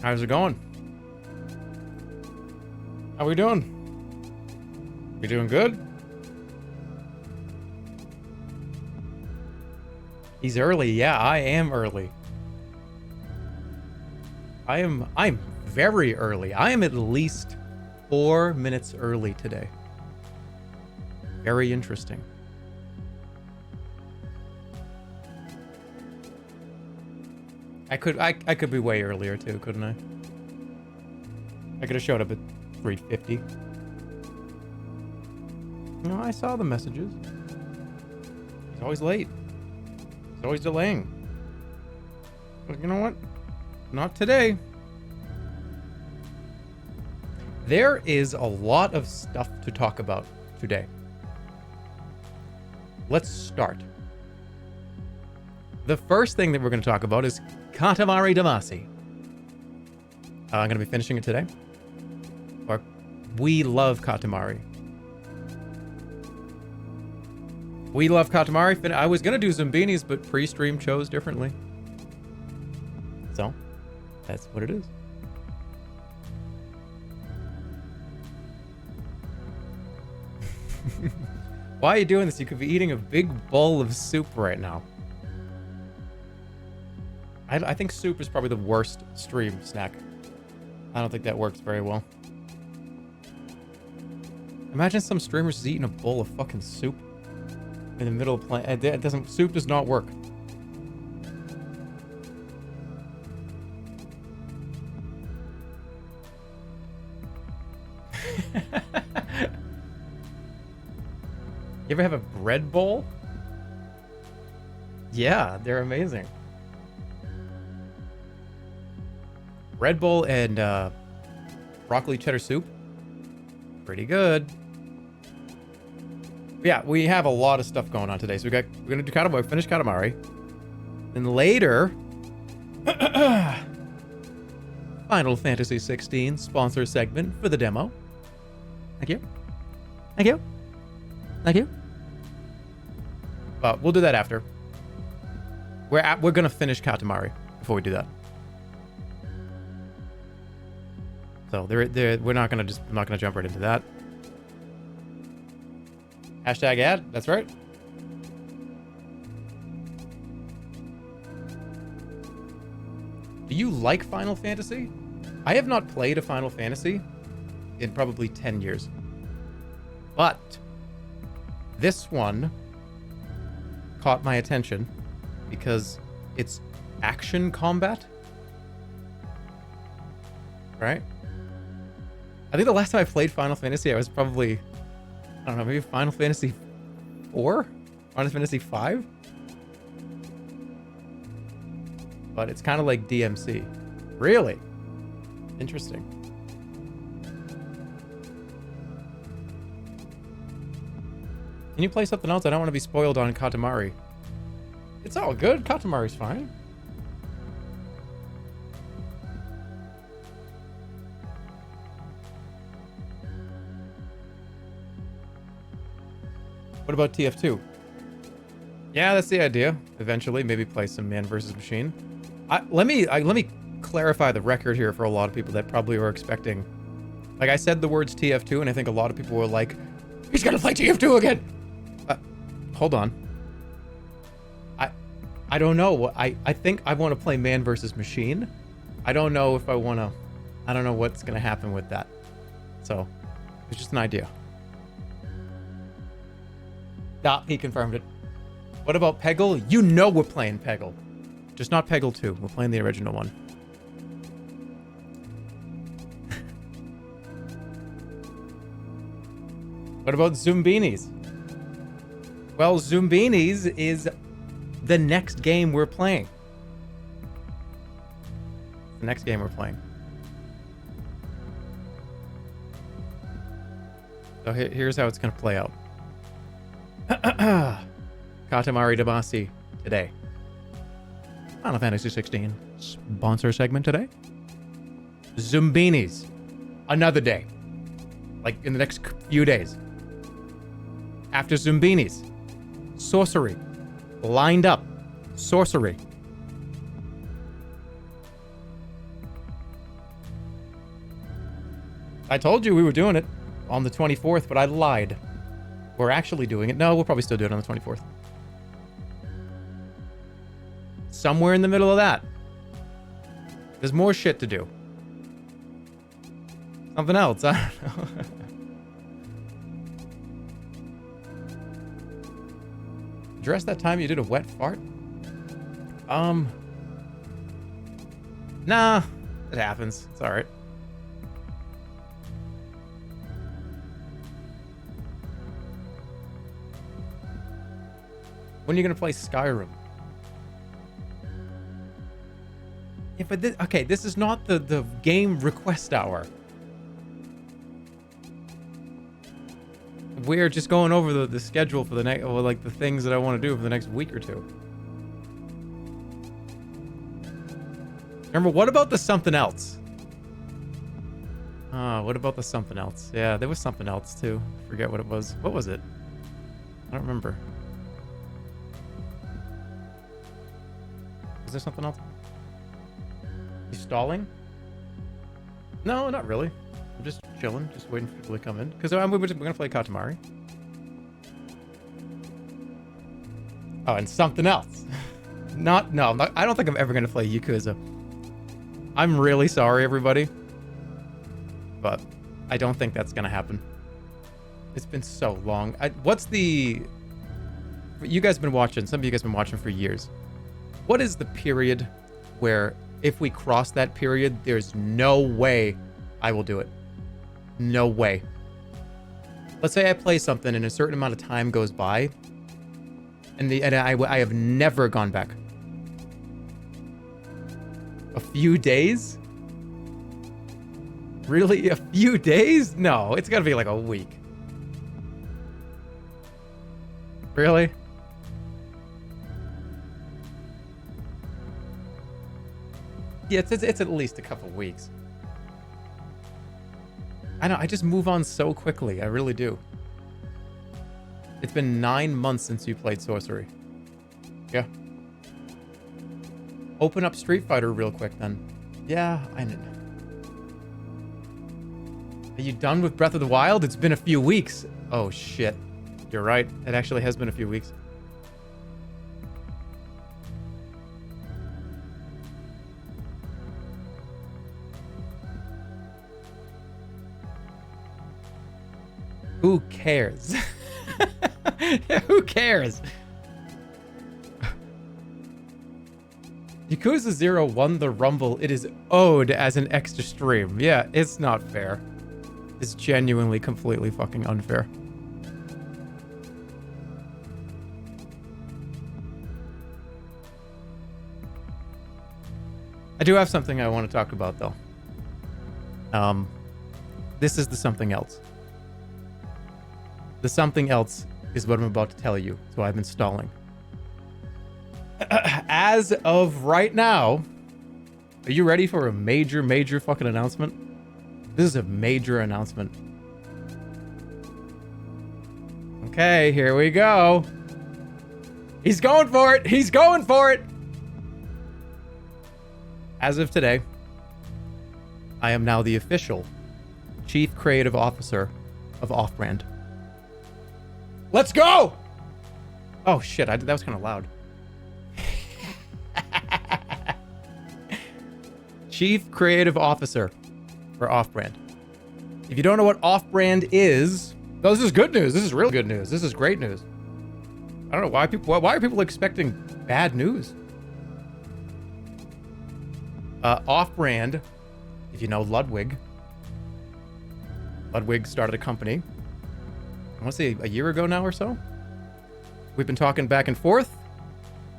How's it going? How we doing? We doing good? He's early. Yeah, I am early. I'm very early. I am at least 4 minutes early today. Very interesting. I could be way earlier too, couldn't I? I could have showed up at 3:50. No, I saw the messages. He's always late. He's always delaying. But you know what? Not today. There is a lot of stuff to talk about today. Let's start. The first thing that we're going to talk about is Katamari Damacy. I'm going to be finishing it today. Or we love Katamari. We love Katamari. I was going to do Zumbinis, but pre-stream chose differently. So, that's what it is. Why are you doing this? You could be eating a big bowl of soup right now. I think soup is probably the worst stream snack. I don't think that works very well. Imagine some streamers just eating a bowl of fucking soup in the middle of playing. It doesn't. Soup does not work. You ever have a bread bowl? Yeah, they're amazing. Bread bowl and broccoli cheddar soup. Pretty good. Yeah, we have a lot of stuff going on today. So we're gonna do Katamari, finish Katamari. Then later, Final Fantasy XVI sponsor segment for the demo. Thank you. Thank you. Thank you. We'll do that after. We're gonna finish Katamari before we do that. So we're not gonna I'm not gonna jump right into that. Hashtag ad, that's right. Do you like Final Fantasy? I have not played a Final Fantasy in probably 10 years. But this one caught my attention because it's action combat. Right? I think the last time I played Final Fantasy, I was probably, I don't know, maybe Final Fantasy 4? Final Fantasy 5? But it's kind of like DMC. Really? Interesting. Can you play something else? I don't want to be spoiled on Katamari. It's all good. Katamari's fine. What about TF2? Yeah, that's the idea. Eventually, maybe play some Man vs. Machine. Let me clarify the record here for a lot of people that probably were expecting. Like I said the words TF2, and I think a lot of people were like, "He's gonna play TF2 again." Hold on. I don't know. I think I want to play Man vs. Machine. I don't know if I want to. I don't know what's gonna happen with that. So, it's just an idea. Ah, he confirmed it. What about Peggle? You know we're playing Peggle. Just not Peggle 2. We're playing the original one. What about Zumbinis? Well, Zumbinis is the next game we're playing. The next game we're playing. So here's how it's going to play out. Katamari Damacy today. Final Fantasy 16 sponsor segment today. Zumbinis another day. Like in the next few days. After Zumbinis, sorcery. Lined up. Sorcery. I told you we were doing it on the 24th, but I lied. We're actually doing it. No, we'll probably still do it on the 24th. Somewhere in the middle of that. There's more shit to do. Something else, I don't know. Address that time you did a wet fart? Nah, it happens. It's alright. When are you gonna play Skyrim? Yeah, but this, okay, this is not the game request hour. We're just going over the schedule for the next, or like the things that I want to do for the next week or two. Remember, what about the something else? What about the something else? Yeah, there was something else too. Forget what it was. What was it? I don't remember. Was there something else? You stalling? No, not really. I'm just chilling, just waiting for people to come in. Because we're gonna play Katamari. Oh, and something else. No, I don't think I'm ever gonna play Yakuza. I'm really sorry, everybody. But I don't think that's gonna happen. It's been so long. What's the... You guys have been watching, some of you guys have been watching for years. What is the period where if we cross that period, there's no way I will do it? No way. Let's say I play something and a certain amount of time goes by, and I have never gone back. A few days? Really? A few days? No, it's gotta be like a week. Really? Yeah, it's at least a couple weeks. I know, I just move on so quickly. I really do. It's been 9 months since you played Sorcery. Yeah. Open up Street Fighter real quick then. Yeah, I know. Are you done with Breath of the Wild? It's been a few weeks. Oh shit. You're right. It actually has been a few weeks. Who cares? Yeah, who cares? Yakuza 0 won the Rumble. It is owed as an extra stream. Yeah, it's not fair. It's genuinely completely fucking unfair. I do have something I want to talk about though. This is the something else. The something else is what I'm about to tell you, so I've been stalling. As of right now, are you ready for a major fucking announcement? This is a major announcement. Okay, here we go. He's going for it. He's going for it. As of today, I am now the official Chief Creative Officer of Off-Brand. Let's go! Oh shit, that was kind of loud. Chief Creative Officer for Off-Brand. If you don't know what Off-Brand is, no, this is good news. This is real good news. This is great news. I don't know why are people expecting bad news? Off-Brand, if you know Ludwig started a company, I want to say a year ago now or so. We've been talking back and forth.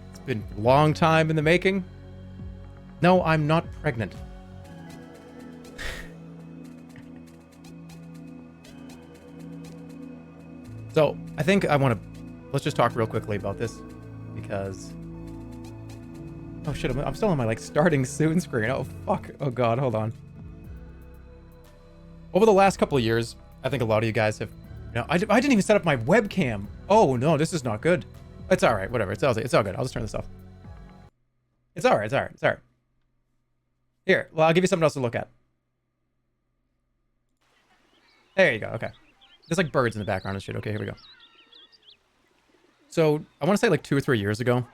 It's been a long time in the making. No, I'm not pregnant. So I think let's just talk real quickly about this because, oh shit, I'm still on my like starting soon screen. Oh fuck, oh god, hold on. Over the last couple of years, I think a lot of you guys have, I didn't even set up my webcam. Oh no, this is not good. It's all right, whatever, it's all good. I'll just turn this off. It's all right. Here, well, I'll give you something else to look at. There you go. Okay. There's like birds in the background and shit. Okay, here we go. So I want to say like 2 or 3 years ago,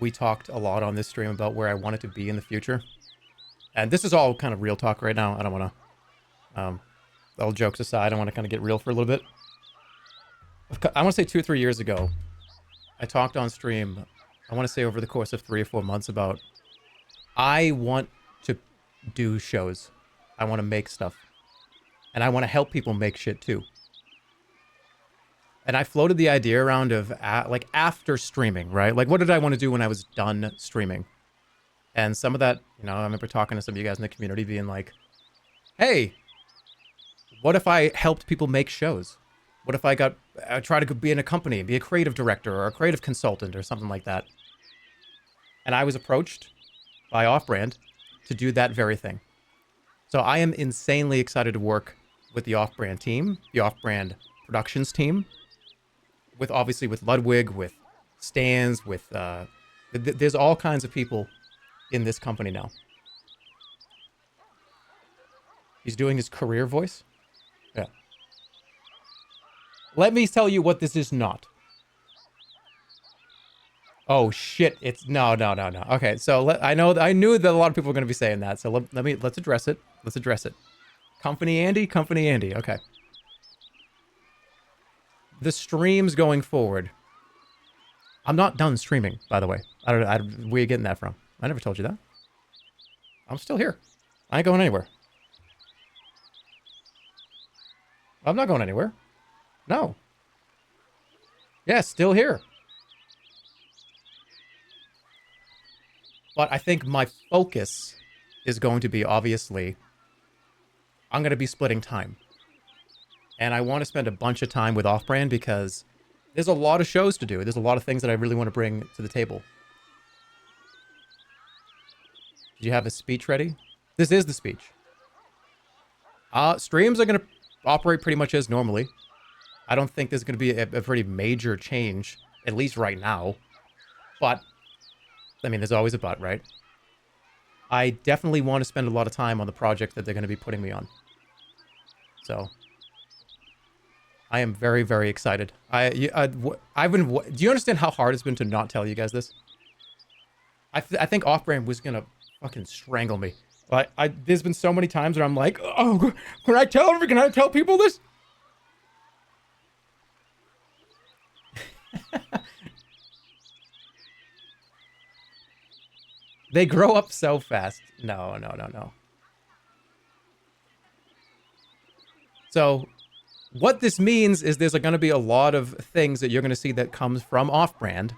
we talked a lot on this stream about where I wanted to be in the future. And this is all kind of real talk right now. I don't want to, all jokes aside, I want to kind of get real for a little bit. I want to say 2 or 3 years ago, I talked on stream, I want to say over the course of 3 or 4 months about, I want to do shows. I want to make stuff. And I want to help people make shit too. And I floated the idea around of, like, after streaming, right? Like, what did I want to do when I was done streaming? And some of that, you know, I remember talking to some of you guys in the community being like, hey, what if I helped people make shows? What if I try to be in a company, be a creative director or a creative consultant or something like that? And I was approached by Off-Brand to do that very thing. So I am insanely excited to work with the Off-Brand team, the Off-Brand Productions team, with obviously with Ludwig, with Stans, with there's all kinds of people in this company now. He's doing his career voice. Yeah. Let me tell you what this is not. Oh shit! It's no. Okay, so I knew that a lot of people are going to be saying that. So let's address it. Let's address it. Company Andy. Okay. The streams going forward. I'm not done streaming, by the way. Where are you getting that from? I never told you that. I'm still here. I ain't going anywhere. I'm not going anywhere. No. Yeah, still here. But I think my focus is going to be, obviously, I'm going to be splitting time. And I want to spend a bunch of time with Off-Brand because there's a lot of shows to do. There's a lot of things that I really want to bring to the table. Do you have a speech ready? This is the speech. Streams are going to operate pretty much as normally. I don't think there's going to be a pretty major change, at least right now. But, I mean, there's always a but, right? I definitely want to spend a lot of time on the project that they're going to be putting me on. So, I am very, very excited. I've been. Do you understand how hard it's been to not tell you guys this? I think Off-Brand was gonna fucking strangle me. Like, there's been so many times where I'm like, oh, can I tell people this? They grow up so fast. No. So, what this means is there's going to be a lot of things that you're going to see that comes from Off-Brand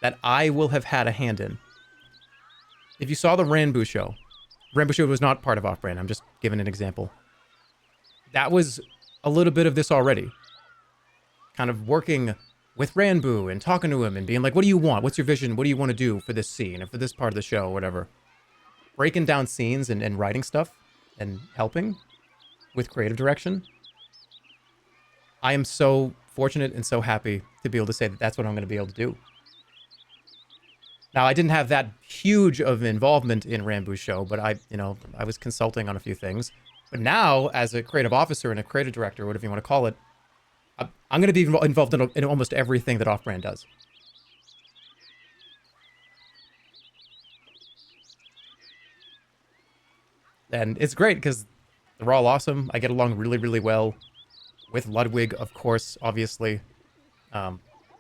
that I will have had a hand in. If you saw the Ranboo show was not part of Off-Brand. I'm just giving an example. That was a little bit of this already. Kind of working with Ranboo and talking to him and being like, what do you want? What's your vision? What do you want to do for this scene or for this part of the show or whatever? Breaking down scenes and writing stuff and helping with creative direction. I am so fortunate and so happy to be able to say that that's what I'm going to be able to do. Now, I didn't have that huge of involvement in Ranboo's show, but I was consulting on a few things. But now, as a creative officer and a creative director, whatever you want to call it, I'm going to be involved in almost everything that Off-Brand does. And it's great because they're all awesome. I get along really, really well with Ludwig, of course, obviously.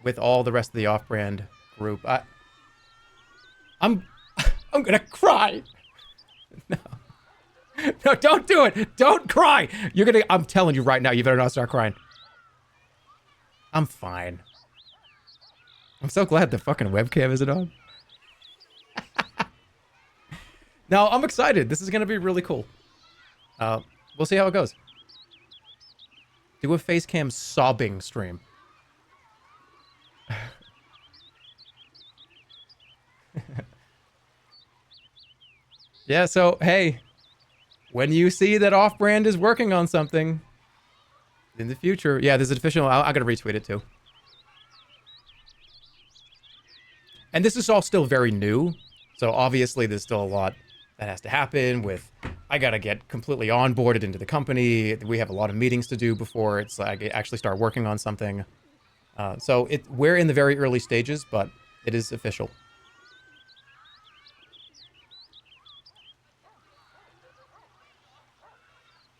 With all the rest of the Off-Brand group. I'm gonna cry. No, don't do it. Don't cry. I'm telling you right now, you better not start crying. I'm fine. I'm so glad the fucking webcam isn't on. No, I'm excited. This is gonna be really cool. We'll see how it goes. Do a face cam sobbing stream. Yeah, so, hey, when you see that Off-Brand is working on something in the future, yeah, there's an official, I gotta retweet it too. And this is all still very new, so obviously there's still a lot that has to happen with, I got to get completely onboarded into the company. We have a lot of meetings to do before it's like I actually start working on something. So we're in the very early stages, but it is official.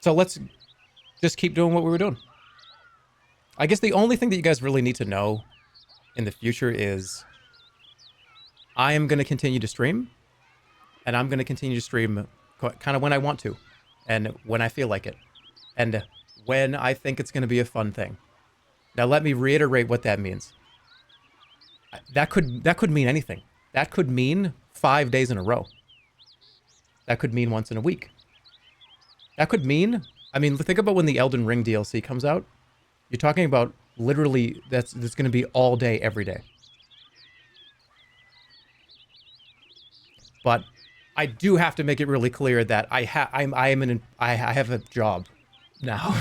So let's just keep doing what we were doing. I guess the only thing that you guys really need to know in the future is I am going to continue to stream, and I'm going to continue to stream kind of when I want to, and when I feel like it, and when I think it's going to be a fun thing. Now, let me reiterate what that means. That could mean anything. That could mean 5 days in a row. That could mean once in a week. That could mean, I mean, think about when the Elden Ring DLC comes out. You're talking about literally that's going to be all day, every day. But I do have to make it really clear that I have a job now.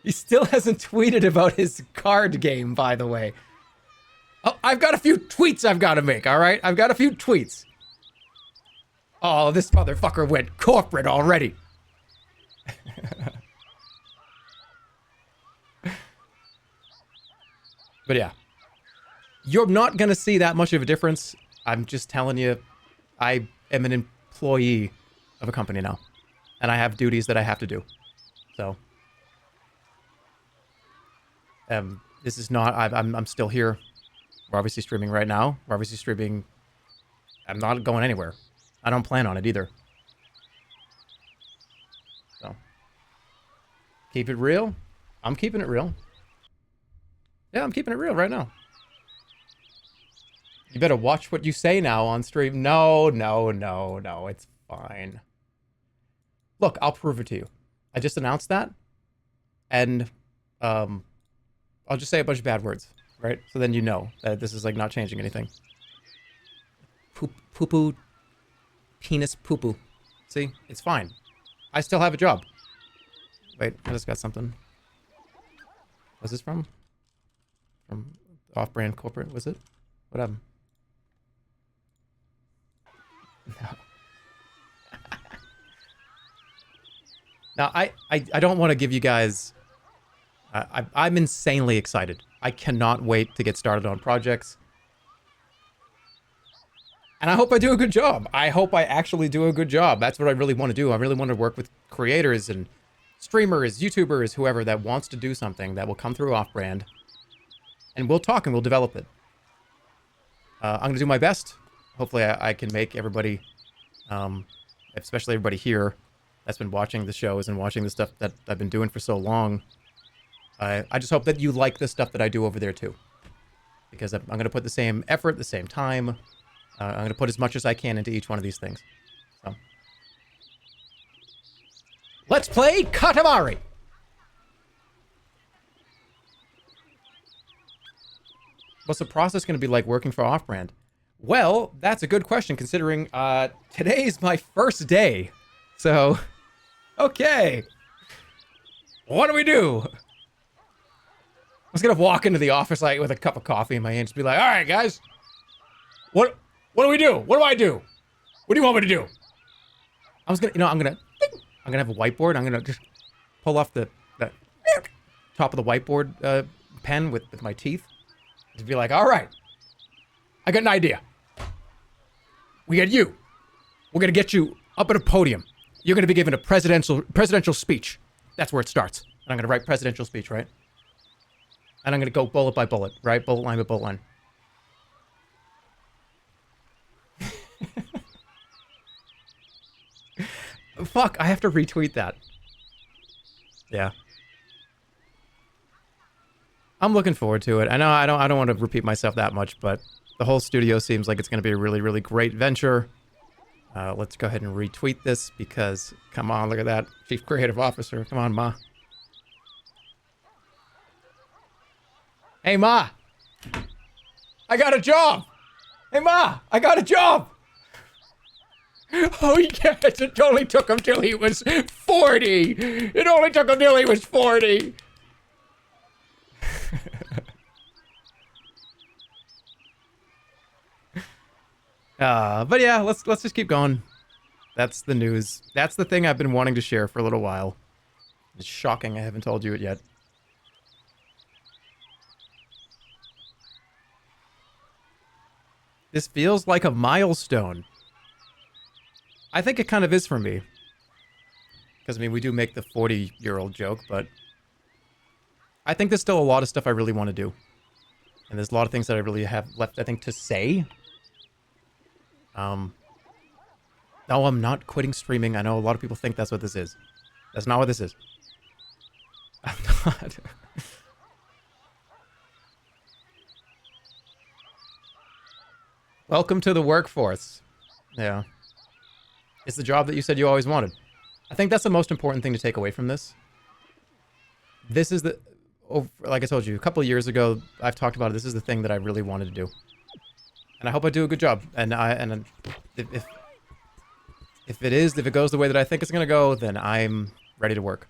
He still hasn't tweeted about his card game, by the way. Oh, I've got a few tweets I've got to make, all right? I've got a few tweets. Oh, this motherfucker went corporate already. But yeah. You're not going to see that much of a difference. I'm just telling you, I am an employee of a company now. And I have duties that I have to do. So... this is not, I'm still here. We're obviously streaming right now. We're obviously streaming. I'm not going anywhere. I don't plan on it either. So. Keep it real. I'm keeping it real. Yeah, I'm keeping it real right now. You better watch what you say now on stream. No, it's fine. Look, I'll prove it to you. I just announced that. And, I'll just say a bunch of bad words, right? So then you know that this is like not changing anything. Poo-poo, penis poo-poo. See? It's fine. I still have a job. Wait, I just got something. What's this from? From off-brand corporate, was it? What happened? No. Now, I don't want to give you guys... I'm insanely excited. I cannot wait to get started on projects. And I hope I do a good job. I hope I actually do a good job. That's what I really want to do. I really want to work with creators and streamers, YouTubers, whoever that wants to do something that will come through off-brand. And we'll talk and we'll develop it. I'm going to do my best. Hopefully I can make everybody, especially everybody here that's been watching the shows and watching the stuff that I've been doing for so long. I just hope that you like the stuff that I do over there too. Because I'm going to put the same effort, the same time. I'm going to put as much as I can into each one of these things. So. Let's play Katamari! What's the process going to be like working for off-brand? Well, that's a good question considering today's my first day. So, okay. What do we do? I was gonna walk into the office like with a cup of coffee in my hand, and just be like, "All right, guys, what do we do? What do I do? What do you want me to do?" I was gonna, I'm gonna have a whiteboard. I'm gonna just pull off the top of the whiteboard pen with my teeth, to be like, "All right, I got an idea. We got you. We're gonna get you up at a podium. You're gonna be given a presidential speech. That's where it starts. And I'm gonna write presidential speech, right? And I'm going to go bullet by bullet, right? Bullet line by bullet line. Fuck, I have to retweet that. Yeah. I'm looking forward to it. I know I don't want to repeat myself that much, but the whole studio seems like it's going to be a really, really great venture. Let's go ahead and retweet this because, come on, look at that. Chief Creative Officer. Come on, Ma. Hey, Ma, I got a job. Hey, Ma, I got a job. Oh, yes, it only took him till he was 40. It only took him till he was 40. But yeah, let's just keep going. That's the news. That's the thing I've been wanting to share for a little while. It's shocking I haven't told you it yet. This feels like a milestone. I think it kind of is for me. Because, I mean, we do make the 40-year-old joke, but I think there's still a lot of stuff I really want to do. And there's a lot of things that I really have left, I think, to say. No, I'm not quitting streaming. I know a lot of people think that's what this is. That's not what this is. I'm not. Welcome to the workforce. Yeah. It's the job that you said you always wanted. I think that's the most important thing to take away from this. This is the... Oh, like I told you, a couple of years ago, I've talked about it. This is the thing that I really wanted to do. And I hope I do a good job. And if it goes the way that I think it's going to go, then I'm ready to work.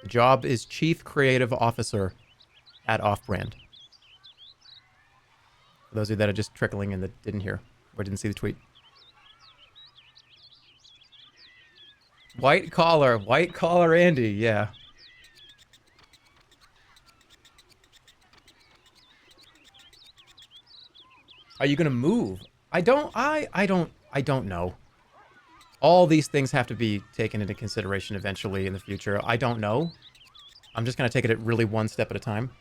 The job is Chief Creative Officer at Off-Brand. For those of you that are just trickling in that didn't hear or didn't see the tweet. White collar Andy, yeah. Are you gonna move? I don't know. All these things have to be taken into consideration eventually in the future. I don't know. I'm just gonna take it really one step at a time.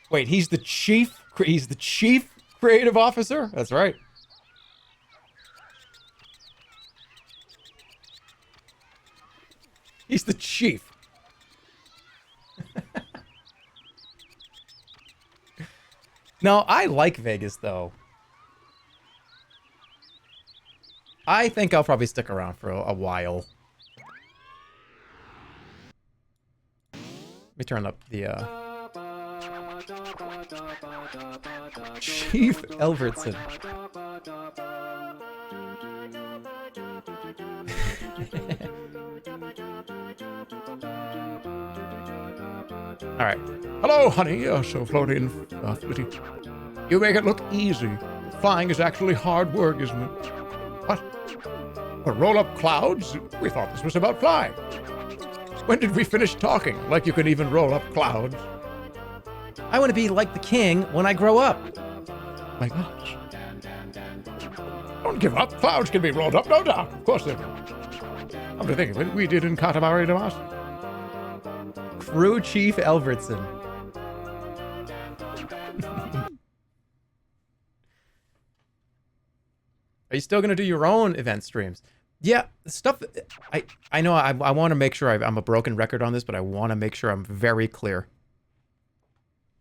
Wait, he's the chief creative officer? That's right. He's the chief. No, I like Vegas, though. I think I'll probably stick around for a while. Let me turn up the, Chief Elvertson. Alright. Hello, honey. So floaty and flitty. You make it look easy. Flying is actually hard work, isn't it? What? But roll up clouds? We thought this was about flying. When did we finish talking? Like you can even roll up clouds. I want to be like the king when I grow up. My gosh. Don't give up. Clouds can be rolled up, no doubt. Of course they can. I'm to think of it. We did in Katamari Damas. Crew Chief Elvertson. Are you still going to do your own event streams? Yeah, stuff... I know I want to make sure I'm a broken record on this, but I want to make sure I'm very clear.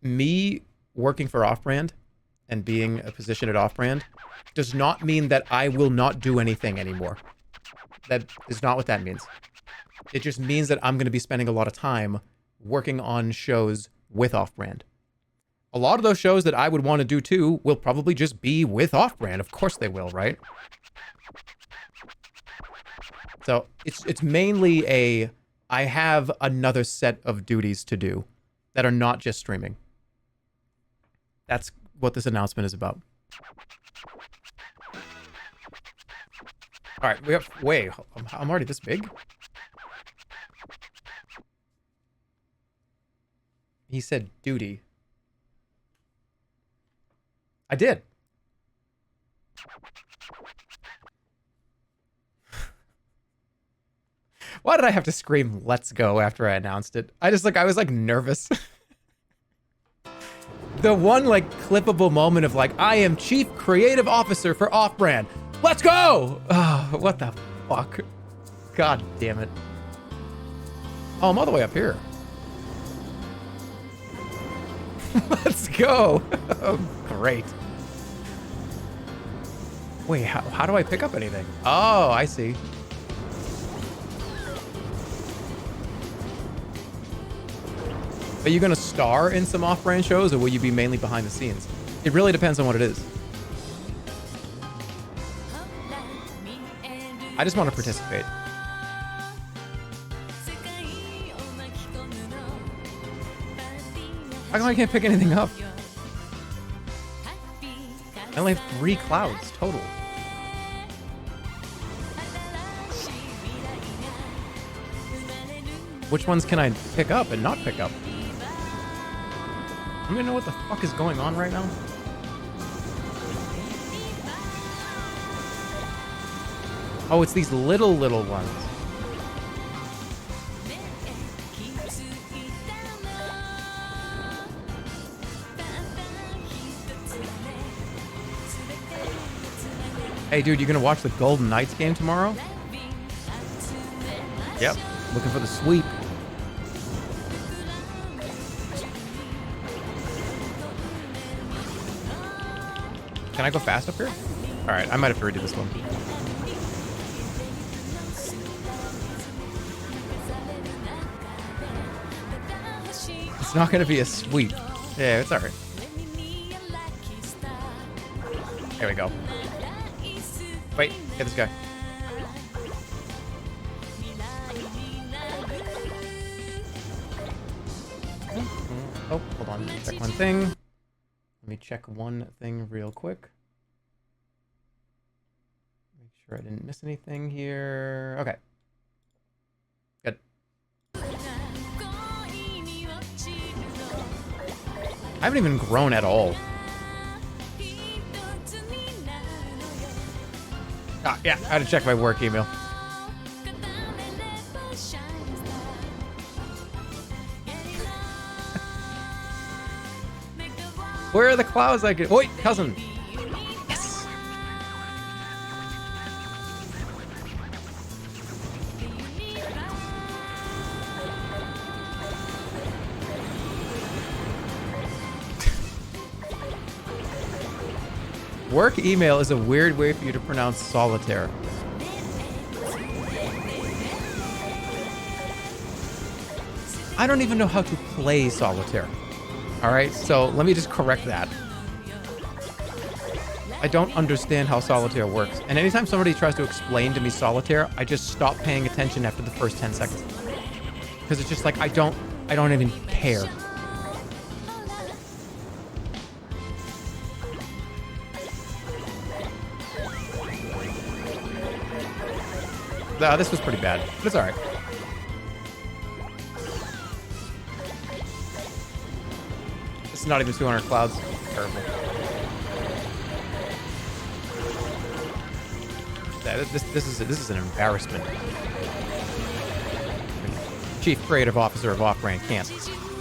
Me working for Off-Brand and being a position at Off-Brand does not mean that I will not do anything anymore. That is not what that means. It just means that I'm going to be spending a lot of time working on shows with Off-Brand. A lot of those shows that I would want to do too will probably just be with Off-Brand. Of course they will, right? So it's mainly I have another set of duties to do that are not just streaming. That's what this announcement is about. All right, we have... Wait, I'm already this big? He said duty. I did. Why did I have to scream "let's go" after I announced it? I was nervous. The one clippable moment of I am Chief Creative Officer for Off-Brand. Let's go! Oh, what the fuck? God damn it. Oh, I'm all the way up here. Let's go. Oh, great. Wait, how do I pick up anything? Oh, I see. Are you going to star in some Off-Brand shows, or will you be mainly behind the scenes? It really depends on what it is. I just want to participate. How come I can't pick anything up? I only have 3 clouds total. Which ones can I pick up and not pick up? I don't even know what the fuck is going on right now. Oh, it's these little ones. Hey, dude, you gonna watch the Golden Knights game tomorrow? Yep. Looking for the sweep. Can I go fast up here? All right, I might have to redo this one. It's not gonna be a sweep. Yeah, it's all right. There we go. Wait, get this guy. Oh, hold on. Check one thing. Let me check one thing real quick. Make sure I didn't miss anything here. Okay. Good. I haven't even grown at all. Ah, yeah, I had to check my work email. Where are the clouds I could... Oi, cousin! Yes! Work email is a weird way for you to pronounce solitaire. I don't even know how to play solitaire. All right, so let me just correct that. I don't understand how solitaire works. And anytime somebody tries to explain to me solitaire, I just stop paying attention after the first 10 seconds. Because it's just like, I don't even care. This was pretty bad, but it's all right. It's not even 200 clouds. Terrible. Yeah, this is an embarrassment. Chief Creative Officer of Off-Brand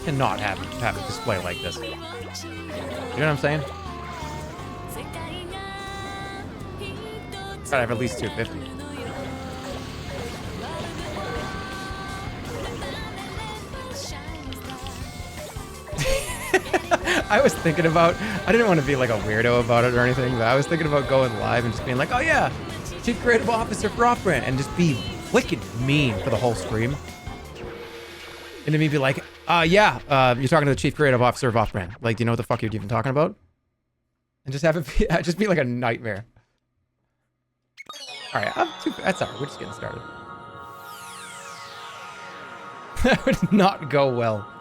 cannot have a display like this. You know what I'm saying? Gotta have at least 250. I was thinking about, I didn't want to be like a weirdo about it or anything, but I was thinking about going live and just being like, oh yeah, Chief Creative Officer for Off-Brand, and just be wicked mean for the whole stream. And then me be like, you're talking to the Chief Creative Officer of Off-Brand. Like, do you know what the fuck you're even talking about? And just have it be, just be like a nightmare. All right, that's all right, we're just getting started. That would not go well.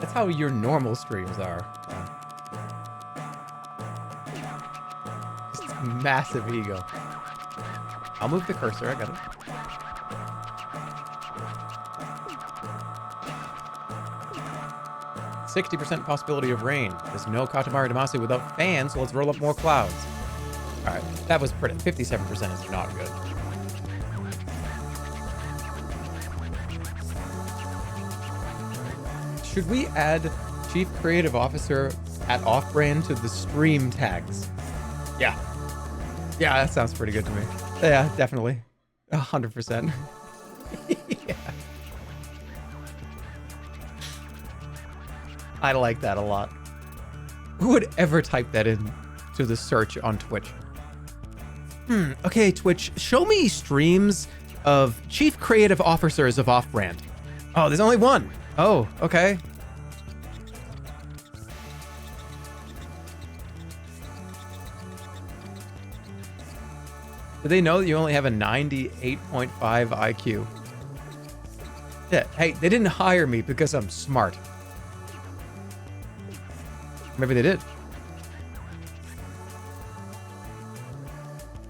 That's how your normal streams are. Just massive ego. I'll move the cursor, I got it. %60 possibility of rain. There's no Katamari Damacy without fans, so let's roll up more clouds. Alright, that was pretty. 57% is not good. Should we add Chief Creative Officer at Off-Brand to the stream tags? Yeah. Yeah, that sounds pretty good to me. Yeah, definitely. 100%. Yeah. I like that a lot. Who would ever type that in to the search on Twitch? Okay, Twitch, show me streams of Chief Creative Officers of Off-Brand. Oh, there's only one. Oh, okay. Do they know that you only have a 98.5 IQ? Hey, they didn't hire me because I'm smart. Maybe they did.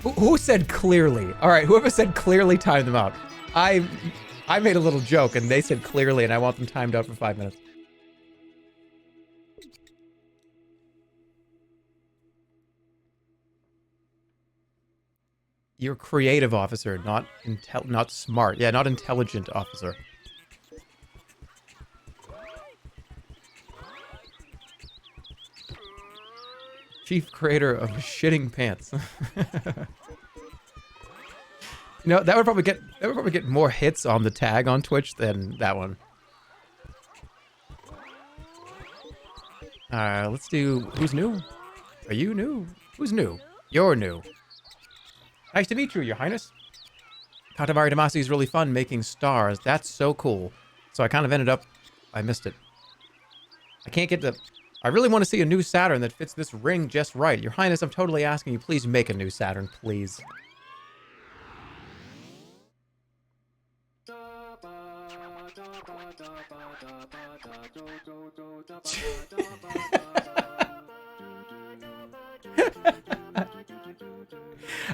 Who said clearly? All right, whoever said clearly, time them out. I made a little joke, and they said clearly, and I want them timed out for 5 minutes. You're creative officer, not smart. Yeah, not intelligent officer. Chief creator of shitting pants. You know, that would probably get more hits on the tag on Twitch than that one. Let's do who's new? Are you new? Who's new? You're new. Nice to meet you, Your Highness. Katamari Damacy is really fun making stars. That's so cool. So I kind of ended up I missed it. I can't get the I really want to see a new Saturn that fits this ring just right. Your Highness, I'm totally asking you, please make a new Saturn, please.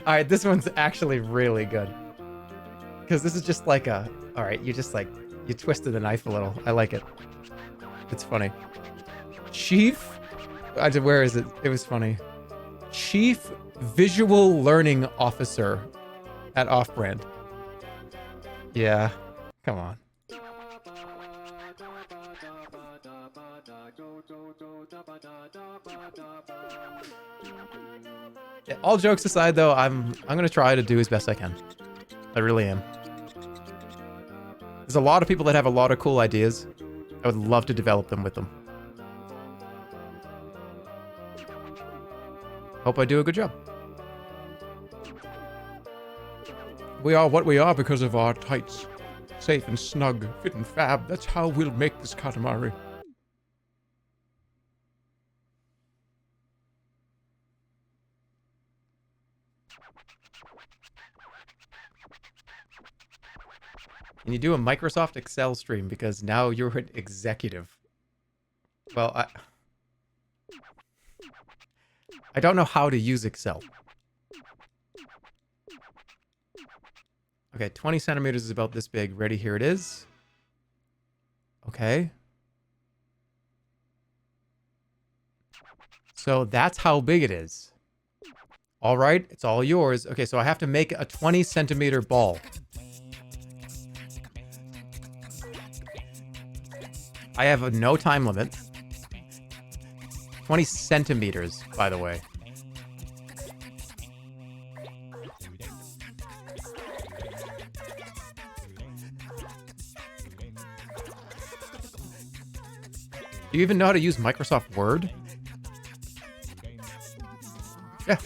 Alright, this one's actually really good. Because this is just like a... Alright, you just like... You twisted the knife a little. I like it. It's funny. Chief... Where is it? It was funny. Chief Visual Learning Officer at Off-Brand. Yeah. Come on. Yeah, all jokes aside, though, I'm gonna try to do as best I can. I really am. There's a lot of people that have a lot of cool ideas. I would love to develop them with them. Hope I do a good job. We are what we are because of our tights. Safe and snug, fit and fab. That's how we'll make this Katamari. Can you do a Microsoft Excel stream? Because now you're an executive. Well, I don't know how to use Excel. Okay, 20 centimeters is about this big. Ready? Here it is. Okay. So that's how big it is. All right, it's all yours. Okay, so I have to make a 20 centimeter ball. I have no time limit. 20 centimeters, by the way. Do you even know how to use Microsoft Word? Yeah.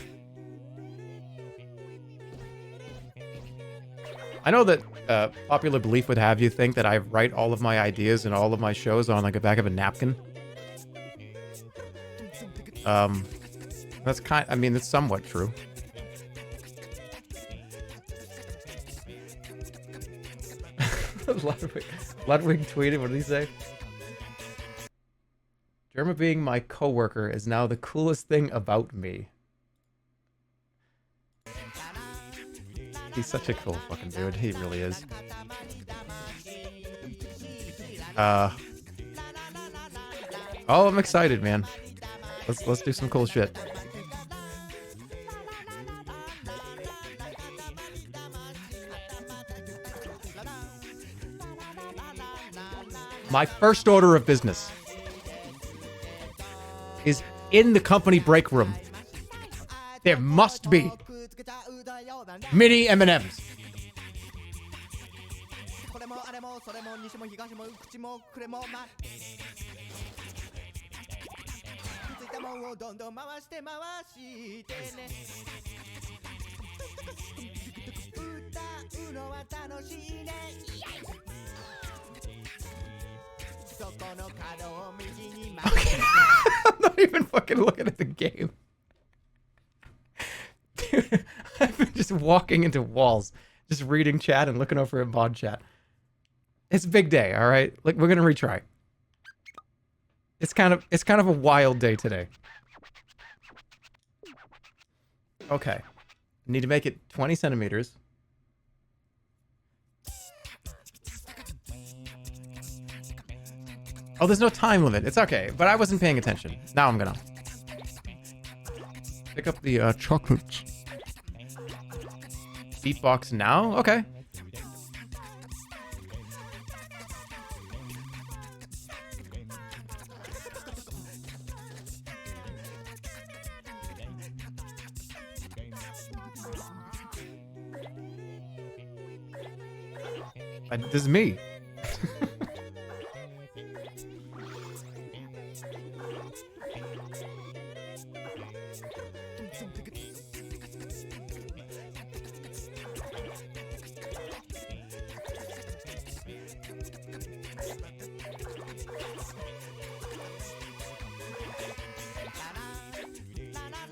I know that popular belief would have you think that I write all of my ideas and all of my shows on like the back of a napkin. That's I mean, it's somewhat true. Ludwig tweeted, what did he say? Jerma being my coworker is now the coolest thing about me. He's such a cool fucking dude. He really is. Oh, I'm excited, man. Let's do some cool shit. My first order of business is in the company break room. There must be mini M&Ms. Okay. I'm not even fucking looking at the game. Dude, I've been just walking into walls, just reading chat and looking over at mod chat. It's a big day, all right? Like, we're gonna retry. It's kind of a wild day today. Okay. Need to make it 20 centimeters. Oh, there's no time limit. It's okay, but I wasn't paying attention. Now I'm gonna pick up the chocolates. Beatbox now? Okay. This is me.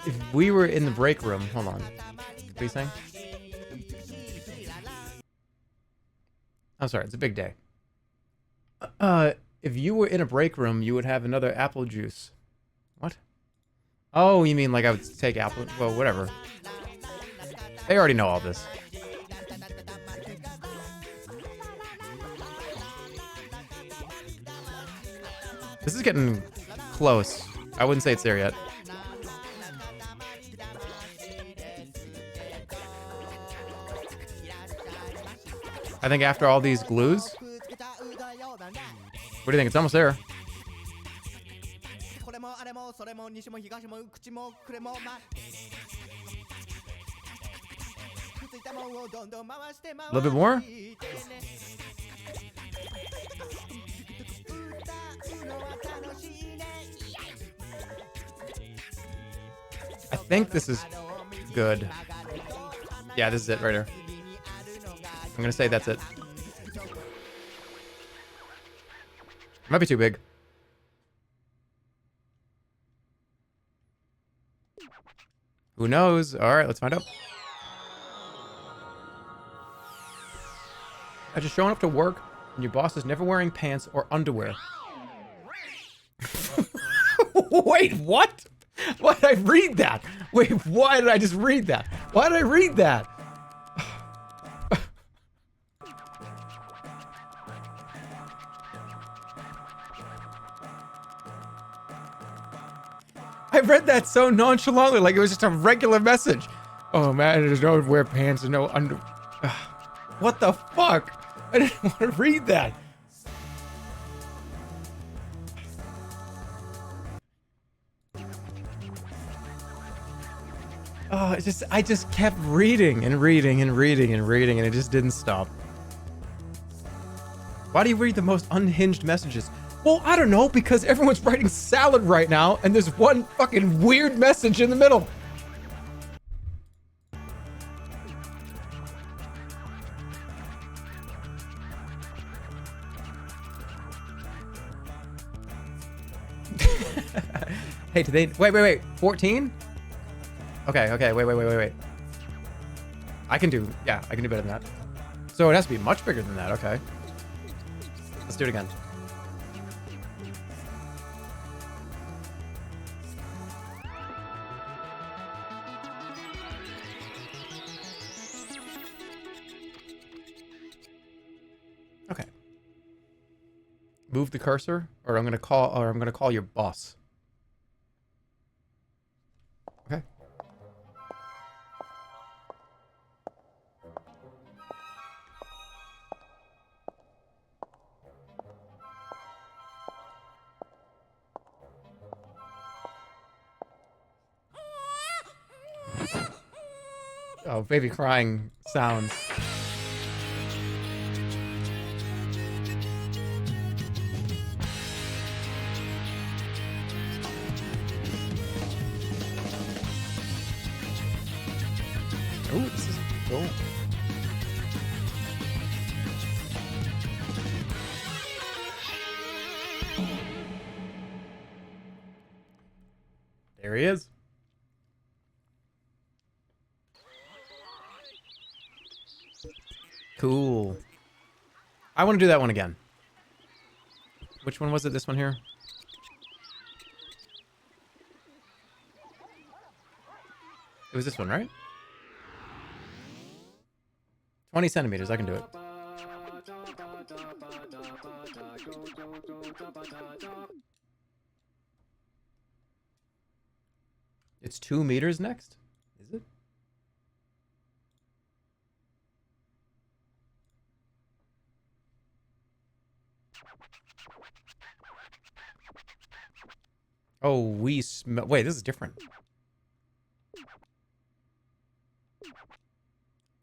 If we were in the break room, hold on. What are you saying? I'm sorry, it's a big day. If you were in a break room, you would have another apple juice. What? Oh, you mean like I would take apple? Well, whatever. They already know all this. This is getting close. I wouldn't say it's there yet. I think after all these glues... What do you think? It's almost there. A little bit more? I think this is good. Yeah, this is it right here. I'm gonna say that's it. Might be too big. Who knows? All right, let's find out. I just showing up to work and your boss is never wearing pants or underwear. Wait, what? Why did I read that? Wait, why did I just read that? Why did I read that? I read that so nonchalantly, like it was just a regular message. Oh man, there's no wear pants and no under. What the fuck? I didn't want to read that. Oh, I just kept reading and reading and reading and reading, and it just didn't stop. Why do you read the most unhinged messages? Well, I don't know, because everyone's writing salad right now, and there's one fucking weird message in the middle. Hey, do they... Wait. 14? Okay, wait. I can do better than that. So it has to be much bigger than that, okay. Let's do it again. Okay. Move the cursor, or I'm gonna call your boss. Okay. Oh, baby crying sounds. Oh, this is cool. There he is. Cool. I want to do that one again. Which one was it? This one here? It was this one, right? 20 centimeters. I can do it. It's 2 meters next? Is it? Oh, we smell... Wait, this is different.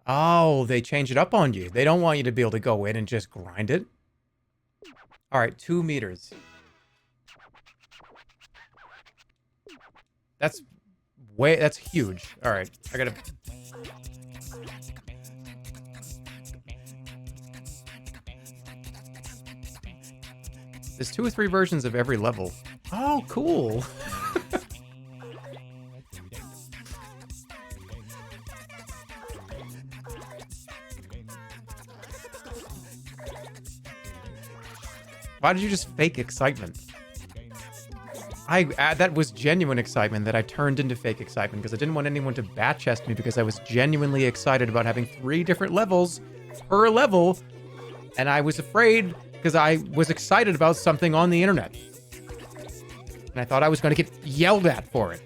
Oh, they change it up on you. They don't want you to be able to go in and just grind it. All right, 2 meters. That's way... That's huge. All right, I gotta... There's 2 or 3 versions of every level. Oh, cool. Why did you just fake excitement? That was genuine excitement that I turned into fake excitement because I didn't want anyone to bat chest me because I was genuinely excited about having 3 different levels per level, and I was afraid because I was excited about something on the internet. And I thought I was going to get yelled at for it.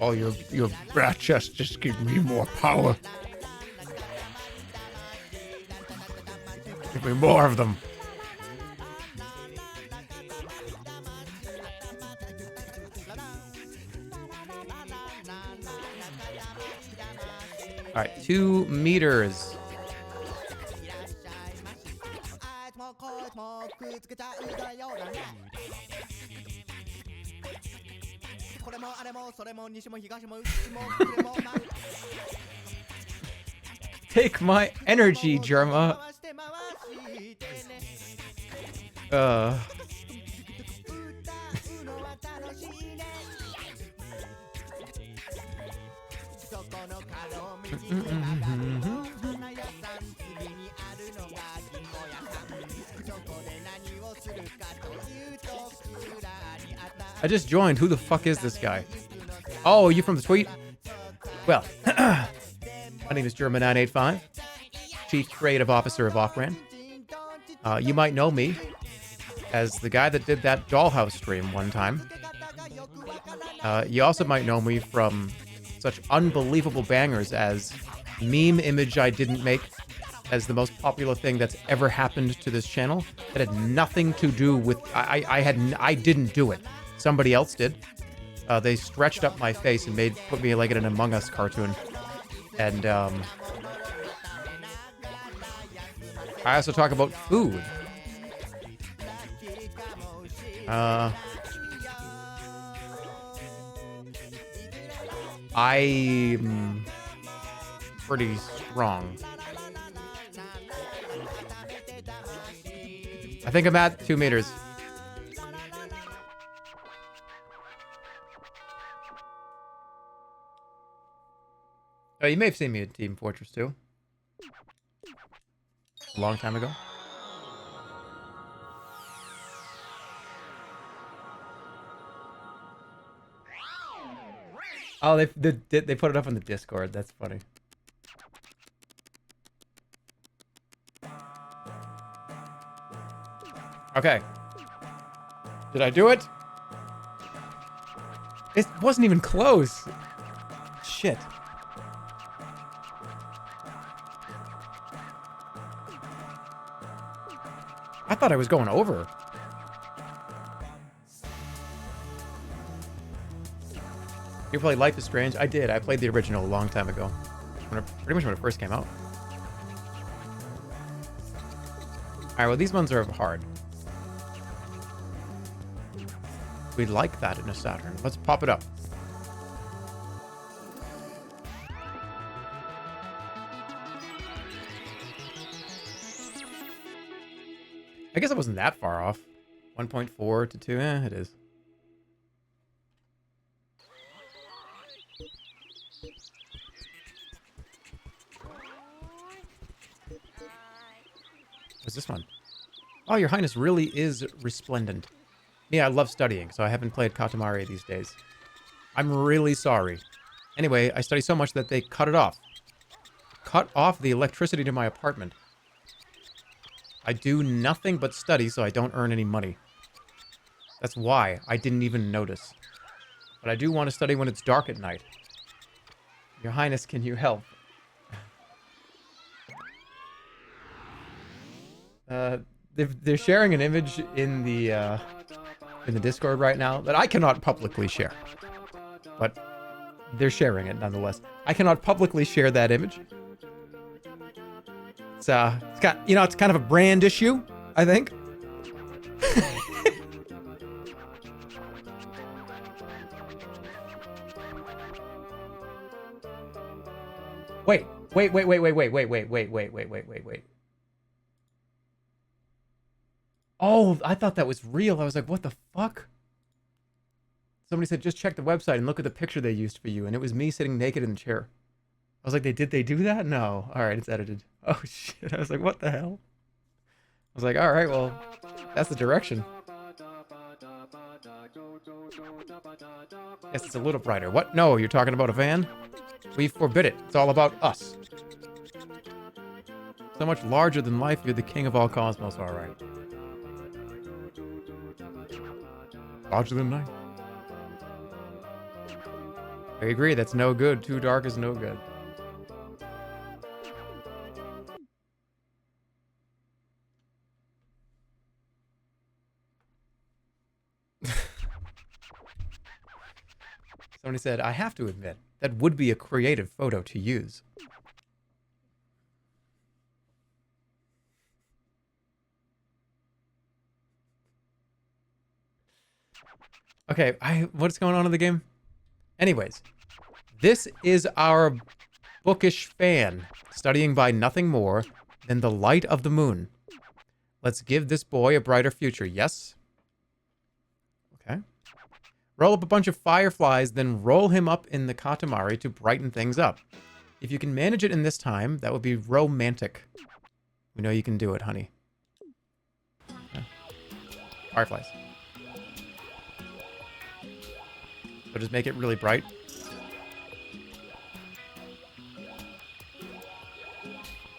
Oh, your brat chest just gives me more power. Give me more of them. All right, 2 meters. Take my energy, Jerma. I just joined. Who the fuck is this guy? Oh, you from the tweet? Well, my name is Jerma985, Chief Creative Officer of Offbrand. You might know me as the guy that did that Dollhouse stream one time. You also might know me from such unbelievable bangers as Meme Image I Didn't Make as the most popular thing that's ever happened to this channel. That had nothing to do with... I didn't do it. Somebody else did. They stretched up my face and put me like in an Among Us cartoon. And I also talk about food. I'm pretty strong. I think I'm at 2 meters. Oh, you may have seen me at Team Fortress 2. A long time ago. Oh, they put it up on the Discord. That's funny. Okay. Did I do it? It wasn't even close. Shit. I thought I was going over. You play Life is Strange? I did. I played the original a long time ago. Pretty much when it first came out. Alright, well these ones are hard. We'd like that in a Saturn. Let's pop it up. I guess it wasn't that far off. 1.4 to 2. It is. What's this one? Oh, your highness really is resplendent. Me, I love studying, so I haven't played Katamari these days. I'm really sorry. Anyway, I study so much that they cut it off. Cut off the electricity to my apartment. I do nothing but study, so I don't earn any money. That's why I didn't even notice. But I do want to study when it's dark at night. Your highness, can you help? They're sharing an image in the Discord right now that I cannot publicly share. But they're sharing it nonetheless. I cannot publicly share that image. It's got, you know, it's kind of a brand issue, I think. Wait. Oh, I thought that was real. I was like, what the fuck? Somebody said, just check the website and look at the picture they used for you. And it was me sitting naked in the chair. I was like, did they do that? No. All right, it's edited. Oh, shit. I was like, what the hell? I was like, all right, well, that's the direction. Yes, it's a little brighter. What? No, you're talking about a van? We forbid it. It's all about us. So much larger than life, you're the king of all cosmos. All right. Larger than night. I agree, that's no good. Too dark is no good. Somebody said, I have to admit, that would be a creative photo to use. Okay, what's going on in the game? Anyways, this is our bookish fan, studying by nothing more than the light of the moon. Let's give this boy a brighter future, yes? Okay. Roll up a bunch of fireflies, then roll him up in the Katamari to brighten things up. If you can manage it in this time, that would be romantic. We know you can do it, honey. Okay. Fireflies. So just make it really bright.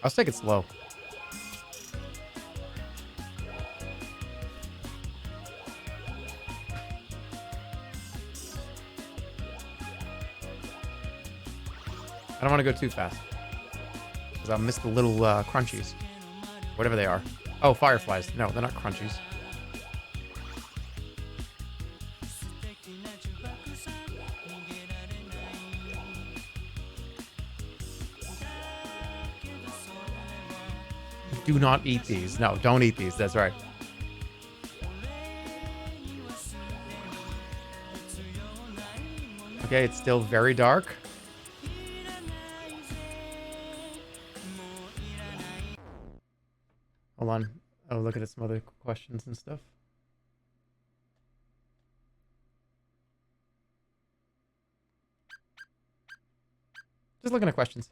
I'll take it slow. I don't want to go too fast, because I'll miss the little crunchies. Whatever they are. Oh, fireflies. No, they're not crunchies. Do not eat these. No, don't eat these. That's right. Okay, it's still very dark. Hold on. Oh, look at some other questions and stuff. Just looking at questions.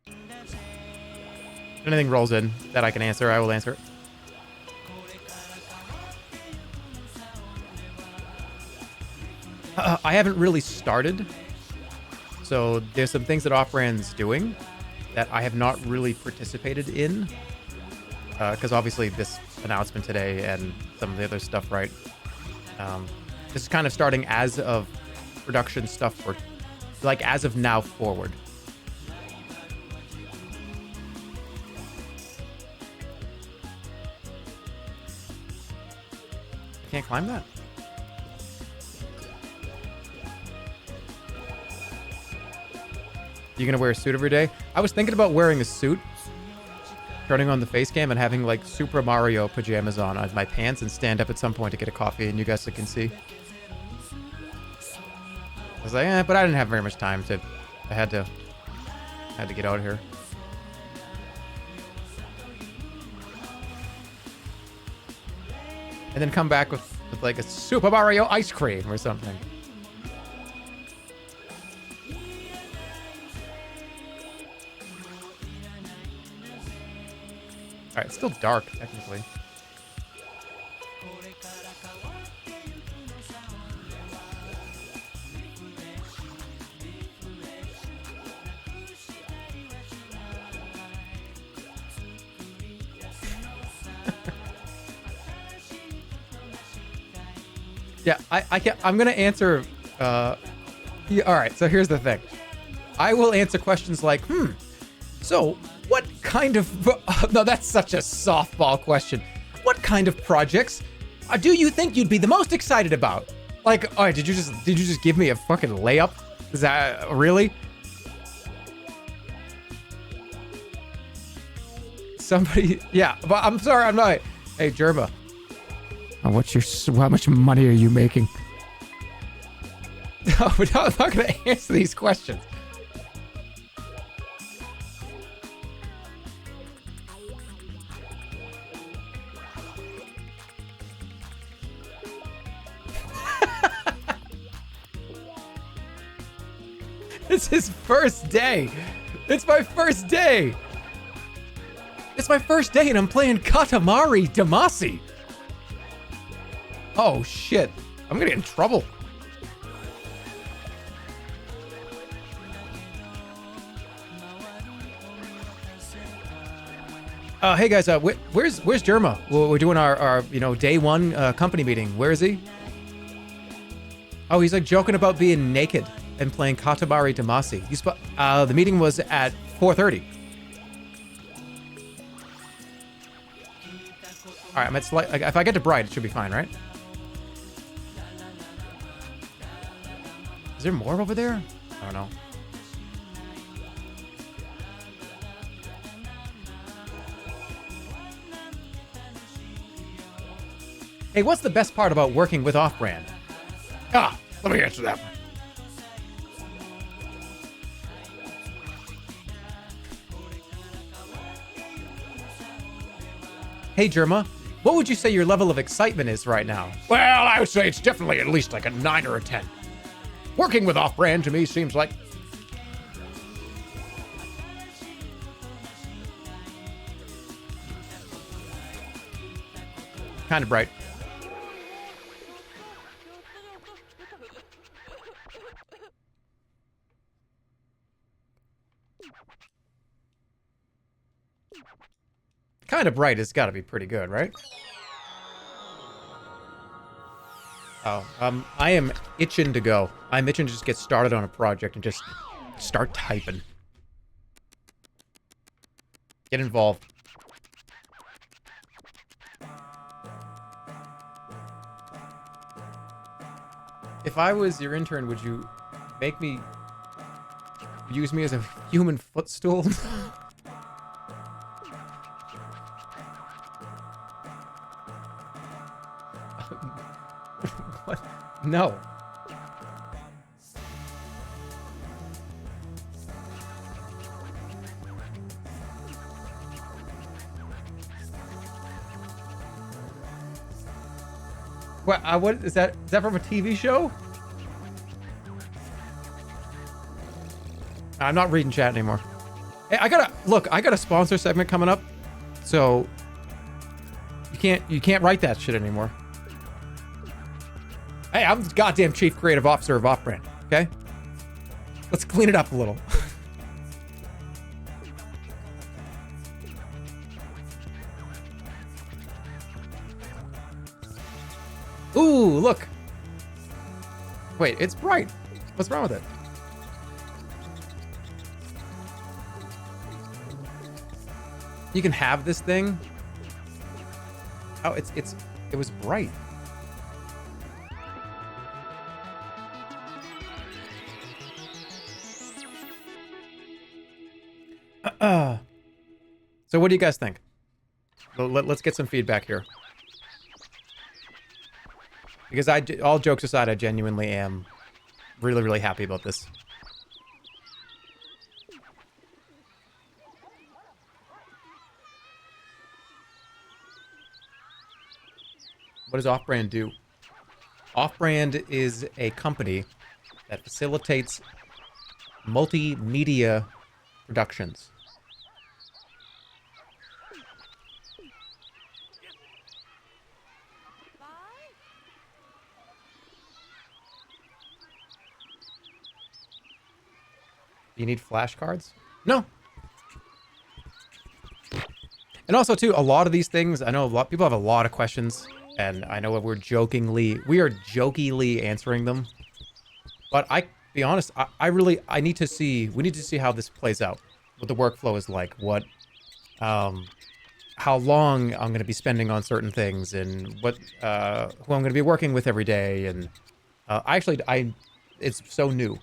If anything rolls in that I can answer, I will answer it. I haven't really started. So there's some things that Off-Brand's doing that I have not really participated in. Because obviously this announcement today and some of the other stuff, right? This is kind of starting as of production stuff for, like, as of now forward. Can't climb that? You gonna wear a suit every day? I was thinking about wearing a suit, turning on the face cam and having like Super Mario pajamas on my pants and stand up at some point to get a coffee and you guys can see. I was like, but I didn't have very much time to, I had to get out of here. and then come back with like a Super Mario ice cream or something. All right, it's still dark technically. Yeah, I can't. I'm gonna answer. Yeah, all right. So here's the thing. I will answer questions like, so what kind of? No, that's such a softball question. What kind of projects do you think you'd be the most excited about? Like, all right, did you just give me a fucking layup? Is that really? Somebody, yeah, but I'm sorry, I'm not. Hey, Jerma. How much money are you making? No, I'm not going to answer these questions. It's his first day. It's my first day. It's my first day and I'm playing Katamari Damacy. Oh shit. I'm gonna get in trouble. Hey guys, where's Jerma? We're doing our day one company meeting. Where is he? Oh, he's like joking about being naked and playing Katamari Damacy. The meeting was at 4:30. All right, I'm at if I get to Bride, it should be fine, right? Is there more over there? I don't know. Hey, what's the best part about working with Off-Brand? Let me answer that one. Hey, Jerma, what would you say your level of excitement is right now? Well, I would say it's definitely at least like a 9 or a 10. Working with Off-Brand to me seems like... kind of bright. Kind of bright has got to be pretty good, right? Oh, I am itching to go. I'm itching to just get started on a project and just start typing. Get involved. If I was your intern, would you make me use me as a human footstool? What? No. What is that? Is that from a TV show? I'm not reading chat anymore. Hey, I got a sponsor segment coming up, so you can't write that shit anymore. Hey, I'm the goddamn chief creative officer of Off-Brand. Okay, let's clean it up a little. Ooh, look. Wait, it's bright. What's wrong with it? You can have this thing. Oh, it was bright. So what do you guys think? Let's get some feedback here. Because all jokes aside, I genuinely am really, really happy about this. What does Off-Brand do? Off-Brand is a company that facilitates multimedia productions. Do you need flashcards? No. And also, too, a lot of these things, I know a lot people have a lot of questions, and I know we are jokingly answering them. But be honest, I need to see, we need to see how this plays out. What the workflow is like, how long I'm going to be spending on certain things, and who I'm going to be working with every day, and it's so new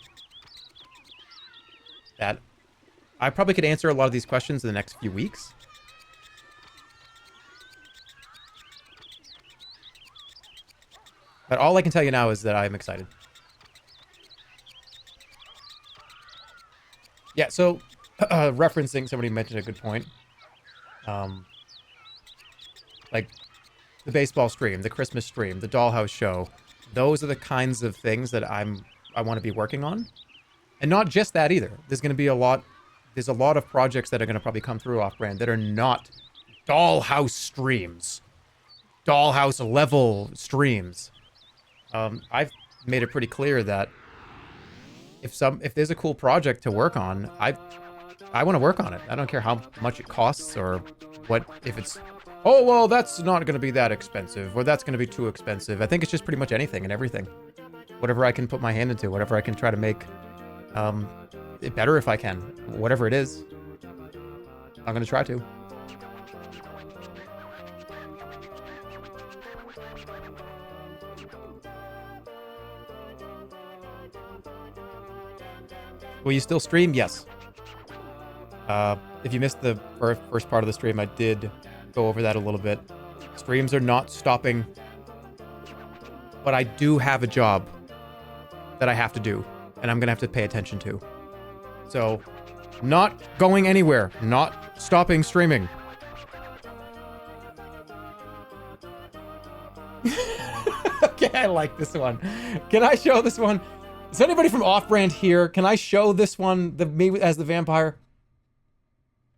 that I probably could answer a lot of these questions in the next few weeks. But all I can tell you now is that I'm excited. Yeah, so referencing, somebody mentioned a good point. Like the baseball stream, the Christmas stream, the Dollhouse show. Those are the kinds of things that I want to be working on. And not just that either. There's going to be there's a lot of projects that are going to probably come through Off-Brand that are not Dollhouse streams. Dollhouse level streams. I've made it pretty clear that if there's a cool project to work on, I want to work on it. I don't care how much it costs or if it's, oh, well, that's not going to be that expensive, or that's going to be too expensive. I think it's just pretty much anything and everything. Whatever I can put my hand into, whatever I can try to make it better if I can. Whatever it is, I'm going to try to. Will you still stream? Yes. If you missed the first part of the stream, I did go over that a little bit. Streams are not stopping, but I do have a job that I have to do, and I'm going to have to pay attention to. So, not going anywhere, not stopping streaming. Okay, I like this one. Can I show this one? Is anybody from Off-Brand here? Can I show this one, me as the vampire?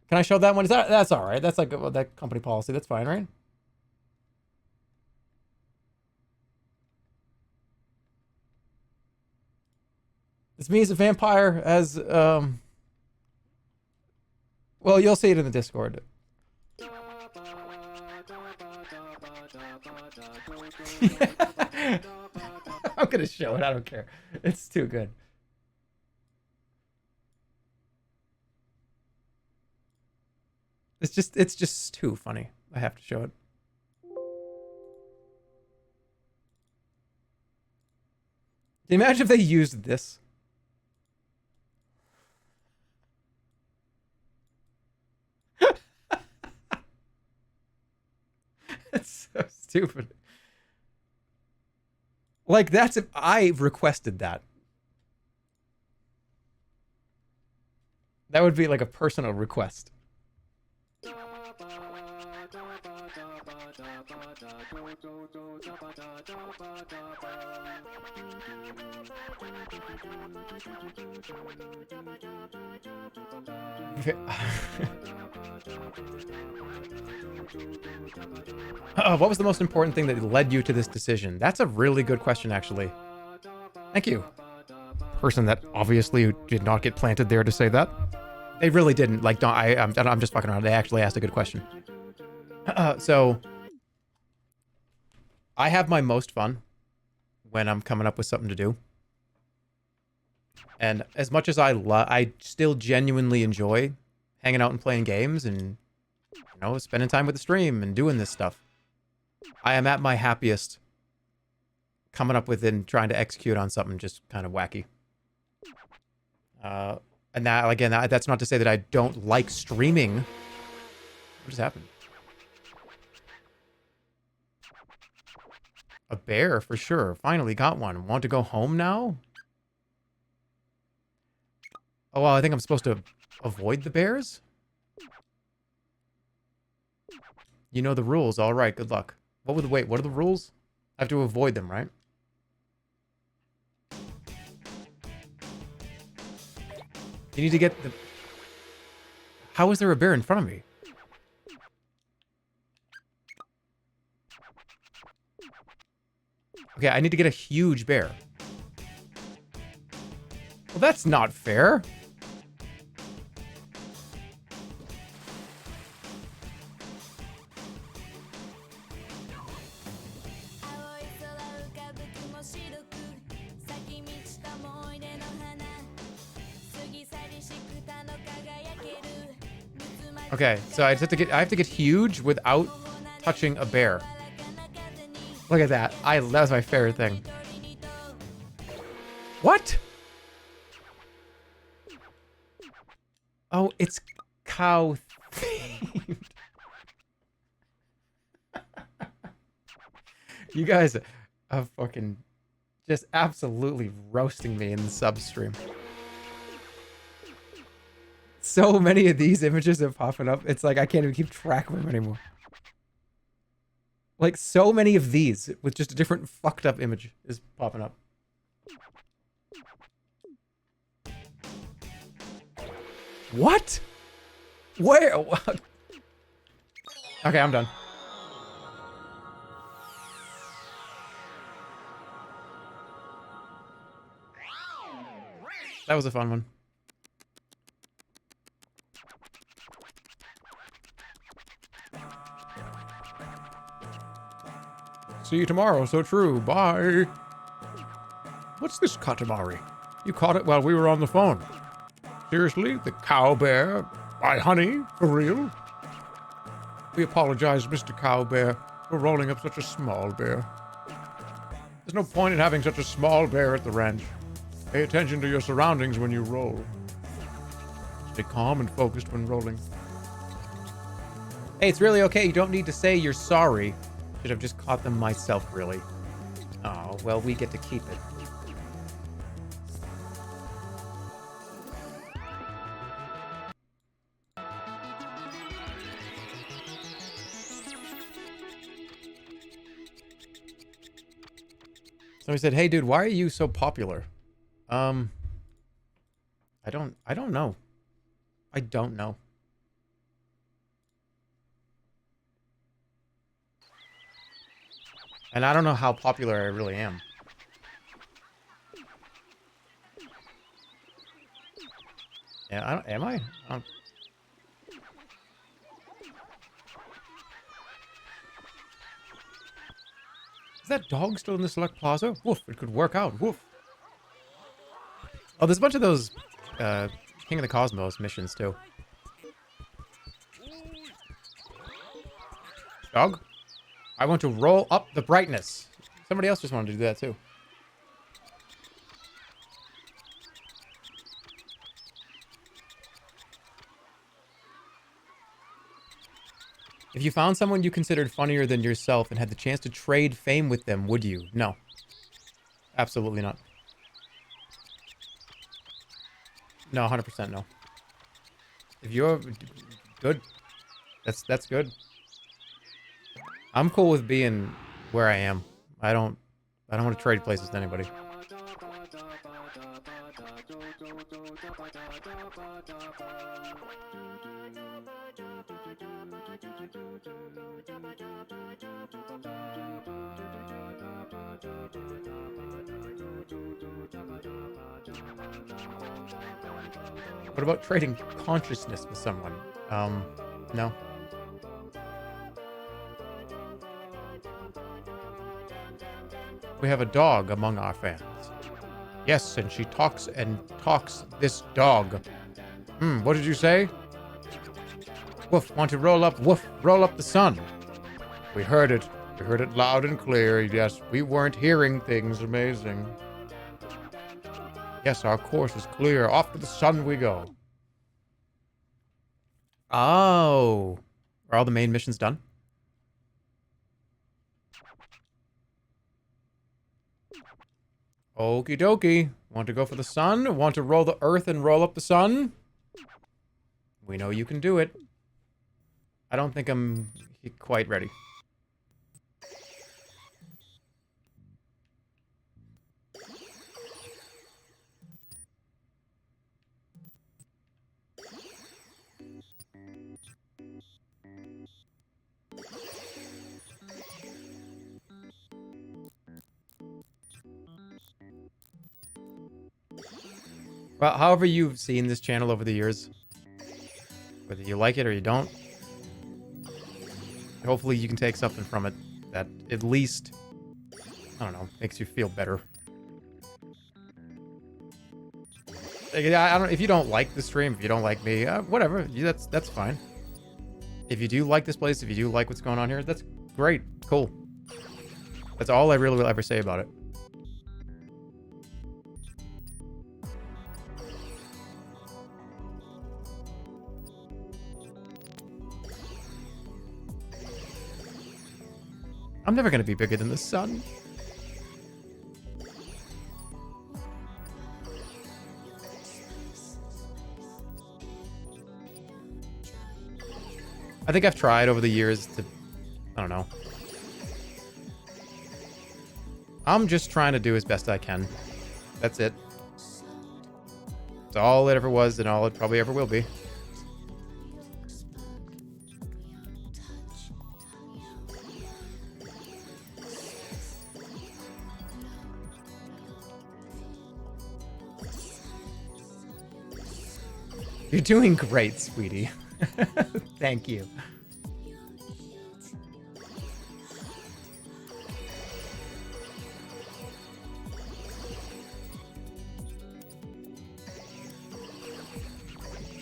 Can I show that one? That's all right. That's like that company policy. That's fine, right? It's me as a vampire as well, you'll see it in the Discord. I'm gonna show it. I don't care. It's too good. It's just too funny. I have to show it. Can you imagine if they used this? It's so stupid. Like, that's if I requested that. That would be like a personal request. What was the most important thing that led you to this decision? That's a really good question, actually. Thank you. Person that obviously did not get planted there to say that. They really didn't. Like, I'm just fucking around. They actually asked a good question. So, I have my most fun when I'm coming up with something to do. And as much as I still genuinely enjoy hanging out and playing games and, you know, spending time with the stream and doing this stuff. I am at my happiest coming up with and trying to execute on something just kind of wacky. And that, again, that's not to say that I don't like streaming. What just happened? A bear, for sure. Finally got one. Want to go home now? Oh, well, I think I'm supposed to avoid the bears? You know the rules. All right, good luck. What are the rules? I have to avoid them, right? You need to get the... How is there a bear in front of me? Okay, I need to get a huge bear. Well, that's not fair. Okay, so I have to get huge without touching a bear. Look at that. That was my favorite thing. What? Oh, it's cow themed. You guys are fucking just absolutely roasting me in the substream. So many of these images are popping up. It's like I can't even keep track of them anymore. Like so many of these with just a different fucked up image is popping up. What? Where? What? Okay, I'm done. That was a fun one. See you tomorrow, so true. Bye. What's this Katamari? You caught it while we were on the phone. Seriously? The cow bear? Why, honey? For real? We apologize, Mr. Cow Bear, for rolling up such a small bear. There's no point in having such a small bear at the ranch. Pay attention to your surroundings when you roll. Stay calm and focused when rolling. Hey, it's really okay. You don't need to say you're sorry. Should have just caught them myself, really. Oh, well, we get to keep it. Somebody said, "Hey, dude, why are you so popular?" I don't know. I don't know. And I don't know how popular I really am. Yeah, I don't, am I? Is that dog still in the Select Plaza? Woof, it could work out. Woof. Oh, there's a bunch of those King of the Cosmos missions, too. Dog? I want to roll up the brightness. Somebody else just wanted to do that, too. If you found someone you considered funnier than yourself and had the chance to trade fame with them, would you? No. Absolutely not. No, 100% no. If you're good, that's good. I'm cool with being where I am. I don't want to trade places with anybody. What about trading consciousness with someone? No. We have a dog among our fans. Yes, and she talks and talks, this dog. What did you say? Woof, want to roll up, woof, roll up the sun. We heard it. We heard it loud and clear. Yes, we weren't hearing things amazing. Yes, our course is clear. Off to the sun we go. Oh. Are all the main missions done? Okie dokie. Want to go for the sun? Want to roll the earth and roll up the sun? We know you can do it. I don't think I'm quite ready. Well, however you've seen this channel over the years, whether you like it or you don't, hopefully you can take something from it that at least, I don't know, makes you feel better. Like, I don't. If you don't like the stream, if you don't like me, whatever. That's fine. If you do like this place, if you do like what's going on here, that's great. Cool. That's all I really will ever say about it. I'm never gonna be bigger than the sun. I think I've tried over the years to, I don't know. I'm just trying to do as best I can. That's it. It's all it ever was and all it probably ever will be. You're doing great, sweetie. Thank you.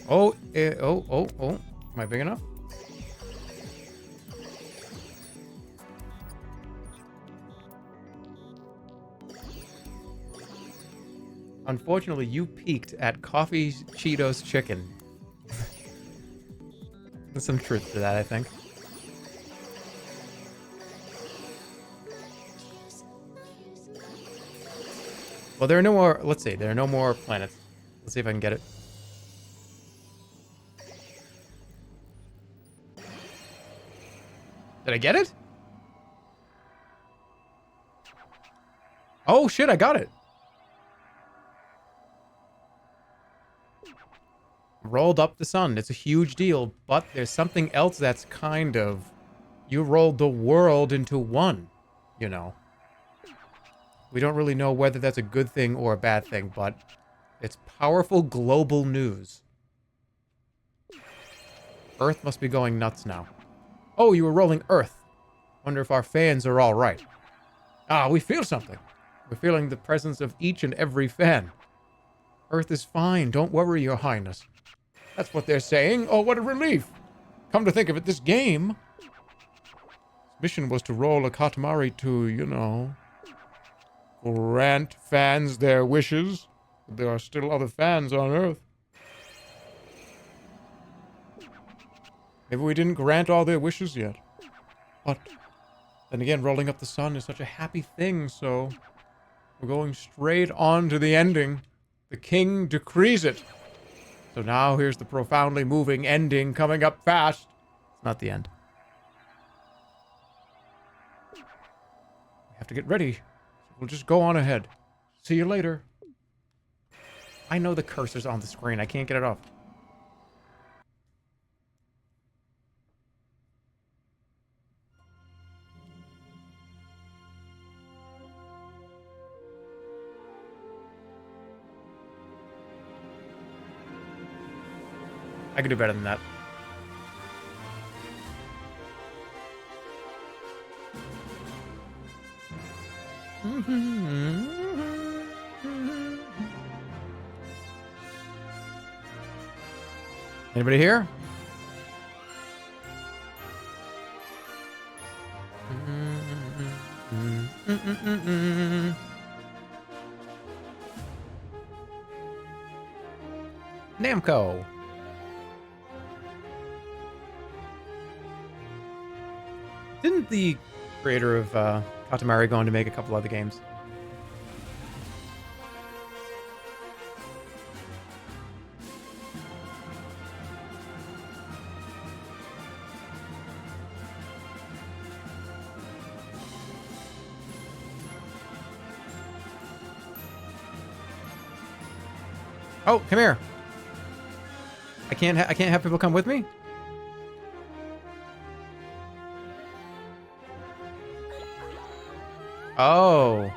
Oh, oh. Am I big enough? Unfortunately, you peaked at Coffee Cheetos Chicken. There's some truth to that, I think. Well, there are no more... Let's see. There are no more planets. Let's see if I can get it. Did I get it? Oh, shit, I got it. Rolled up the sun. It's a huge deal, but there's something else that's kind of... You rolled the world into one, you know. We don't really know whether that's a good thing or a bad thing, but it's powerful global news. Earth must be going nuts now. Oh, you were rolling Earth. Wonder if our fans are all right. Ah, we feel something. We're feeling the presence of each and every fan. Earth is fine. Don't worry, Your Highness. That's what they're saying. Oh, what a relief. Come to think of it, this game... mission was to roll a Katamari to, you know... grant fans their wishes. There are still other fans on Earth. Maybe we didn't grant all their wishes yet. But then again, rolling up the sun is such a happy thing, so we're going straight on to the ending. The king decrees it. So now here's the profoundly moving ending coming up fast. It's not the end. We have to get ready. We'll just go on ahead. See you later. I know the cursor's on the screen. I can't get it off. I could do better than that. Anybody here? Namco. Didn't the creator of Katamari go on to make a couple other games? Oh, come here. I can't have people come with me? Oh.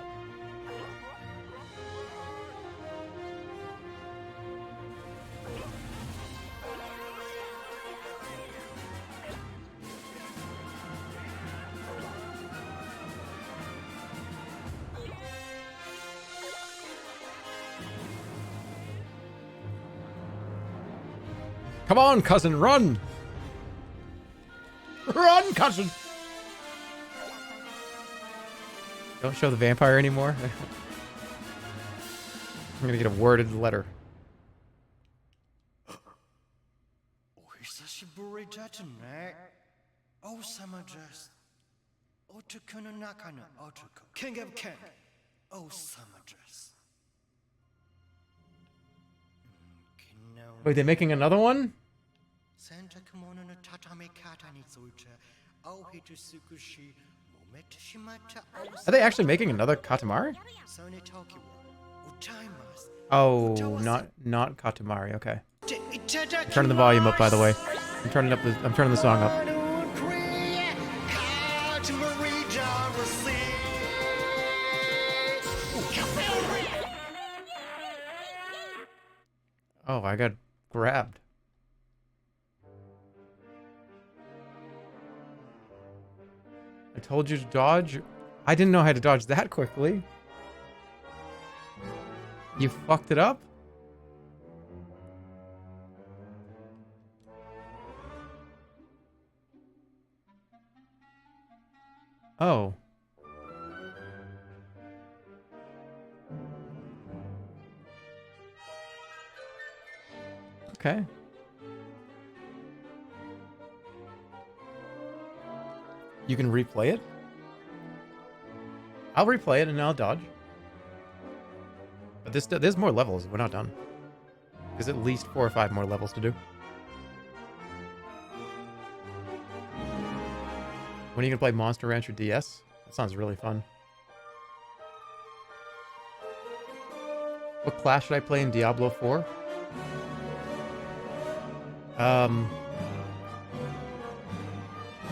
Come on, cousin, run! Run, cousin! Don't show the vampire anymore. I'm gonna get a worded letter. Wait, they're making another one? Are they actually making another Katamari? Oh, not Katamari. Okay. I'm turning the volume up, by the way. I'm turning the song up. Oh, I got grabbed. I told you to dodge. I didn't know how to dodge that quickly. You fucked it up? Oh. Okay. You can replay it? I'll replay it and I'll dodge. But there's more levels. We're not done. There's at least 4 or 5 more levels to do. When are you gonna play Monster Rancher DS? That sounds really fun. What class should I play in Diablo 4?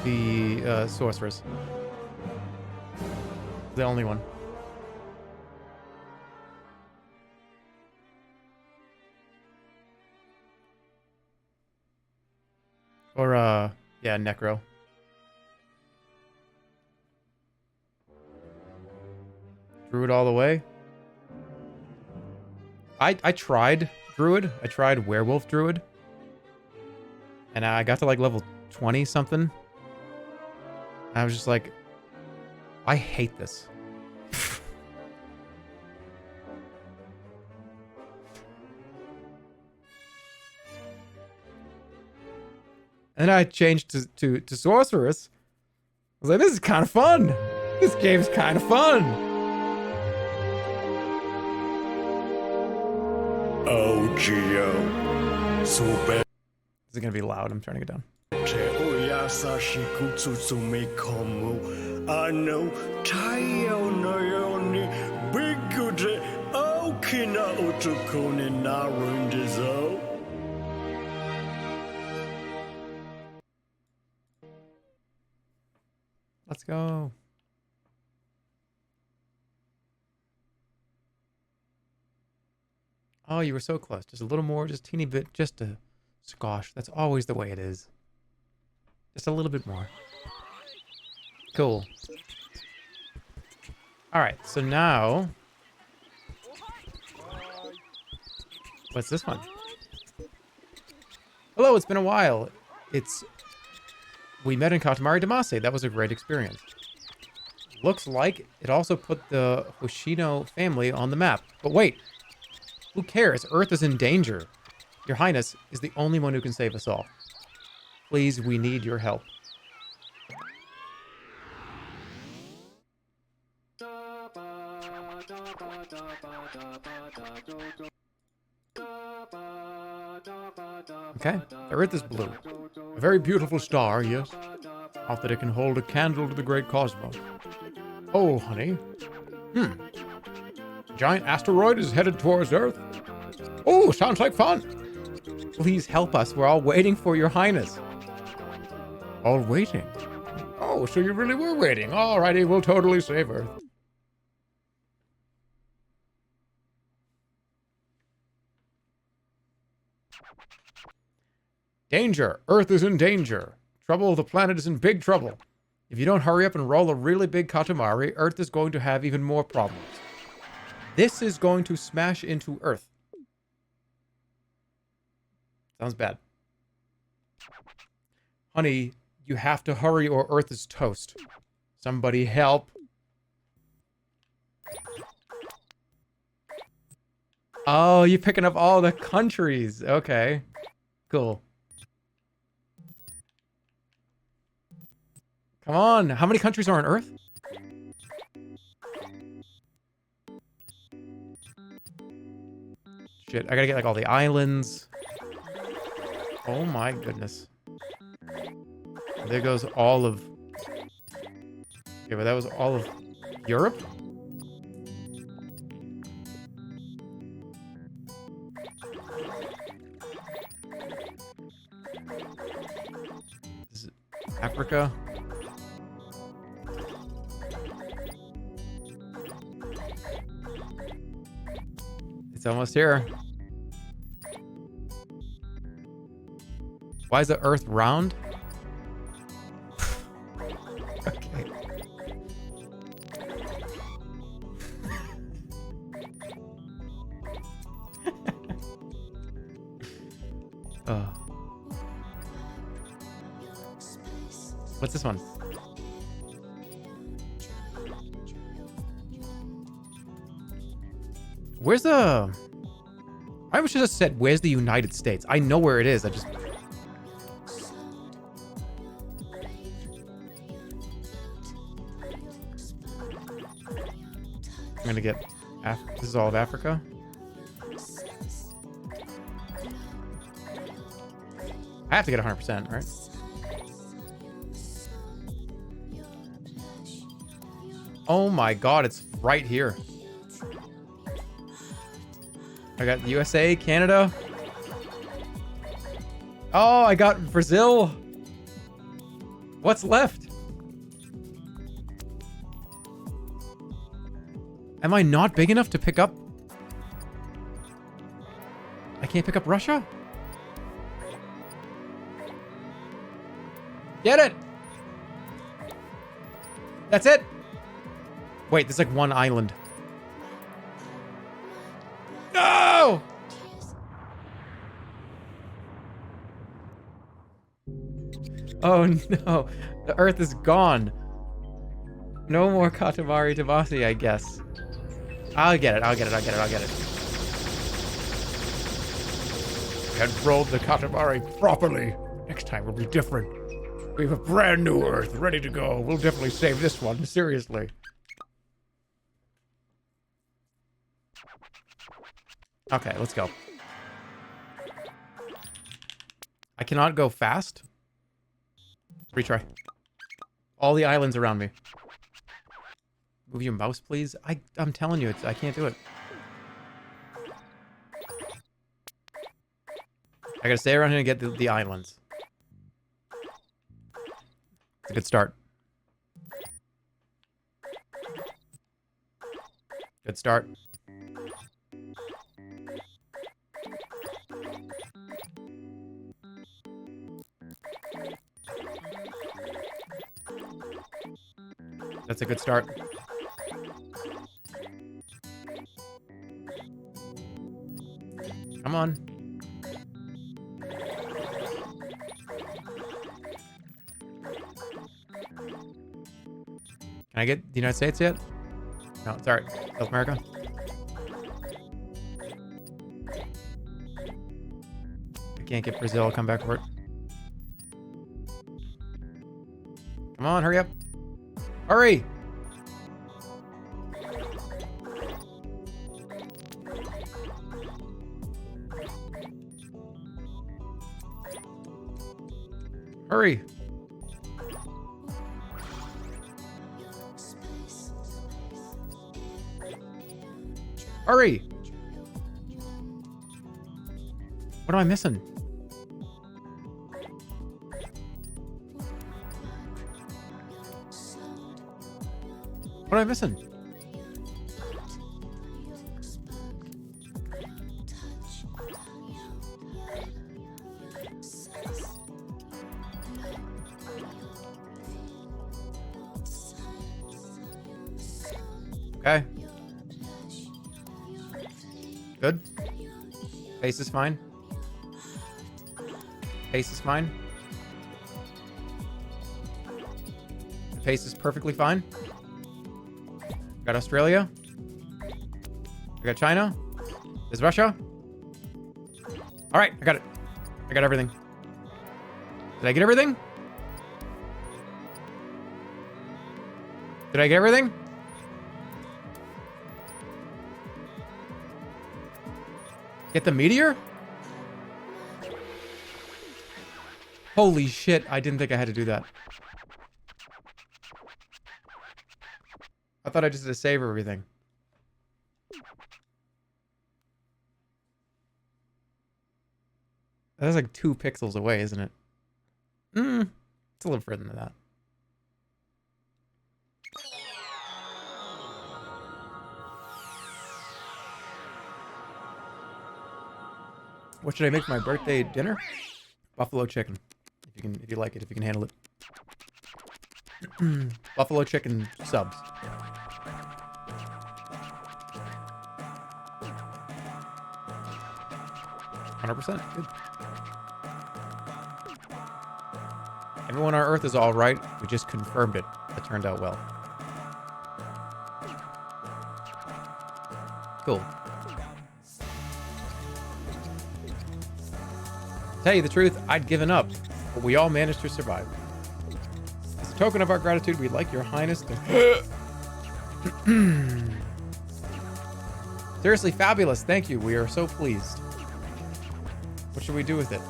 The sorceress. The only one. Or yeah, Necro. Druid all the way. I tried Druid. I tried Werewolf Druid. And I got to like level 20 something. I was just like, I hate this. And then I changed to Sorceress. I was like, this is kind of fun. This game's kind of fun. Oh, Geo. So bad. Is it going to be loud? I'm turning it down. Let's go. Oh, you were so close. Just a little more, just a teeny bit, just a skosh. That's always the way it is. Just a little bit more. Cool. All right, so now... What's this one? Hello, it's been a while. We met in Katamari Damacy. That was a great experience. Looks like it also put the Hoshino family on the map. But wait, who cares? Earth is in danger. Your Highness is the only one who can save us all. Please, we need your help. Okay, the Earth is blue. A very beautiful star, yes. Not that it can hold a candle to the great cosmos. Oh, honey. A giant asteroid is headed towards Earth. Oh, sounds like fun. Please help us. We're all waiting for your Highness. All waiting? Oh, so you really were waiting. Alrighty, we'll totally save Earth. Danger! Earth is in danger. Trouble, the planet is in big trouble. If you don't hurry up and roll a really big Katamari, Earth is going to have even more problems. This is going to smash into Earth. Sounds bad. Honey, you have to hurry or Earth is toast. Somebody help. Oh, you're picking up all the countries. Okay. Cool. Come on. How many countries are on Earth? Shit, I gotta get like all the islands. Oh my goodness. There goes all of... Okay, but that was all of Europe? This is Africa. It's almost here. Why is the Earth round? Okay. Oh. What's this one? Where's the... I should have said, where's the United States? I know where it is. I just... I'm gonna get... This is all of Africa. I have to get 100%, right? Oh my god, it's right here. I got the USA, Canada. Oh, I got Brazil. What's left? Am I not big enough to pick up? I can't pick up Russia? Get it! That's it! Wait, there's like one island. No! Oh no, the Earth is gone. No more Katamari Damacy, I guess. I'll get it. And rolled the Katamari properly. Next time will be different. We have a brand new Earth ready to go. We'll definitely save this one, seriously. Okay, let's go. I cannot go fast. Retry. All the islands around me. Move your mouse, please. I'm telling you, I can't do it. I gotta stay around here and get the islands. It's a good start. Good start. That's a good start. Come on. Can I get the United States yet? No, it's alright. South America. I can't get Brazil. I'll come back for it. Come on, hurry up. Hurry! Hurry! Hurry! What am I missing? What am I missing? Okay. Good. Pace is fine. Pace is fine. The pace is perfectly fine. Got Australia. I got China. Is Russia? All right, I got it. I got everything. Did I get everything? Did I get everything? Get the meteor? Holy shit, I didn't think I had to do that. I thought I just had to save everything. That's like 2 pixels away, isn't it? It's a little further than that. What should I make for my birthday dinner? Buffalo chicken. If you like it, if you can handle it. Buffalo chicken subs. %. Good. Everyone on Earth is all right. We just confirmed it. It turned out well. Cool. To tell you the truth, I'd given up, but we all managed to survive. As a token of our gratitude, we'd like your highness to... Seriously fabulous. Thank you. We are so pleased. What should we do with it?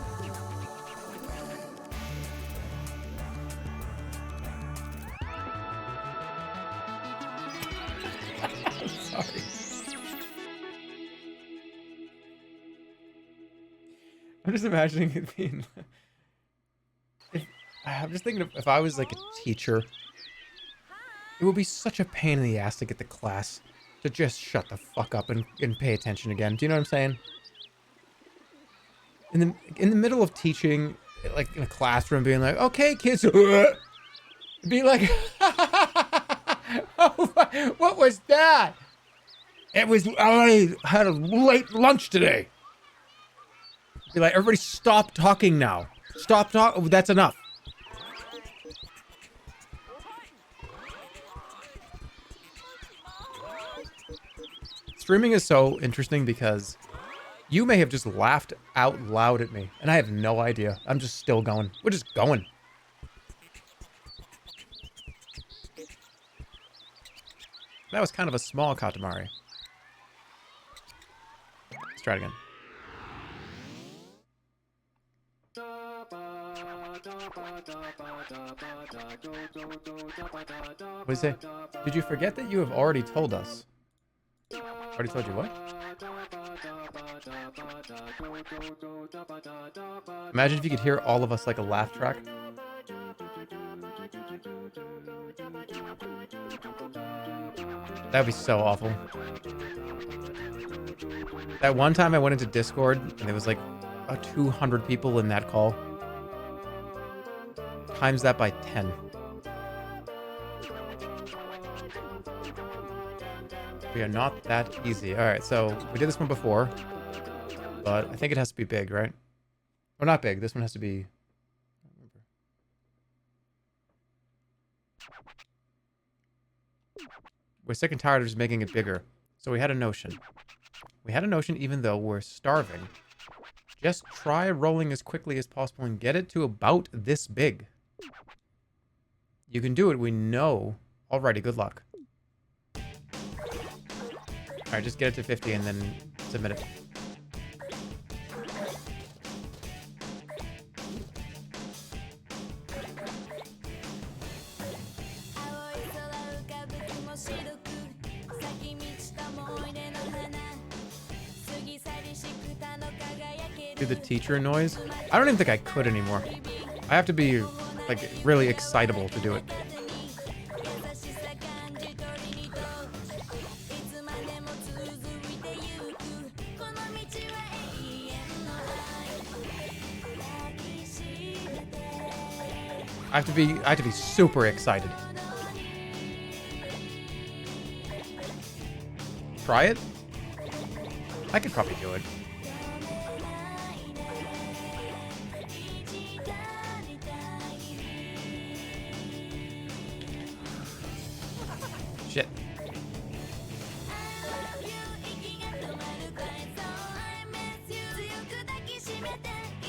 Sorry. I'm just imagining it being... I'm just thinking if I was like a teacher, it would be such a pain in the ass to get the class to just shut the fuck up and pay attention again. Do you know what I'm saying? In the middle of teaching, like in a classroom, being like, "Okay, kids," be like, "Oh, what was that?" I had a late lunch today. Be like, "Everybody, stop talking now. Stop talking. That's enough." Streaming is so interesting because you may have just laughed out loud at me, and I have no idea. I'm just still going. We're just going. That was kind of a small Katamari. Let's try it again. What do you say? Did you forget that you have already told us? Already told you what? Imagine if you could hear all of us like a laugh track. That'd be so awful. That one time I went into Discord and there was like 200 people in that call. Times that by 10. We are not that easy. Alright, so we did this one before. But I think it has to be big, right? Or not big. This one has to be... We're sick and tired of just making it bigger. So we had a notion. We had a notion even though we're starving. Just try rolling as quickly as possible and get it to about this big. You can do it, we know. Alrighty, good luck. Alright, just get it to 50 and then submit it. Do the teacher noise? I don't even think I could anymore. I have to be, like, really excitable to do it. I have to be super excited. Try it? I could probably do it.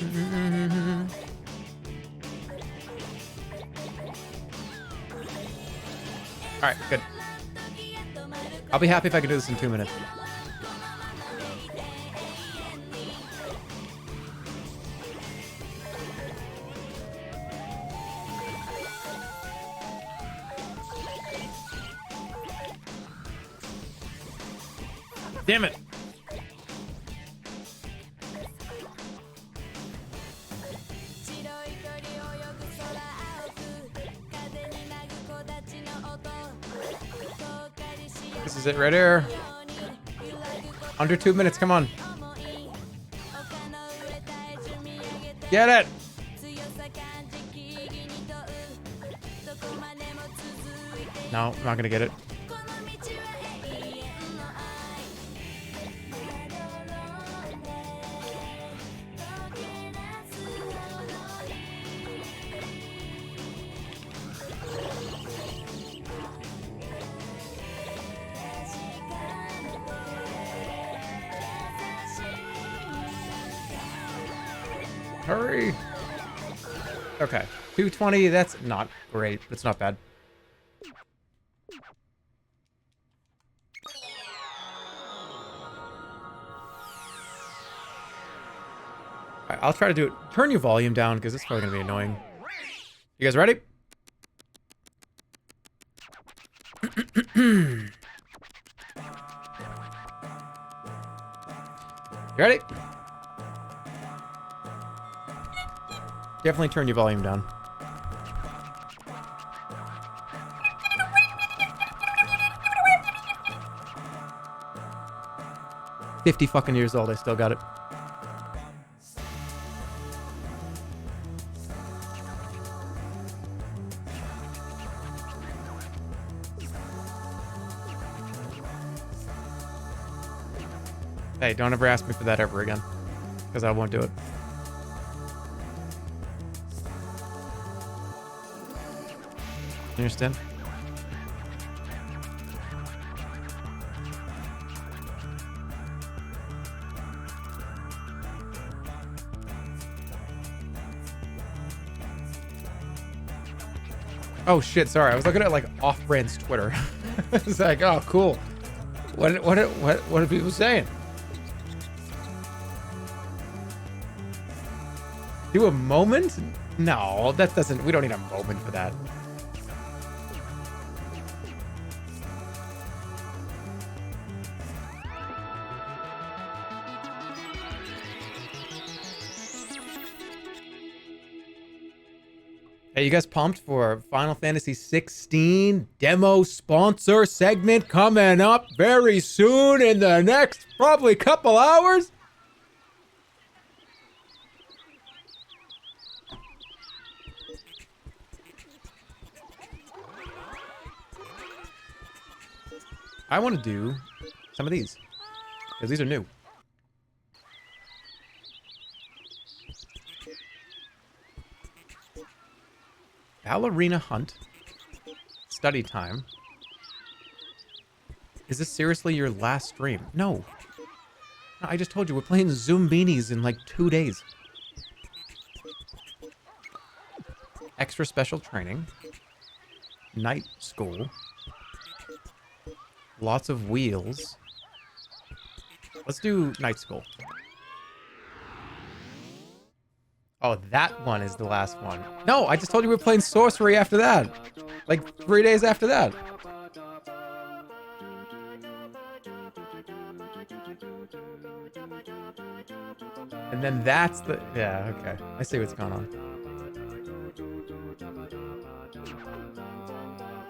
All right, good. I'll be happy if I can do this in 2 minutes. Damn it. This is it right here. Under 2 minutes, come on. Get it! No, I'm not gonna get it. Hurry. Okay. 220, that's not great. It's not bad. Alright, I'll try to do it. Turn your volume down, because this is probably going to be annoying. You guys ready? You ready? Definitely turn your volume down. $50 fucking years old, I still got it. Hey, don't ever ask me for that ever again, because I won't do it. You understand? Oh shit, sorry. I was looking at like off-brand's Twitter. It's like, oh cool. What are people saying? Do a moment? No, that doesn't, we don't need a moment for that. Hey, you guys pumped for Final Fantasy XVI demo sponsor segment coming up very soon in the next probably couple hours? I want to do some of these, because these are new. Ballerina Hunt. Study time. Is this seriously your last stream? No. No, I just told you, we're playing Zoom Beanies in like 2 days. Extra special training. Night school. Lots of wheels. Let's do night school. Oh, that one is the last one. No, I just told you we were playing sorcery after that. Like 3 days after that. And then that's the... Yeah, okay. I see what's going on.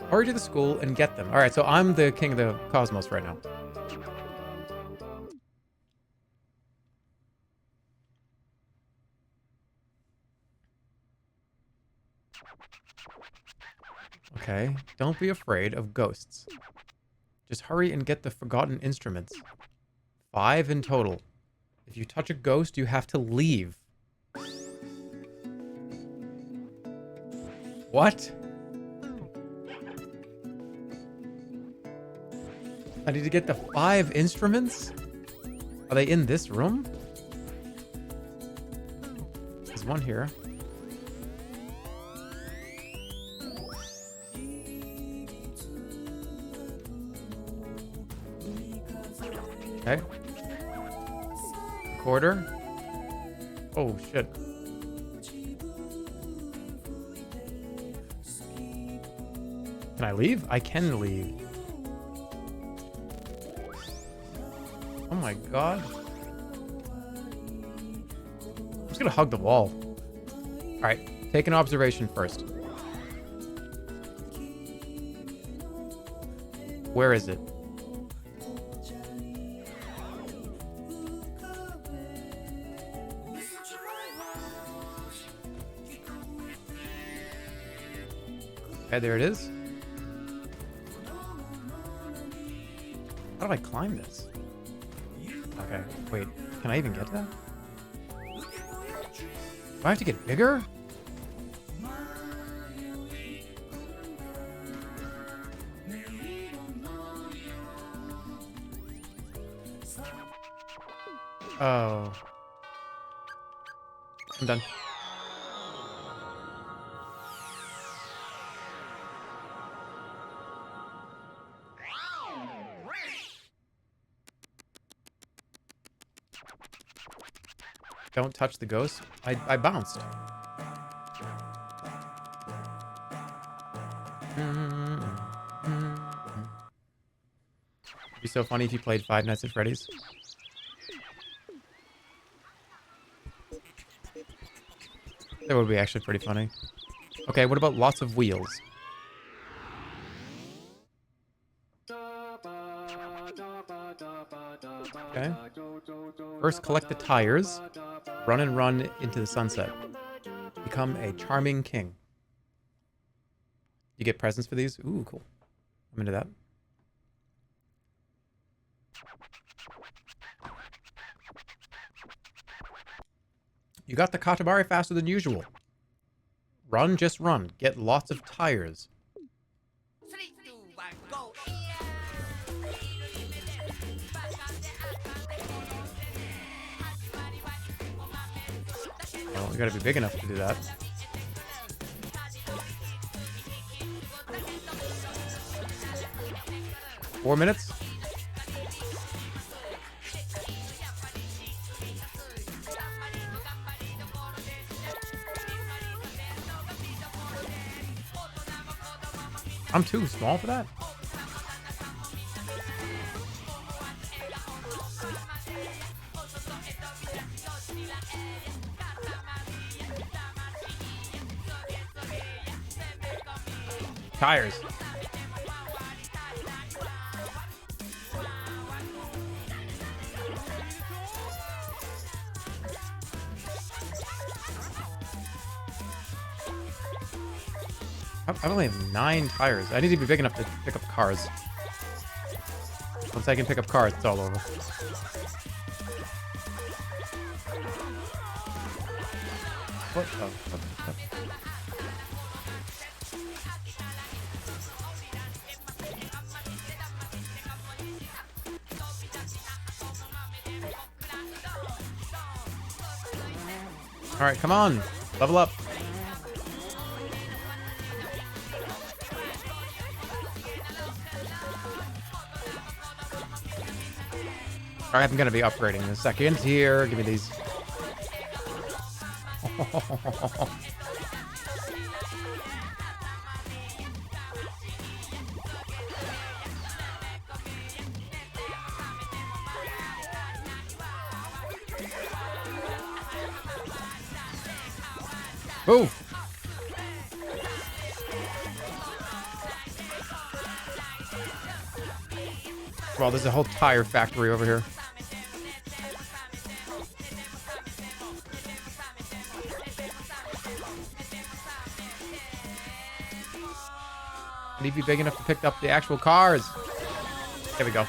Hurry to the school and get them. Alright, so I'm the king of the cosmos right now. Okay, don't be afraid of ghosts. Just hurry and get the forgotten instruments. 5 in total. If you touch a ghost, you have to leave. What? I need to get the 5 instruments? Are they in this room? There's one here. Okay. Quarter. Oh, shit. Can I leave? I can leave. Oh my god. I'm just gonna hug the wall. Alright, take an observation first. Where is it? Okay, there it is. How do I climb this? Okay, wait. Can I even get to that? Do I have to get bigger? Oh. I'm done. Don't touch the ghost. I bounced. It'd be so funny if you played Five Nights at Freddy's. That would be actually pretty funny. Okay, what about lots of wheels? Okay. First, collect the tires. Run and run into the sunset. Become a charming king. You get presents for these? Ooh, cool. I'm into that. You got the Katamari faster than usual. Run, just run. Get lots of tires. Well, we gotta be big enough to do that. Four minutes? I'm too small for that? Tires. I only have 9 tires. I need to be big enough to pick up cars. Once I can pick up cars, it's all over. What the fuck? Alright, come on. Level up. Alright, I'm gonna be upgrading in a second. Here, give me these. Ooh. Well, there's a whole tire factory over here. I need to be big enough to pick up the actual cars. There we go.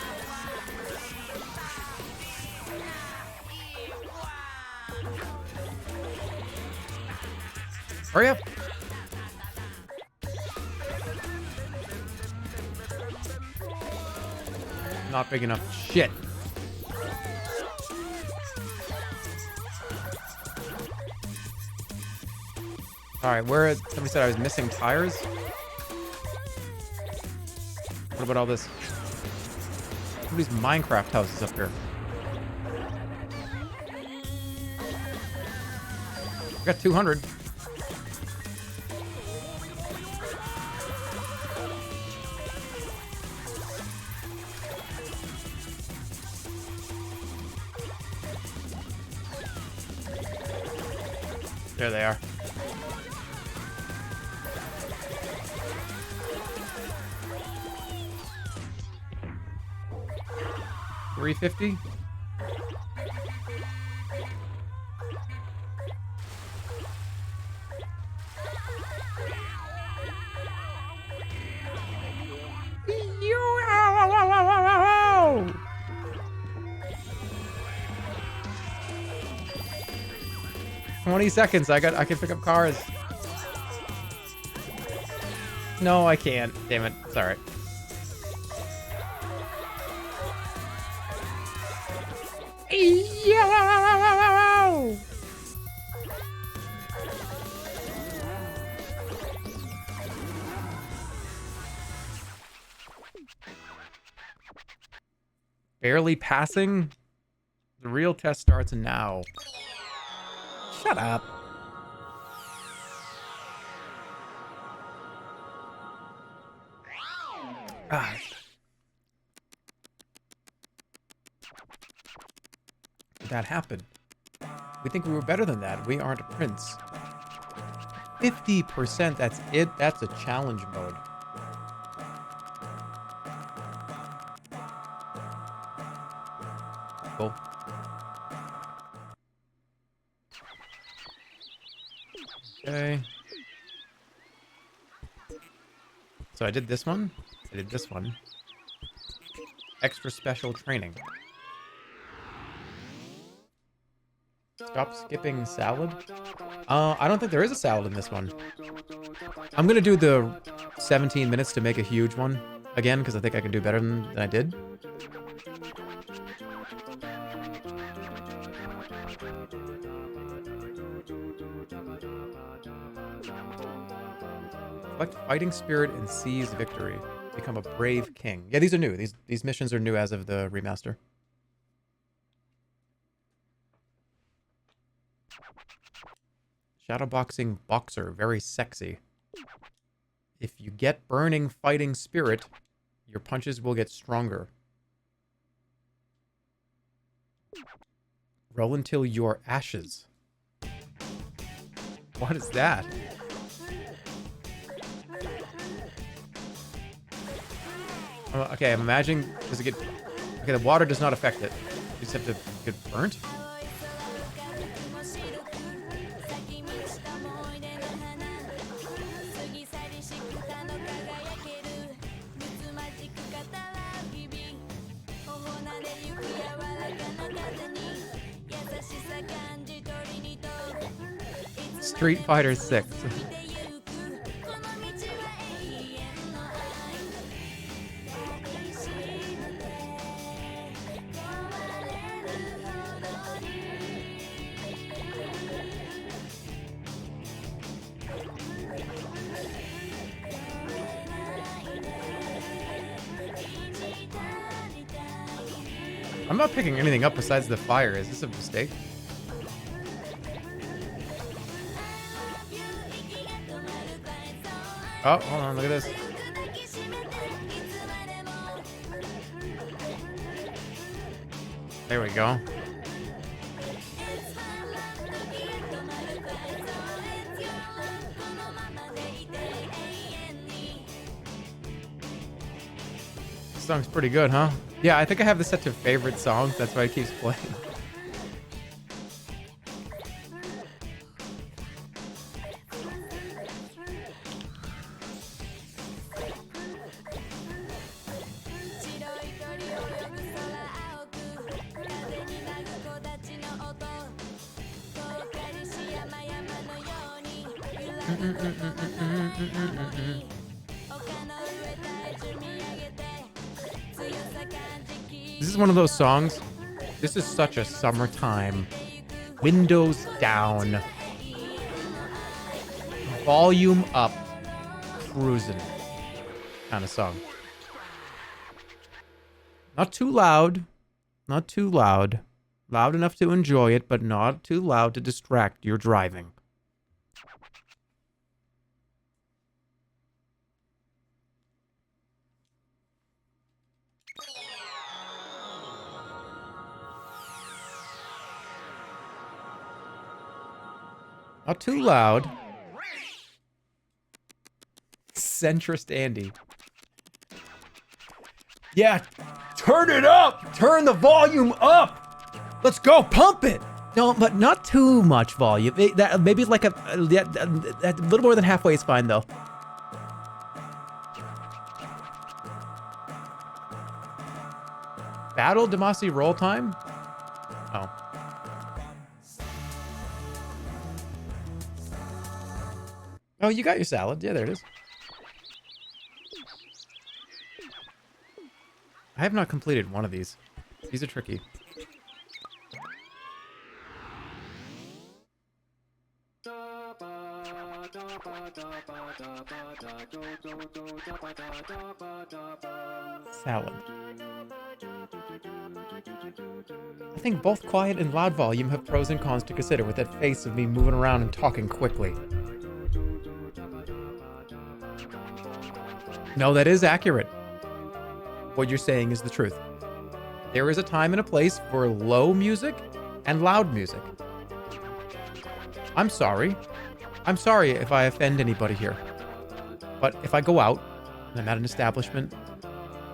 Hurry up. Not big enough. Shit. Alright, where somebody said I was missing tires? What about all this? Look at these Minecraft houses up here. I got 200. There they are. $350. "20 seconds. I can pick up cars." No, I can't. Damn it. It's alright. Barely passing? The real test starts now. Shut up. Ah. That happened. We think we were better than that. We aren't a prince. 50%, that's it? That's a challenge mode. Cool. Okay. So I did this one. I did this one. Extra special training. Stop skipping salad. I don't think there is a salad in this one. I'm gonna do the 17 minutes to make a huge one again, because I think I can do better than I did. Collect fighting spirit and seize victory. Become a brave king. Yeah, these are new. These missions are new as of the remaster. Shadowboxing boxer, very sexy. If you get burning fighting spirit, your punches will get stronger. Roll until you're ashes. What is that? Okay, I'm imagining, does it get... Okay, the water does not affect it. You just have to get burnt? Street Fighter 6. I'm not picking anything up besides the fire. Is this a mistake? Oh, hold on, look at this. There we go. This song's pretty good, huh? Yeah, I think I have this set to favorite songs. That's why it keeps playing. This is one of those songs. This is such a summertime. Windows down. volume up, cruising kind of song. Not too loud. Not too loud. Loud enough to enjoy it, but not too loud to distract your driving. Not too loud. Centrist Andy. Yeah, turn it up! Turn the volume up! Let's go, pump it! No, but not too much volume. Maybe like a little more than halfway is fine, though. Battle Demacy roll time? Oh. Oh, you got your salad. Yeah, there it is. I have not completed one of these. These are tricky. Salad. I think both quiet and loud volume have pros and cons to consider with that face of me moving around and talking quickly. No, that is accurate. What you're saying is the truth. There is a time and a place for low music and loud music. I'm sorry. I'm sorry if I offend anybody here. But if I go out and I'm at an establishment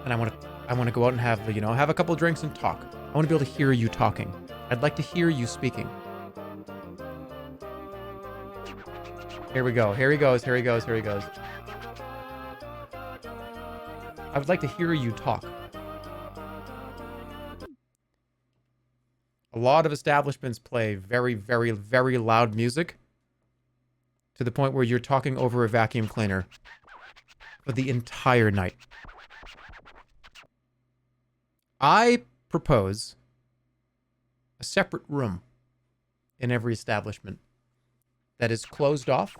and I want to go out and have, have a couple of drinks and talk. I want to be able to hear you talking. I'd like to hear you speaking. Here we go. Here he goes. Here he goes. Here he goes. I would like to hear you talk. A lot of establishments play very, very, very loud music to the point where you're talking over a vacuum cleaner for the entire night. I propose a separate room in every establishment that is closed off,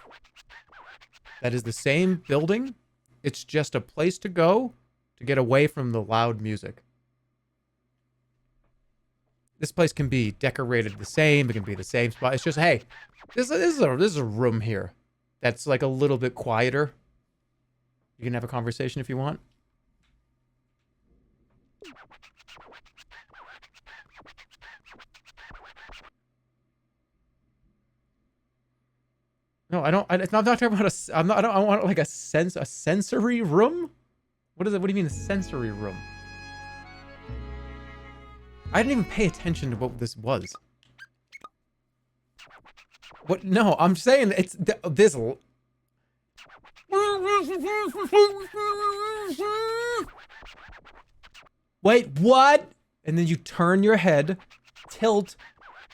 that is the same building. It's just a place to go to get away from the loud music. This place can be decorated the same. It can be the same spot. It's just, hey, this is a room here that's like a little bit quieter. You can have a conversation if you want. No, I don't. I'm not talking about I don't want like a sensory room. What is it? What do you mean a sensory room? I didn't even pay attention to what this was. What? No, I'm saying it's this. Wait, what? And then you turn your head, tilt,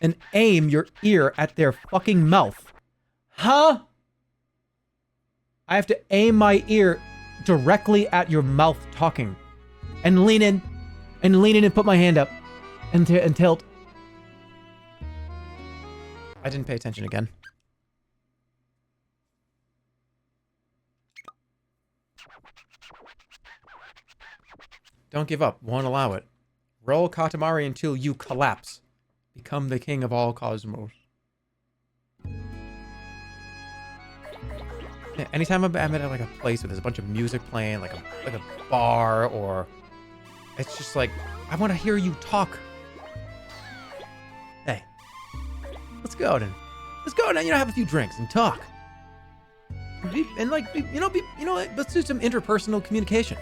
and aim your ear at their fucking mouth. Huh? I have to aim my ear directly at your mouth talking. And lean in. And lean in and put my hand up. And tilt. I didn't pay attention again. Don't give up. Won't allow it. Roll Katamari until you collapse. Become the king of all cosmos. Yeah, anytime I'm at like a place where there's a bunch of music playing, like a bar, or it's just like I want to hear you talk. Hey, let's go then. Let's go then. Have a few drinks and talk. And let's do some interpersonal communication.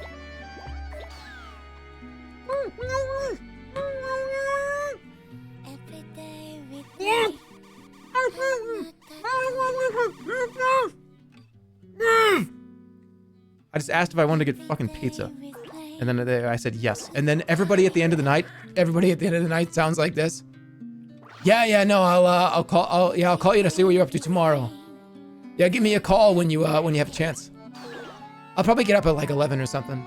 I just asked if I wanted to get fucking pizza. And then I said yes. And then everybody at the end of the night sounds like this. Yeah, no, I'll call you to see what you're up to tomorrow. Yeah, give me a call when you have a chance. I'll probably get up at like 11 or something.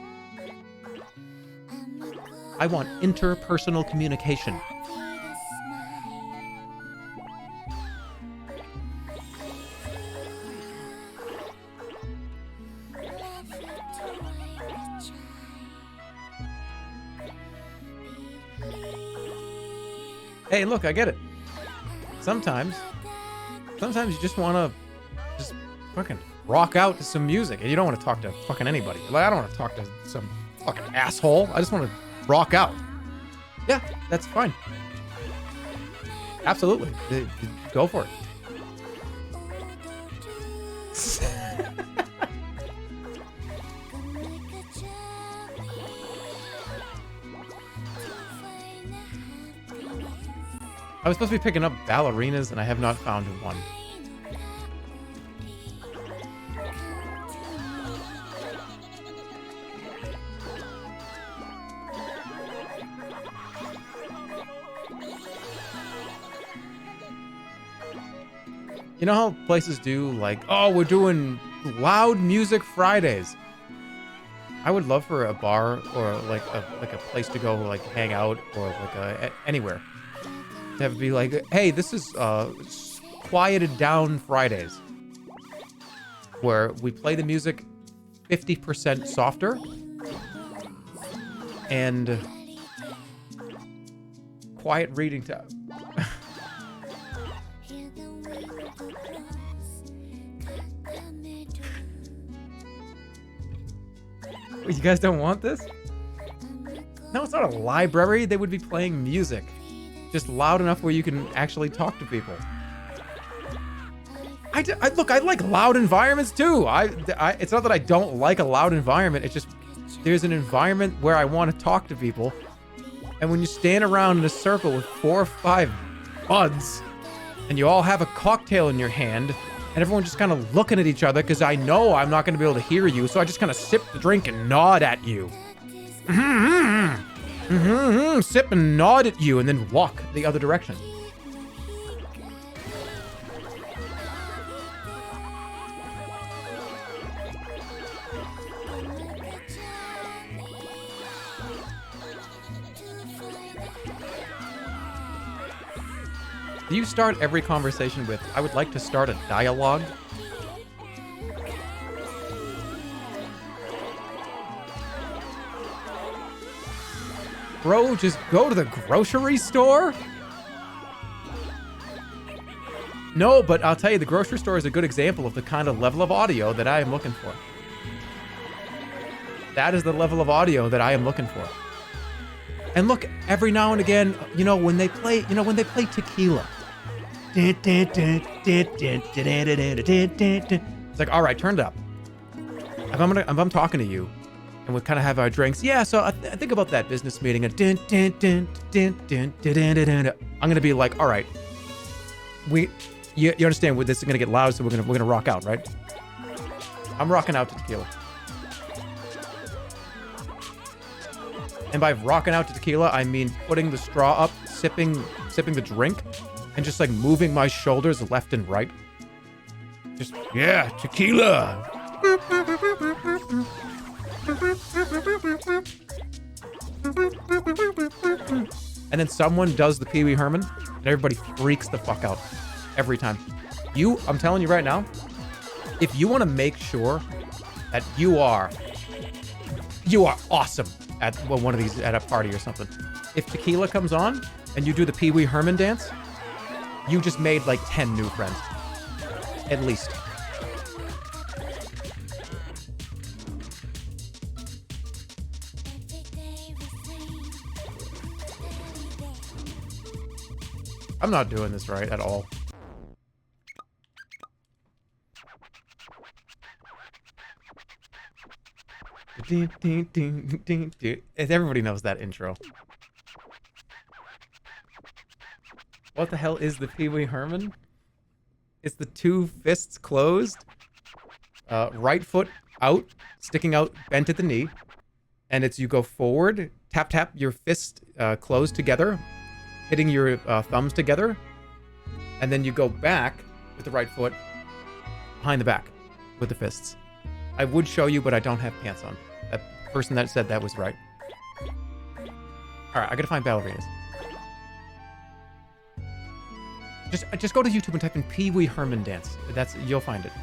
I want interpersonal communication. Hey, look, I get it. Sometimes you just want to just fucking rock out to some music, and you don't want to talk to fucking anybody. Like, I don't want to talk to some fucking asshole. I just want to rock out. Yeah, that's fine. Absolutely. Go for it. I was supposed to be picking up ballerinas, and I have not found one. You know how places do, like, oh, we're doing loud music Fridays. I would love for a bar or like a place to go, like hang out, or like anywhere to have it be like, hey, this is quieted down Fridays, where we play the music 50% softer and quiet reading time. You guys don't want this? No, it's not a library. They would be playing music. Just loud enough where you can actually talk to people. Look, I like loud environments too. It's not that I don't like a loud environment. It's just there's an environment where I want to talk to people. And when you stand around in a circle with 4 or 5 buds, and you all have a cocktail in your hand, and everyone just kind of looking at each other because I know I'm not going to be able to hear you, so I just kind of sip the drink and nod at you. Sip and nod at you, and then walk the other direction. Do you start every conversation with, I would like to start a dialogue? Bro, just go to the grocery store? No, but I'll tell you, the grocery store is a good example of the kind of level of audio that I am looking for. That is the level of audio that I am looking for. And look, every now and again, when they play tequila. It's like, all right, turn it up. If I'm talking to you, and we kind of have our drinks, yeah. So I think about that business meeting, and I'm gonna be like, all right, you understand? This is gonna get loud, so we're gonna rock out, right? I'm rocking out to tequila. And by rocking out to tequila, I mean putting the straw up, sipping the drink, and just like moving my shoulders left and right. Just, yeah, tequila. And then someone does the Pee Wee Herman, and everybody freaks the fuck out every time. I'm telling you right now, if you want to make sure that you are awesome at one of these, at a party or something, if tequila comes on and you do the Pee Wee Herman dance, you just made like 10 new friends, at least. I'm not doing this right at all. Everybody knows that intro. What the hell is the Pee Wee Herman? It's the 2 fists closed, right foot out, sticking out, bent at the knee, and it's you go forward, tap tap your fist closed together, hitting your thumbs together, and then you go back with the right foot behind the back with the fists. I would show you, but I don't have pants on. That person that said that was right. All right, I gotta find ballerinas. Just go to YouTube and type in Pee Wee Herman dance. You'll find it.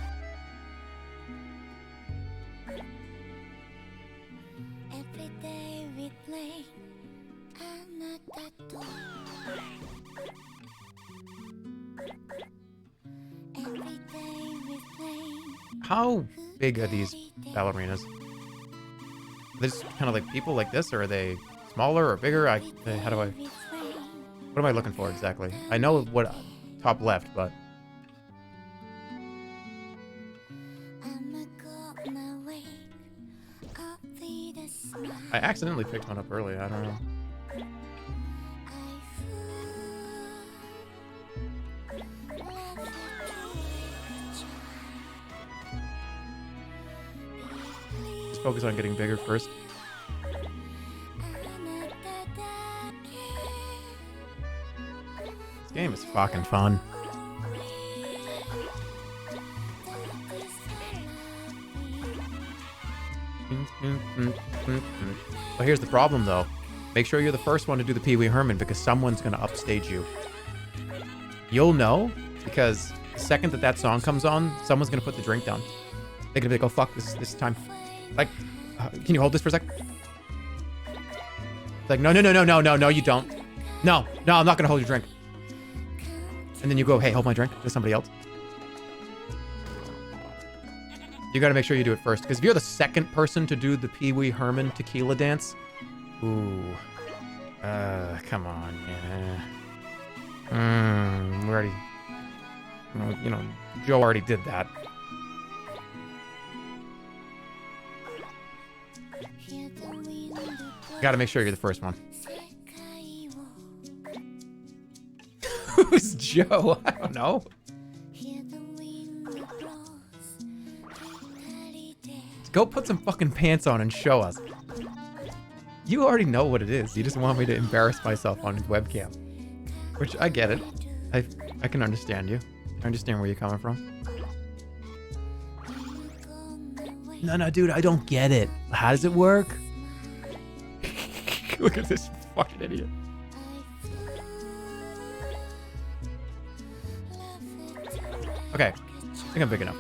How big are these ballerinas? Are they just kind of like people like this, or are they smaller or bigger? How do I... What am I looking for exactly? I know what top left, but... I accidentally picked one up early. I don't know. Just focus on getting bigger first. This game is fucking fun. Well, here's the problem, though. Make sure you're the first one to do the Pee Wee Herman, because someone's going to upstage you. You'll know, because the second that song comes on, someone's going to put the drink down. They're going to be like, oh, fuck, this time. Like, can you hold this for a sec? It's like, no, you don't. No, I'm not going to hold your drink. And then you go, hey, hold my drink to somebody else. You got to make sure you do it first, because if you're the second person to do the Pee Wee Herman tequila dance, ooh, come on, yeah. We already, you know, Joe already did that. Got to make sure you're the first one. Who's Joe? I don't know. Go put some fucking pants on and show us. You already know what it is. You just want me to embarrass myself on webcam. Which, I get it. I can understand you. I understand where you're coming from. No, dude, I don't get it. How does it work? Look at this fucking idiot. Okay, I think I'm big enough.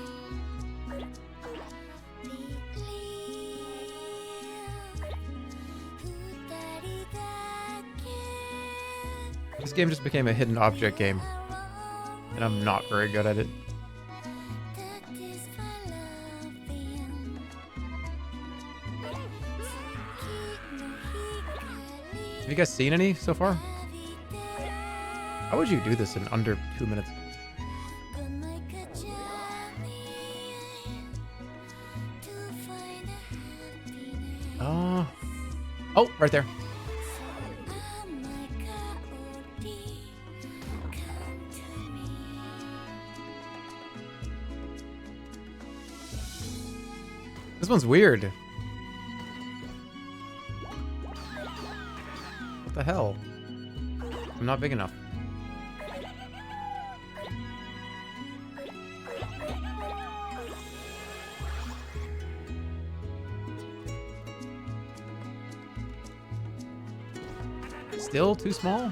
This game just became a hidden object game, and I'm not very good at it. Have you guys seen any so far? How would you do this in under 2 minutes? Oh, right there. This one's weird. What the hell? I'm not big enough. Still too small?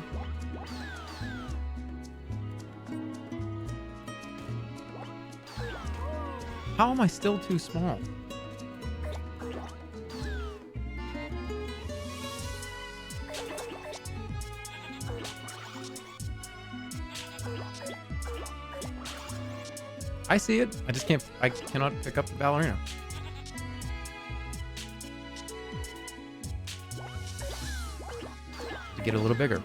How am I still too small? I see it. I cannot pick up the ballerina. To get a little bigger.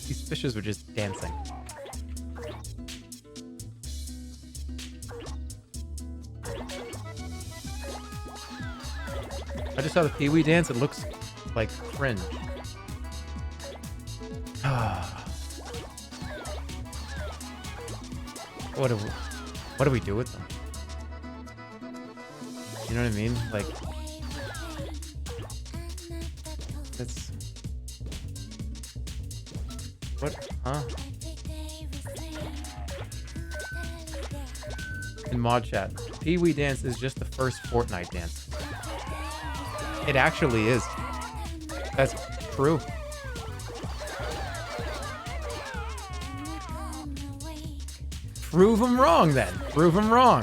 These fishes were just dancing. I just saw the Pee Wee dance. It looks like cringe. What do we do with them? You know what I mean? Like, that's... What? Huh? In mod chat, Pee Wee dance is just the first Fortnite dance. It actually is. That's true. Prove them wrong, then. Prove them wrong.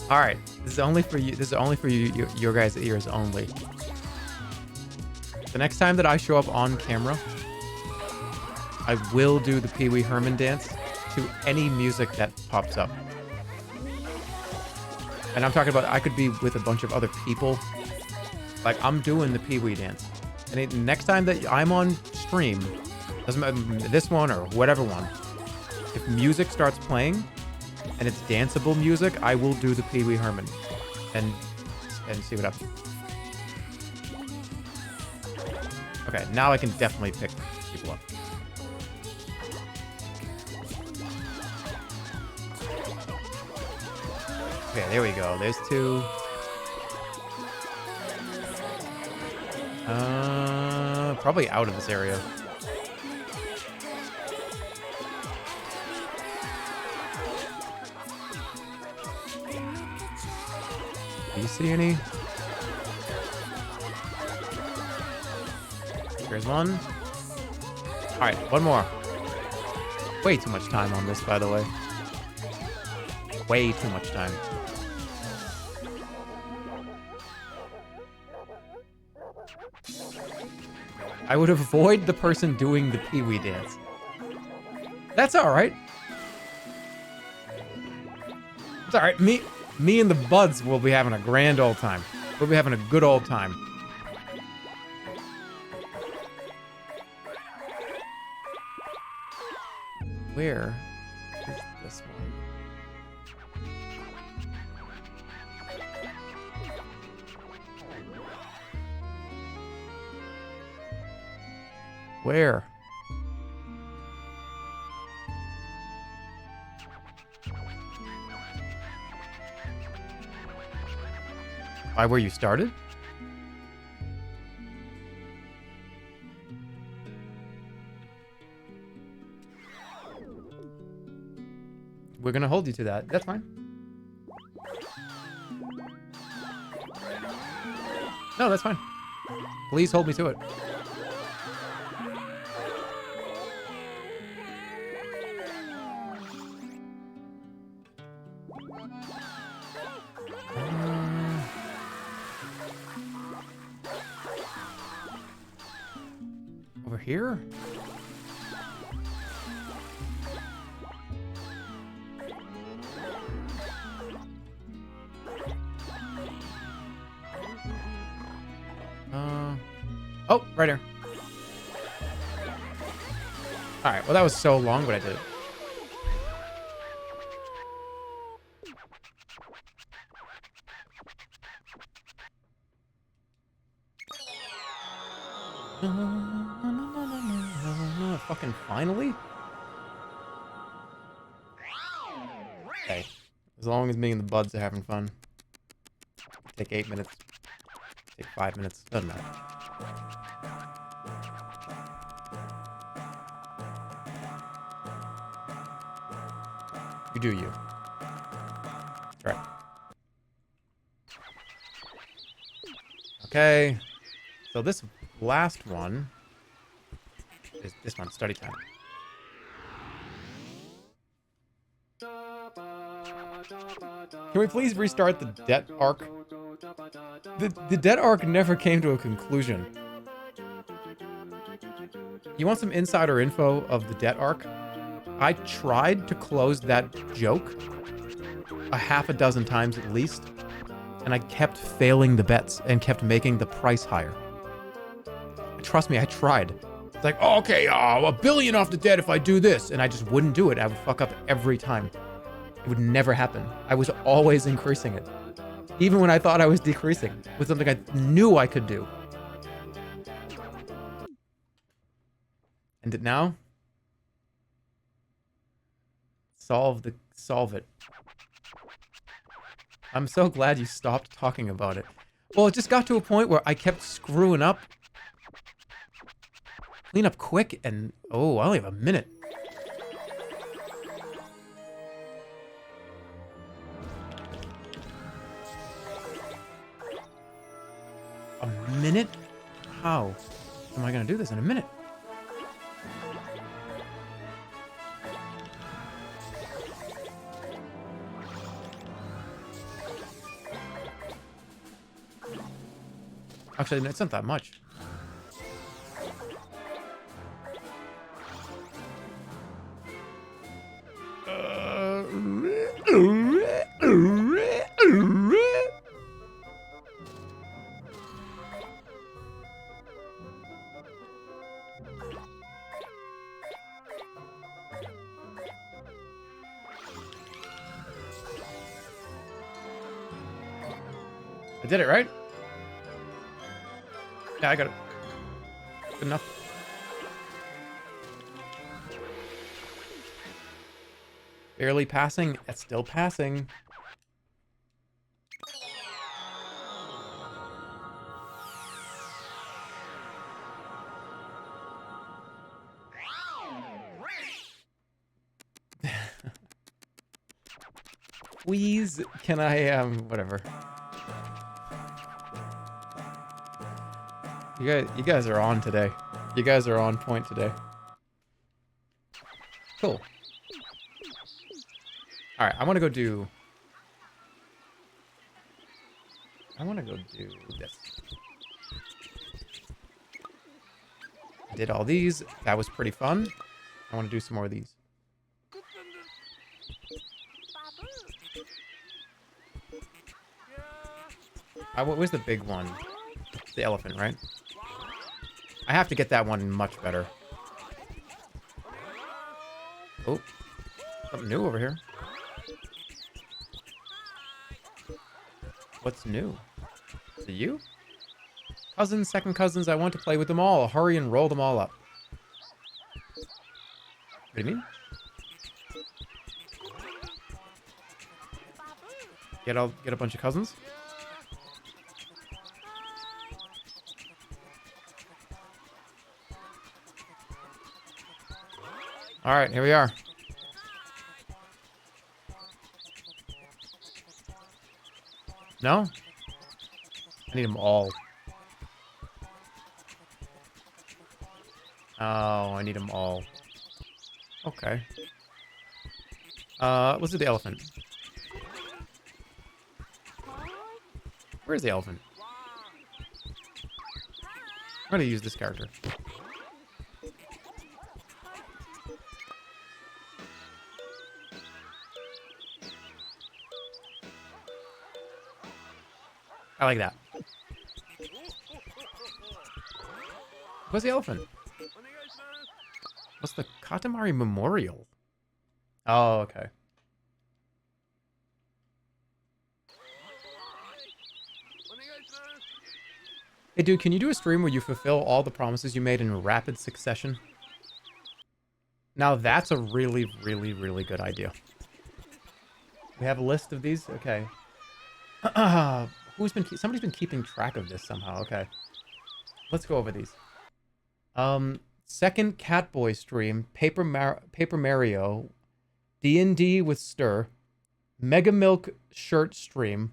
All right, this is only for you. This is only for you, your guys' ears only. The next time that I show up on camera, I will do the Pee Wee Herman dance to any music that pops up. And I'm talking about I could be with a bunch of other people. Like, I'm doing the Pee Wee dance. And next time that I'm on stream, doesn't matter this one or whatever one, if music starts playing and it's danceable music, I will do the Pee Wee Herman and see what happens. Okay, now I can definitely pick people up. Okay, there we go. There's 2. Probably out of this area. Do you see any? Here's one. All right, one more. Way too much time on this, by the way. Way too much time. I would avoid the person doing the Pee Wee dance. That's all right. It's all right. Me and the buds will be having a grand old time. We'll be having a good old time. Where is this one? Where? By where you started? We're gonna hold you to that. That's fine. No, that's fine. Please hold me to it. Over here? Oh, right here. All right, well, that was so long, but I did it. Fucking finally? Okay. As long as me and the buds are having fun. Take 8 minutes. Take 5 minutes. Doesn't matter. You do you. That's right. Okay. So this last one is this one, study time. Can we please restart the debt arc? The debt arc never came to a conclusion. You want some insider info of the debt arc? I tried to close that joke a half a dozen times at least, and I kept failing the bets and kept making the price higher. Trust me, I tried. It's like, oh, okay, $1 billion off the debt if I do this, and I just wouldn't do it. I would fuck up every time. It would never happen. I was always increasing it, even when I thought I was decreasing with something I knew I could do. And now, solve it. I'm so glad you stopped talking about it. Well, it just got to a point where I kept screwing up. Clean up quick and... Oh, I only have a minute. A minute? How am I gonna do this in a minute? Actually, it's not that much. Did it, right? Yeah, I got it. Good enough. Barely passing. That's still passing. Please, can I, whatever. You guys are on today. You guys are on point today. Cool. Alright, I want to go do this. I did all these. That was pretty fun. I want to do some more of these. What was the big one? The elephant, right? I have to get that one much better. Oh, something new over here. What's new? Is it you? Cousins, second cousins, I want to play with them all. Hurry and roll them all up. What do you mean? Get a bunch of cousins? Alright, here we are. No? I need them all. Oh, I need them all. Okay. Let's do the elephant. Where's the elephant? I'm gonna use this character. I like that. What's the elephant? What's the Katamari Memorial? Oh, okay. Hey, dude, can you do a stream where you fulfill all the promises you made in rapid succession? Now, that's a really, really, really good idea. We have a list of these? Okay. Somebody's been keeping track of this somehow. Okay. Let's go over these. Second Catboy stream, Paper Mario, D&D with Stir, Mega Milk shirt stream,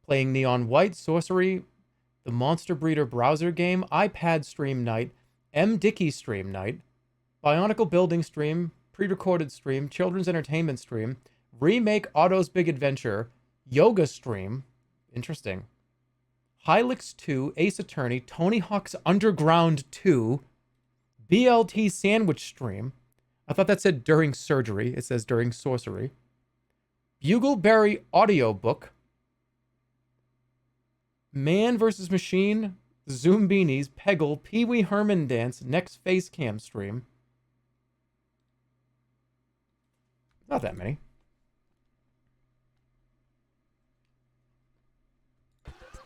playing Neon White, Sorcery, the Monster Breeder browser game, iPad stream night, M. Dickey stream night, Bionicle building stream, pre-recorded stream, children's entertainment stream, Remake Otto's Big Adventure, yoga stream, interesting, Hylix 2, Ace Attorney, Tony Hawk's Underground 2, BLT sandwich stream. I thought that said during surgery. It says during sorcery. Bugleberry audiobook. Man vs. Machine, Zoom Beanies, Peggle, Pee Wee Herman Dance, next face cam stream. Not that many.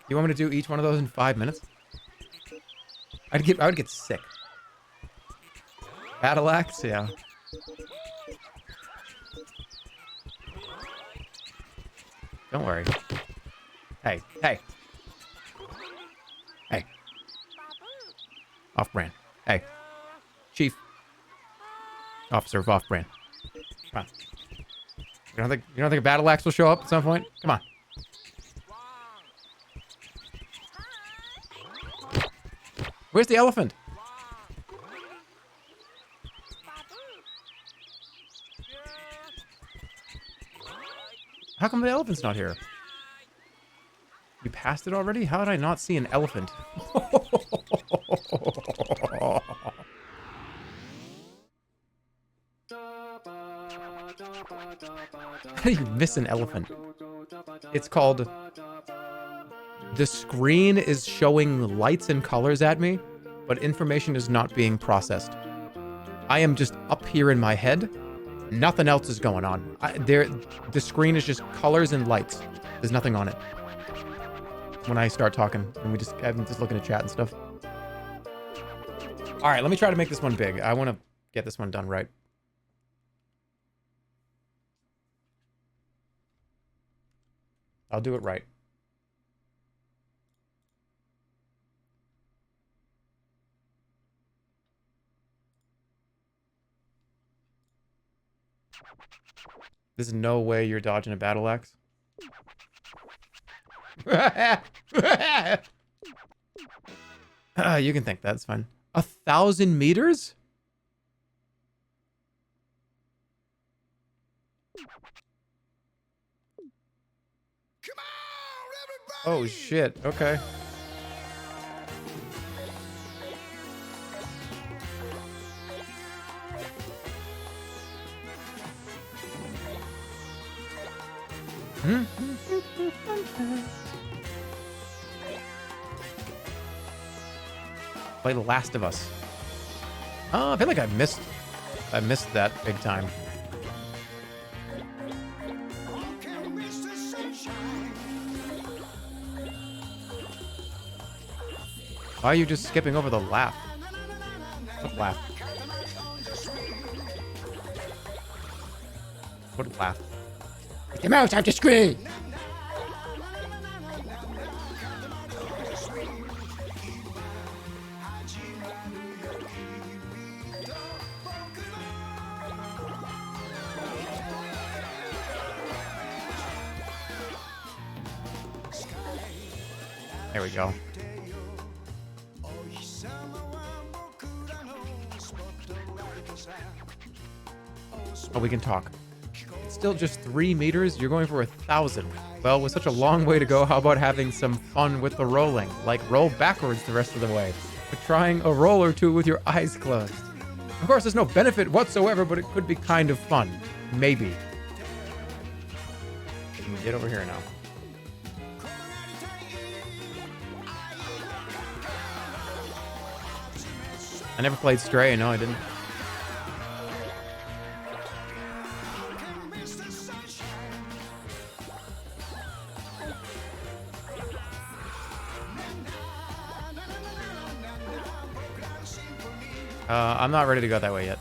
You want me to do each one of those in 5 minutes? I would get sick. Battle axe, yeah. Don't worry. Hey. Off-brand. Hey. Chief. Officer of off-brand. Come on. You don't think a battle axe will show up at some point? Come on. Where's the elephant? How come the elephant's not here? You passed it already? How did I not see an elephant? How do you miss an elephant? It's called... The screen is showing lights and colors at me, but information is not being processed. I am just up here in my head. Nothing else is going on. The screen is just colors and lights. There's nothing on it. when I start talking and I'm just looking at chat and stuff. All right, let me try to make this one big. I want to get this one done right. I'll do it right. There's no way you're dodging a battle axe. You can think that's fine. 1,000 meters? Oh shit, okay. Play The Last of Us. Oh, I feel like I missed that big time. Why are you just skipping over the laugh? What laugh? What laugh? The mouse have to scream. There we go. Oh, we can talk. It's still just 3 meters? You're going for 1,000. Well, with such a long way to go, how about having some fun with the rolling? Like, roll backwards the rest of the way. But trying a roll or two with your eyes closed. Of course, there's no benefit whatsoever, but it could be kind of fun. Maybe. Get over here now. I never played Stray. No, I didn't. I'm not ready to go that way yet.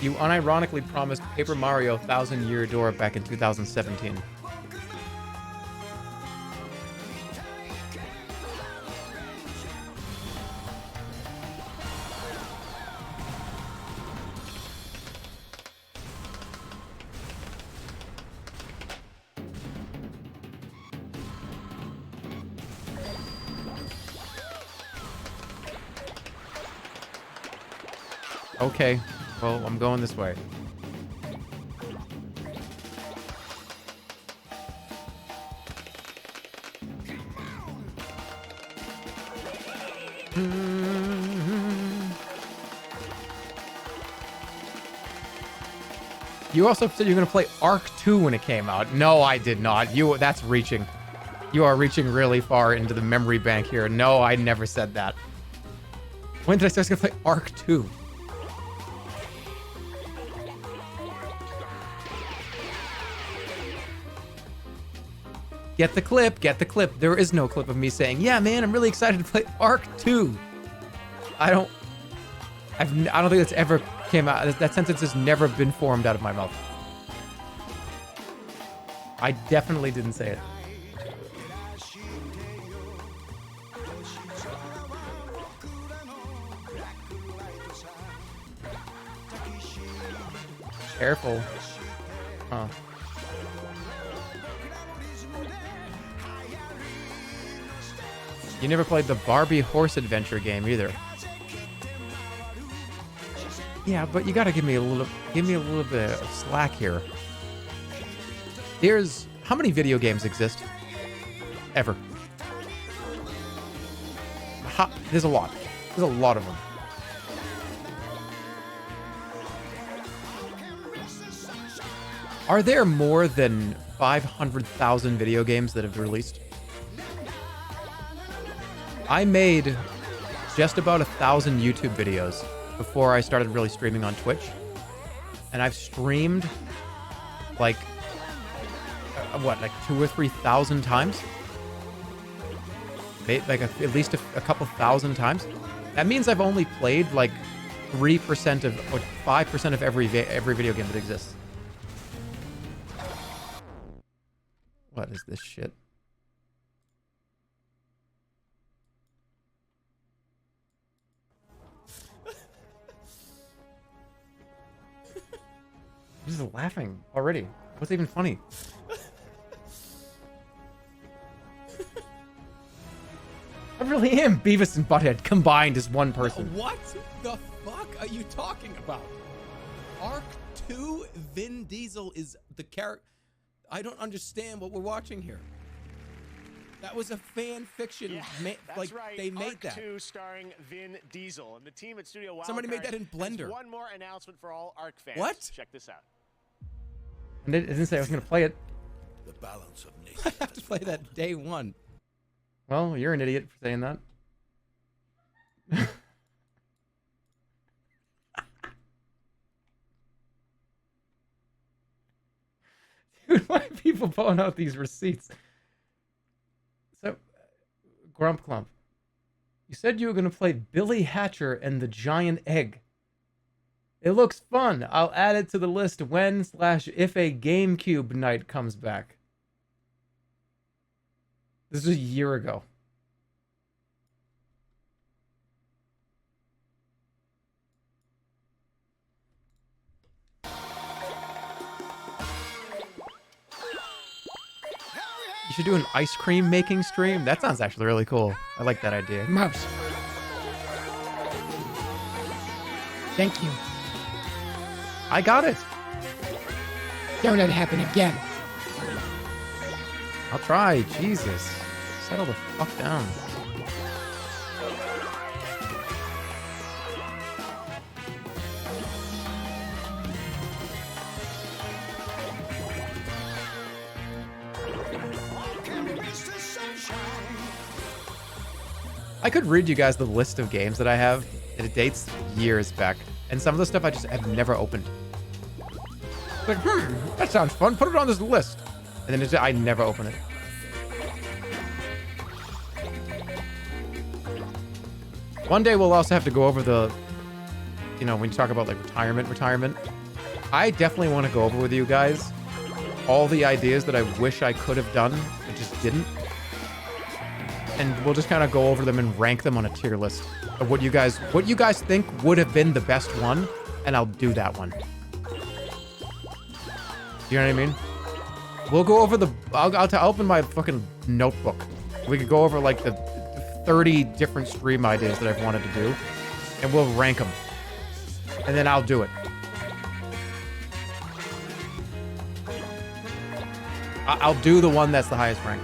You unironically promised Paper Mario 1,000-Year Door back in 2017. Okay, well, I'm going this way. You also said you're going to play Arc 2 when it came out. No, I did not. That's reaching. You are reaching really far into the memory bank here. No, I never said that. When did I say I was going to play Arc 2? Get the clip, get the clip. There is no clip of me saying, yeah, man, I'm really excited to play Arc 2. I don't think that's ever came out. That sentence has never been formed out of my mouth. I definitely didn't say it. Careful. Huh. You never played the Barbie horse adventure game either. Yeah, but you gotta give me a little bit of slack here. How many video games exist? Ever. There's a lot. There's a lot of them. Are there more than 500,000 video games that have released? I made just about 1,000 YouTube videos before I started really streaming on Twitch. and I've streamed like what, like 2,000 or 3,000 times, like at least a couple thousand times. That means I've only played like 3% of or 5% of every video game that exists. What is this shit? I'm just laughing already. What's even funny? I really am Beavis and Butthead combined as one person. What the fuck are you talking about? Arc 2, Vin Diesel is the character. I don't understand what we're watching here. That was a fan fiction. Yeah, that's like right. they made Arc that. 2 starring Vin Diesel, and the team at Studio Wildcard. Somebody made that in Blender. has one more announcement for all Arc fans. What? Check this out. And it didn't say I was going to play it. The balance of nature. I have to play that day one. Well, you're an idiot for saying that. Dude, why are people pulling out these receipts? So, Grump Clump, you said you were going to play Billy Hatcher and the Giant Egg. It looks fun. I'll add it to the list when/if a GameCube night comes back. This was a year ago. You should do an ice cream making stream. That sounds actually really cool. I like that idea. Mouse. Thank you. I got it. Don't let it happen again. I'll try. Jesus. Settle the fuck down. I could read you guys the list of games that I have, and it dates years back. And some of the stuff I just have never opened. Like, that sounds fun. Put it on this list. And then I never open it. One day we'll also have to go over the, you know, when you talk about like retirement. I definitely want to go over with you guys all the ideas that I wish I could have done and just didn't. And we'll just kind of go over them and rank them on a tier list of what you guys think would have been the best one, and I'll do that one. You know what I mean? We'll go over the. I'll open my fucking notebook. We could go over like the 30 different stream ideas that I've wanted to do, and we'll rank them, and then I'll do it. I'll do the one that's the highest rank.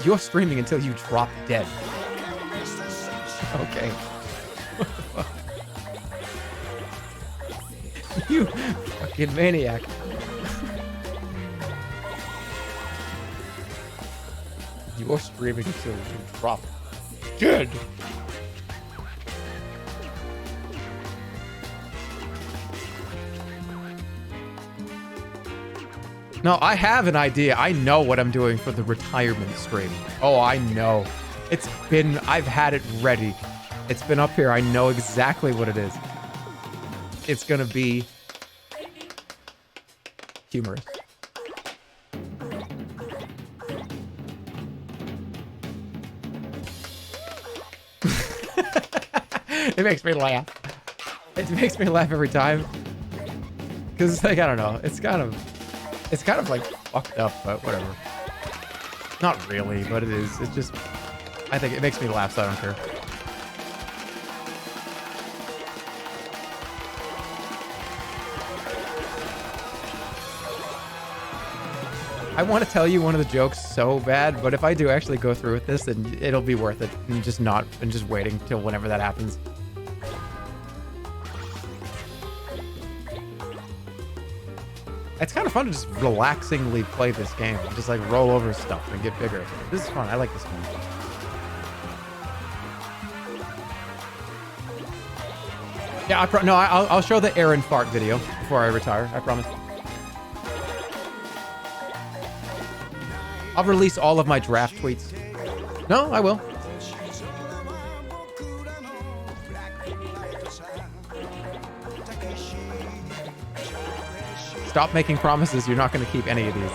You're streaming until you drop dead. Okay. What the fuck? You fucking maniac. You're streaming until you drop dead. No, I have an idea. I know what I'm doing for the retirement stream. Oh, I know. I've had it ready. It's been up here. I know exactly what it is. It's gonna be humorous. It makes me laugh. It makes me laugh every time. Cause like, I don't know. It's kind of like fucked up, but whatever. Not really, but it is. It's just, I think it makes me laugh, so I don't care. I want to tell you one of the jokes so bad, but if I do actually go through with this, then it'll be worth it. And just waiting till whenever that happens. It's kind of fun to just relaxingly play this game. Just like roll over stuff and get bigger. This is fun. I like this game. Yeah, I'll show the Aaron fart video before I retire. I promise. I'll release all of my draft tweets. No, I will. Stop making promises. You're not going to keep any of these.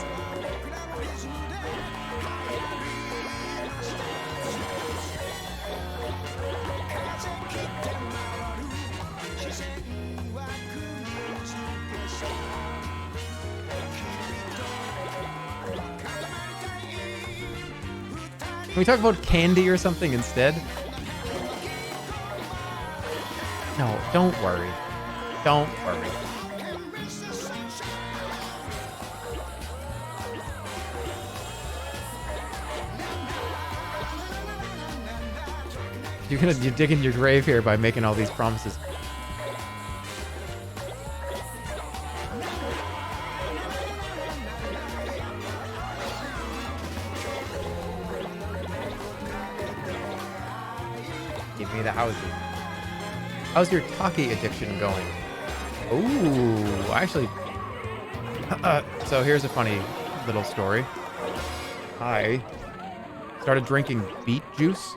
Can we talk about candy or something instead? No, don't worry. Don't worry. You're digging your grave here by making all these promises. Give me the houses. How's your Taki addiction going? Ooh, actually. So here's a funny little story. I started drinking beet juice.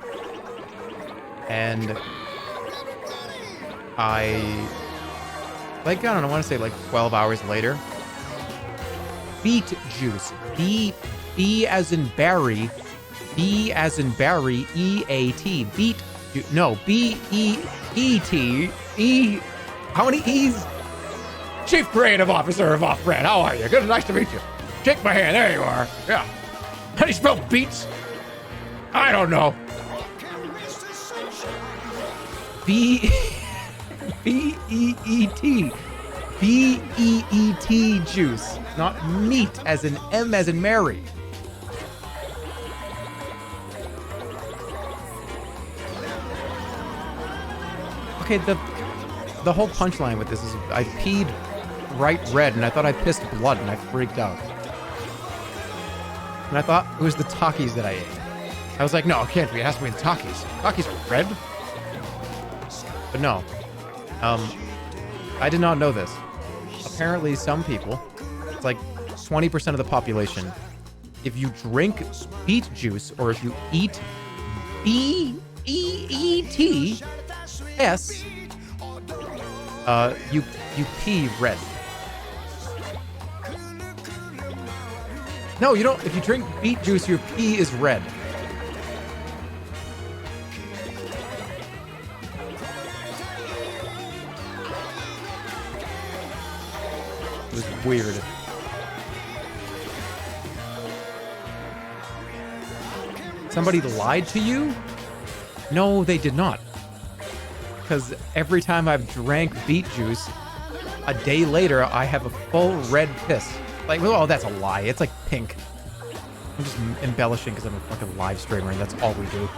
And I don't know, I want to say like 12 hours later. Beet juice. B as in Barry. B as in Barry. E-A-T. Beet juice. No, B-E-E-T. E. How many E's? Chief Creative Officer of Off-Brand. How are you? Good, nice to meet you. Shake my hand. There you are. Yeah. How do you spell beets? I don't know. B-E-E-T. B-E-E-T juice. Not meat as in M as in Mary. Okay, the whole punchline with this is I peed bright red and I thought I pissed blood and I freaked out. And I thought it was the Takis that I ate. I was like, no, it can't be. It has to be the Takis. Takis are red? But no, I did not know this. Apparently some people, it's like 20% of the population, if you drink beet juice or if you eat B-E-E-T-S, you pee red. No, you don't. If you drink beet juice, your pee is red. It was weird. Somebody lied to you? No, they did not. Because every time I've drank beet juice, a day later, I have a full red piss. Like, oh, that's a lie. It's like pink. I'm just embellishing because I'm a fucking live streamer and that's all we do.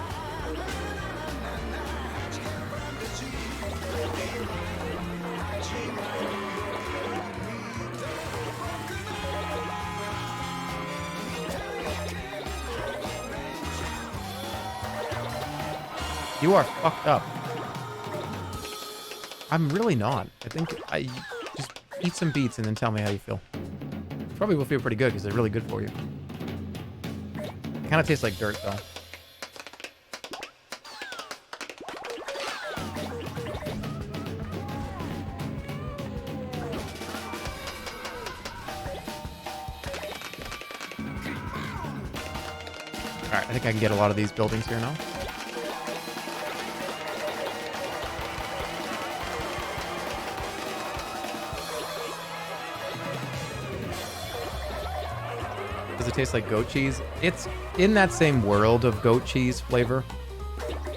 You are fucked up. I'm really not. I think I just eat some beets and then tell me how you feel. Probably will feel pretty good because they're really good for you. Kind of tastes like dirt though. Alright, I think I can get a lot of these buildings here now. Does it taste like goat cheese? It's in that same world of goat cheese flavor,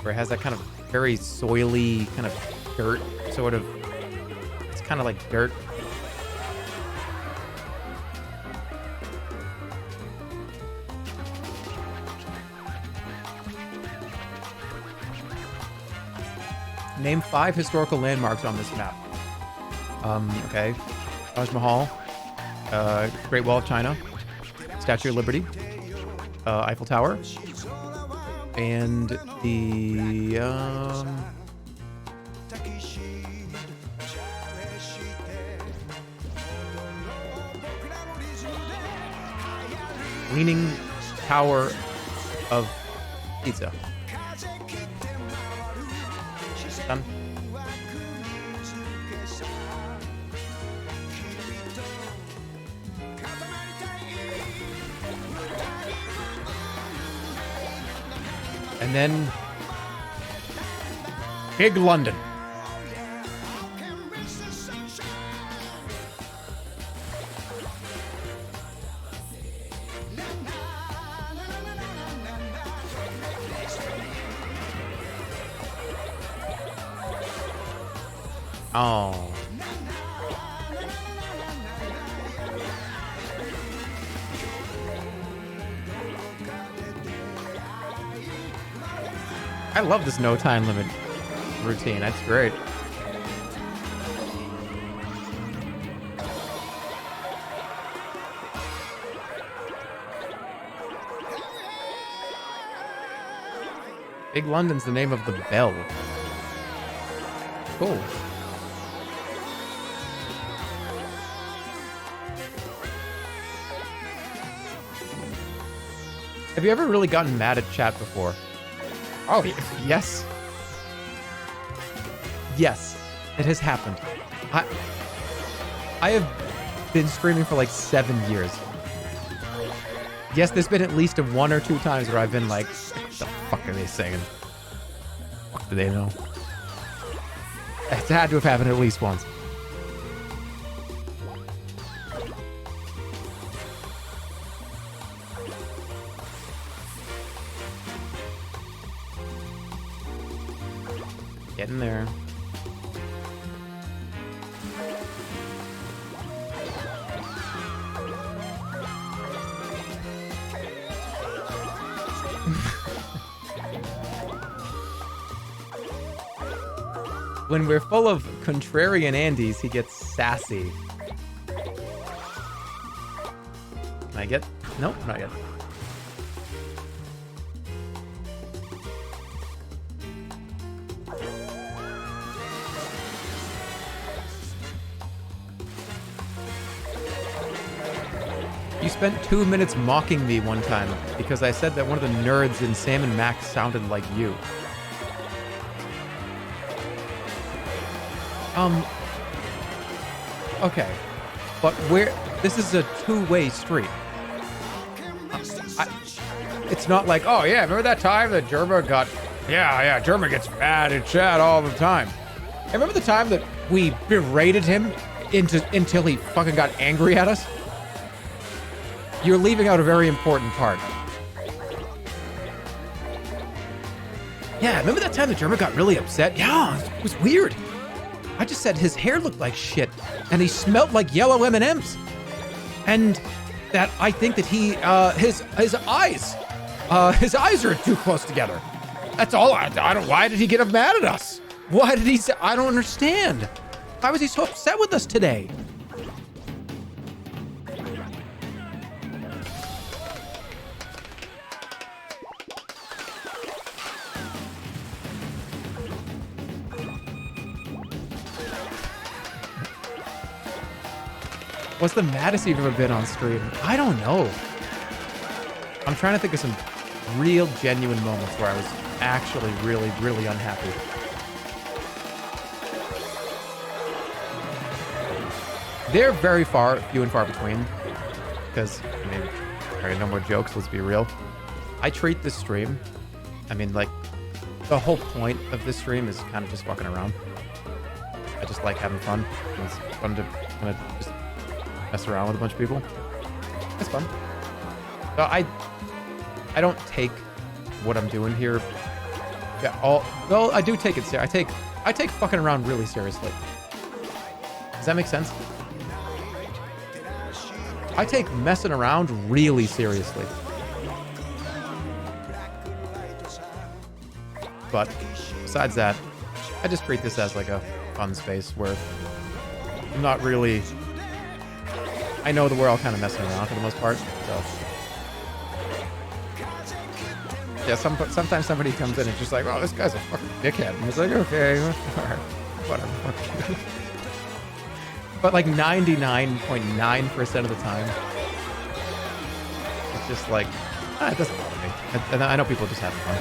where it has that kind of very soily, kind of dirt sort of. It's kind of like dirt. Name 5 historical landmarks on this map. Okay. Taj Mahal. Great Wall of China, Statue of Liberty, Eiffel Tower, and the Leaning Tower of Pizza. Done. And then Big London. Oh. I love this no time limit routine. That's great. Big London's the name of the bell. Cool. Have you ever really gotten mad at chat before? Oh, yes. Yes, it has happened. I have been streaming for like 7 years. Yes, there's been at least 1 or 2 times where I've been like, what the fuck are they saying? What do they know? It's had to have happened at least once. Getting there. When we're full of contrarian Andys, he gets sassy. Can I get? Nope, not yet. You spent 2 minutes mocking me one time because I said that one of the nerds in Sam and Max sounded like you. Okay. But this is a two-way street. It's not like, oh yeah, remember that time that Jerma got... Yeah, Jerma gets mad at chat all the time. And remember the time that we berated him until he fucking got angry at us? You're leaving out a very important part. Yeah, remember that time that Jerma got really upset? Yeah, it was weird. I just said his hair looked like shit, and he smelled like yellow M&Ms. And that I think that he, his eyes are too close together. That's all. Why did he get mad at us? Why did he say, I don't understand. Why was he so upset with us today? What's the maddest you've ever been on stream? I don't know. I'm trying to think of some real genuine moments where I was actually really, really unhappy. They're very few and far between. Because, I mean, there are no more jokes, let's be real. I treat this stream, I mean, like, the whole point of this stream is kind of just fucking around. I just like having fun. It's fun to kind of just mess around with a bunch of people. It's fun. So I don't take what I'm doing here. Yeah, well, I do take it seriously. I take fucking around really seriously. Does that make sense? I take messing around really seriously. But besides that, I just treat this as like a fun space where I'm not really I know that we're all kind of messing around for the most part, so. Yeah, sometimes somebody comes in and just like, oh, this guy's a fucking dickhead. And it's like, okay, all right, whatever. But like 99.9% of the time, it's just like, it doesn't bother me. And I know people just having fun.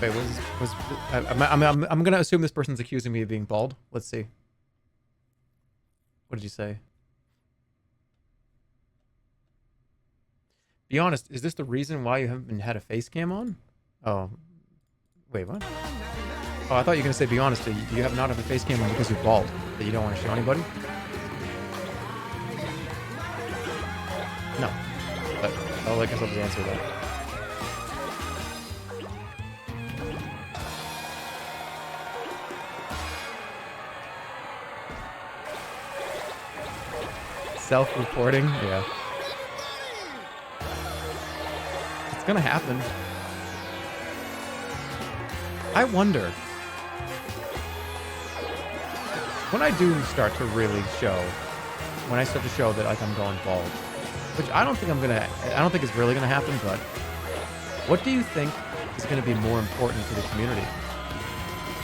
Wait, I'm gonna assume this person's accusing me of being bald. Let's see. What did you say? Be honest, is this the reason why you haven't had a face cam on? Oh, wait, what? Oh, I thought you were gonna say be honest. You have not have a face cam on because you're bald, that you don't want to show anybody? No. But I guess I'll just answer that. Self-reporting? Yeah. It's gonna happen. I wonder. When I do start to really show, when I start to show that like I'm going bald, which I don't think it's really gonna happen, but what do you think is gonna be more important to the community?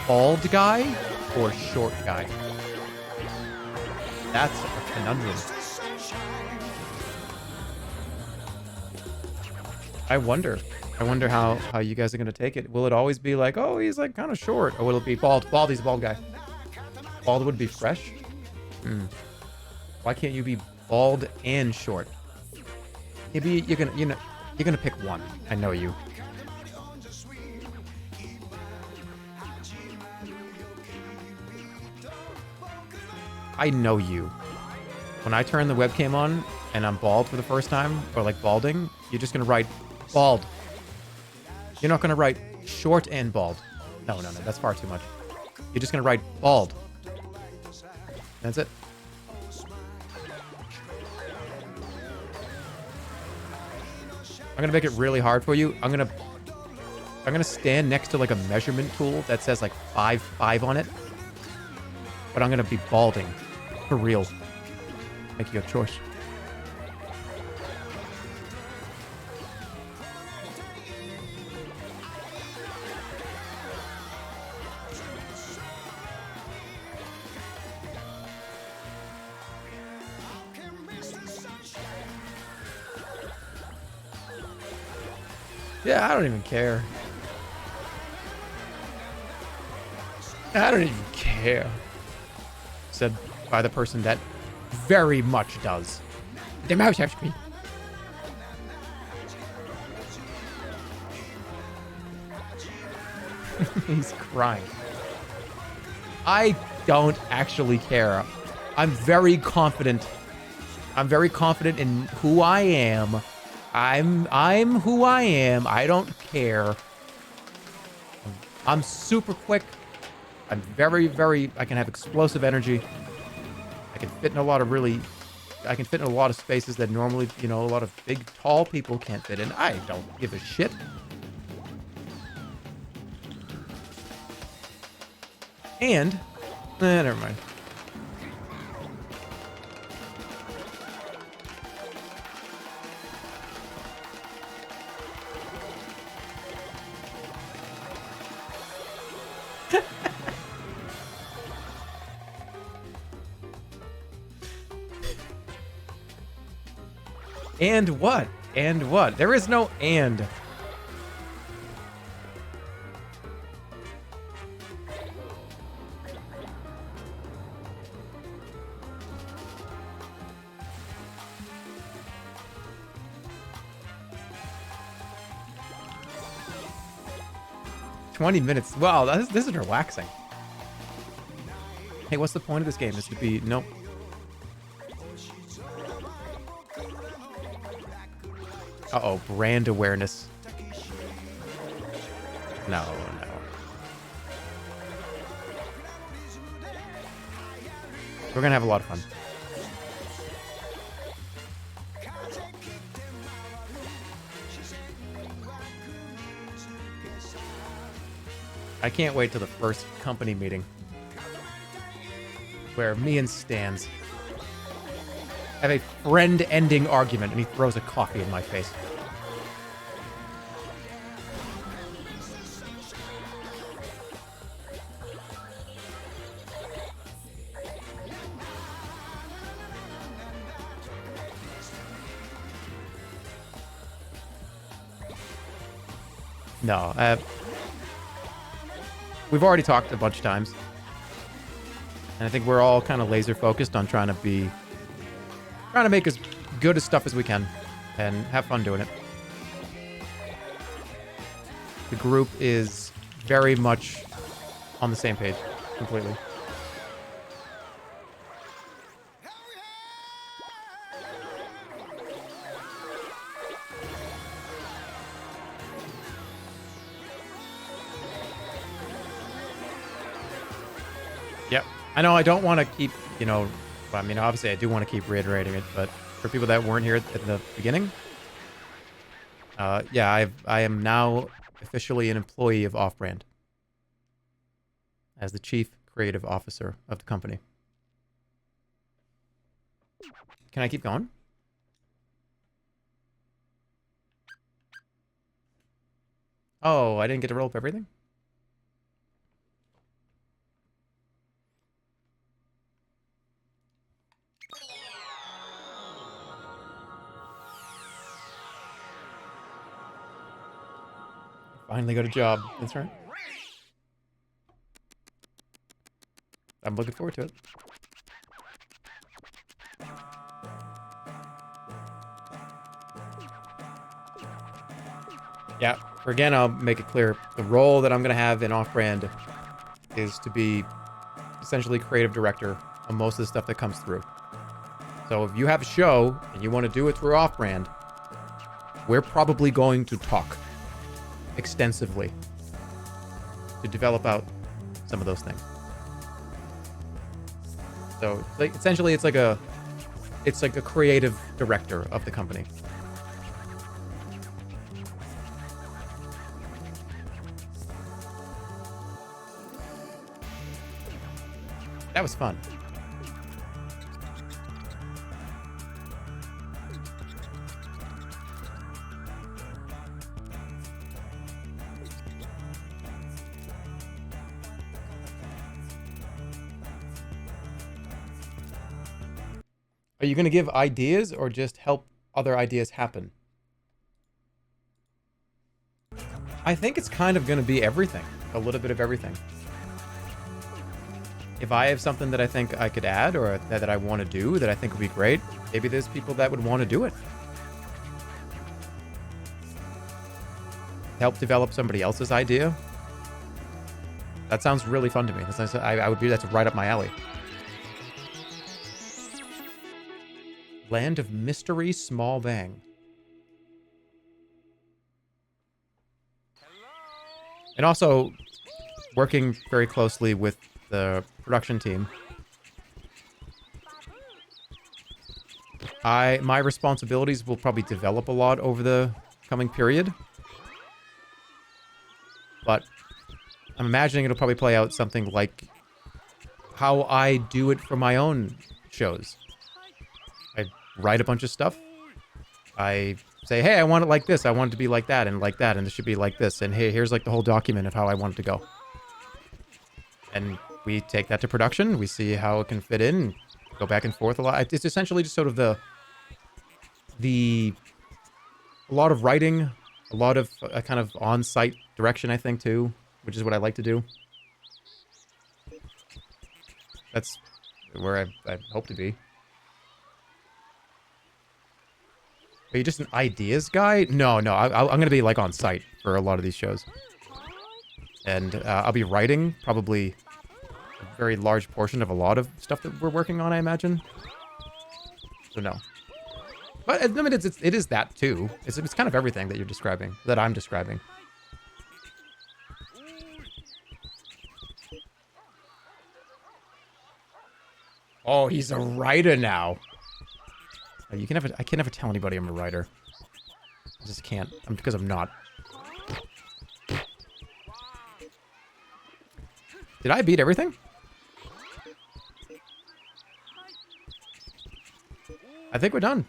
Bald guy or short guy? That's a conundrum. I wonder how you guys are gonna take it. Will it always be like, oh, he's like kind of short, or will it be bald? Bald, he's a bald guy. Bald would be fresh. Why can't you be bald and short? Maybe you're gonna pick one. I know you. I know you. When I turn the webcam on and I'm bald for the first time, or like balding, you're just gonna write bald. You're not gonna write short and bald. No, that's far too much. You're just gonna write bald. That's it. I'm gonna make it really hard for you. I'm gonna stand next to like a measurement tool that says like 5'5" on it. But I'm gonna be balding. For real. Make your choice. Yeah, I don't even care. I don't even care. Said by the person that very much does. The mouse has me. He's crying. I don't actually care. I'm very confident. I'm very confident in who I am. I'm who I am. I don't care. I'm super quick. I'm very, I can have explosive energy. I can fit in a lot of spaces that normally, a lot of big, tall people can't fit in. I don't give a shit. And, never mind. And what? And what? There is no and. $20. Wow, this is relaxing. Hey, what's the point of this game? Is to be nope. Uh-oh, brand awareness. No. We're gonna have a lot of fun. I can't wait till the first company meeting where me and Stans have a friend-ending argument and he throws a coffee in my face. No, we've already talked a bunch of times. And I think we're all kind of laser focused on trying to make as good as stuff as we can and have fun doing it. The group is very much on the same page completely. Yep. I know I don't want to keep, well, I mean, obviously I do want to keep reiterating it, but for people that weren't here at the beginning, yeah, I am now officially an employee of Off-Brand as the Chief Creative Officer of the company. Can I keep going? Oh, I didn't get to roll up everything? Finally got a job. That's right. I'm looking forward to it. Yeah, again, I'll make it clear. The role that I'm going to have in Off-Brand is to be essentially creative director of most of the stuff that comes through. So if you have a show and you want to do it through Off-Brand, we're probably going to talk extensively to develop out some of those things. So like, essentially it's like a creative director of the company. That was fun. Are you going to give ideas or just help other ideas happen? I think it's kind of going to be everything. A little bit of everything. If I have something that I think I could add or that I want to do that I think would be great, maybe there's people that would want to do it. Help develop somebody else's idea. That sounds really fun to me. That's right up my alley. Land of Mystery, Small Bang. And also, working very closely with the production team. My responsibilities will probably develop a lot over the coming period. But I'm imagining it'll probably play out something like how I do it for my own shows. I write a bunch of stuff. I say, hey, I want it like this. I want it to be like that, and it should be like this. And hey, here's like the whole document of how I want it to go. And we take that to production. We see how it can fit in. Go back and forth a lot. It's essentially just sort of a lot of writing, a lot of a kind of on-site direction, I think, too, which is what I like to do. That's where I hope to be. Are you just an ideas guy? No. I'm going to be, like, on site for a lot of these shows. And I'll be writing probably a very large portion of a lot of stuff that we're working on, I imagine. So, no. But, I mean, it is that, too. It's kind of everything that you're describing, that I'm describing. Oh, he's a writer now. You can never. I can never tell anybody I'm a writer. I just can't. Because I'm not. Did I beat everything? I think we're done.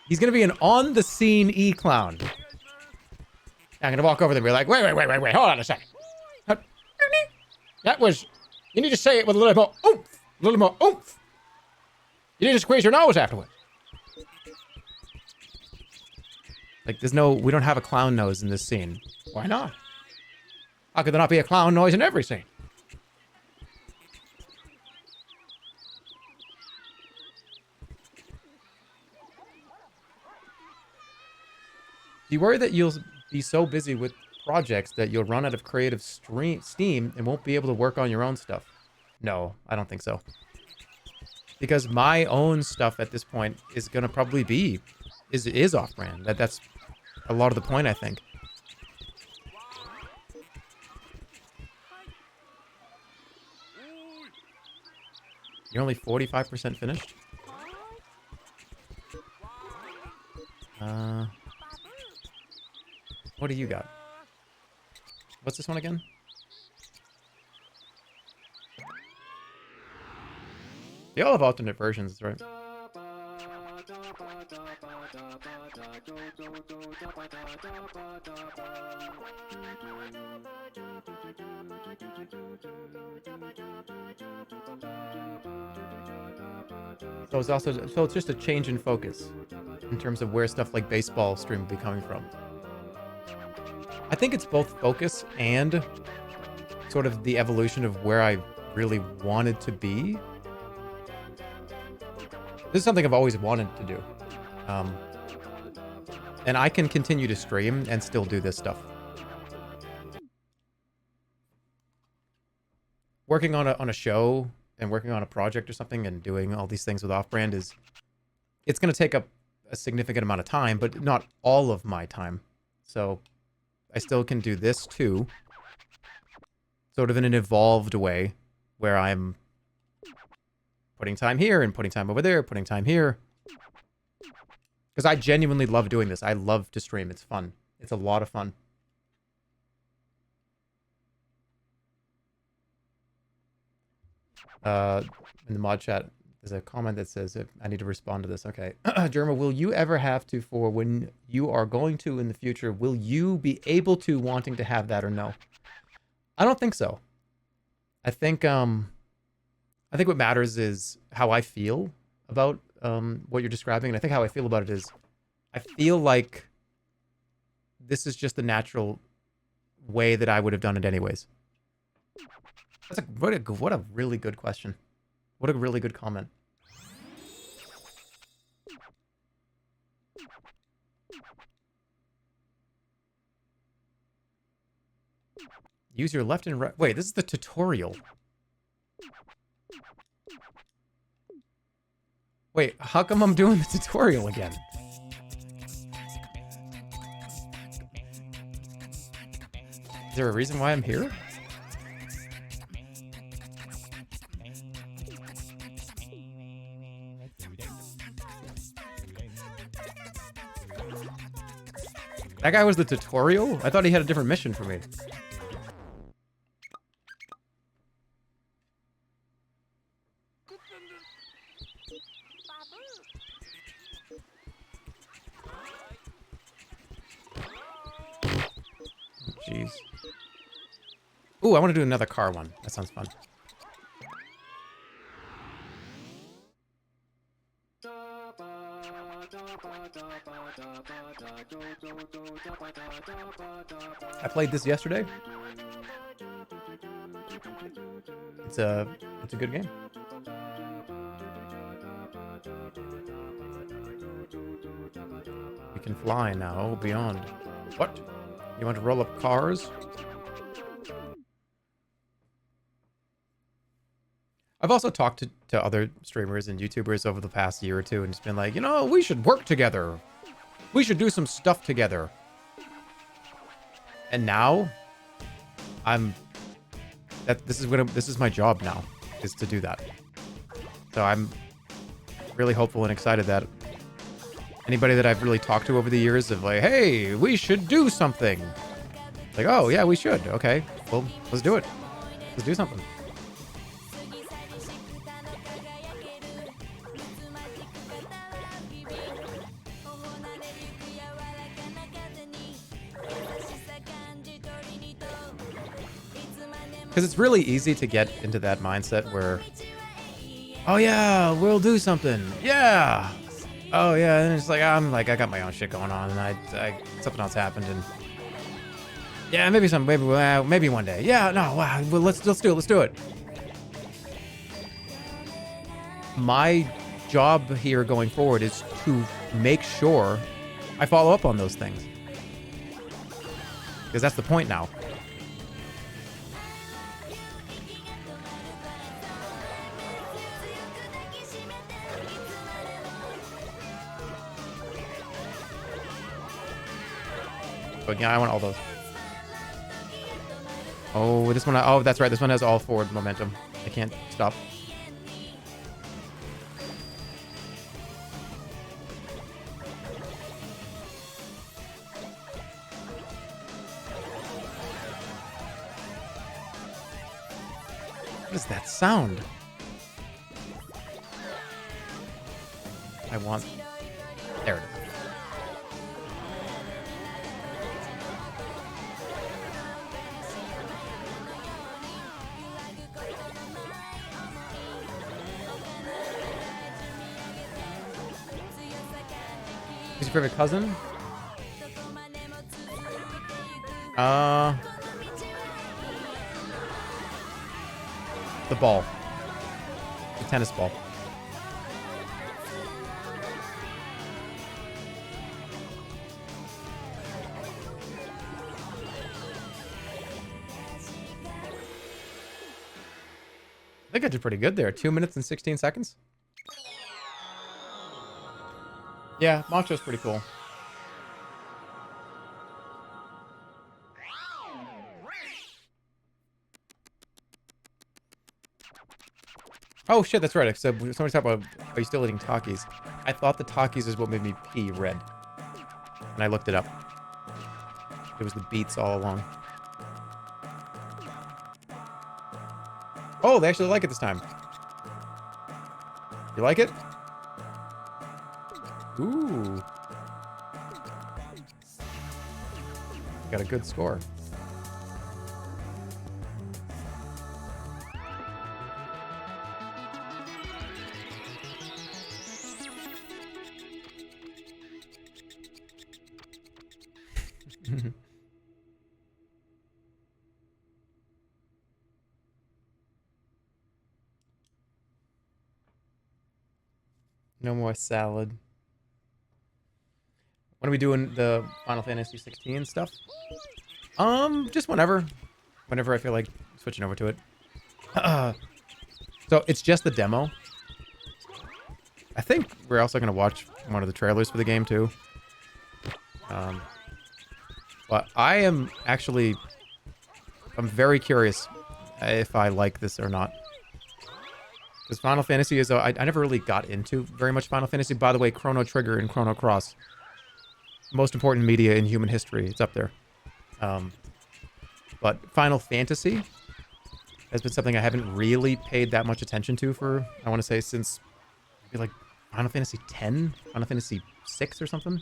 He's gonna be an on-the-scene E-clown. I'm gonna walk over there and be like, wait, Hold on a second. That was... You need to say it with a little more oomph. A little more oomph. You need to squeeze your nose afterwards. like, there's no, we don't have a clown nose in this scene. Why not? How could there not be a clown noise in every scene? Do you worry that you'll be so busy with projects that you'll run out of creative steam and won't be able to work on your own stuff? No, I don't think so. Because my own stuff at this point is gonna probably be is off-brand. That's a lot of the point, I think. You're only 45% finished? What do you got? What's this one again? They all have alternate versions, right? So it's also, so it's just a change in focus in terms of where stuff like baseball stream will be coming from. I think it's both focus and sort of the evolution of where I really wanted to be. This is something I've always wanted to do. And I can continue to stream and still do this stuff. Working on a show and working on a project or something and doing all these things with off-brand is... It's going to take up a significant amount of time, but not all of my time. So I still can do this too. Sort of in an evolved way where I'm putting time here and putting time over there, putting time here. Because I genuinely love doing this. I love to stream. It's fun. It's a lot of fun. In the mod chat, there's a comment that says, I need to respond to this. Okay. Jerma, will you ever have to, for when you are going to in the future, will you be able to wanting to have that or no? I don't think so. I think what matters is how I feel about what you're describing. And I think how I feel about it is I feel like this is just the natural way that I would have done it anyways. That's what a really good question. What a really good comment. Use your left and right. Wait, this is the tutorial. Wait, how come I'm doing the tutorial again? Is there a reason why I'm here? That guy was the tutorial? I thought he had a different mission for me. Jeez. Ooh, I want to do another car one. That sounds fun. I played this yesterday. It's a good game. You can fly now beyond. What? You want to roll up cars? I've also talked to other streamers and YouTubers over the past year or two and just been like, you know, we should work together. We should do some stuff together. And now, this is my job now. is to do that. So I'm really hopeful and excited that anybody that I've really talked to over the years of like, hey, we should do something. Like, oh yeah, we should. Okay, well, let's do it. Let's do something. Because it's really easy to get into that mindset where, oh yeah, we'll do something. Yeah. Oh yeah, and it's like I got my own shit going on, and I something else happened, and yeah, maybe one day. Yeah, no, wow, well, let's do it. My job here going forward is to make sure I follow up on those things, because that's the point now. But yeah, I want all those. Oh, this one. Oh, that's right. This one has all forward momentum. I can't stop. What is that sound? I want... There it is. Who's your favorite cousin? The ball. The tennis ball. I think I did pretty good there. 2 minutes and 16 seconds. Yeah, Macho's pretty cool. Oh shit, that's right. Except somebody's talking about, are you still eating Takis? I thought the Takis is what made me pee red. And I looked it up. It was the beets all along. Oh, they actually like it this time. You like it? Ooh. Got a good score. No more salad. When are we doing the Final Fantasy 16 stuff? Just whenever. Whenever I feel like switching over to it. So it's just the demo. I think we're also going to watch one of the trailers for the game too. But I am actually... I'm very curious if I like this or not. Because Final Fantasy is... I never really got into very much Final Fantasy. By the way, Chrono Trigger and Chrono Cross. Most important media in human history. It's up there. But Final Fantasy has been something I haven't really paid that much attention to for, I want to say, since maybe like Final Fantasy X? Final Fantasy VI or something?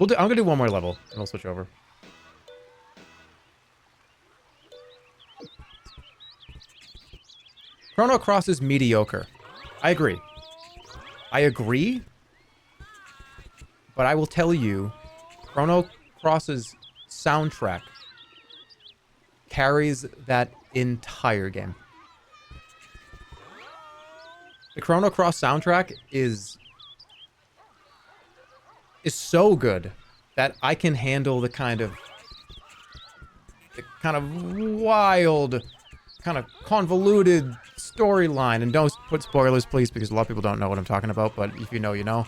I'm going to do one more level, and we'll switch over. Chrono Cross is mediocre. I agree. But I will tell you, Chrono Cross's soundtrack carries that entire game. The Chrono Cross soundtrack is so good that I can handle the kind of wild, kind of convoluted storyline. And don't put spoilers, please, because a lot of people don't know what I'm talking about. But if you know, you know.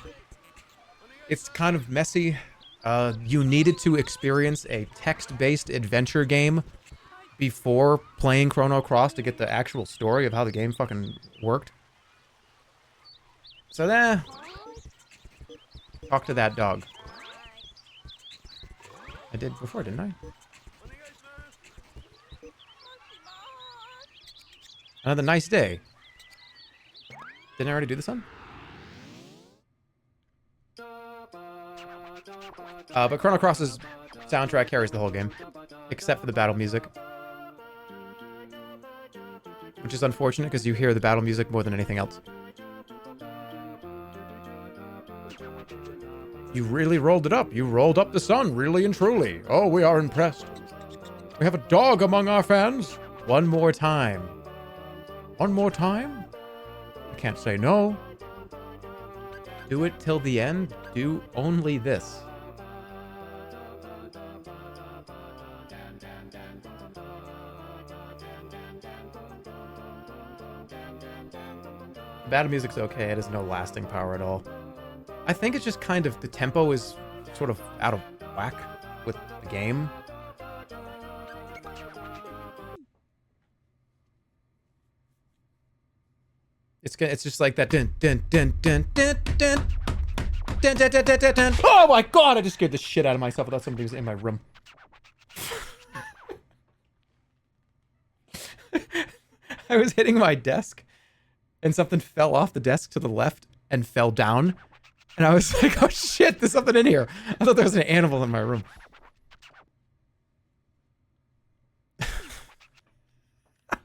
It's kind of messy. you needed to experience a text-based adventure game before playing Chrono Cross to get the actual story of how the game fucking worked. So there. Talk to that dog. I did before, didn't I? Another nice day. Didn't I already do this one? But Chrono Cross's soundtrack carries the whole game, except for the battle music. Which is unfortunate because you hear the battle music more than anything else. You really rolled it up. You rolled up the sun, really and truly. Oh, we are impressed. We have a dog among our fans. One more time. One more time? I can't say no. Do it till the end. Do only this. The battle music's okay. It has no lasting power at all. I think it's just kind of, the tempo is sort of out of whack with the game. It's just like that dun dun dun dun dun dun dun dun dun dun dun dun. Oh my god, I just scared the shit out of myself without somebody was in my room. I was hitting my desk and something fell off the desk to the left and fell down. And I was like, oh shit, there's something in here. I thought there was an animal in my room. I'm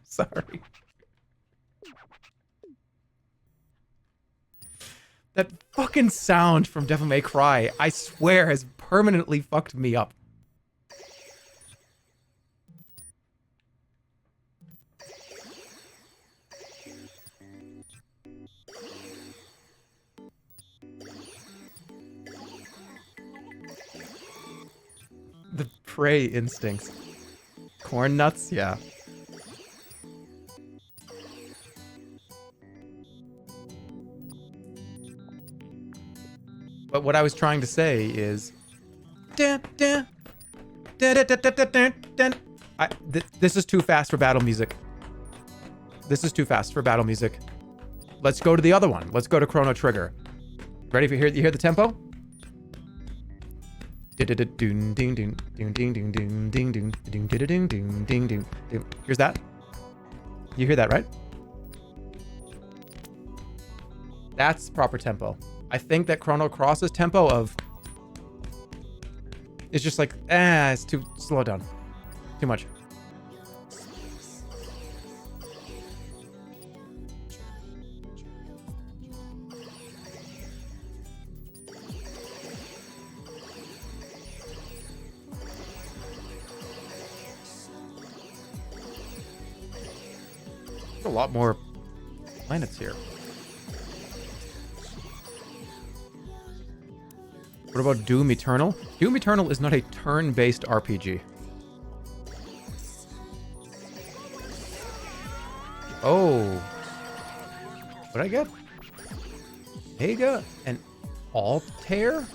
sorry. That fucking sound from Devil May Cry, I swear, has permanently fucked me up. The prey instincts. Corn nuts? Yeah. But what I was trying to say is... This is too fast for battle music. This is too fast for battle music. Let's go to the other one. Let's go to Chrono Trigger. Ready? You hear the tempo? Here's that. You hear that, right? That's proper tempo. I think that Chrono Cross's tempo of is just like, it's too slow down. Too much. There's a lot more planets here. What about Doom Eternal? Doom Eternal is not a turn-based RPG. Oh. What'd I get? Vega and Altair?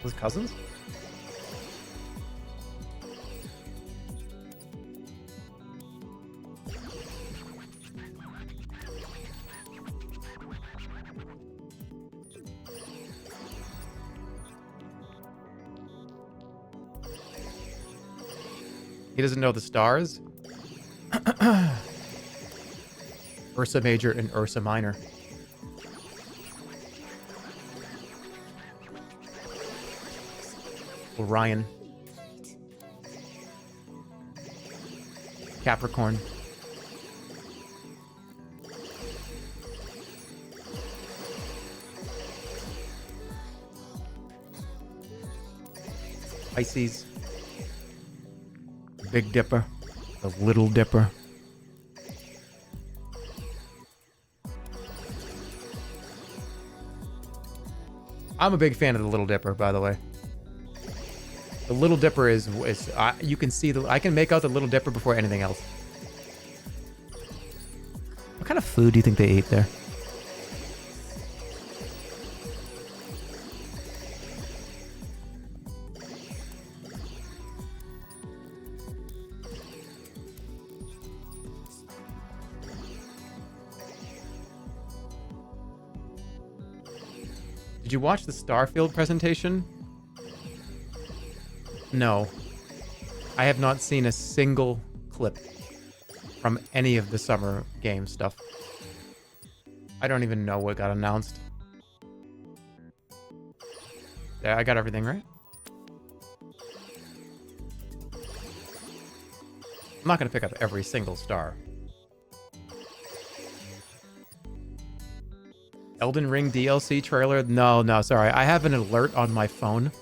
Those cousins? He doesn't know the stars. Ursa Major and Ursa Minor. Orion. Capricorn. Pisces. Big Dipper. The Little Dipper. I'm a big fan of the Little Dipper, by the way. The Little Dipper is you can see I can make out the Little Dipper before anything else. What kind of food do you think they ate there? Did you watch the Starfield presentation? No. I have not seen a single clip from any of the summer game stuff. I don't even know what got announced. Yeah, I got everything right. I'm not going to pick up every single star. Elden Ring DLC trailer? No, sorry. I have an alert on my phone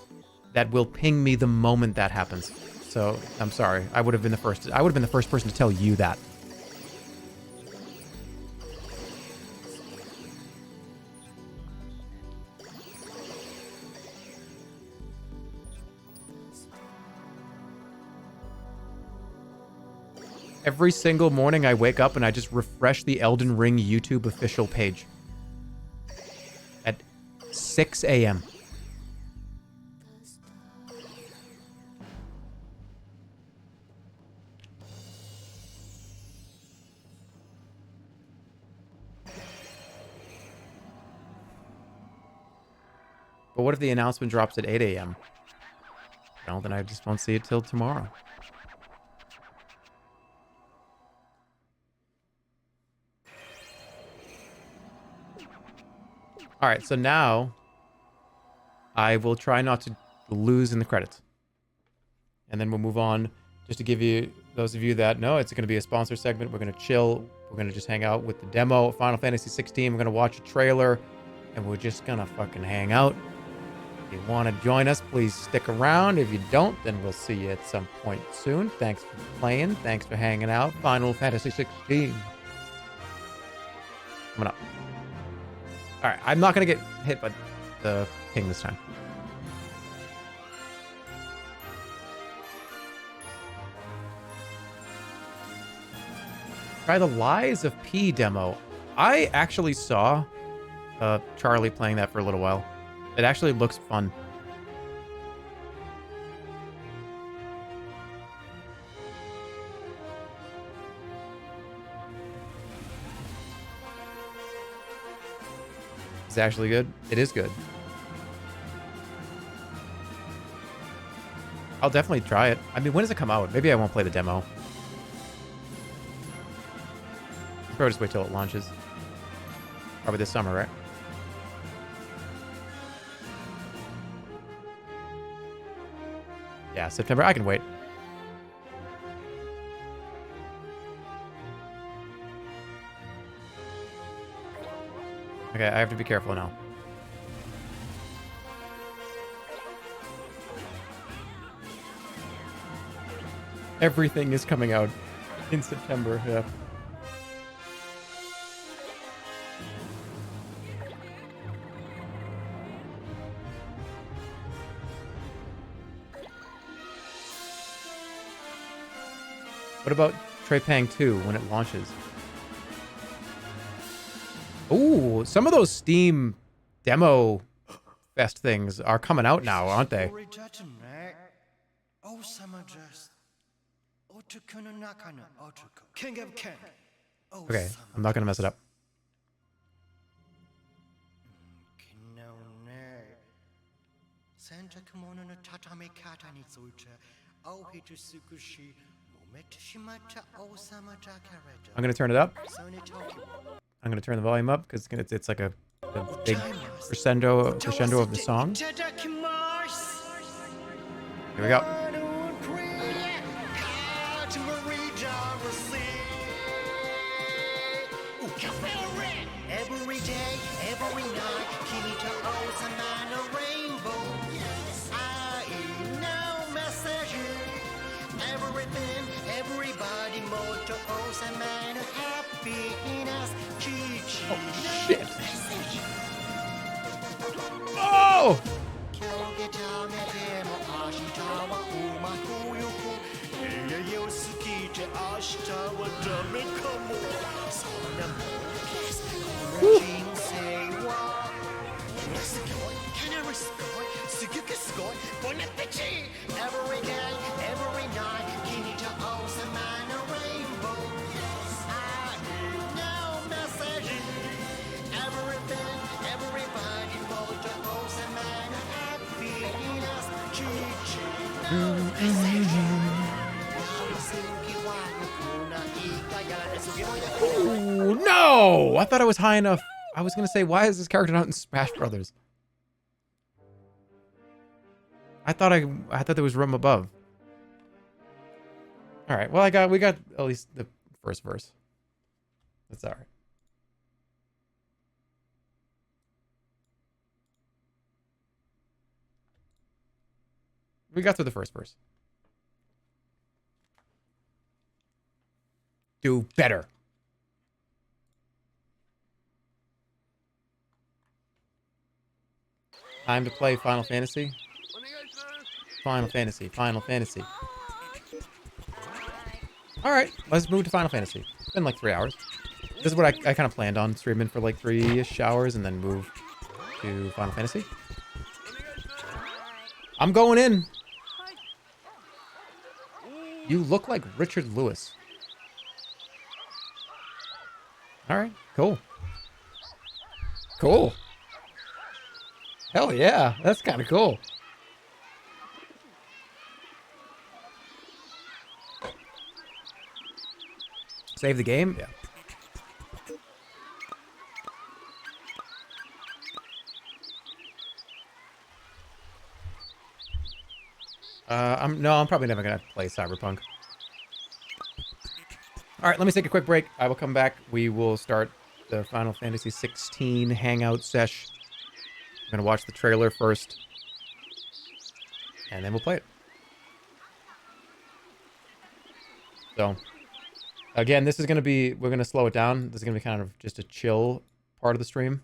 that will ping me the moment that happens. So, I'm sorry. I would have been the first person to tell you that. Every single morning I wake up and I just refresh the Elden Ring YouTube official page. At 6 a.m. But what if the announcement drops at 8 a.m.? Well, then I just won't see it till tomorrow. All right, so now I will try not to lose in the credits. And then we'll move on just to give you, those of you that know, it's going to be a sponsor segment. We're going to chill. We're going to just hang out with the demo of Final Fantasy 16. We're going to watch a trailer and we're just going to fucking hang out. If you want to join us, please stick around. If you don't, then we'll see you at some point soon. Thanks for playing. Thanks for hanging out. Final Fantasy 16. Coming up. All right, I'm not going to get hit by the ping this time. Try the Lies of P demo. I actually saw Charlie playing that for a little while. It actually looks fun. It's actually good. It is good. I'll definitely try it. I mean, when does it come out? Maybe I won't play the demo. I'll probably just wait till it launches. Probably this summer, right? Yeah, September. I can wait. Okay, I have to be careful now. Everything is coming out in September, yeah. What about Trepang 2 when it launches? Ooh, some of those Steam demo fest things are coming out now, aren't they? Okay, I'm not gonna mess it up. I'm gonna turn it up. I'm gonna turn the volume up because it's like a big crescendo of the song. Here we go. Every day, every night, rainbow. I know message. Everything, everybody, motor, man, happiness. Oh shit! Oh! Every day, every night, man, rainbow. I know message. Everything, everybody, motor. Ooh, no! I thought I was high enough. I was gonna say, why is this character not in Smash Brothers? I thought there was room above. All right. Well, we got at least the first verse. That's all right. We got through the first verse. Do better. Time to play Final Fantasy. Final Fantasy. Final Fantasy. All right, let's move to Final Fantasy. It's been like 3 hours. This is what I kind of planned on streaming for like 3-ish hours and then move to Final Fantasy. I'm going in. You look like Richard Lewis. All right, cool. Cool. Hell yeah, that's kind of cool. Save the game? Yeah. I'm probably never gonna play Cyberpunk. All right, let me take a quick break. I will come back. We will start the Final Fantasy 16 hangout sesh. I'm gonna watch the trailer first, and then we'll play it. So, again, this is gonna be, we're gonna slow it down. This is gonna be kind of just a chill part of the stream,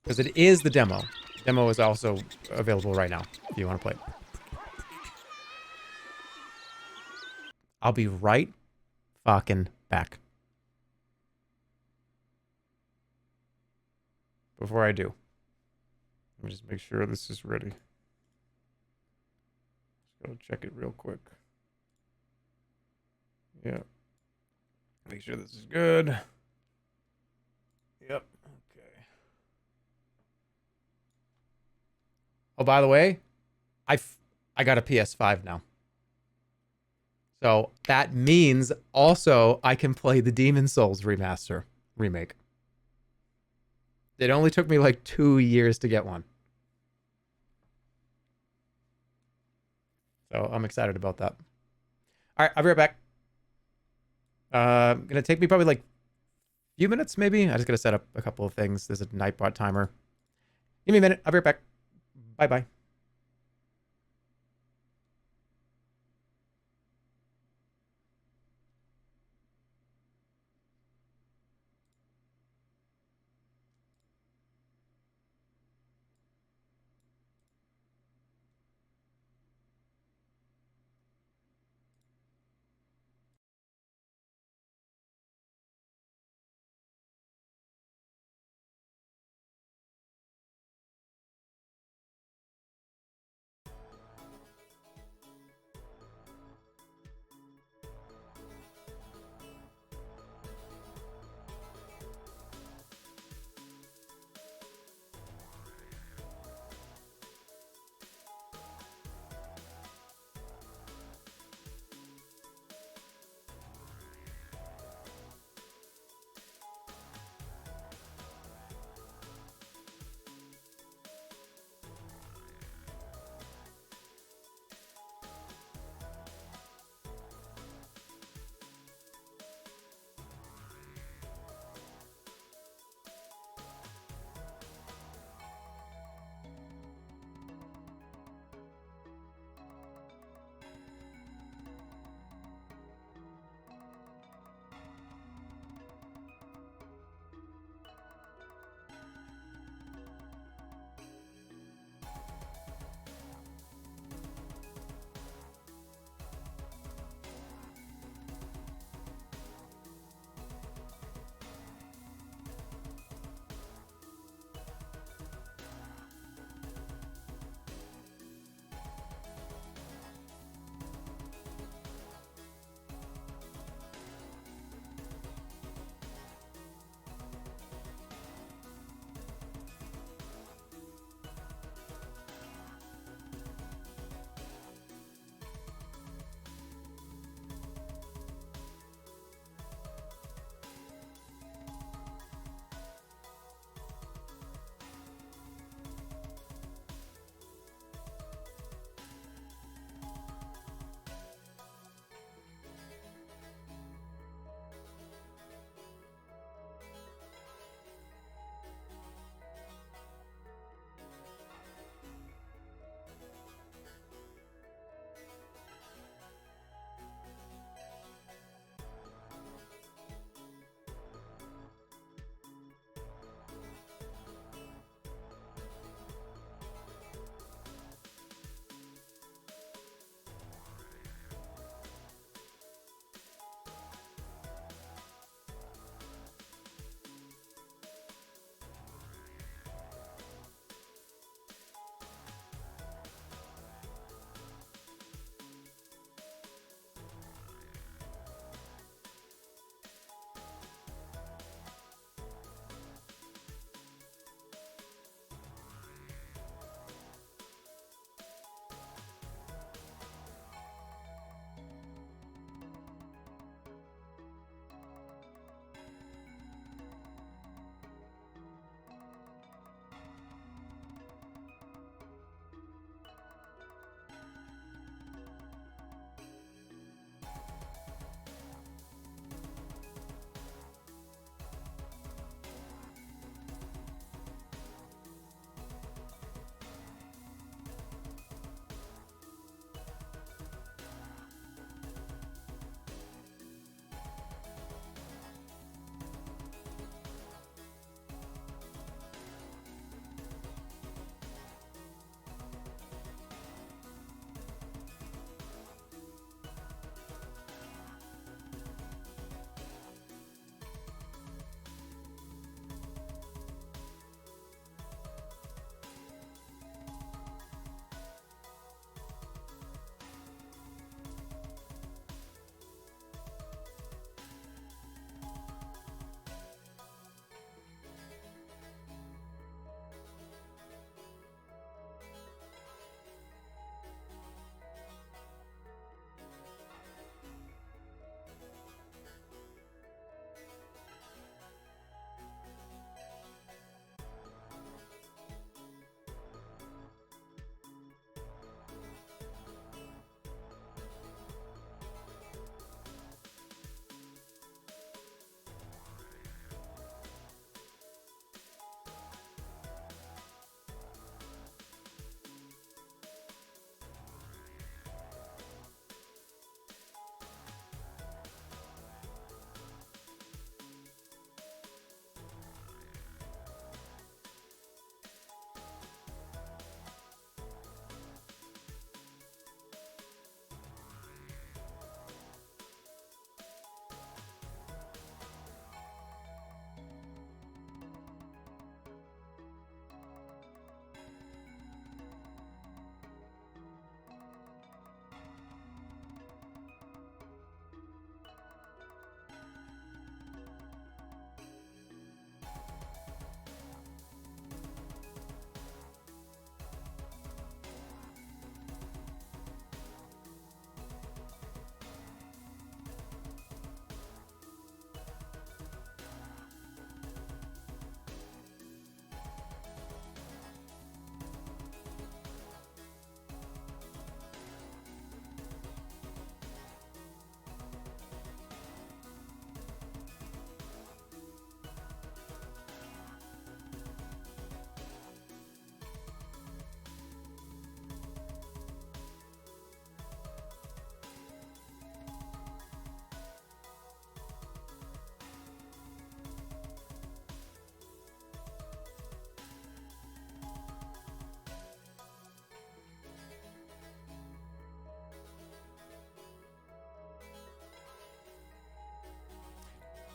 because it is the demo. The demo is also available right now if you want to play it. I'll be right fucking back. Before I do, let me just make sure this is ready. Just gotta check it real quick. Yeah. Make sure this is good. Yep. Okay. Oh, by the way, I got a PS5 now. So that means also I can play the Demon Souls remake. It only took me like 2 years to get one. So I'm excited about that. All right, I'll be right back. Gonna take me probably like a few minutes, maybe. I just gotta set up a couple of things. There's a Nightbot timer. Give me a minute. I'll be right back. Bye-bye.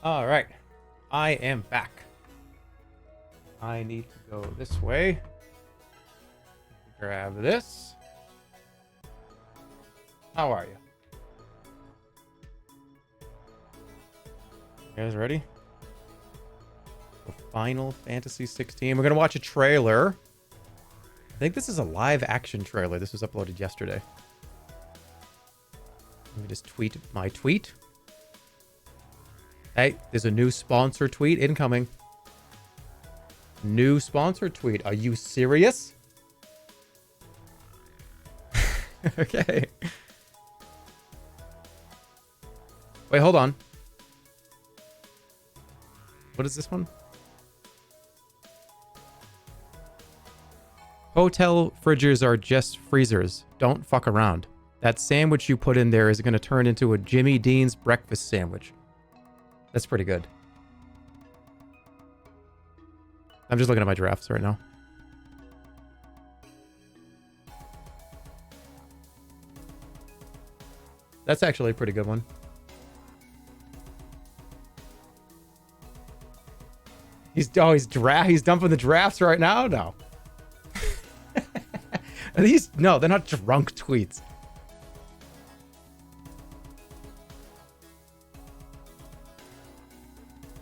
All right. I am back. I need to go this way. Grab this. How are you? You guys ready? For Final Fantasy 16. We're going to watch a trailer. I think this is a live action trailer. This was uploaded yesterday. Let me just tweet my tweet. Hey, there's a new sponsor tweet incoming. New sponsor tweet. Are you serious? Okay. Wait, hold on. What is this one? Hotel fridges are just freezers. Don't fuck around. That sandwich you put in there is going to turn into a Jimmy Dean's breakfast sandwich. That's pretty good. I'm just looking at my drafts right now. That's actually a pretty good one. He's dumping the drafts right now? No. No, they're not drunk tweets.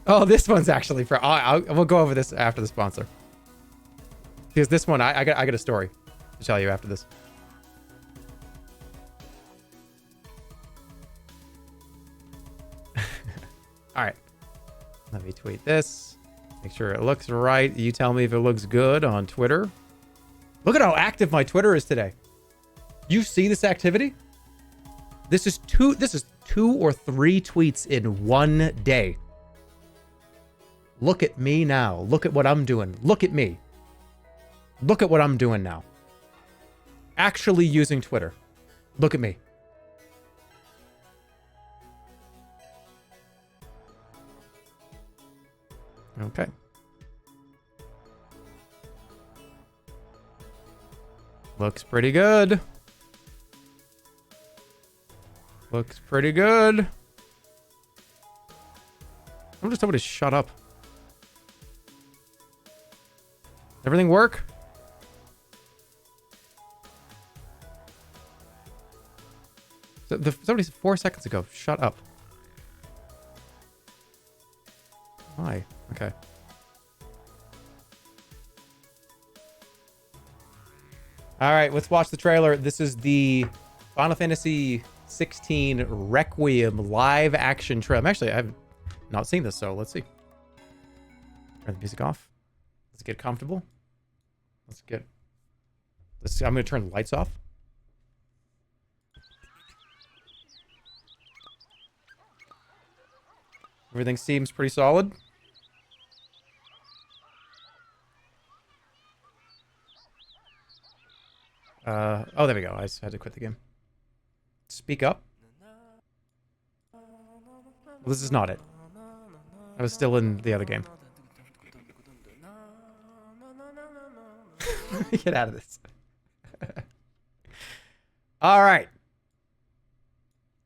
Oh, this one's actually for... we'll go over this after the sponsor. Because this one, I got a story to tell you after this. All right. Let me tweet this. Make sure it looks right. You tell me if it looks good on Twitter. Look at how active my Twitter is today. You see this activity? This is two or three tweets in one day. Look at me now. Look at what I'm doing. Look at me. Look at what I'm doing now. Actually using Twitter. Look at me. Okay. Looks pretty good. Looks pretty good. I'm just told to shut up. Everything work? So somebody said 4 seconds ago. Shut up. Why? Okay. All right, let's watch the trailer. This is the Final Fantasy 16 Requiem live action trailer. Actually, I've not seen this, so let's see. Turn the music off. Let's get comfortable. I'm going to turn the lights off. Everything seems pretty solid. Oh, there we go. I just had to quit the game. Speak up. Well, this is not it. I was still in the other game. Get out of this. All right.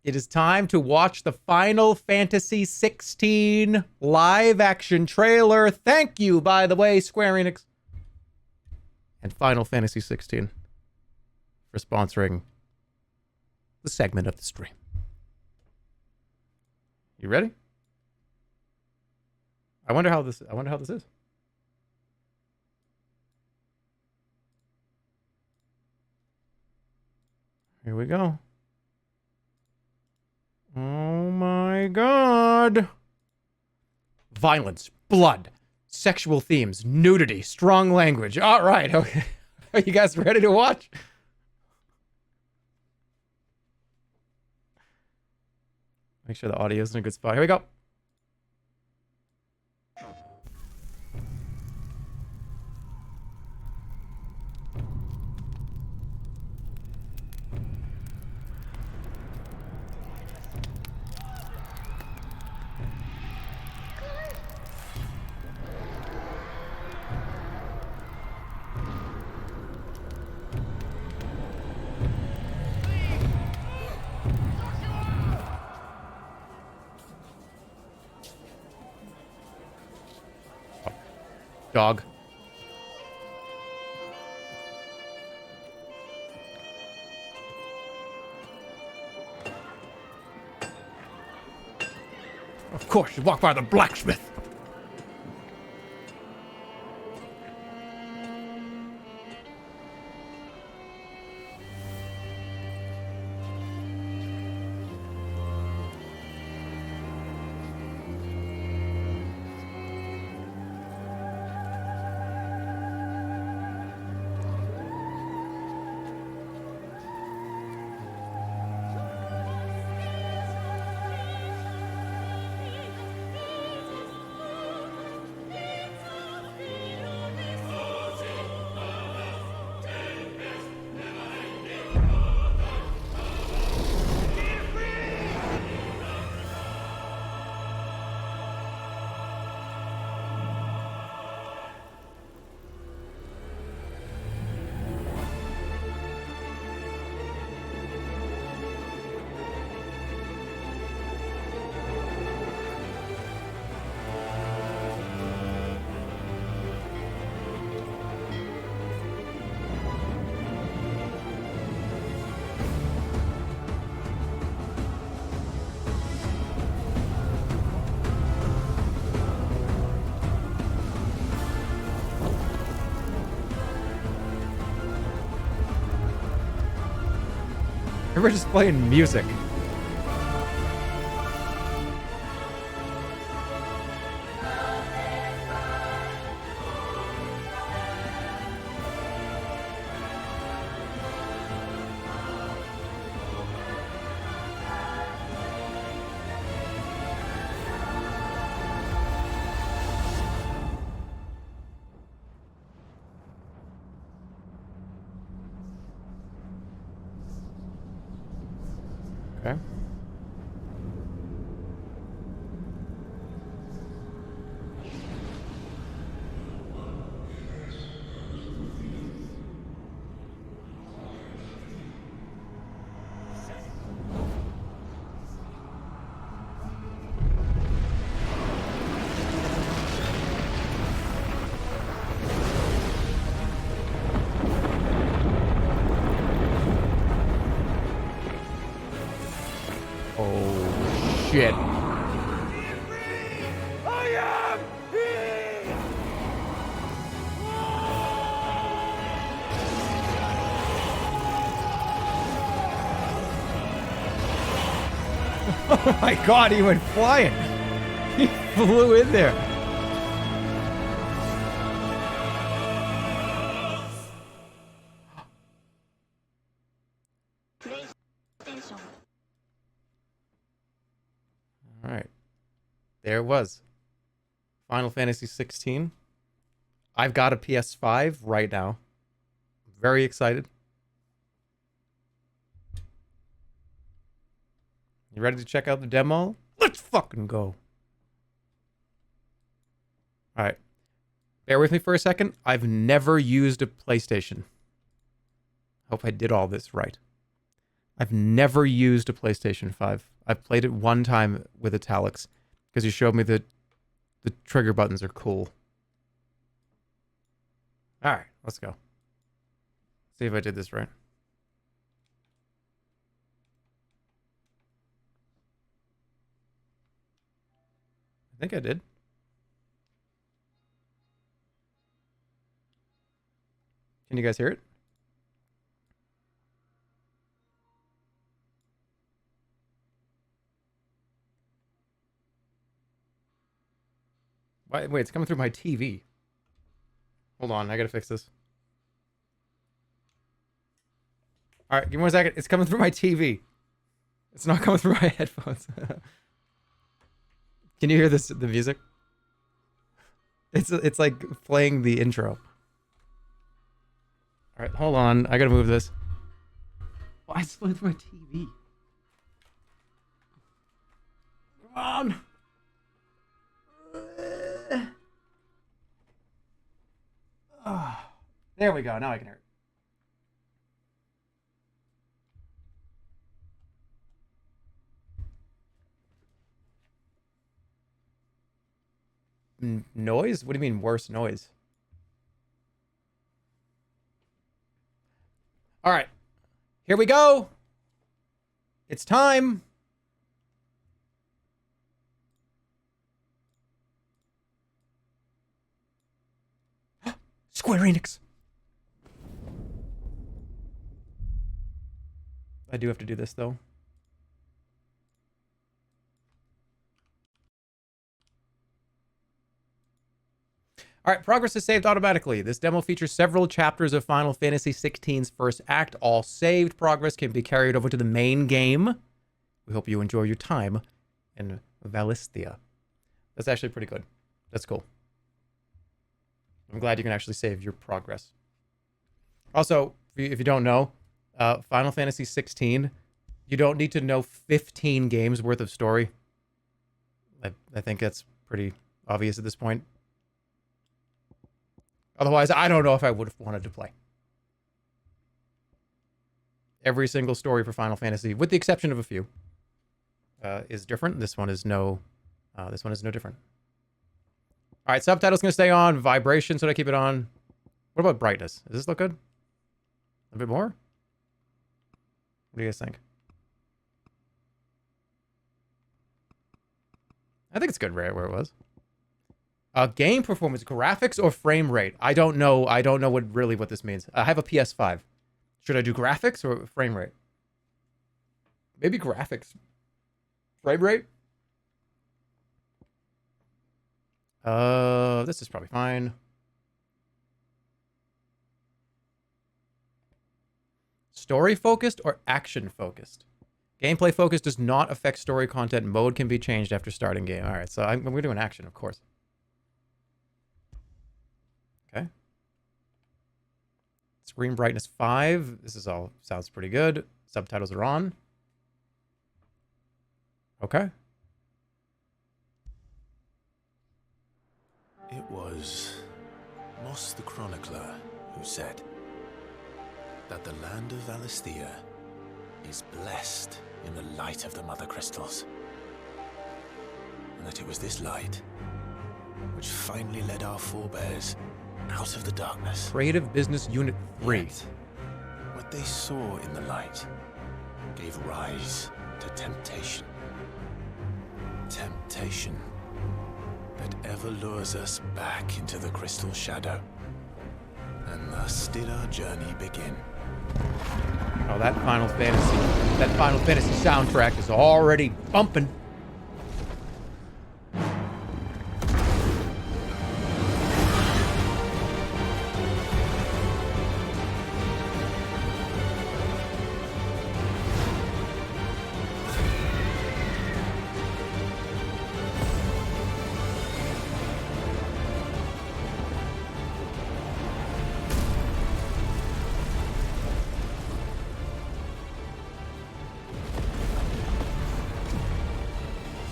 It is time to watch the Final Fantasy 16 live action trailer. Thank you, by the way, Square Enix and Final Fantasy 16 for sponsoring the segment of the stream. You ready? I wonder how this is. Here we go. Oh my god. Violence, blood, sexual themes, nudity, strong language. All right. Okay. Are you guys ready to watch? Make sure the audio is in a good spot. Here we go. Dog. Of course, you walk by the blacksmith. We're just playing music. Okay. Oh, shit. Oh my god, he went flying. He flew in there. All right. There it was. Final Fantasy 16. I've got a PS5 right now. Very excited. You ready to check out the demo? Let's fucking go. All right. Bear with me for a second. I've never used a PlayStation. Hope I did all this right. I've never used a PlayStation 5. I've played it one time with Italics because you showed me that the trigger buttons are cool. All right, let's go. See if I did this right. I think I did. Can you guys hear it? Wait, it's coming through my TV. Hold on, I gotta fix this. All right, give me 1 second. It's coming through my TV. It's not coming through my headphones. Can you hear this? The music? It's like playing the intro. All right, hold on. I gotta move this. Why is it playing through my TV? Come on. Oh, there we go. Now I can hear it. Noise? What do you mean worse noise? All right. Here we go. It's time. Square Enix. I do have to do this, though. All right, progress is saved automatically. This demo features several chapters of Final Fantasy XVI's first act. All saved progress can be carried over to the main game. We hope you enjoy your time in Valisthea. That's actually pretty good. That's cool. I'm glad you can actually save your progress. Also, if you don't know, Final Fantasy XVI, you don't need to know 15 games worth of story. I think that's pretty obvious at this point. Otherwise, I don't know if I would have wanted to play. Every single story for Final Fantasy, with the exception of a few, is different. This one is no different. All right, subtitles going to stay on. Vibration, so I keep it on. What about brightness? Does this look good? A bit more? What do you guys think? I think it's good right where it was. Game performance, graphics or frame rate? I don't know. I don't know what this means. I have a PS5. Should I do graphics or frame rate? Maybe graphics. Frame rate? This is probably fine. Story focused or action focused? Gameplay focus does not affect story content. Mode can be changed after starting game. All right, so we're doing action, of course. Okay. Screen brightness 5. This is all sounds pretty good. Subtitles are on. Okay. It was Moss the Chronicler who said that the land of Valisthea is blessed in the light of the Mother Crystals. And that it was this light which finally led our forebears out of the darkness. Creative Business Unit 3. Yet, what they saw in the light gave rise to temptation. Temptation that ever lures us back into the crystal shadow. And thus did our journey begin. Oh, that Final Fantasy soundtrack is already bumping.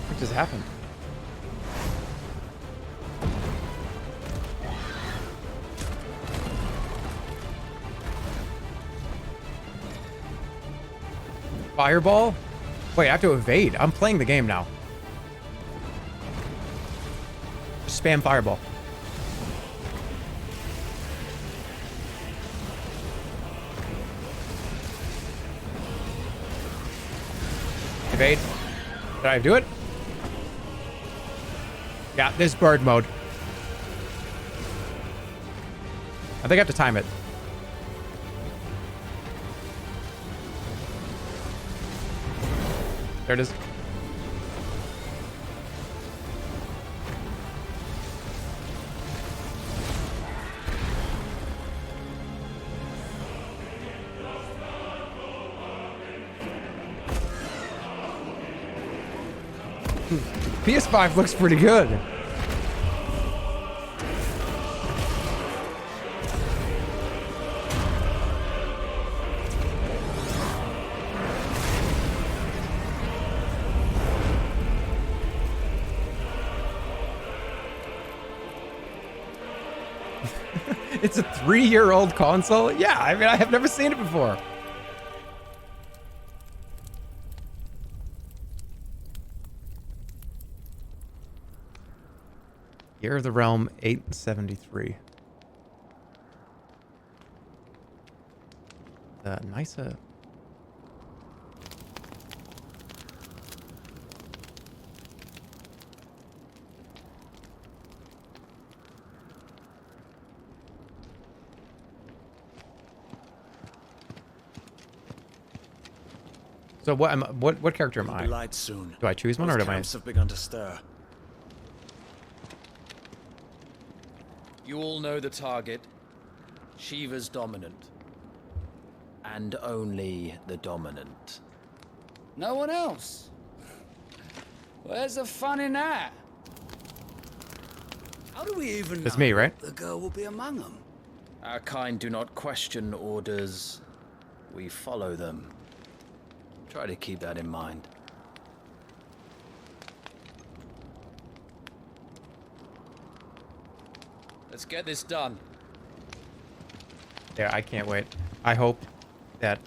What just happened? Fireball? Wait, I have to evade. I'm playing the game now. Spam fireball. Evade. Did I do it? Yeah, this bird mode. I think I have to time it. There it is. PS5 looks pretty good. It's a 3-year-old console? Yeah, I mean, I have never seen it before. Year of the Realm 873. nicer. So what character am I? Light soon. Do I choose one or do I? Camps have begun to stir. You all know the target. Shiva's dominant. And only the dominant. No one else? Where's the fun in that? How do we even It's know me, right? the girl will be among them? Our kind do not question orders. We follow them. Try to keep that in mind. Let's get this done. Yeah, I can't wait. I hope that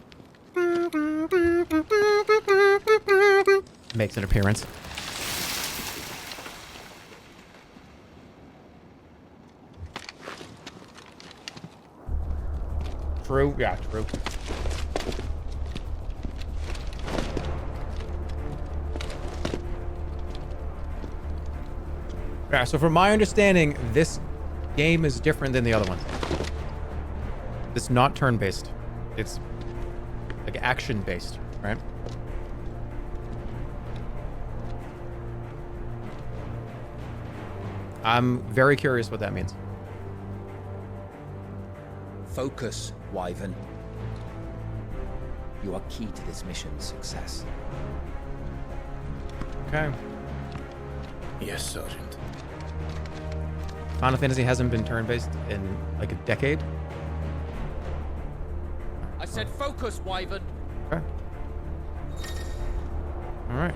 makes an appearance. True. Yeah, true. Yeah, so from my understanding, this game is different than the other ones. It's not turn-based. It's like action-based, right? I'm very curious what that means. Focus, Wyvern. You are key to this mission's success. Okay. Yes, Sergeant. Final Fantasy hasn't been turn-based in like a decade. I said focus, Wyvern. Okay. All right.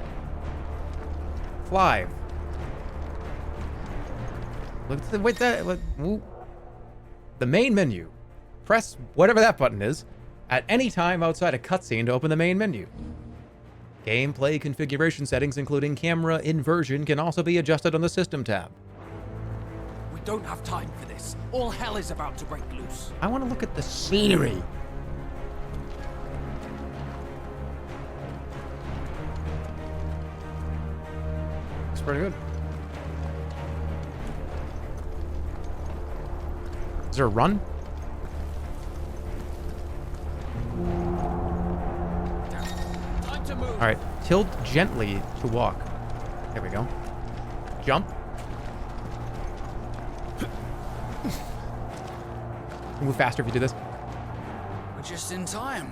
Fly. Look at the wait that the main menu. Press whatever that button is at any time outside a cutscene to open the main menu. Gameplay configuration settings, including camera inversion, can also be adjusted on the System tab. We don't have time for this. All hell is about to break loose. I want to look at the scenery. It's pretty good. Is there a run? Time to move. All right, tilt gently to walk. There we go. Jump. Move faster if you do this. We're just in time.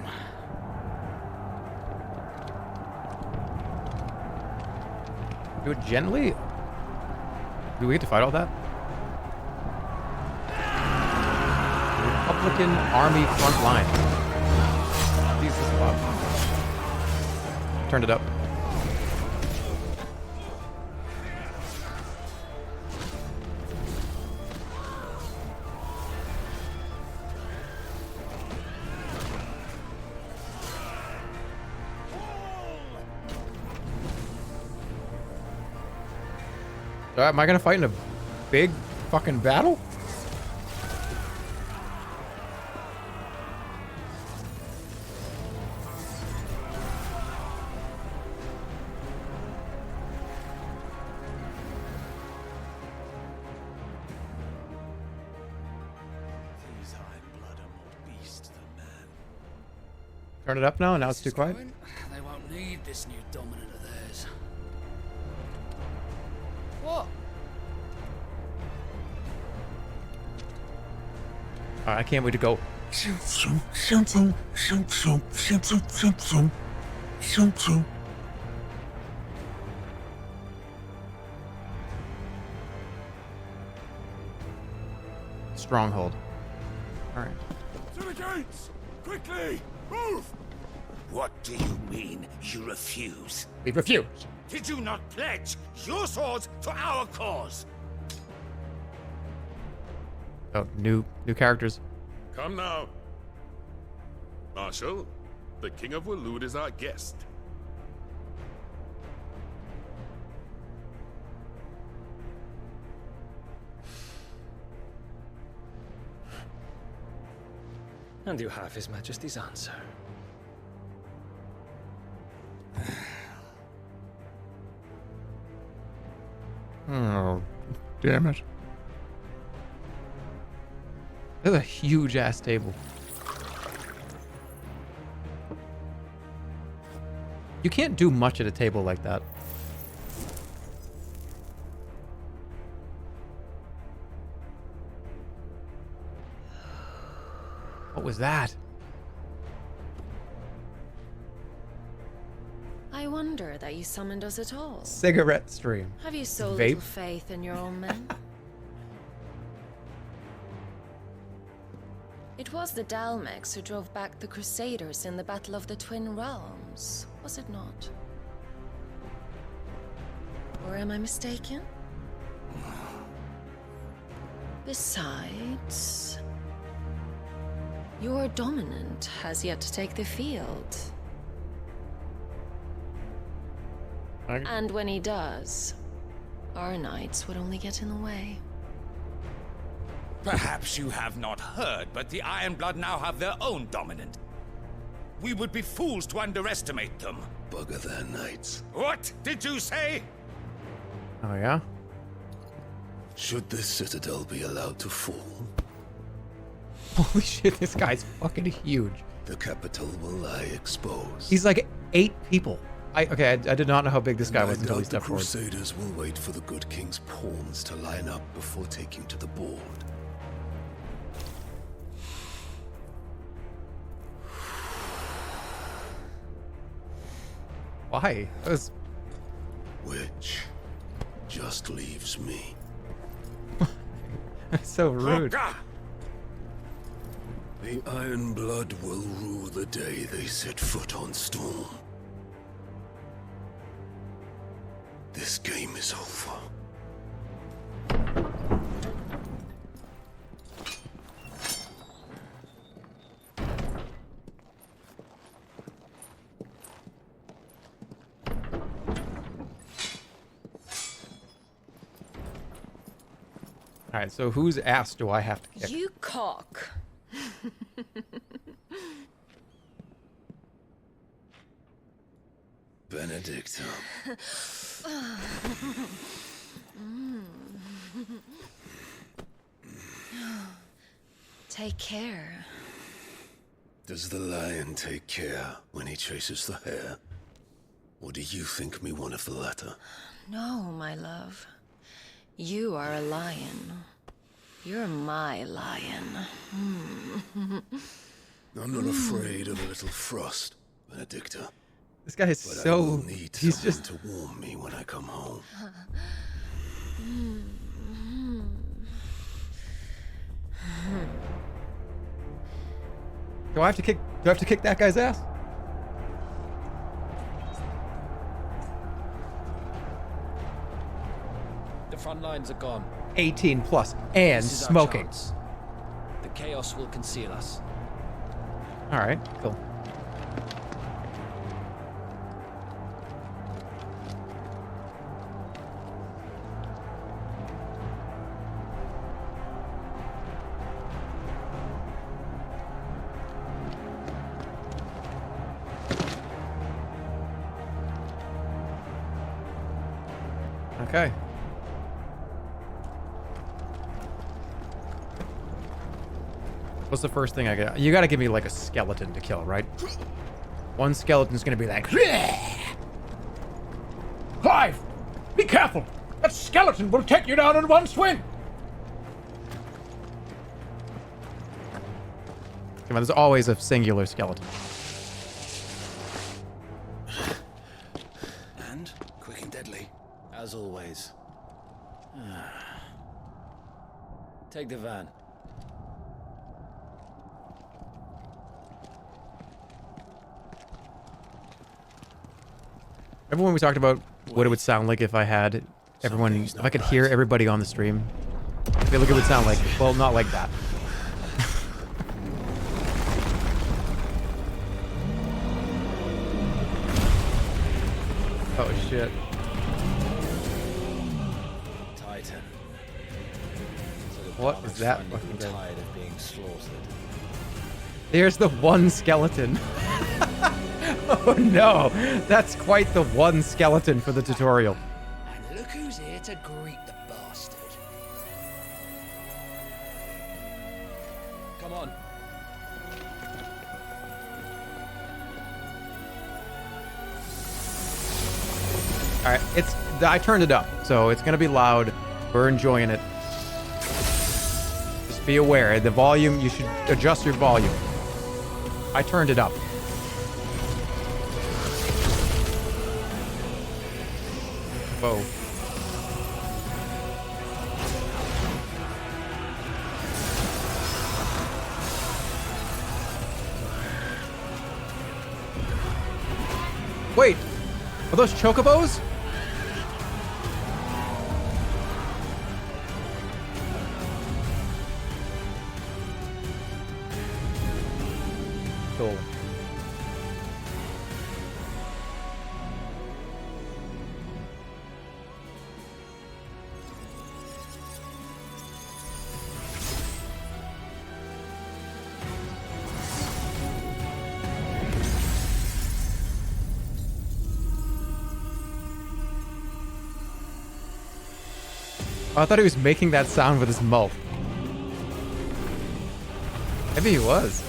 Do it gently. Do we get to fight all that? Republican Army front line. Jesus, Bob. Turned it up. Am I gonna fight in a big fucking battle? These high blood are more beast than man. Turn it up now, and now it's too quiet. They won't need this new dominant of theirs. What? I can't wait to go. Stronghold. All right. To the gates! Quickly! Move! What do you mean you refuse? We refuse. Did you not pledge your swords to our cause? Oh, new characters. Come now. Marshal, the King of Waloed is our guest. And you have His Majesty's answer. Oh, damn it. That's a huge ass table. You can't do much at a table like that. What was that? I wonder that you summoned us at all. Cigarette stream. Have you so Vape? little faith in your own men? It was the Dalmex who drove back the Crusaders in the Battle of the Twin Realms, was it not? Or am I mistaken? Besides, your dominant has yet to take the field. And when he does, our knights would only get in the way. Perhaps you have not heard, but the Ironblood now have their own dominant. We would be fools to underestimate them. Bugger their knights. What did you say? Oh, yeah? Should this citadel be allowed to fall, Holy shit, this guy's fucking huge. the capital will lie exposed. He's like 8 people. I did not know how big this guy And was I until he doubt the stepped forward. Crusaders will wait for the good king's pawns to line up before taking to the board. Why? That was... Which just leaves me. That's so rude. The Ironblood will rue the day they set foot on Storm. This game is over. Alright, so whose ass do I have to kick? You cock. Benedicta. Take care. Does the lion take care when he chases the hare? Or do you think me one of the latter? No, my love. You are a lion. You're my lion. I'm not afraid of a little frost, Benedicta. This guy is But I so... will need he's someone just... to warm me when I come home. Do I have to kick that guy's ass? The front lines are gone. 18 plus and This is our smoking. chance. The chaos will conceal us. Alright, cool. Okay. What's the first thing I get? You gotta give me like a skeleton to kill, right? One skeleton's gonna be like... Clive! Be careful! That skeleton will take you down in one swing! Come on, there's always a singular skeleton. And quick and deadly. As always. Take the van. Remember when we talked about what it would sound like if I had everyone, if I could hear everybody on the stream? I feel like it would sound like, well, not like that. Oh shit. Titan. So the What is Brahmins that finally fucking grew guy? tired of being slaughtered. There's the one skeleton. Oh no, that's quite the one skeleton for the tutorial. And look who's here to greet the bastard. Come on. All right, I turned it up, so it's gonna be loud. We're enjoying it. Just be aware, the volume, you should adjust your volume. I turned it up. Whoa. Wait, are those chocobos? Cool. I thought he was making that sound with his mouth. Maybe he was.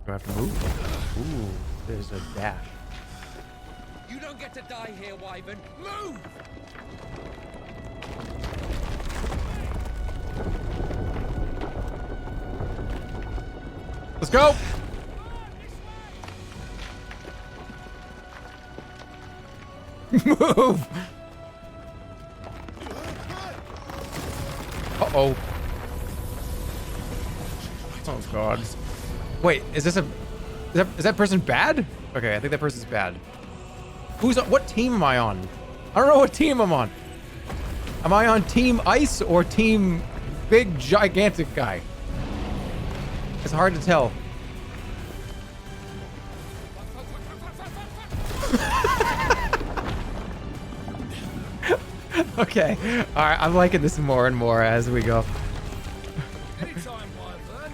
Do I have to move? Ooh, there's a dash. You don't get to die here, Wyvern. Move! Let's go! Move! Uh-oh. Oh, God. Wait, is this a... Is that person bad? Okay, I think that person's bad. What team am I on? I don't know what team I'm on. Am I on Team Ice or Team Big Gigantic Guy? It's hard to tell. Okay. Alright, I'm liking this more and more as we go. Anytime, Wyvern.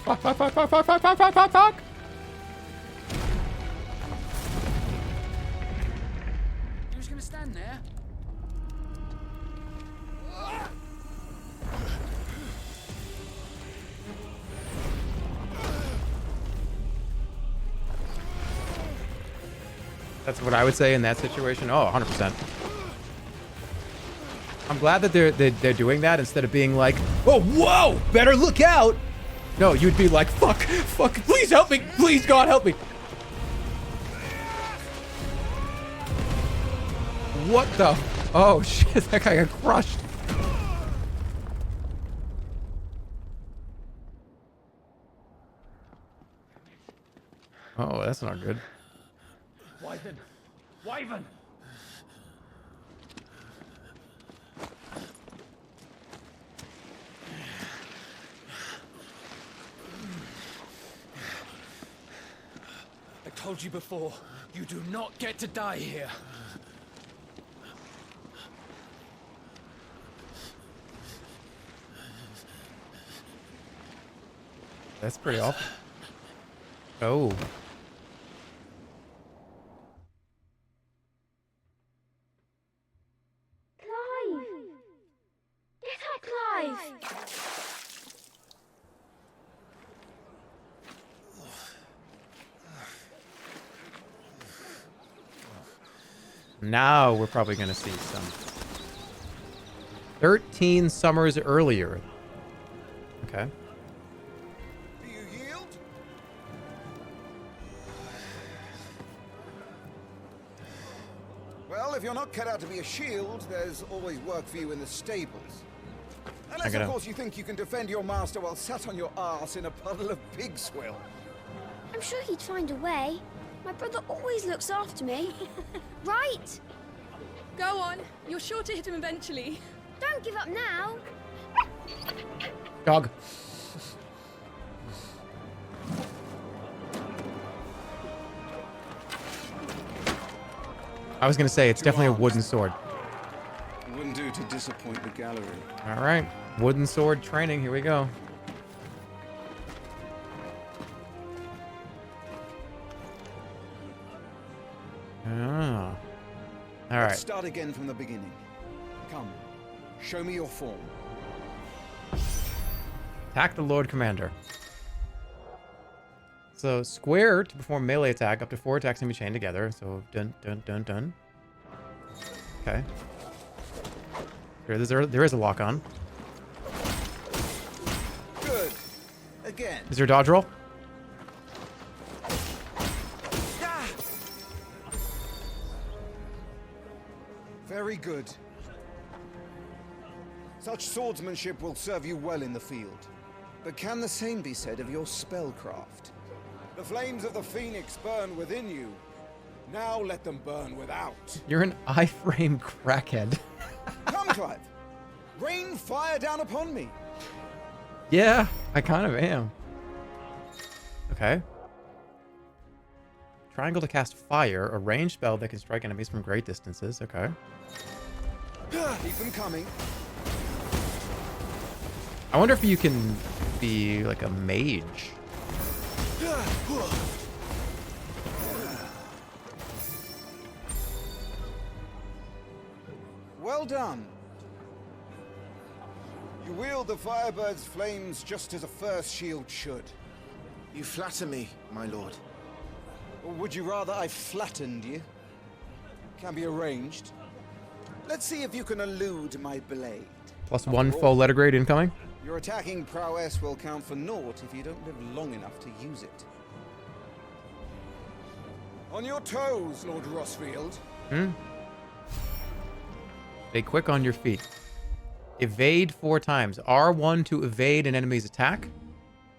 Fuck. You're just gonna stand there? That's what I would say in that situation. Oh, 100%. I'm glad that they're doing that instead of being like, oh, whoa, better look out. No, you'd be like, fuck, please help me. Please, God, help me. What the? Oh, shit, that guy got crushed. Oh, that's not good. Wyvern! Wyvern! I told you before, you do not get to die here. That's pretty awful. Oh. Now we're probably going to see some 13 summers earlier. Okay. Do you yield? Well, if you're not cut out to be a shield, there's always work for you in the stables. Unless, of course, you think you can defend your master while sat on your ass in a puddle of pig swill. I'm sure he'd find a way. My brother always looks after me. Right? Go on. You're sure to hit him eventually. Don't give up now. Dog. I was gonna say it's definitely a wooden sword. It wouldn't do to disappoint the gallery. All right, wooden sword training. Here we go. Ah. All right. Let's start again from the beginning. Come, show me your form. Attack the Lord Commander. So square to perform melee attack. Up to 4 attacks can be chained together. So dun dun dun dun. Okay. There is a lock on. Good. Again. Is there a dodge roll? Very good. Such swordsmanship will serve you well in the field. But can the same be said of your spellcraft? The flames of the Phoenix burn within you. Now let them burn without. You're an iframe crackhead. Come, Clive. Rain fire down upon me. Yeah, I kind of am. Okay. Triangle to cast fire, a ranged spell that can strike enemies from great distances. Okay. Keep them coming. I wonder if you can be like a mage. Well done. You wield the Firebird's flames just as a first shield should. You flatter me, my lord. Or would you rather I flattened you? Can be arranged. Let's see if you can elude my blade. +1 full letter grade incoming. Your attacking prowess will count for naught if you don't live long enough to use it. On your toes, Lord Rossfield. Stay quick on your feet. Evade 4 times. R1 to evade an enemy's attack.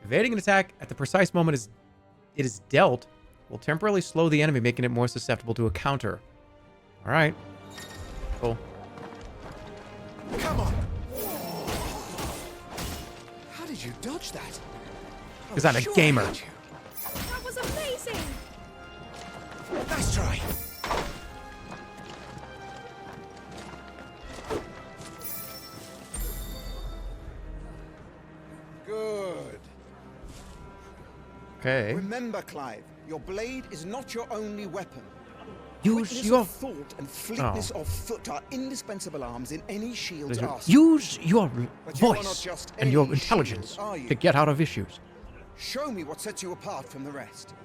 Evading an attack at the precise moment it is dealt will temporarily slow the enemy, making it more susceptible to a counter. All right. Cool. Come on. How did you dodge that? Because I'm a gamer. That was amazing. Nice try. Good. Okay. Remember, Clive, your blade is not your only weapon. Use Quickness your of thought and fleetness of foot are indispensable arms in any shield's arsenal. Use your But you are not voice just and your any intelligence shield, are you? to get out of issues. Show me what sets you apart from the rest.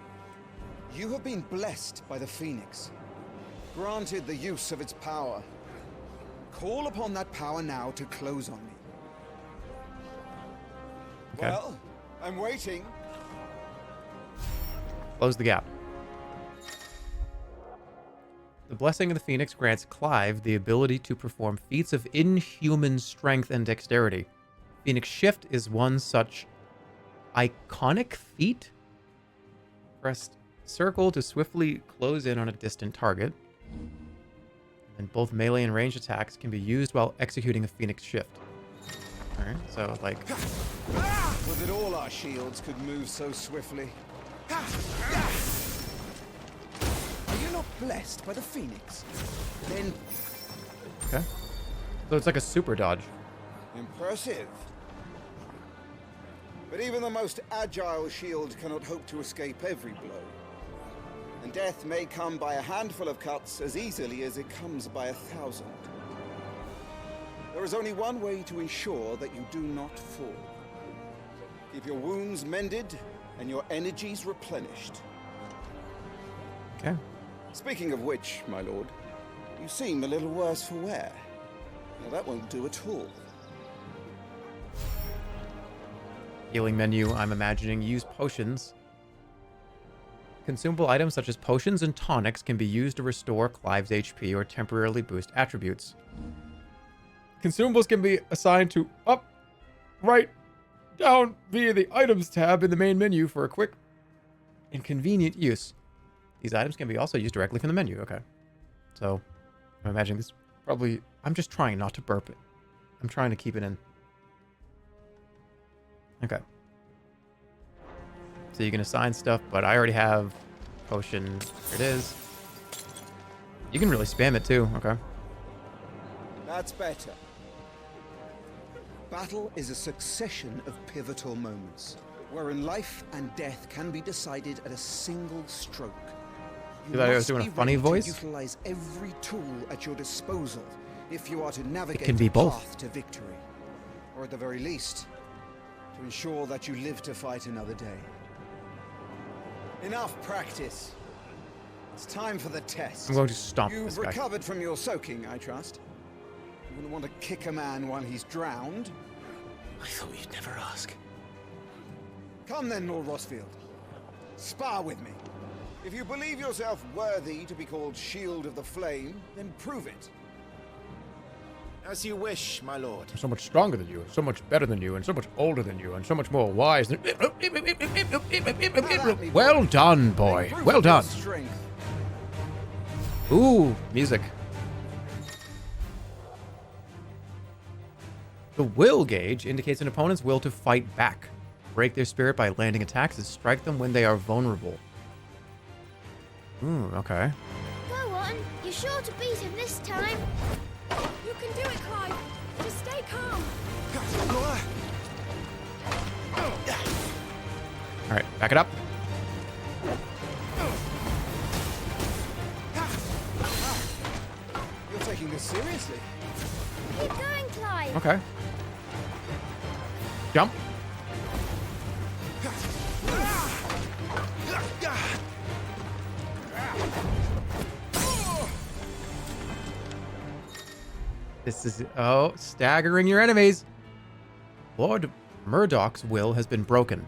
You have been blessed by the Phoenix, granted the use of its power. Call upon that power now to close on me. Okay. Well, I'm waiting. Close the gap. The Blessing of the Phoenix grants Clive the ability to perform feats of inhuman strength and dexterity. Phoenix Shift is one such iconic feat. Press circle to swiftly close in on a distant target. And both melee and ranged attacks can be used while executing a Phoenix Shift. Alright, so like... Was it all our shields could move so swiftly? Are you not blessed by the Phoenix? Then... Okay. So it's like a super dodge. Impressive. But even the most agile shield cannot hope to escape every blow. And death may come by a handful of cuts as easily as it comes by 1,000. There is only one way to ensure that you do not fall. Keep your wounds mended and your energies replenished. Okay. Speaking of which, my lord, you seem a little worse for wear. Now that won't do at all. Healing menu, I'm imagining. Use potions. Consumable items such as potions and tonics can be used to restore Clive's HP or temporarily boost attributes. Consumables can be assigned to up, right, down via the items tab in the main menu for a quick Inconvenient use. These items can be also used directly from the menu. Okay. So, I'm imagining this probably... I'm just trying not to burp it. I'm trying to keep it in. Okay. So you can assign stuff, but I already have potion. Here it is. You can really spam it too. Okay. That's better. Battle is a succession of pivotal moments, wherein life and death can be decided at a single stroke. You thought I was doing a funny voice? Utilize every tool at your disposal if you are to navigate It can be the both. path to victory, or at the very least, to ensure that you live to fight another day. Enough practice. It's time for the test. I'm going to stomp You've this guy. recovered from your soaking, I trust. You wouldn't want to kick a man while he's drowned. I thought you'd never ask. Come then, Lord Rosfield. Spar with me. If you believe yourself worthy to be called Shield of the Flame, then prove it. As you wish, my lord. I'm so much stronger than you, and so much better than you, and so much older than you, and so much more wise than... Well done, boy. Well done. Ooh, music. The will gauge indicates an opponent's will to fight back. Break their spirit by landing attacks and strike them when they are vulnerable. Ooh, okay. Go on. You're sure to beat him this time. You can do it, Clive. Just stay calm. All right, back it up. You're taking this seriously. Keep going, Clive. Okay. Jump. This is, oh, staggering your enemies. Lord Murdoch's will has been broken,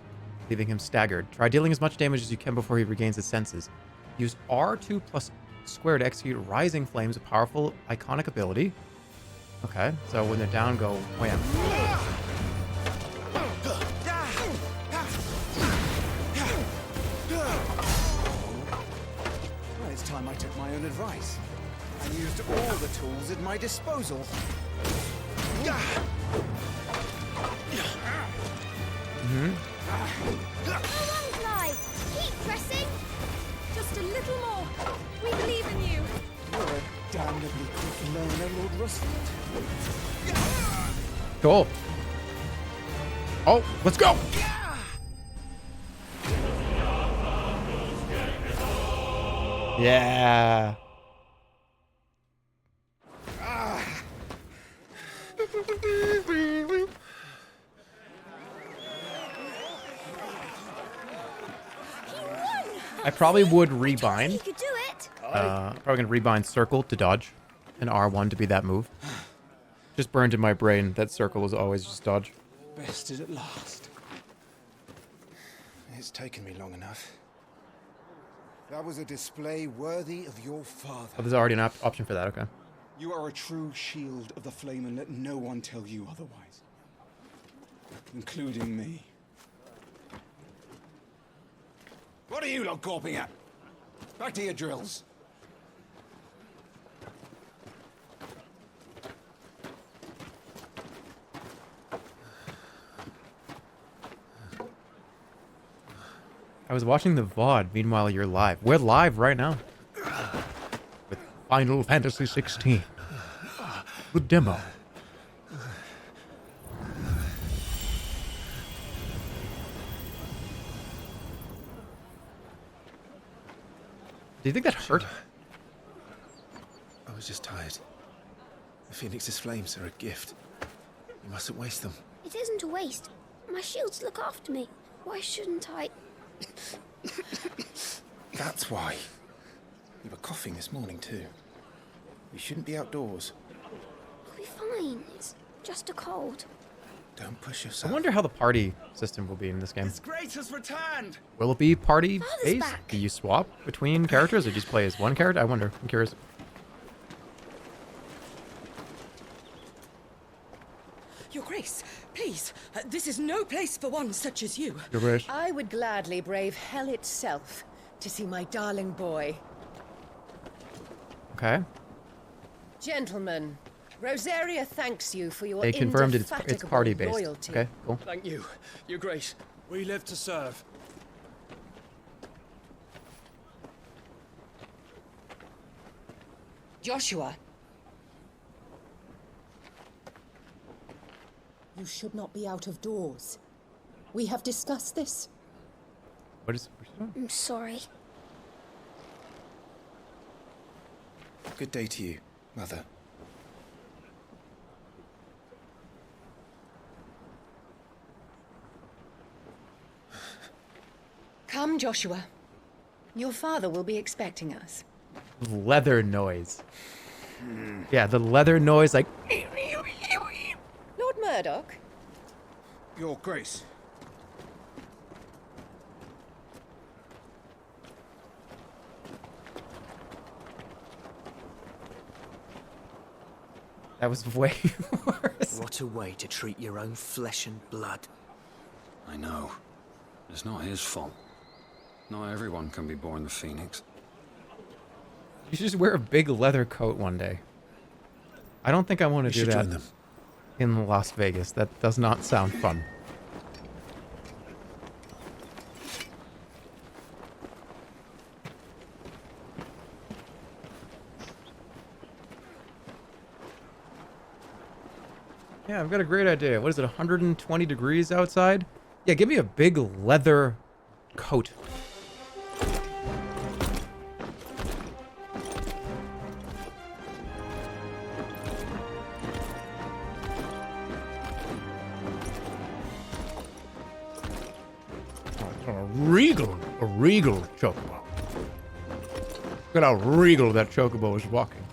leaving him staggered. Try dealing as much damage as you can before he regains his senses. Use R2 plus square to execute Rising Flames, a powerful iconic ability. Okay, so when they're down, go wham. Well, it's time I took my own advice. I used all the tools at my disposal. Mm-hmm. Go on, Clive. Keep pressing. Just a little more. We believe in you. You're a damnably quick learner, Lord Rosfield. Cool. Oh, let's go. Yeah. I probably would rebind. You could do it. Probably gonna rebind circle to dodge, and R1 to be that move. Just burned in my brain that circle was always just dodge. Bested at last. It's taken me long enough. That was a display worthy of your father. Oh, there's already an option for that. Okay. You are a true shield of the flame, and let no one tell you otherwise. Including me. What are you lot gawping at? Back to your drills. I was watching the VOD. Meanwhile, you're live. We're live right now. With Final Fantasy XVI. The demo. Do you think that hurt? I was just tired. The Phoenix's flames are a gift. You mustn't waste them. It isn't a waste. My shields look after me. Why shouldn't I? That's why. You were coughing this morning too. You shouldn't be outdoors. I'll be fine. It's just a cold. Don't push I yourself. wonder how the party system will be in this game. His Grace has returned. Will it be party Father's based? back. Do you swap between characters or just play as one character? I wonder. I'm curious. Your Grace, please, This is no place for one such as you. Your Grace. I would gladly brave hell itself to see my darling boy. Okay. Gentlemen, Rosaria thanks you for your They confirmed it's indefatigable party-based. loyalty. Okay, cool. Thank you, Your Grace. We live to serve. Joshua. You should not be out of doors. We have discussed this. What's she doing? I'm sorry. Good day to you, Mother. Come, Joshua. Your father will be expecting us. Leather noise. Yeah, the leather noise, like. Lord Murdoch? Your Grace. That was way worse. What a way to treat your own flesh and blood. I know. It's not his fault. Not everyone can be born the Phoenix. You should just wear a big leather coat one day. I don't think I want to do that in Las Vegas. That does not sound fun. Yeah, I've got a great idea. What is it, 120 degrees outside? Yeah, give me a big leather coat. A regal chocobo. Look at how regal that chocobo is walking.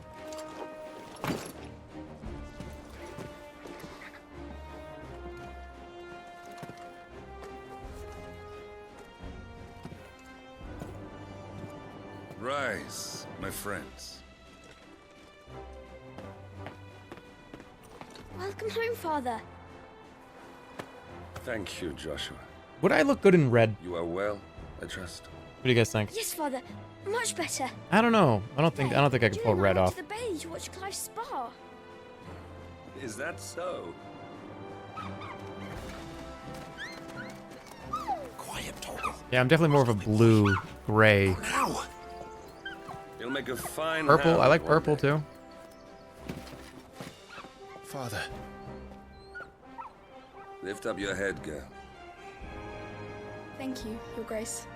Rise, my friends. Welcome home, Father. Thank you, Joshua. Would I look good in red? You are well, I trust. What do you guys think? Yes, Father. Much better. I don't know. I don't think I can pull red off. To the bay to watch Clive's spa. Is that so? Quiet, Toggle. Yeah, I'm definitely more of a blue, gray. Now. You'll make a fine Purple. hound I like one purple day. too. Father. Lift up your head, girl. Thank you, Your Grace.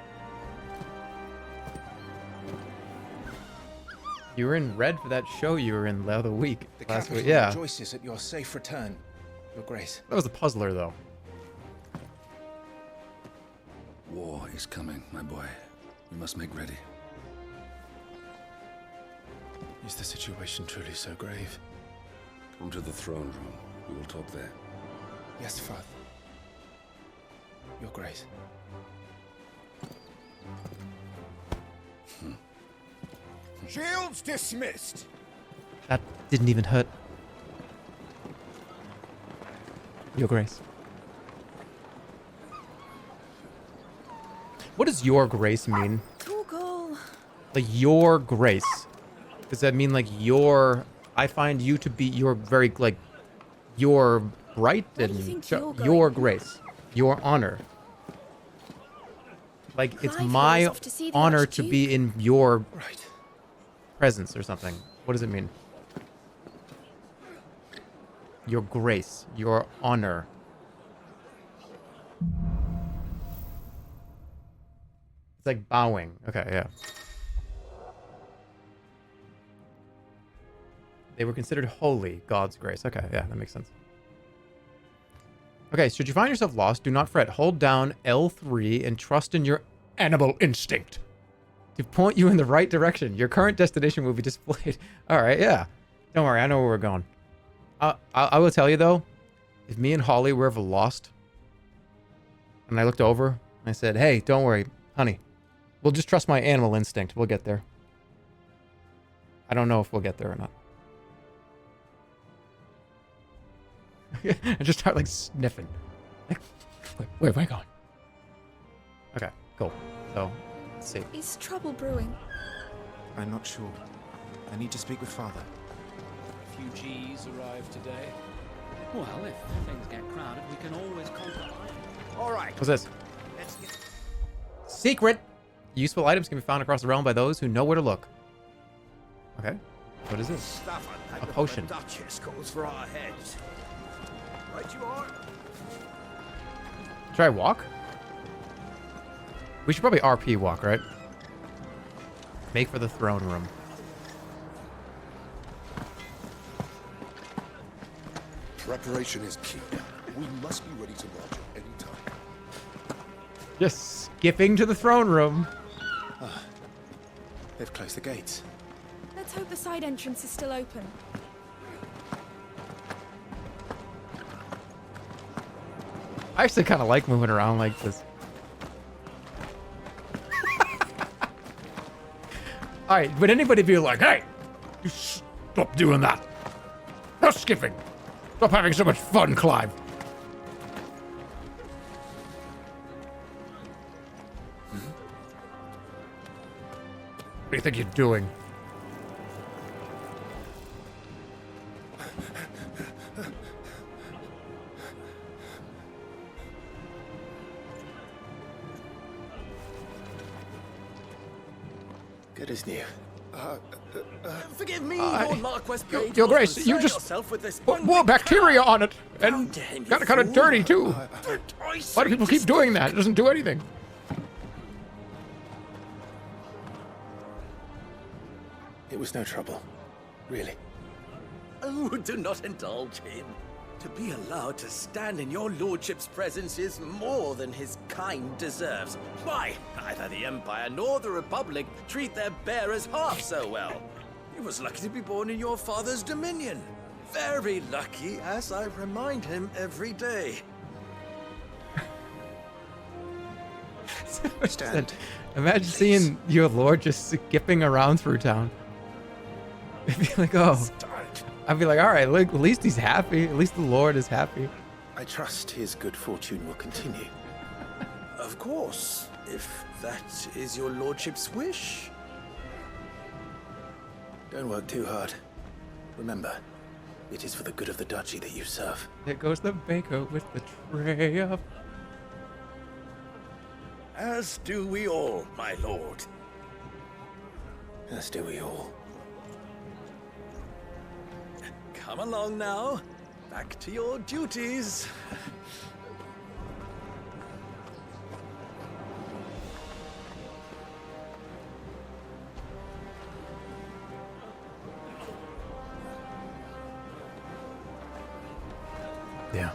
You were in red for that show you were in the other week. The Last capital week. Yeah. rejoices at your safe return, Your Grace. That was a puzzler though. War is coming, my boy. We must make ready. Is the situation truly so grave? Come to the throne room. We will talk there. Yes, Father. Your Grace. Shields dismissed. That didn't even hurt. Your Grace. What does Your Grace mean? Google. Like Your Grace. Does that mean like I find you to be your very like your bright and your grace, your honor. Like it's Clive my goes off to see the honor to Archduke. be in your presence or something. What does it mean? Your grace, your honor. It's like bowing. Okay, yeah. They were considered holy, God's grace. Okay, yeah, that makes sense. Okay, should you find yourself lost, do not fret. Hold down L3 and trust in your Animal instinct. to point you in the right direction. Your current destination will be displayed. All right, yeah. Don't worry, I know where we're going. I will tell you, though, if me and Holly were ever lost, and I looked over, and I said, hey, don't worry, honey. We'll just trust my animal instinct. We'll get there. I don't know if we'll get there or not. I just start, like, sniffing. Where am I going? Okay, cool. So, let's see. Is trouble brewing? I'm not sure. I need to speak with Father. Refugees arrived today. Well, if things get crowded, we can always conquer Iron. All right. What's this? Let's get... Secret! Useful items can be found across the realm by those who know where to look. Okay. What is this? Stuff A potion. The Duchess calls for our heads. Right you are. Should I walk? We should probably RP walk, right? Make for the throne room. Preparation is key. We must be ready to launch at any time. Just skipping to the throne room. They've closed the gates. Let's hope the side entrance is still open. I actually kind of like moving around like this. Alright, would anybody be like, hey, you stop doing that. No skipping. Stop having so much fun, Clive. What do you think you're doing? Good as new. Forgive me, I- Lord Marquess. Your Grace, you just put more bacteria on it, and got it kind of dirty too. Why do people keep doing that? It doesn't do anything. It was no trouble. Really. Oh, do not indulge him. To be allowed to stand in your lordship's presence is more than his kind deserves. Why, neither the Empire nor the Republic treat their bearers half so well. He was lucky to be born in your father's dominion. Very lucky, as I remind him every day. Stand. Imagine seeing your lord just skipping around through town. I'd be like, oh. I'd be like, all right, look, at least he's happy. At least the Lord is happy. I trust his good fortune will continue. Of course, if that is your lordship's wish. Don't work too hard. Remember, it is for the good of the duchy that you serve. There goes the baker with the tray of... As do we all, my lord. As do we all. Come along now. Back to your duties. Yeah.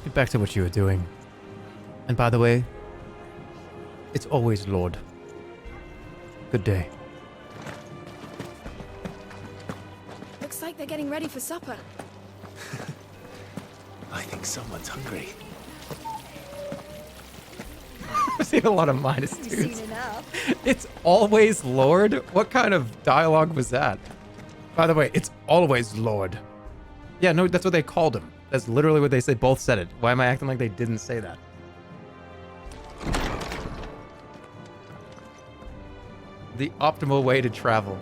Get back to what you were doing. And by the way, it's always Lord. Good day. Looks like they're getting ready for supper. I think someone's hungry. I've seen a lot of minus You've twos. seen enough. It's always Lord? What kind of dialogue was that? By the way, it's always Lord. Yeah, no, that's what they called him. That's literally what they say. Both said it. Why am I acting like they didn't say that? The optimal way to travel.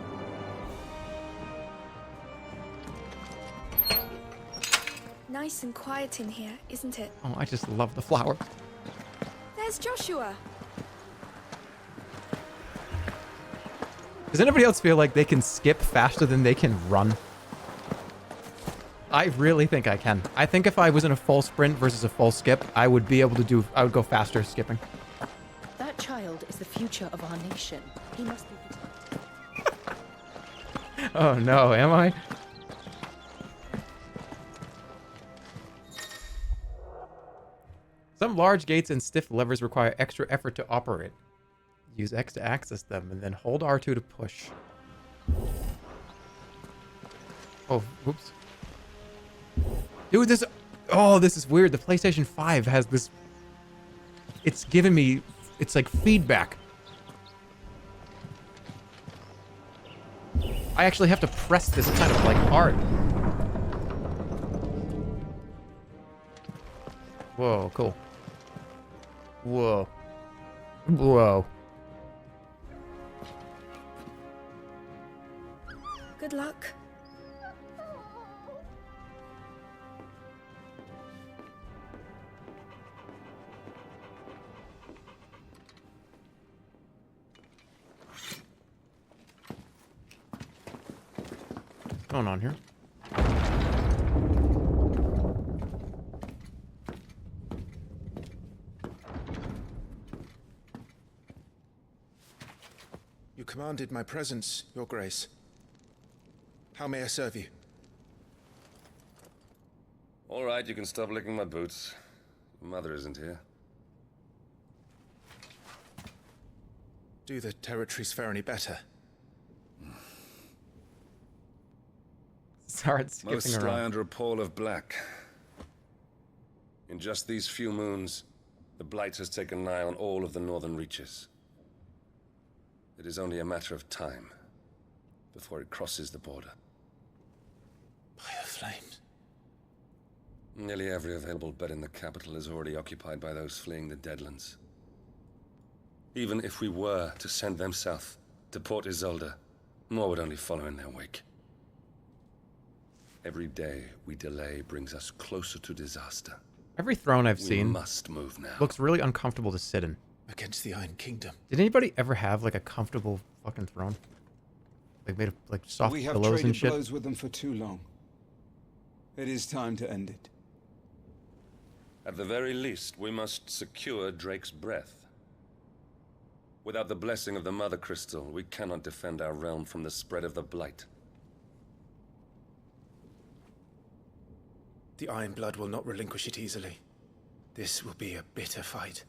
Nice and quiet in here, isn't it? Oh, I just love the flower. There's Joshua. Does anybody else feel like they can skip faster than they can run? I really think I can. I think if I was in a full sprint versus a full skip, I would be able to do, I would go faster skipping. That child is the future of our nation. He must be protected. Oh no, am I? Some large gates and stiff levers require extra effort to operate. Use X to access them, and then hold R2 to push. Oh, whoops. Dude, this... Oh, this is weird. The PlayStation 5 has this it's giving me, it's like feedback. I actually have to press this kind of like hard. Whoa, cool. Whoa. Whoa. Good luck. What's going on here? You commanded my presence, Your Grace. How may I serve you? All right, you can stop licking my boots. Mother isn't here. Do the territories fare any better? Start skipping Most around. lie under a pall of black. In just these few moons, the Blight has taken nigh on all of the northern reaches. It is only a matter of time before it crosses the border. By the flames. Nearly every available bed in the capital is already occupied by those fleeing the Deadlands. Even if we were to send them south, to Port Isolde, more would only follow in their wake. Every day we delay brings us closer to disaster. Every throne I've seen must move now. looks really uncomfortable to sit in. Against the Iron Kingdom. Did anybody ever have like a comfortable fucking throne? Like made of like soft We have pillows and traded shit? blows with them for too long. It is time to end it. At the very least, we must secure Drake's breath. Without the blessing of the Mother Crystal, we cannot defend our realm from the spread of the Blight. The Iron Blood will not relinquish it easily. This will be a bitter fight.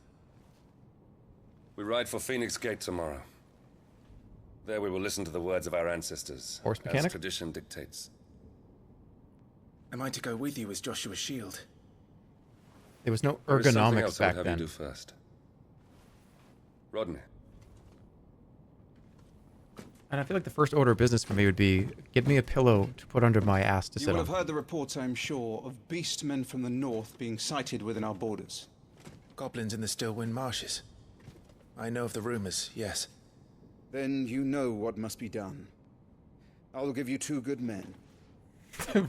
We ride for Phoenix Gate tomorrow. There we will listen to the words of our ancestors, Horse as mechanic? tradition dictates. Am I to go with you as Joshua's shield? There was no There is something ergonomics else I would back have then. you do first. Rodney. And I feel like the first order of business for me would be get me a pillow to put under my ass to You sit will on. have heard the reports, I'm sure, of beastmen from the north being sighted within our borders. Goblins in the Stillwind Marshes. I know of the rumors, yes. Then you know what must be done. I will give you 2 good men.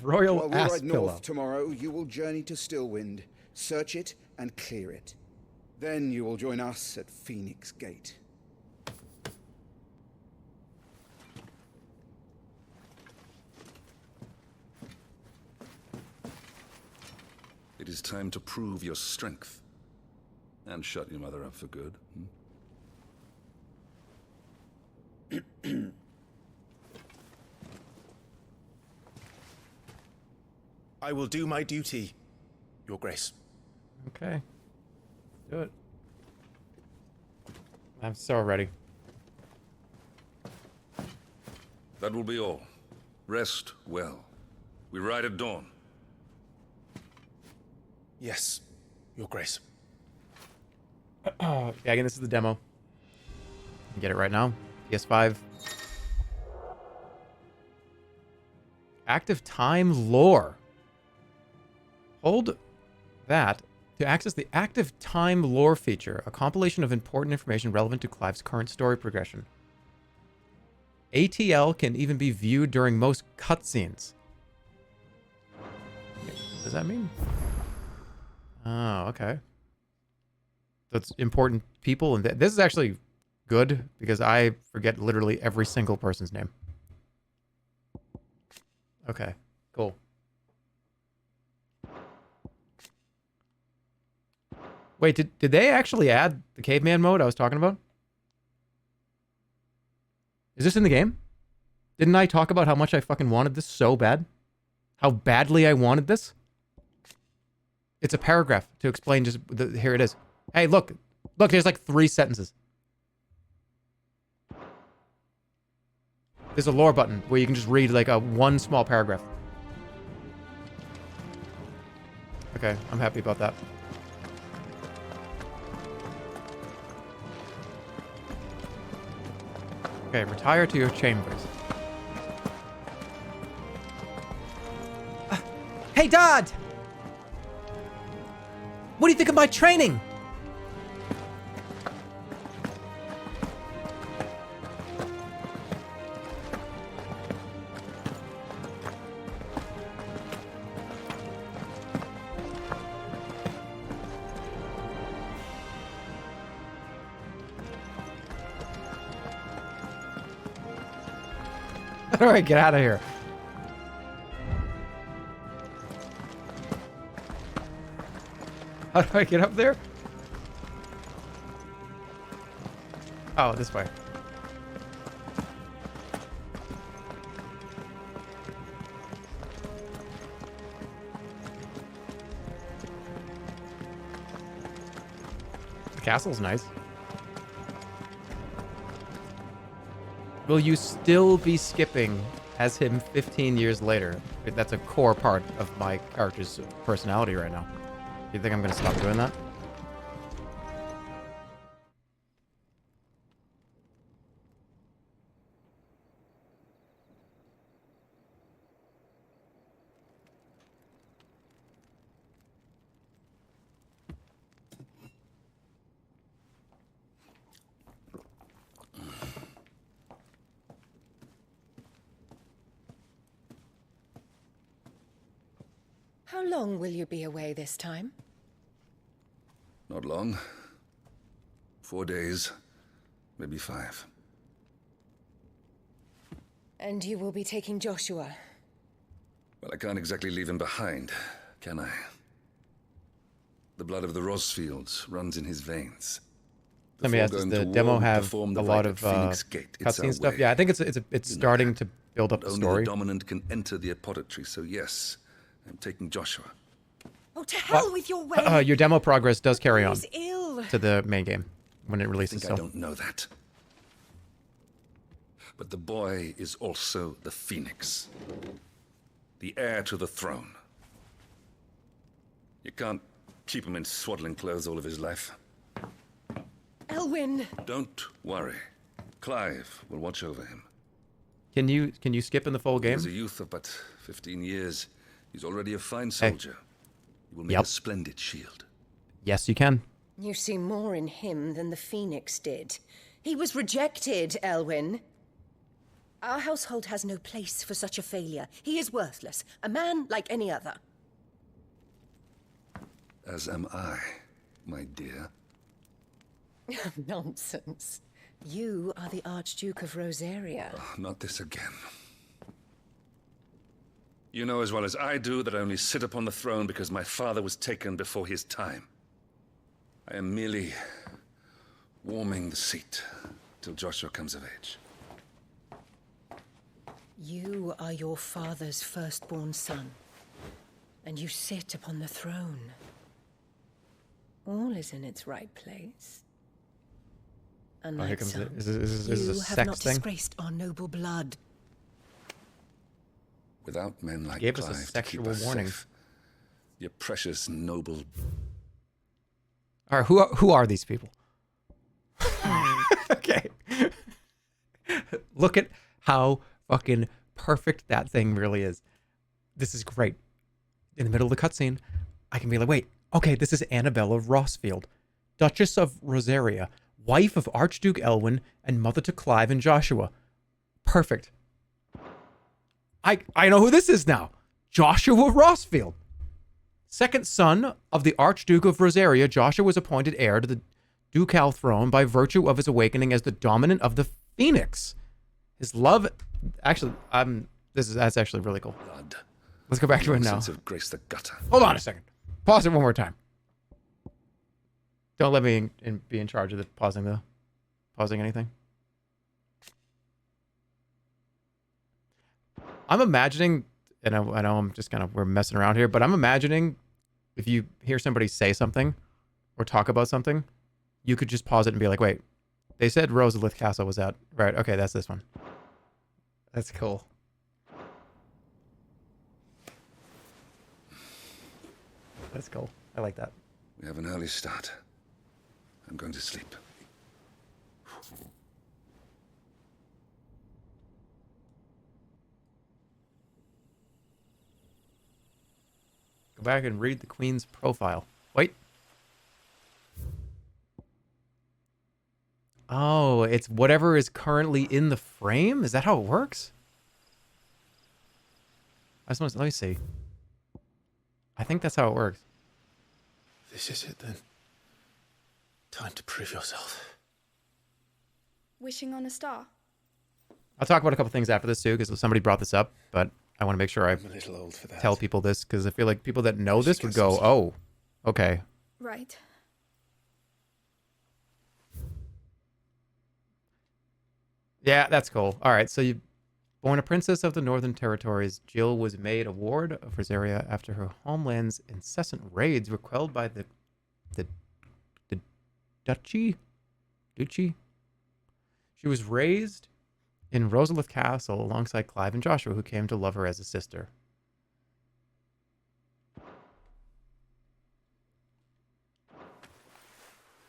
Royal While we ass ride pillow. north tomorrow, you will journey to Stillwind, search it and clear it. Then you will join us at Phoenix Gate. It is time to prove your strength. And shut your mother up for good. I will do my duty, Your Grace. Okay. Do it. I'm so ready. That will be all. Rest well. We ride at dawn. Yes, Your Grace. Yeah, again, this is the demo. Get it right now. PS5. Active time lore. Hold that to access the active time lore feature, a compilation of important information relevant to Clive's current story progression. ATL can even be viewed during most cutscenes. What does that mean? Oh, okay. That's important people, and this is actually good because I forget literally every single person's name. Okay, cool. Wait, did they actually add the caveman mode I was talking about? Is this in the game? Didn't I talk about how much I fucking wanted this so bad? How badly I wanted this? It's a paragraph to explain just... here it is. Hey, look. Look, there's like 3 sentences. There's a lore button where you can just read like one small paragraph. Okay, I'm happy about that. Okay, retire to your chambers. Hey, Dad! What do you think of my training? How do I get out of here? How do I get up there? Oh, this way. The castle's nice. Will you still be skipping as him 15 years later? That's a core part of my character's personality right now. You think I'm gonna stop doing that? How long will you be away this time? Not long. 4 days, maybe 5. And you will be taking Joshua? Well, I can't exactly leave him behind, can I? The blood of the Rosfields runs in his veins. Let me ask, does the demo have a lot of cutscene stuff? Yeah, I think it's starting to build up the story. Only the dominant can enter the apothecary, so yes, I'm taking Joshua. Oh, to hell with your way! Your demo progress does carry on He's ill. to the main game when it releases. I don't know that. But the boy is also the Phoenix. The heir to the throne. You can't keep him in swaddling clothes all of his life. Elwyn! Don't worry. Clive will watch over him. Can you skip in the full game? He's a youth of but 15 years. He's already a fine soldier. He will make a splendid shield. Yes, you can. You see more in him than the Phoenix did. He was rejected, Elwyn. Our household has no place for such a failure. He is worthless. A man like any other. As am I, my dear. Nonsense. You are the Archduke of Rosaria. Oh, not this again. You know as well as I do that I only sit upon the throne because my father was taken before his time. I am merely warming the seat till Joshua comes of age. You are your father's firstborn son, and you sit upon the throne. All is in its right place. Unlike here comes some, is this a you sex have not thing? disgraced our noble blood. Without men like Gave us a Clive to sexual keep us warning. safe, your precious noble. All right, who are these people? Okay. Look at how fucking perfect that thing really is. This is great. In the middle of the cutscene, I can be like, wait, okay, this is Annabella Rosfield, Duchess of Rosaria, wife of Archduke Elwyn and mother to Clive and Joshua. Perfect. I know who this is now. Joshua Rosfield. Second son of the Archduke of Rosaria, Joshua was appointed heir to the ducal throne by virtue of his awakening as the dominant of the Phoenix. His love, actually, that's actually really cool. Blood. Let's go back to it now. Sense of grace the gutter. Hold on a second. Pause it one more time. Don't let me be in charge of the pausing anything. I'm imagining, and I know I'm just we're messing around here, but I'm imagining if you hear somebody say something or talk about something, you could just pause it and be like, wait, they said Rosalith Castle was out. Right, okay, that's this one. That's cool. That's cool. I like that. We have an early start. I'm going to sleep. Go back and read the queen's profile. Wait. Oh, it's whatever is currently in the frame? Is that how it works? Let me see. I think that's how it works. This is it then. Time to prove yourself. Wishing on a star? I'll talk about a couple things after this too, because somebody brought this up, but I want to make sure I I'm a little old for that. tell people this, because I feel like people that know this would go, oh, okay. Right. Yeah, that's cool. All right, so you born a princess of the Northern Territories, Jill was made a ward of Rosaria after her homeland's incessant raids were quelled by the duchy. She was raised in Rosalith Castle alongside Clive and Joshua, who came to love her as a sister.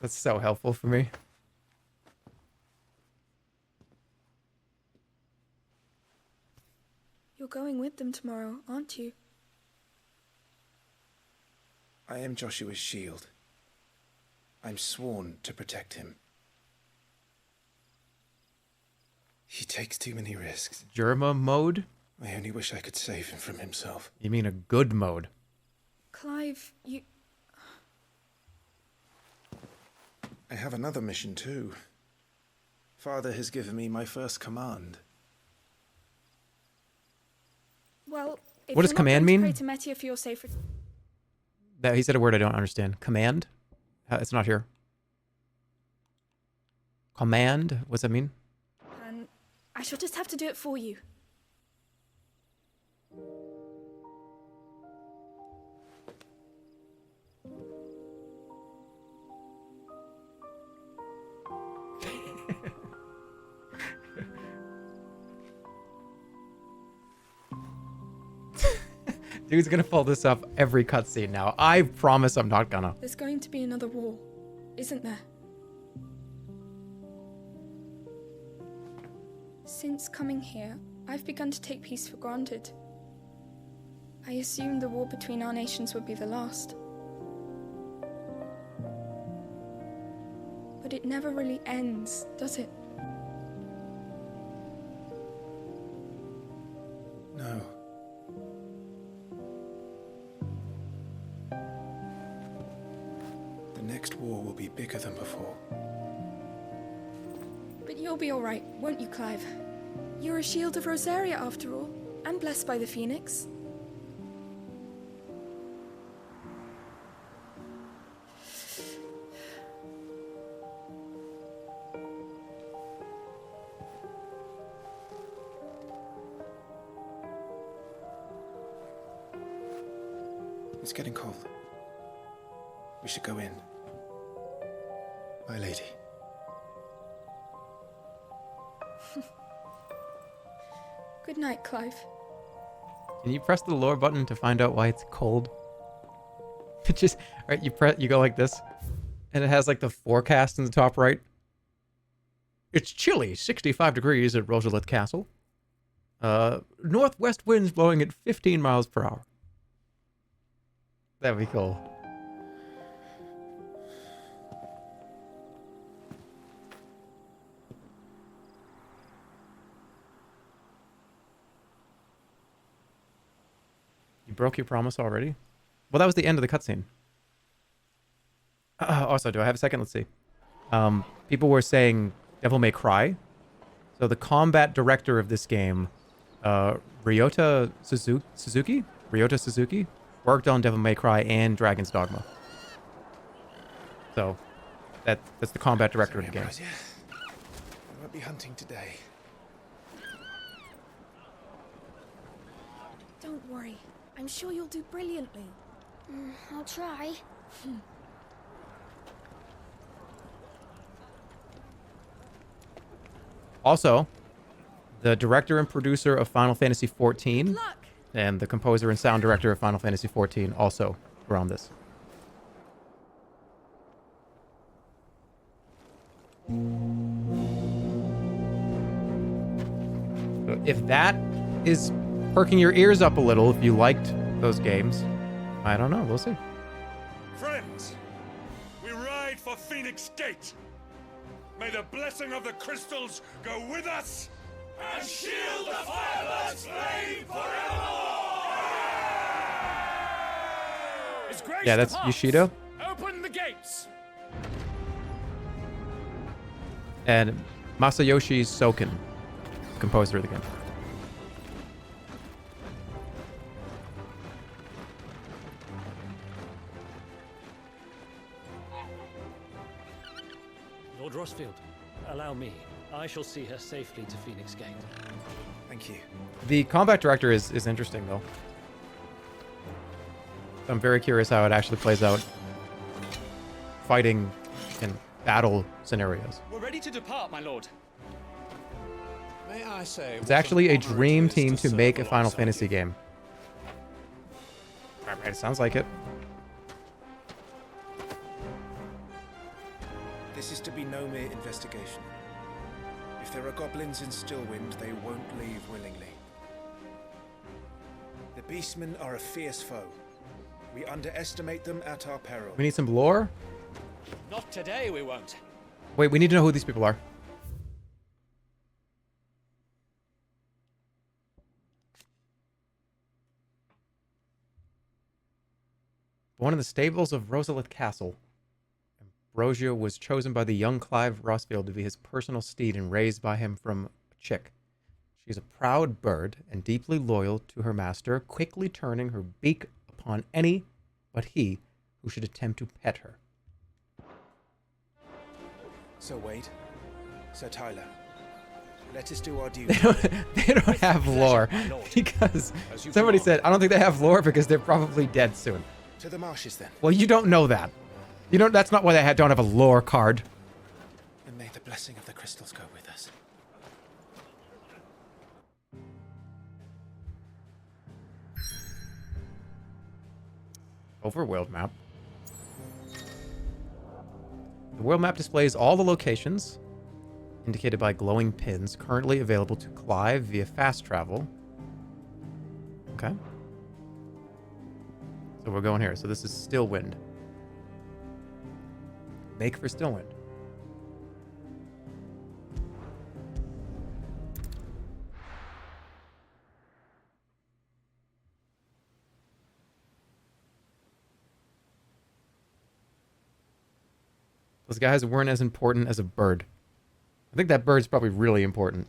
That's so helpful for me. You're going with them tomorrow, aren't you? I am Joshua's shield. I'm sworn to protect him. He takes too many risks. Jerma mode? I only wish I could save him from himself. You mean a good mode? Clive, you... I have another mission too. Father has given me my first command. Well, if What does you're not command going to mean? pray to Metia for your safety... That he said a word I don't understand. Command? It's not here. Command? What's that mean? And I shall just have to do it for you. Dude's gonna pull this up every cutscene now. I promise I'm not gonna. There's going to be another war, isn't there? Since coming here, I've begun to take peace for granted. I assumed the war between our nations would be the last. But it never really ends, does it? No. The next war will be bigger than before. But you'll be alright, won't you, Clive? You're a shield of Rosaria after all, and blessed by the Phoenix. It's getting cold. We should go in. My lady. Good night, Clive. Can you press the lower button to find out why it's cold? It just, right, you go like this, and it has like the forecast in the top right. It's chilly, 65 degrees at Rosalith Castle. Northwest winds blowing at 15 miles per hour. That'd be cool. You broke your promise already? Well, that was the end of the cutscene. Also, do I have a second? Let's see. People were saying Devil May Cry. So the combat director of this game, Ryota Suzuki, worked on Devil May Cry and Dragon's Dogma. So that's the combat director of the game. I won't be hunting today. Don't worry. I'm sure you'll do brilliantly. I'll try. Also, the director and producer of Final Fantasy XIV and the composer and sound director of Final Fantasy XIV also were on this. So if that is perking your ears up a little, if you liked those games, I don't know. We'll see. Friends, we ride for Phoenix Gate. May the blessing of the crystals go with us and shield the Firebird's flame forevermore! His Grace Yeah, that's departs. Yoshido. Open the gates. And Masayoshi Soken, composer of the game. Lord Rossfield, allow me. I shall see her safely to Phoenix Gate. Thank you. The combat director is interesting, though. I'm very curious how it actually plays out. Fighting in battle scenarios. We're ready to depart, my lord. May I say, It's actually a dream team to make a Final Fantasy game. Alright, it sounds like it. This is to be no mere investigation. If there are goblins in Stillwind, they won't leave willingly. The Beastmen are a fierce foe. We underestimate them at our peril. We need some lore? Not today, we won't. Wait, we need to know who these people are. Born in the stables of Rosalith Castle, Ambrosia was chosen by the young Clive Rossfield to be his personal steed and raised by him from a chick. She is a proud bird and deeply loyal to her master, quickly turning her beak upon any but he who should attempt to pet her. Sir Wade, Sir Tyler, let us do our duty. They don't have lore because somebody said, I don't think they have lore because they're probably dead soon. To the marshes then. Well, you don't know that. You don't. That's not why they don't have a lore card. And may the blessing of the crystals go with us. Overworld map. The world map displays all the locations indicated by glowing pins currently available to Clive via fast travel. Okay. So we're going here. So this is Stillwind. Make for Stillwind. Those guys weren't as important as a bird. I think that bird's probably really important.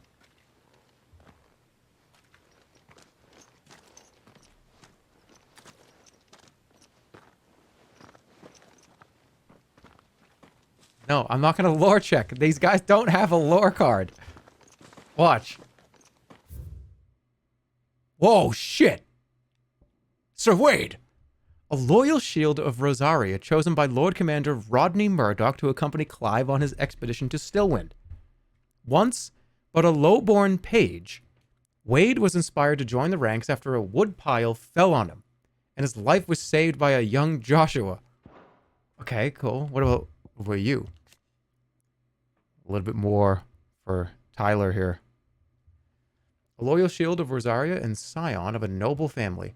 No, I'm not going to lore check. These guys don't have a lore card. Watch. Whoa, shit. Sir Wade. A loyal shield of Rosaria chosen by Lord Commander Rodney Murdoch to accompany Clive on his expedition to Stillwind. Once but a low-born page, Wade was inspired to join the ranks after a wood pile fell on him, and his life was saved by a young Joshua. Okay, cool. What about you? A little bit more for Tyler here. A loyal shield of Rosaria and scion of a noble family.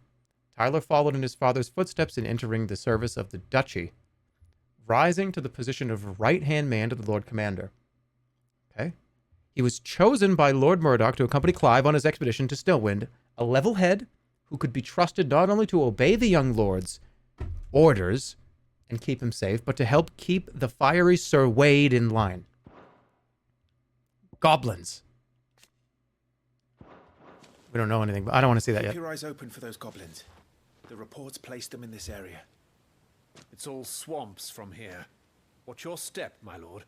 Tyler followed in his father's footsteps in entering the service of the duchy, rising to the position of right-hand man to the Lord Commander. Okay. He was chosen by Lord Murdoch to accompany Clive on his expedition to Stillwind, a level head who could be trusted not only to obey the young lord's orders and keep him safe, but to help keep the fiery Sir Wade in line. Goblins. We don't know anything, but I don't want to see that yet. Keep your eyes open for those goblins. The reports placed them in this area. It's all swamps from here. What's your step, my lord?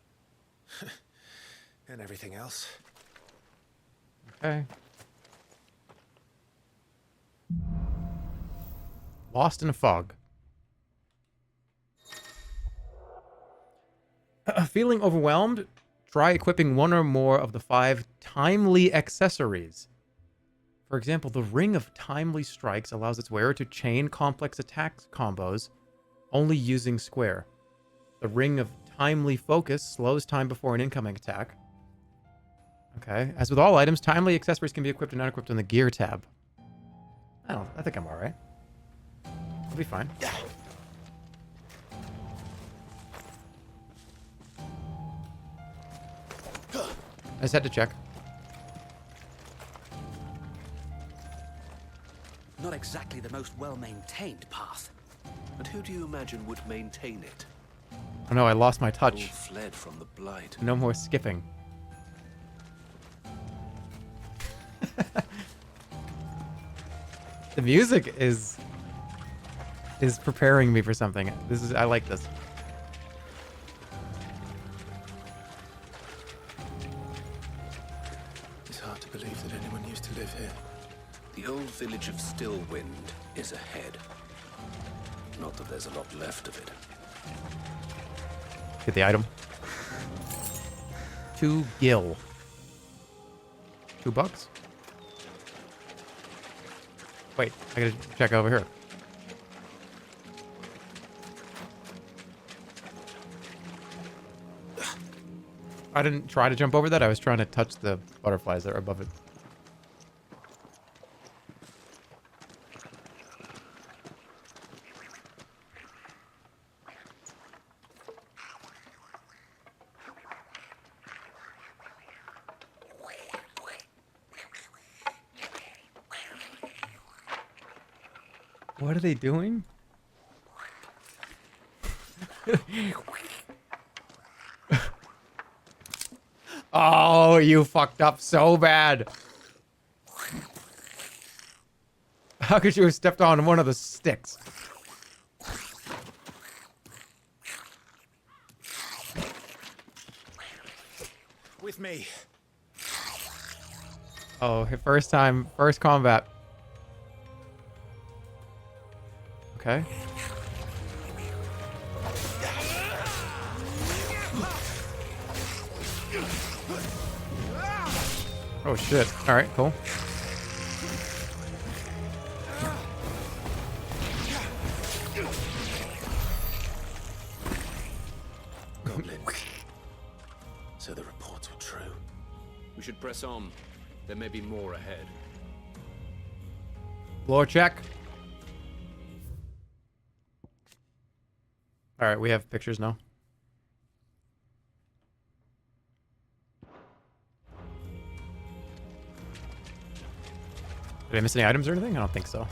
And everything else. Okay. Lost in a fog. Feeling overwhelmed? Try equipping one or more of the 5 timely accessories. For example, the Ring of Timely Strikes allows its wearer to chain complex attack combos only using square. The Ring of Timely Focus slows time before an incoming attack. Okay. As with all items, timely accessories can be equipped and unequipped on the gear tab. I think I'm alright. We'll be fine. I just had to check. Not exactly the most well-maintained path. And who do you imagine would maintain it? Oh no, I lost my All touch. fled from the blight. No more skipping. The music is preparing me for something. I like this. It's hard to believe that anyone used to live here. The old village of Stillwind is ahead. Not that there's a lot left of it. Get the item. 2 gil. $2? Wait, I gotta check over here. I didn't try to jump over that. I was trying to touch the butterflies that are above it. What are they doing? Oh, you fucked up so bad. How could you have stepped on one of the sticks? With me. Oh, first time, first combat. Okay. Oh shit. Alright, cool. Goblins. So the reports were true. We should press on. There may be more ahead. Floor check. Alright, we have pictures now. Did I miss any items or anything? I don't think so.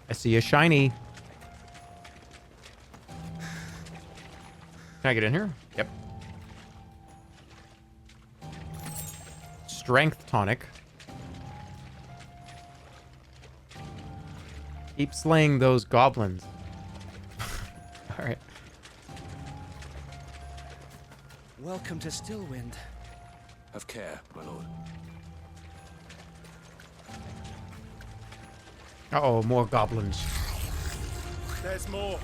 I see a shiny. Can I get in here? Yep. Strength tonic. Keep slaying those goblins. Alright. Welcome to Stillwind. Have care, my lord. Uh-oh, more goblins. There's more.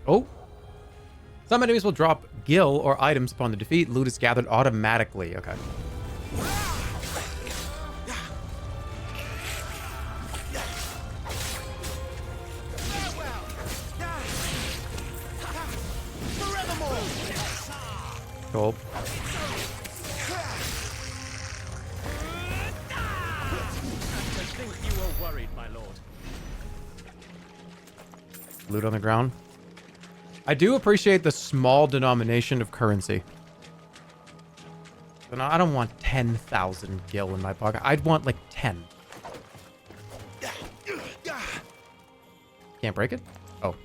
Oh. Some enemies will drop gil or items upon the defeat. Loot is gathered automatically. Okay. Cool. I think you were worried, my lord. Loot on the ground. I do appreciate the small denomination of currency. But I don't want 10,000 gil in my pocket. I'd want like 10. Can't break it? Oh.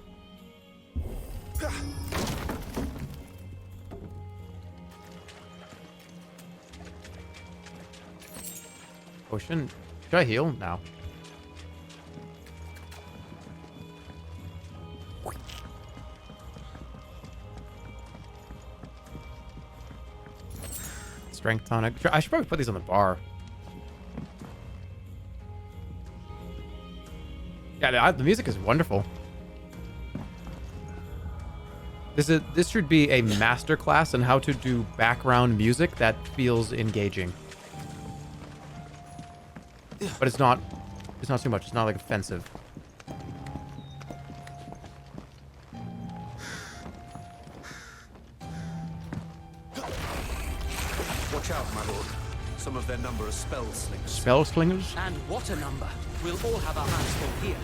Potion. Should I heal? No. Strength tonic. I should probably put these on the bar. Yeah, the music is wonderful. This should be a masterclass on how to do background music that feels engaging. But it's not It's not too much. It's not like offensive. Watch out, my lord. Some of their number are spell slingers. Spell slingers? And what a number. We'll all have our hands full here.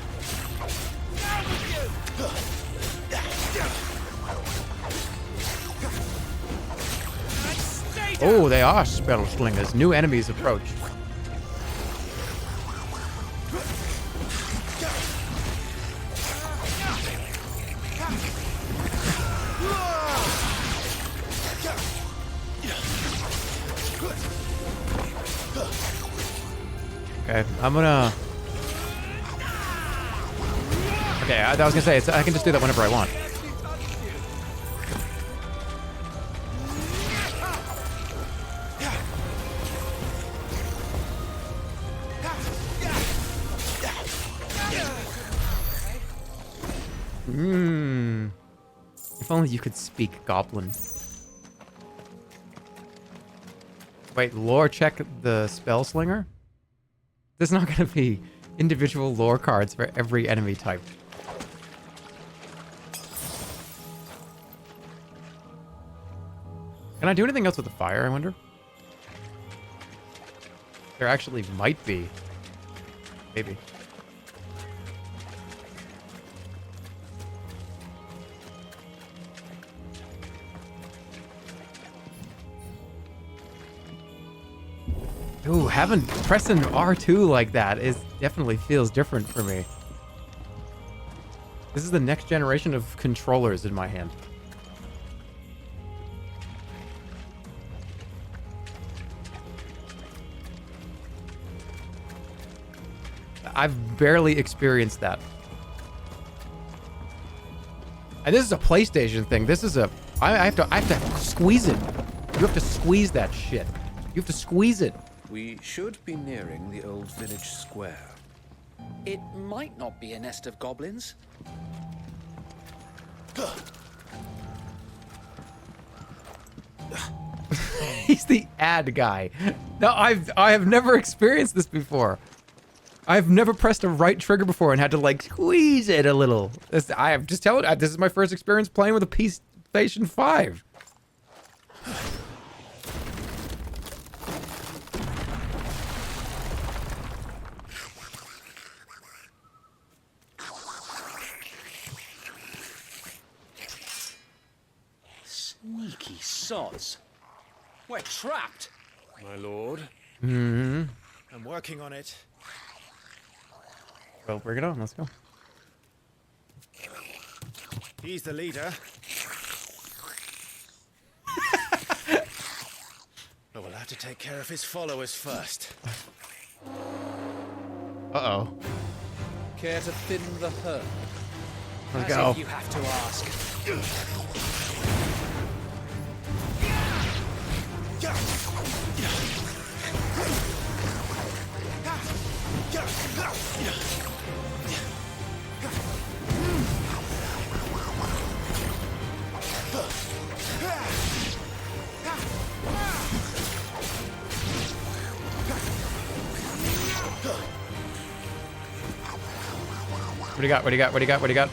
Oh, they are spell slingers. New enemies approach. Okay, I'm gonna... Okay, I was gonna say, I can just do that whenever I want. If only you could speak Goblin. Wait, lore check the spell slinger? There's not gonna be individual lore cards for every enemy type. Can I do anything else with the fire, I wonder? There actually might be. Maybe. Ooh, pressing R2 like that definitely feels different for me. This is the next generation of controllers in my hand. I've barely experienced that. And this is a PlayStation thing. This is a... I have to squeeze it. You have to squeeze that shit. You have to squeeze it. We should be nearing the old village square. It might not be a nest of goblins. He's the ad guy. No, I have never experienced this before. I've never pressed a right trigger before and had to like squeeze it a little. I have just telling. This is my first experience playing with a PlayStation 5. Sneaky sods. We're trapped. My lord. Mm-hmm. I'm working on it. Well, bring it on. Let's go. He's the leader. But we'll have to take care of his followers first. Uh-oh. Care to thin the herd? Let's As go. if you have to ask. What do you got? What do you got? What do you got? What do you got?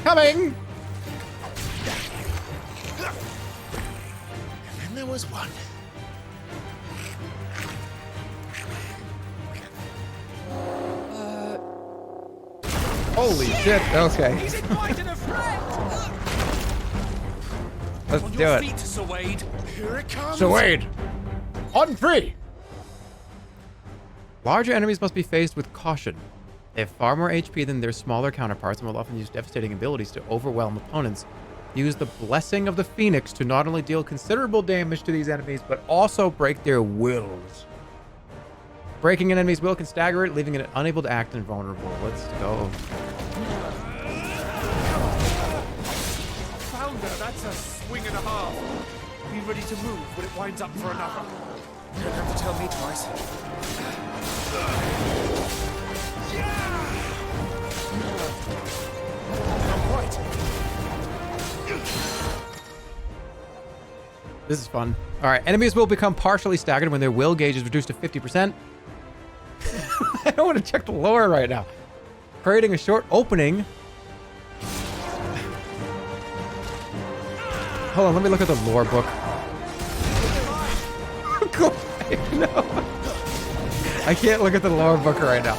Coming! And then there was one. Holy shit, okay. He's invited a friend! Let's On do your it. feet, Sir Wade. Here it comes. So Wade, on three. Larger enemies must be faced with caution. They have far more HP than their smaller counterparts and will often use devastating abilities to overwhelm opponents. Use the Blessing of the Phoenix to not only deal considerable damage to these enemies, but also break their wills. Breaking an enemy's will can stagger it, leaving it unable to act and vulnerable. Let's go. Founder, that's a swing and a half. Be ready to move when it winds up for another. You don't have to tell me twice. Not quite. This is fun. All right, enemies will become partially staggered when their will gauge is reduced to 50%. I don't want to check the lore right now. Creating a short opening. Hold on, let me look at the lore book. No. I can't look at the lore book right now.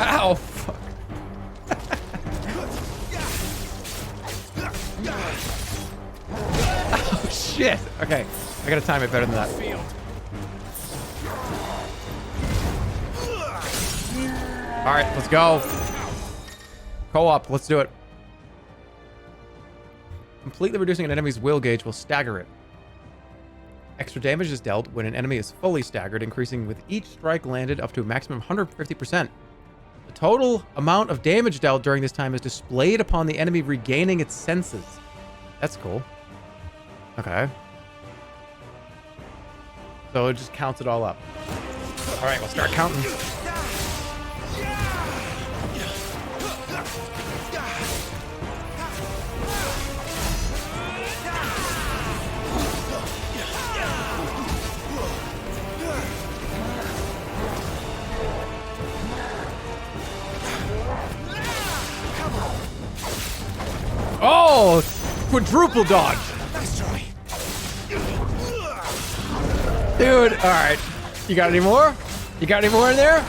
Ow, fuck. Oh, shit. Okay, I gotta time it better than that. All right, let's go. Co-op, let's do it. Completely reducing an enemy's will gauge will stagger it. Extra damage is dealt when an enemy is fully staggered, increasing with each strike landed up to a maximum of 150%. The total amount of damage dealt during this time is displayed upon the enemy regaining its senses. That's cool. Okay. So it just counts it all up. All right, we'll start counting. Oh, quadruple dodge. Nice try. Dude, all right. You got any more? You got any more in there?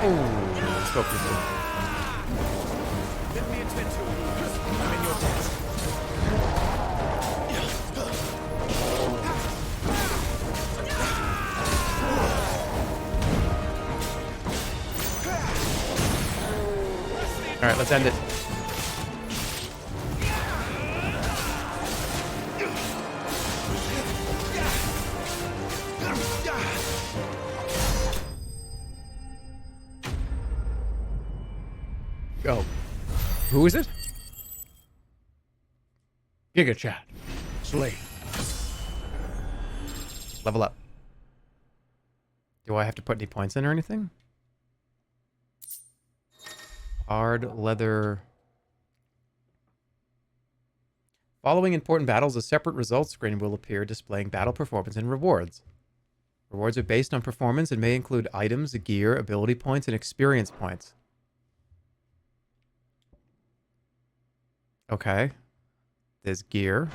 Oh, let's go for this. Let me attend to it. I'm in your debt. All right, let's end it. Go. Who is it? Giga Chat. Slay. Level up. Do I have to put any points in or anything? Hard leather. Following important battles, a separate results screen will appear displaying battle performance and rewards. Rewards are based on performance and may include items, gear, ability points, and experience points. Okay. There's gear.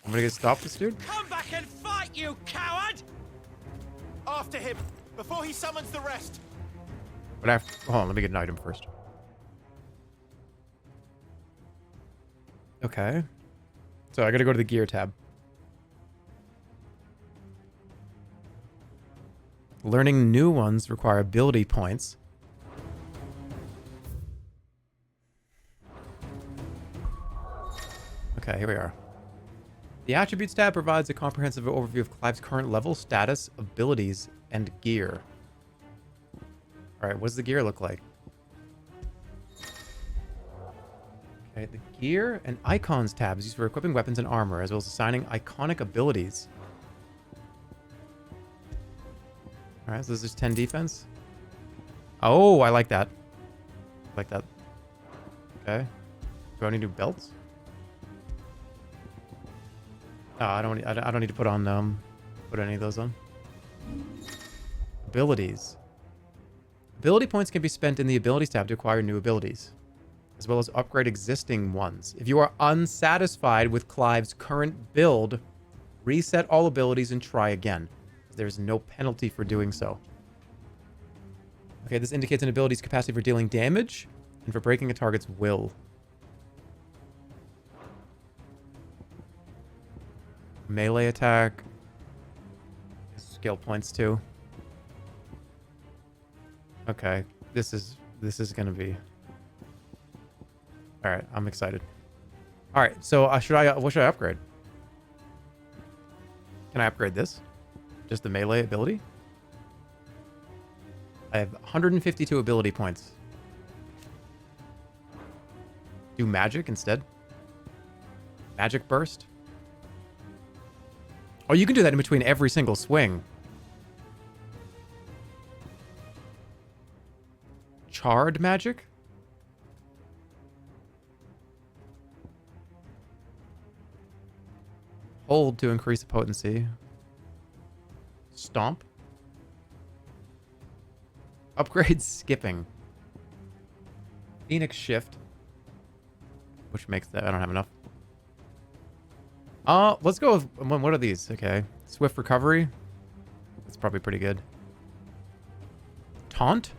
I'm gonna stop this dude. Come back and fight, you coward! After him, before he summons the rest. But after, hold on, let me get an item first. Okay. So I gotta go to the gear tab. Learning new ones require ability points. Okay, here we are. The Attributes tab provides a comprehensive overview of Clive's current level, status, abilities, and gear. Alright, what does the gear look like? Okay, the gear and icons tab is used for equipping weapons and armor, as well as assigning iconic abilities. Alright, so this is 10 defense. Oh, I like that. I like that. Okay. Do I need new belts? No, I don't need to put on put any of those on. Abilities. Ability points can be spent in the abilities tab to acquire new abilities, as well as upgrade existing ones. If you are unsatisfied with Clive's current build, reset all abilities and try again. There's no penalty for doing so. Okay, this indicates an ability's capacity for dealing damage and for breaking a target's will. Melee attack. Skill points too. Okay, this is gonna be. All right, I'm excited. All right, so what should I upgrade? Can I upgrade this? Just the melee ability? I have 152 ability points. Do magic instead. Magic burst. Oh, you can do that in between every single swing. Charred magic? Hold to increase the potency. Stomp. Upgrade skipping. Phoenix shift. Which makes that... I don't have enough. Let's go with... What are these? Okay. Swift recovery. That's probably pretty good. Taunt.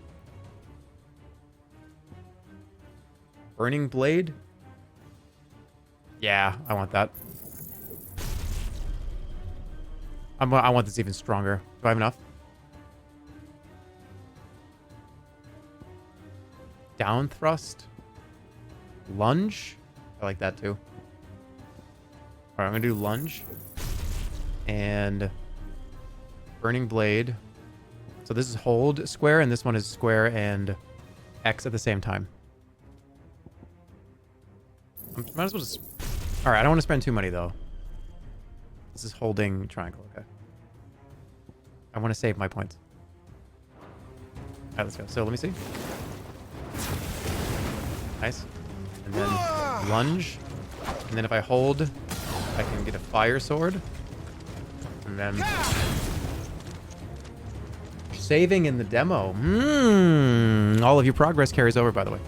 Burning blade. Yeah, I want that. I want this even stronger. Do I have enough? Down thrust. Lunge. I like that too. Alright, I'm gonna do lunge. And burning blade. So this is hold square, and this one is square and X at the same time. Might as well just... Alright, I don't want to spend too money though. This is holding triangle, okay. I want to save my points. Alright, let's go. So let me see. Nice. And then lunge. And then if I hold, I can get a fire sword. And then... Saving in the demo. All of your progress carries over, by the way.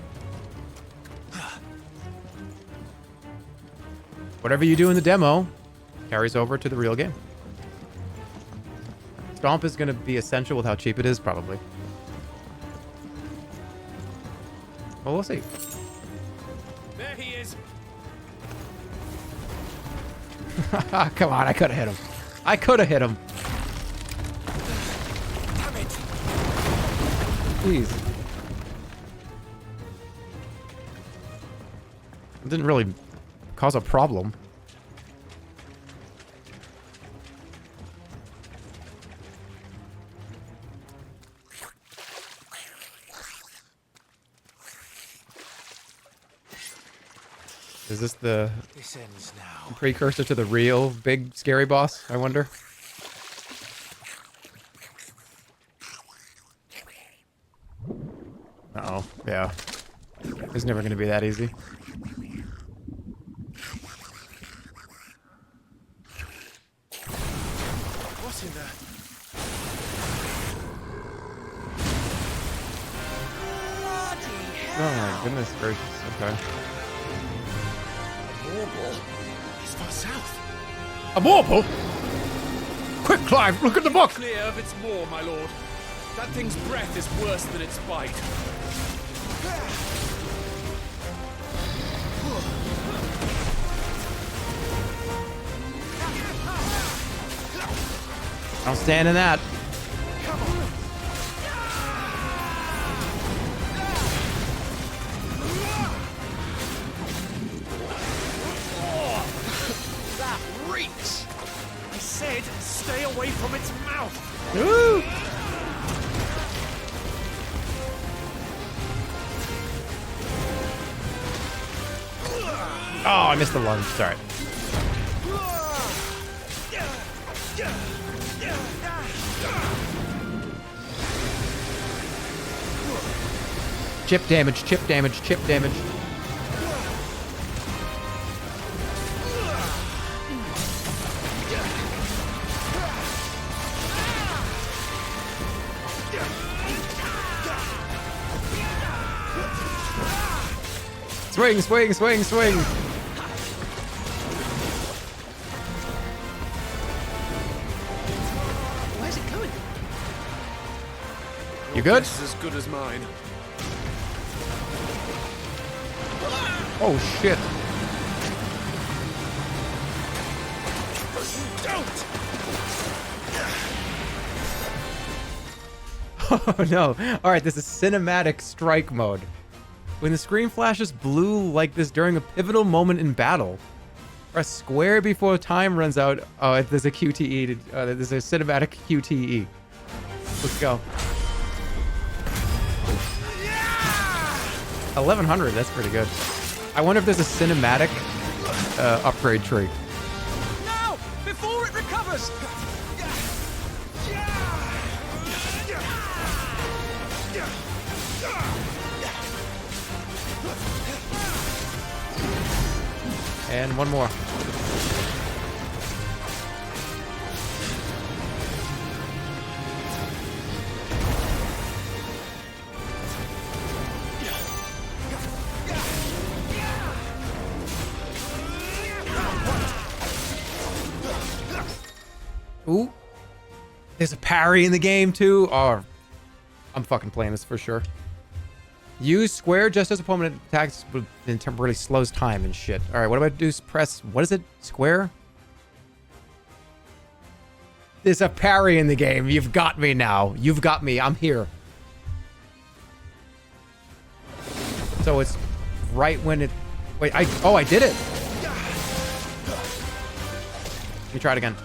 Whatever you do in the demo carries over to the real game. Stomp is going to be essential with how cheap it is, probably. Well, we'll see. There he is. Come on, I could have hit him. I could have hit him. Damn it. Please. It didn't really cause a problem. Is this the Ends now. precursor to the real big scary boss, I wonder? Uh-oh, yeah. It's never going to be that easy. What in the... Oh my goodness gracious, okay. He's far south. A bauble? Quick, Clive, look at the book! Clear of its maw, my lord. That thing's breath is worse than its bite. Don't stand in that. That reeks! I said stay away from its mouth! Woo! Oh, I missed the lunge. Sorry. Chip damage, chip damage, chip damage. Swing, swing, swing, swing. Where's it going? You good? This is as good as mine. Oh shit. Oh no. Alright, this is cinematic strike mode. When the screen flashes blue like this during a pivotal moment in battle, press square before time runs out. Oh, there's a QTE. There's a cinematic QTE. Let's go. 1100, that's pretty good. I wonder if there's a cinematic upgrade tree. Now! Before it recovers! And one more. Ooh. There's a parry in the game too. Oh, I'm fucking playing this for sure. Use square just as opponent attacks and temporarily slows time and shit. All right, what do I do? Press, what is it? Square? There's a parry in the game. You've got me now. You've got me. I'm here. So it's right when it... Wait, I did it. Let me try it again.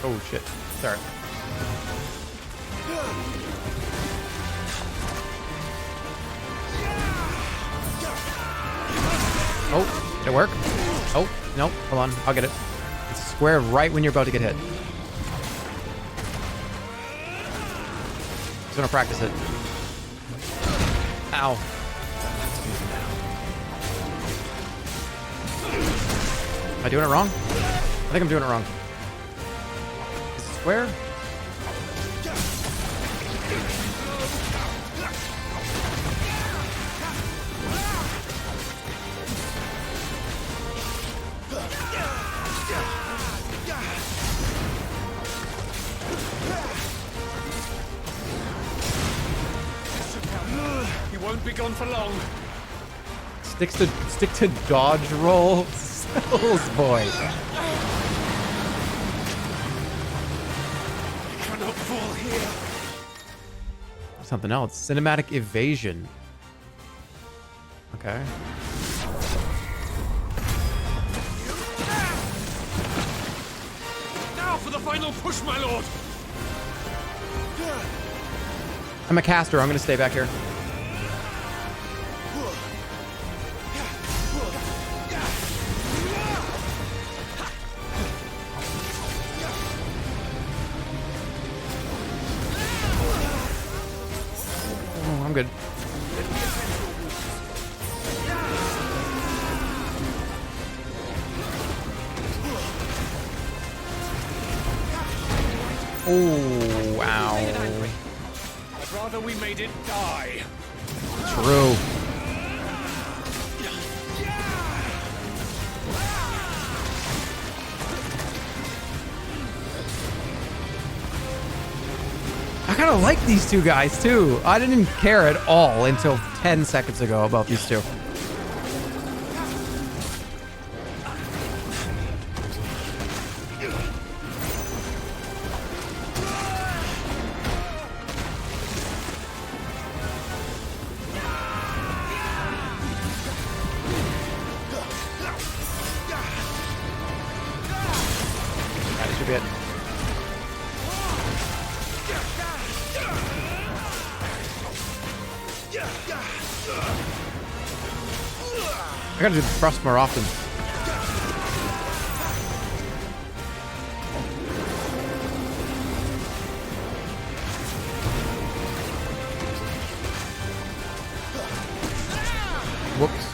Oh shit. Sorry. Oh, did it work? Oh, no, hold on. I'll get it. It's square right when you're about to get hit. Just gonna practice it. Ow. Am I doing it wrong? I think I'm doing it wrong. Is it square? He won't be gone for long. Stick to dodge roll. Souls boy. Cannot fall here. Something else. Cinematic evasion. Okay. Now for the final push, my lord. I'm a caster. I'm gonna stay back here. Oh, I'm good. Oh, wow. I'd rather we made it die. True. I kind of like these two guys too. I didn't care at all until 10 seconds ago about these two. That should be it. I gotta do the thrust more often. Whoops.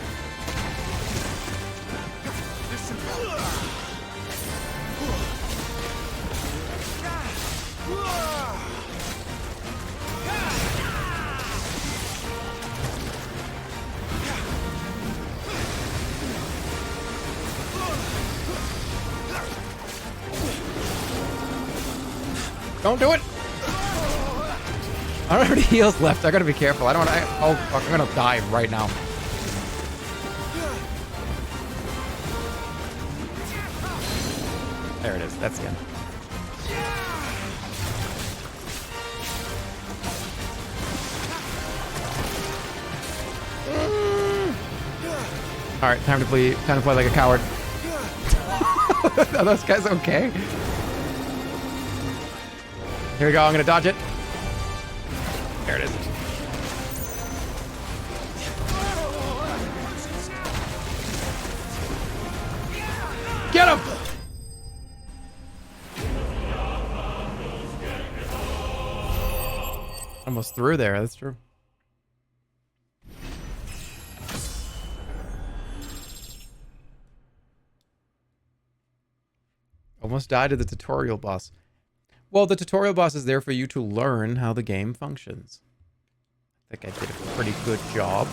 Don't do it. I don't have any heals left. I gotta be careful. I don't want to. Oh, fuck. I'm gonna die right now. There it is. That's the end. All right, time to play like a coward. Are those guys okay? Here we go. I'm gonna dodge it. There it is. Get him! Almost through there. That's true. Almost died to the tutorial boss. Well, the tutorial boss is there for you to learn how the game functions. I think I did a pretty good job.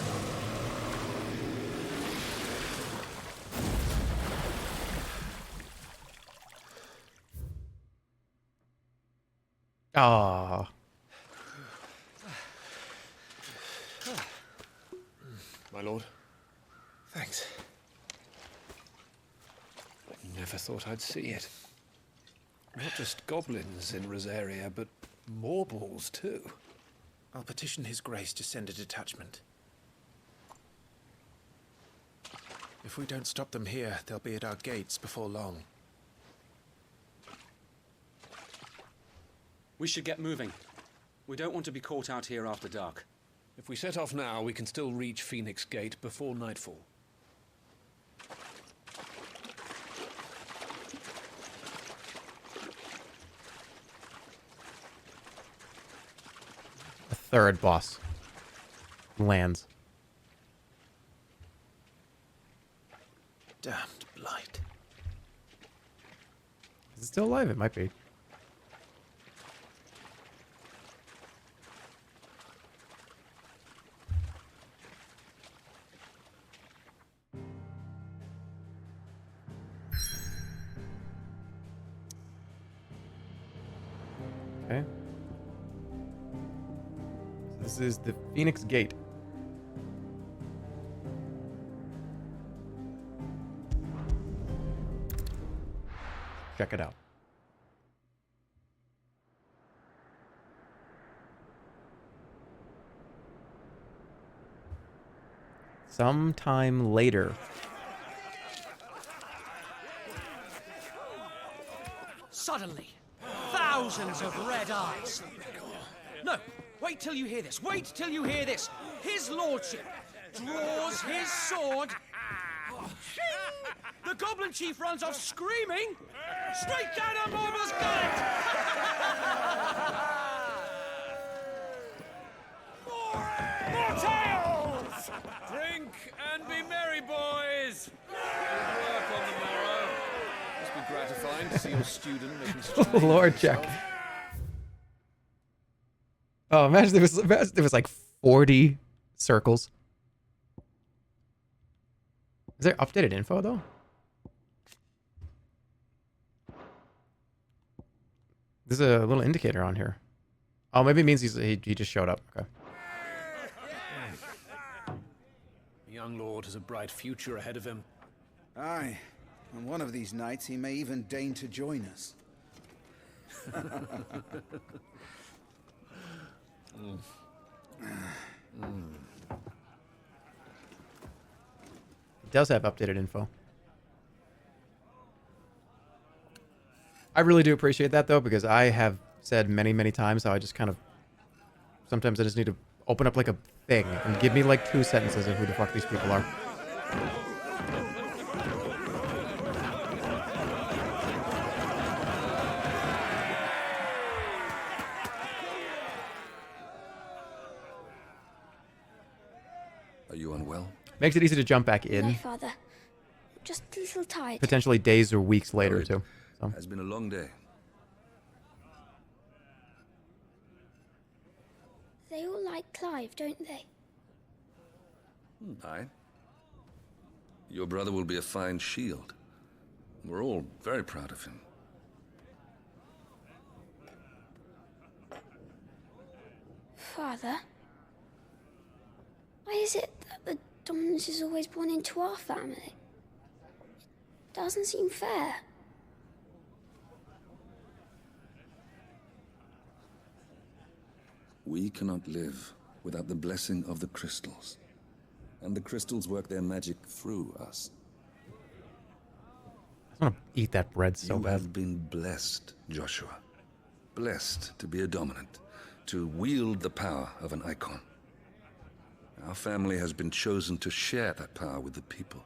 Ah. My lord. Thanks. Never thought I'd see it. Not just goblins in Rosaria, but morbles too. I'll petition His Grace to send a detachment. If we don't stop them here, they'll be at our gates before long. We should get moving. We don't want to be caught out here after dark. If we set off now, we can still reach Phoenix Gate before nightfall. A third boss lands. Damned blight. Is it still alive? It might be. Okay. This is the Phoenix Gate. Check it out. Sometime later. Suddenly, thousands of red eyes. No, wait till you hear this. Wait till you hear this. His lordship draws his sword. The goblin chief runs off screaming straight down a Mormor's gullet. More tales! Drink and be merry, boys! Good work on the morrow. Must be gratifying to see your student making such a name Lord for Jack. himself. Oh, imagine there was like 40 circles. Is there updated info though? There's a little indicator on here. Oh, maybe it means he just showed up. Okay. The young lord has a bright future ahead of him. Aye, and one of these nights he may even deign to join us. It does have updated info. I really do appreciate that though, because I have said many, many times how I just kind of sometimes I just need to open up like a thing and give me like 2 sentences of who the fuck these people are. Are you unwell? Makes it easy to jump back in. No, Father. Just a little tired. Potentially days or weeks later too. So. Has been a long day. They all like Clive, don't they? Aye. Your brother will be a fine shield. We're all very proud of him. Father? Why is it that the dominance is always born into our family? It doesn't seem fair. We cannot live without the blessing of the crystals. And the crystals work their magic through us. It's want to eat that bread so You bad. have been blessed, Joshua. Blessed to be a dominant, to wield the power of an icon. Our family has been chosen to share that power with the people.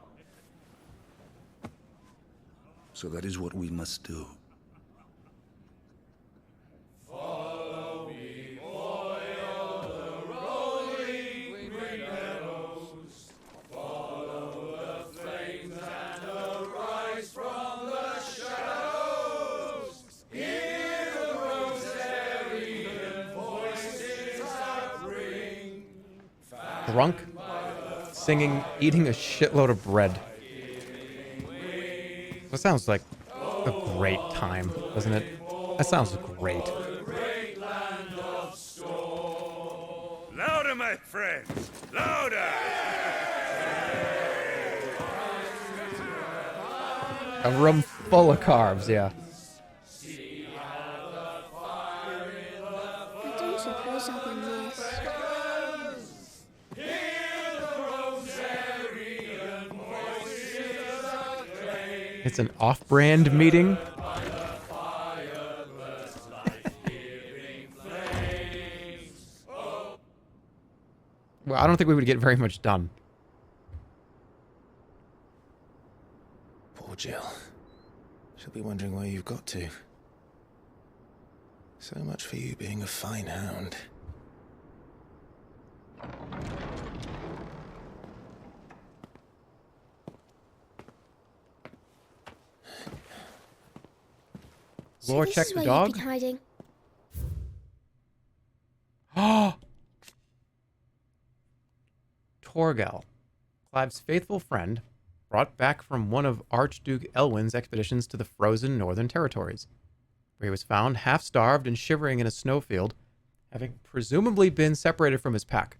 So that is what we must do. Follow me, boil the rolling green meadows. Follow the flames and arise from the shadows. Hear the rosarian voices that ring. Drunk, singing, eating a shitload of bread. That sounds like a great time, doesn't it? That sounds great. Louder, my friends! Louder! A room full of carbs, yeah. I don't suppose I'll be missed. It's an off-brand meeting. Well, I don't think we would get very much done. Poor Jill. She'll be wondering where you've got to. So much for you being a fine hound. Laura, this check is the where dog. You've been hiding. Oh! Torgal, Clive's faithful friend, brought back from one of Archduke Elwin's expeditions to the frozen northern territories, where he was found half-starved and shivering in a snowfield, having presumably been separated from his pack.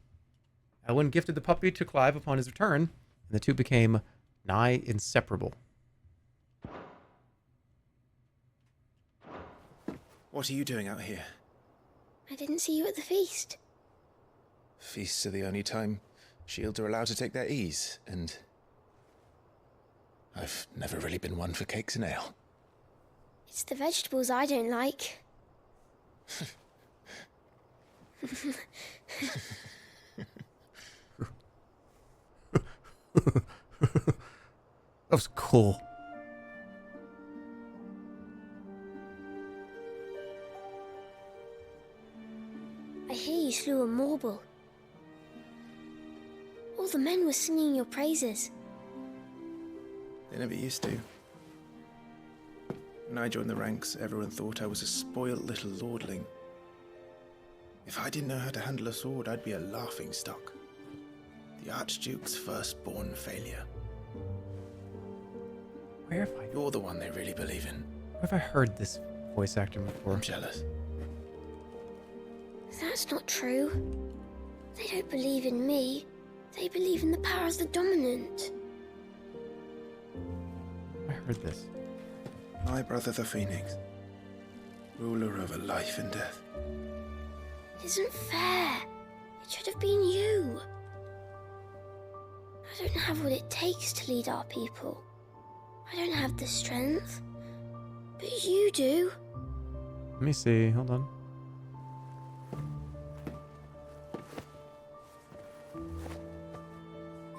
Elwin gifted the puppy to Clive upon his return, and the two became nigh inseparable. What are you doing out here? I didn't see you at the feast. Feasts are the only time shields are allowed to take their ease, and I've never really been one for cakes and ale. It's the vegetables I don't like. That was cool. I hear you slew a Morble. All the men were singing your praises. They never used to. When I joined the ranks, everyone thought I was a spoilt little lordling. If I didn't know how to handle a sword, I'd be a laughingstock. The Archduke's firstborn failure. Where have I... You're the one they really believe in. Where have I heard this voice actor before? I'm jealous. That's not true. They don't believe in me. They believe in the power of the dominant. I heard this. My brother the Phoenix. Ruler over life and death. It isn't fair. It should have been you. I don't have what it takes to lead our people. I don't have the strength. But you do. Let me see. Hold on.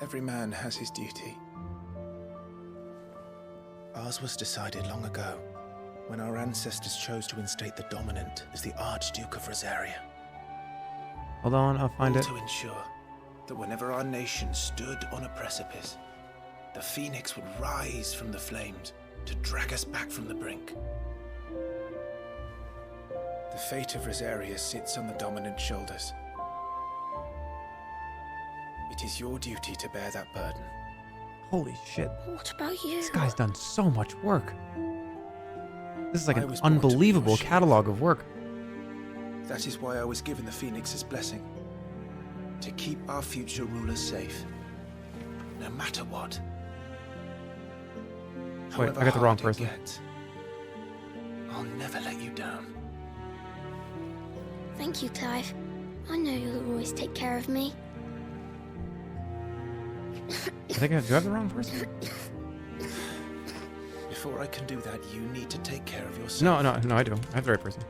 Every man has his duty. Ours was decided long ago, when our ancestors chose to instate the dominant as the Archduke of Rosaria. Hold on, I'll find All it. to ensure that whenever our nation stood on a precipice, the Phoenix would rise from the flames to drag us back from the brink. The fate of Rosaria sits on the dominant's shoulders. It is your duty to bear that burden. Holy shit. What about you? This guy's done so much work. This is like I an was born to be unbelievable your shield. catalog of work. That is why I was given the Phoenix's blessing. To keep our future rulers safe. No matter what. Wait, I got the However wrong hard it person. gets, I'll never let you down. Thank you, Clive. I know you'll always take care of me. I think I do have the wrong person. If before I can do that, you need to take care of yourself. No, I do. I have the right person.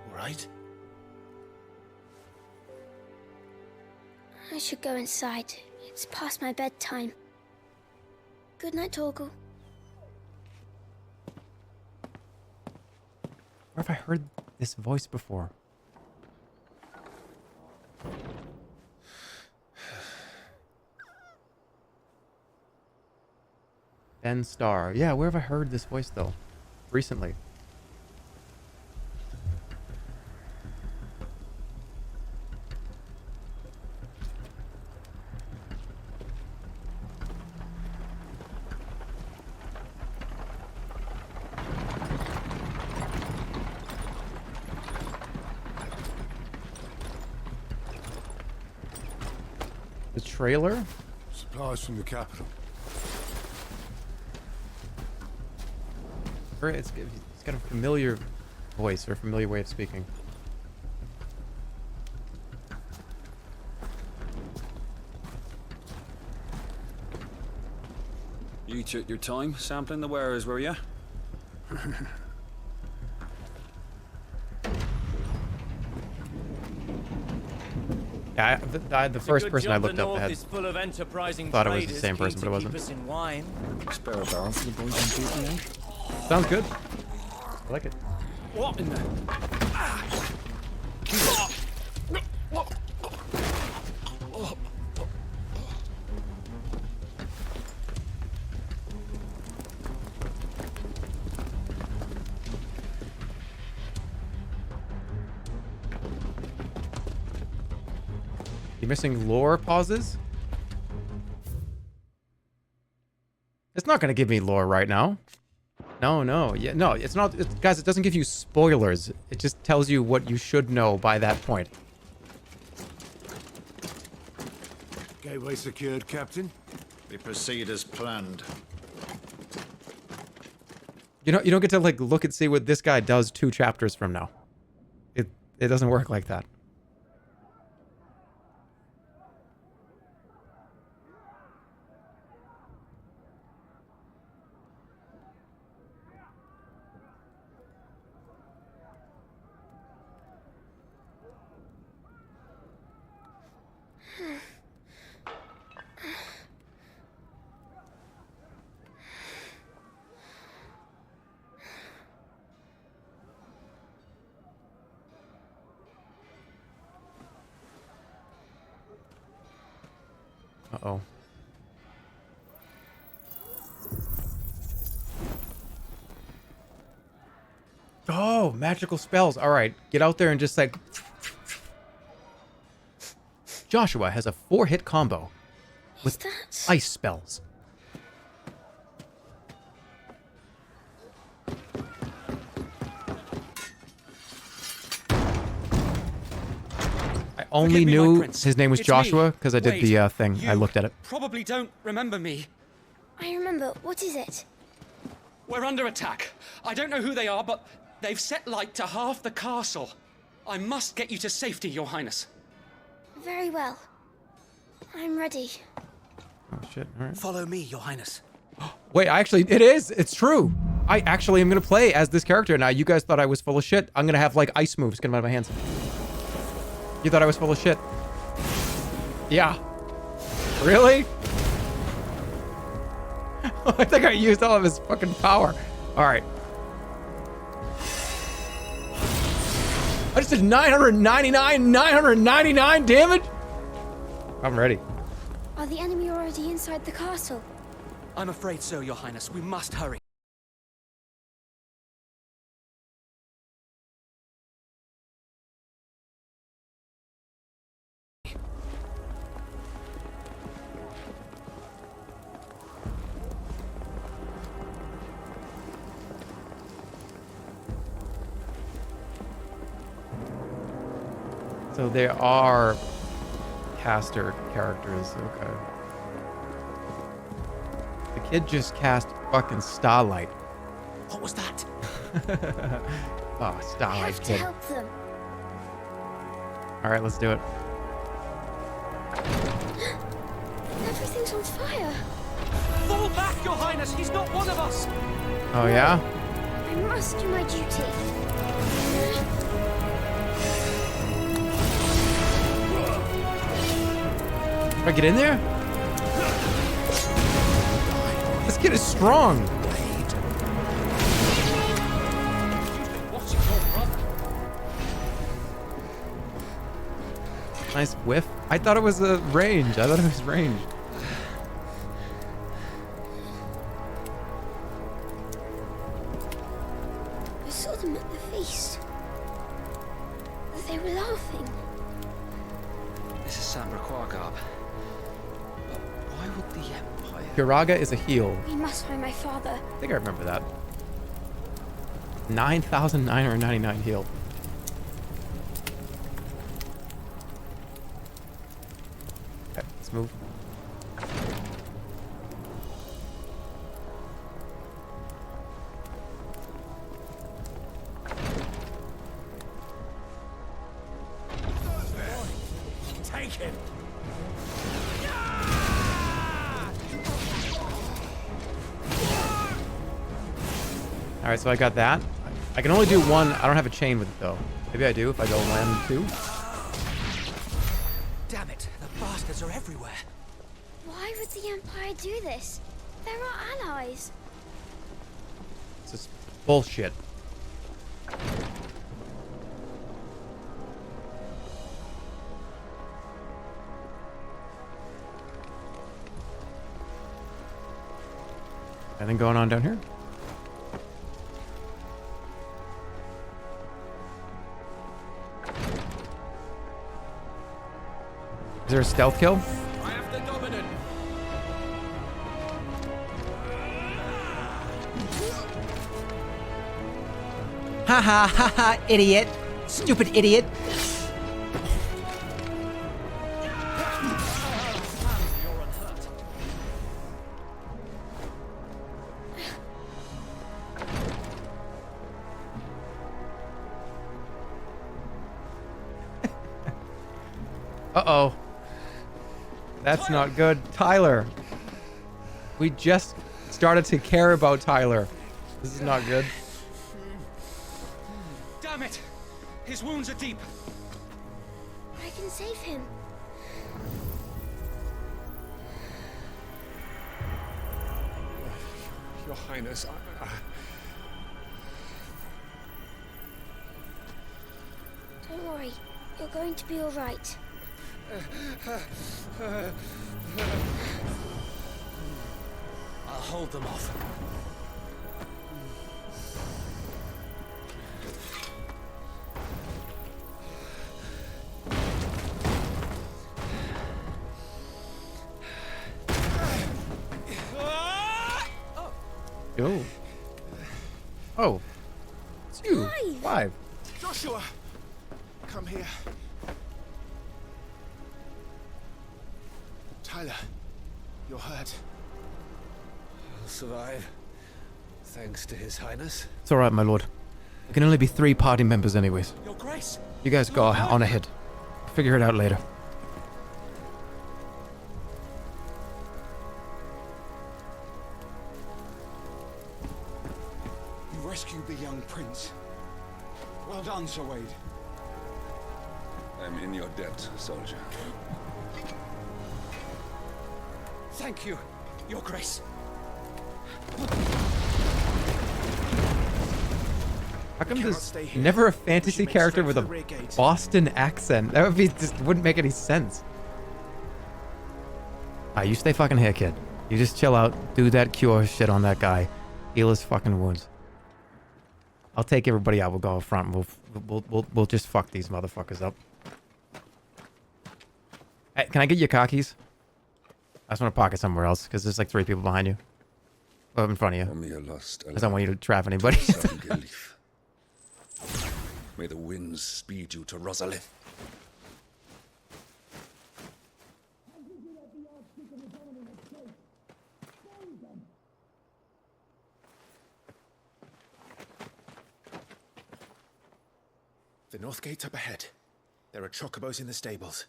All right? I should go inside. It's past my bedtime. Good night, Torgal. Where have I heard this voice before? Ben Starr. Yeah, where have I heard this voice though? Recently. The trailer? Supplies from the capital. It's got a familiar voice or a familiar way of speaking. You took your time sampling the wares, were you? Yeah, the first person I looked up had full of enterprising thought it was the same person, but it wasn't. Spare a barrel for the boys and people, Sounds good. I like it. What in the... You missing lore pauses? It's not going to give me lore right now. No. Yeah, no, it's not. Guys, it doesn't give you spoilers. It just tells you what you should know by that point. Gateway secured, Captain. We proceed as planned. You don't get to like look and see what this guy does 2 chapters from now. It doesn't work like that. Uh-oh. Oh, magical spells. All right, get out there and just like... Joshua has a 4-hit combo with ice spells. I only knew his name was Joshua because I did the thing. I looked at it. Probably don't remember me. I remember. What is it? We're under attack. I don't know who they are, but they've set light to half the castle. I must get you to safety, Your Highness. Very well. I'm ready. Oh, shit. All right. Follow me, Your Highness. Wait, it is. It's true. I actually am going to play as this character now. You guys thought I was full of shit. I'm going to have, like, ice moves coming out of my hands. You thought I was full of shit. Yeah. Really? I think I used all of his fucking power. All right. I just did 999 damage? I'm ready. Are the enemy already inside the castle? I'm afraid so, Your Highness. We must hurry. So there are caster characters. Okay. The kid just cast fucking Starlight. What was that? Oh, Starlight kid. Help them. All right, let's do it. Everything's on fire. Fall back, Your Highness! He's not one of us! Oh, yeah? I must do my duty. Can I get in there? This kid is strong. Nice whiff. I thought it was a range. I thought it was range. I saw them at the feast. They were laughing. This is Sambra Quagab. But why would the Empire... Kiraga is a heal. We must find my father. I think I remember that. 9,999 heal. Okay, let's move. Take him! All right, so I got that. I can only do one. I don't have a chain with it though. Maybe I do if I go land 2. Damn it, the bastards are everywhere. Why would the Empire do this? They're our allies. This is bullshit. Anything going on down here? Is there a stealth kill? I have the dominant. Ha ha ha ha, idiot. Stupid idiot. Uh-oh. That's not good. Tyler. We just started to care about Tyler. This is not good. Damn it! His wounds are deep. I can save him. Your Highness, Don't worry. You're going to be all right. I'll hold them off. Oh. Oh. It's you. Clive. Joshua! Come here. Tyler, you're hurt. I'll survive. Thanks to His Highness. It's alright, my lord. There can only be 3 party members anyways. Your Grace. You guys go on ahead. Figure it out later. You rescued the young prince. Well done, Sir Wade. I'm in your debt, soldier. Thank you, Your Grace. How come there's never a fantasy character with a Boston accent? That would be just wouldn't make any sense. You stay fucking here, kid. You just chill out, do that cure shit on that guy, heal his fucking wounds. I'll take everybody out. We'll go up front. We'll just fuck these motherfuckers up. Hey, can I get your car keys? I just want to park it somewhere else because there's like 3 people behind you. Well, in front of you. I don't want you to trap anybody. May the winds speed you to Rosalith. The north gate's up ahead. There are chocobos in the stables.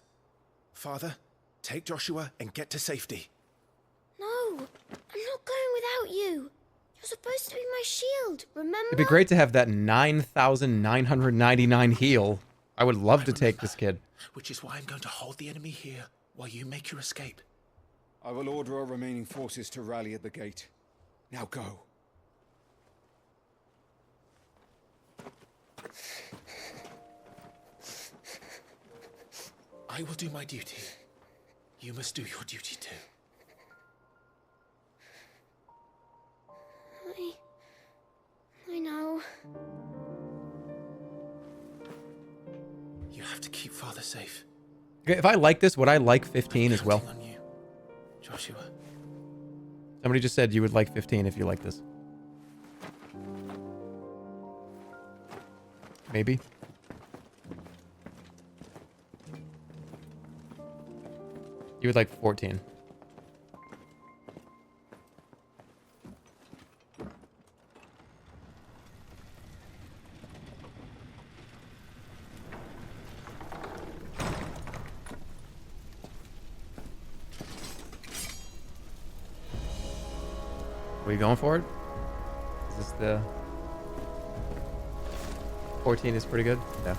Father, take Joshua and get to safety. No, I'm not going without you. You're supposed to be my shield, remember? It'd be great to have that 9,999 heal. I would love to take this kid. Which is why I'm going to hold the enemy here while you make your escape. I will order our remaining forces to rally at the gate. Now go. I will do my duty. You must do your duty too. I know. You have to keep Father safe. Okay, if I like this, would I like 15 as well? On you, Joshua. Somebody just said you would like 15 if you like this. Maybe. You would like 14. Are we going for it? Is this the... 14 is pretty good? Yeah.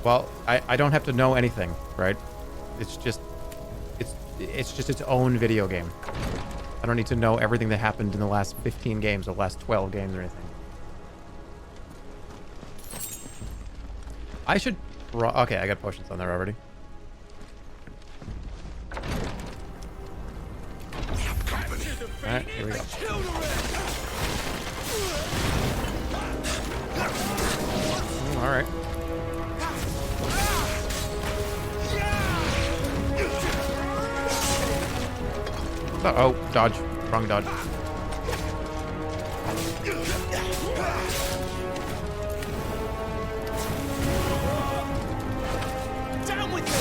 Well, I don't have to know anything, right? It's just its own video game. I don't need to know everything that happened in the last 15 games or last 12 games or anything. I should... Okay, I got potions on there already. Alright, here we go. Alright. Oh, dodge. Wrong dodge. Down with you!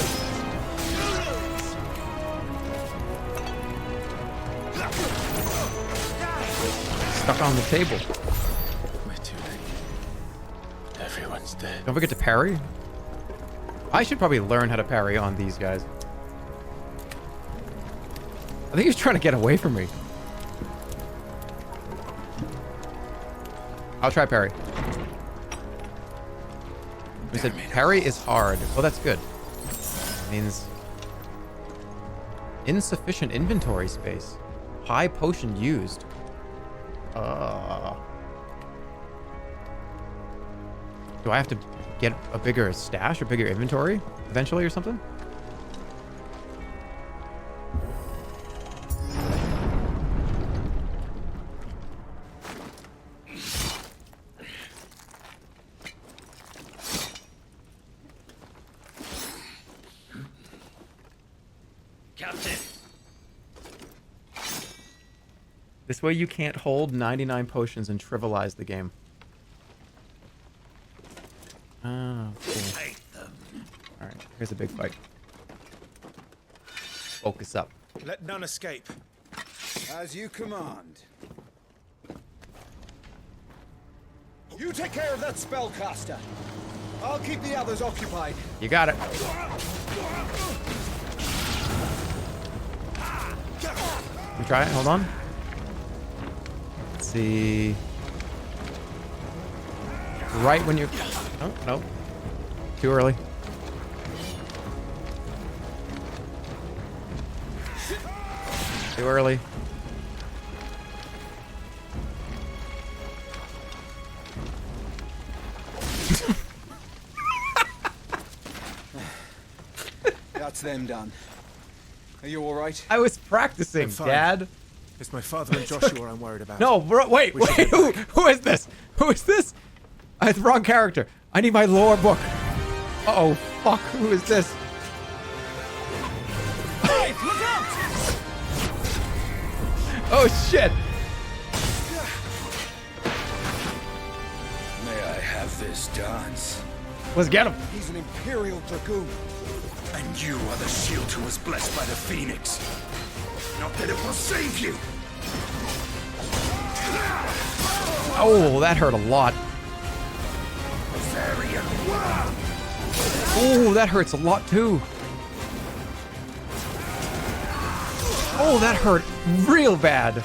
Stuck on the table. We're too late. Everyone's dead. Don't forget to parry. I should probably learn how to parry on these guys. I think he's trying to get away from me. I'll try parry. We said parry is hard. Well, that's good. It means insufficient inventory space. High potion used. Do I have to get a bigger stash or bigger inventory eventually or something? Captain. This way you can't hold 99 potions and trivialize the game. Oh, cool. Alright, here's a big fight. Focus up. Let none escape. As you command. You take care of that spellcaster. I'll keep the others occupied. You got it. Let me try it. Hold on. Let's see. Right when you... Oh, no. Too early. Too early. That's them done. Are you all right? I was practicing, Dad. It's my father and Joshua I'm worried about. No, bro, wait. Who is this? Who is this? I had the wrong character. I need my lore book. Uh-oh, fuck. Who is this? Hey, look out! Oh, shit. May I have this dance? Let's get him. He's an Imperial Dragoon. And you are the shield who was blessed by the Phoenix. Not that it will save you. Oh, that hurt a lot. Oh, that hurts a lot too. Oh, that hurt real bad.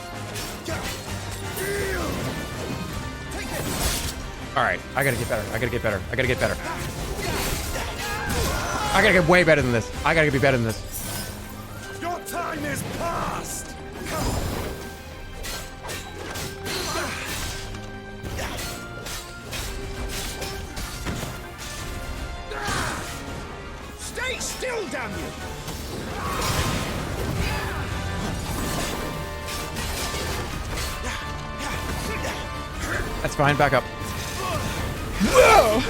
All right, I gotta get better. I gotta get better. I gotta get better. I gotta get way better than this. I gotta be better than this. Your time is past. Stay still, damn you! That's fine. Back up. Whoa!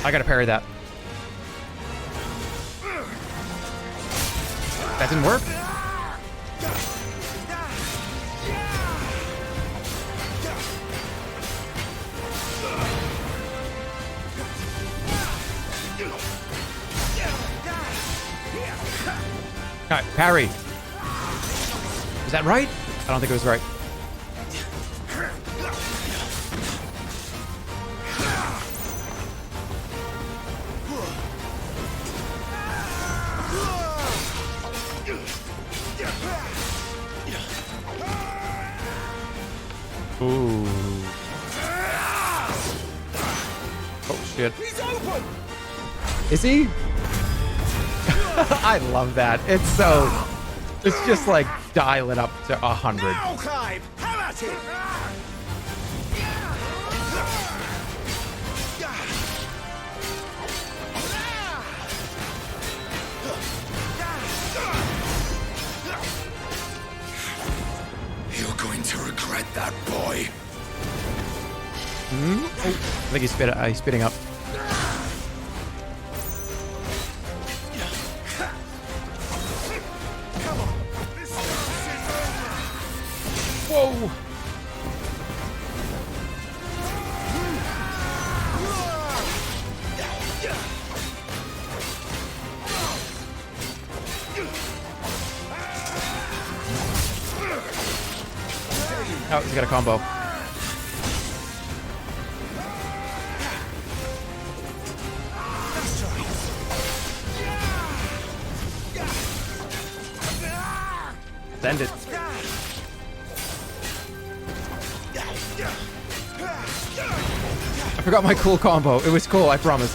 I gotta parry that. That didn't work. Alright, parry. Is that right? I don't think it was right. Ooh. Oh shit. He's open. Is he? I love that. It's so. It's just like dial it up to 100. Now, Clive, have at it. You're going to regret that, boy. Oh, I think he's spitting up. Whoa! Oh, he's got a combo. Send it. I forgot my cool combo. It was cool, I promise.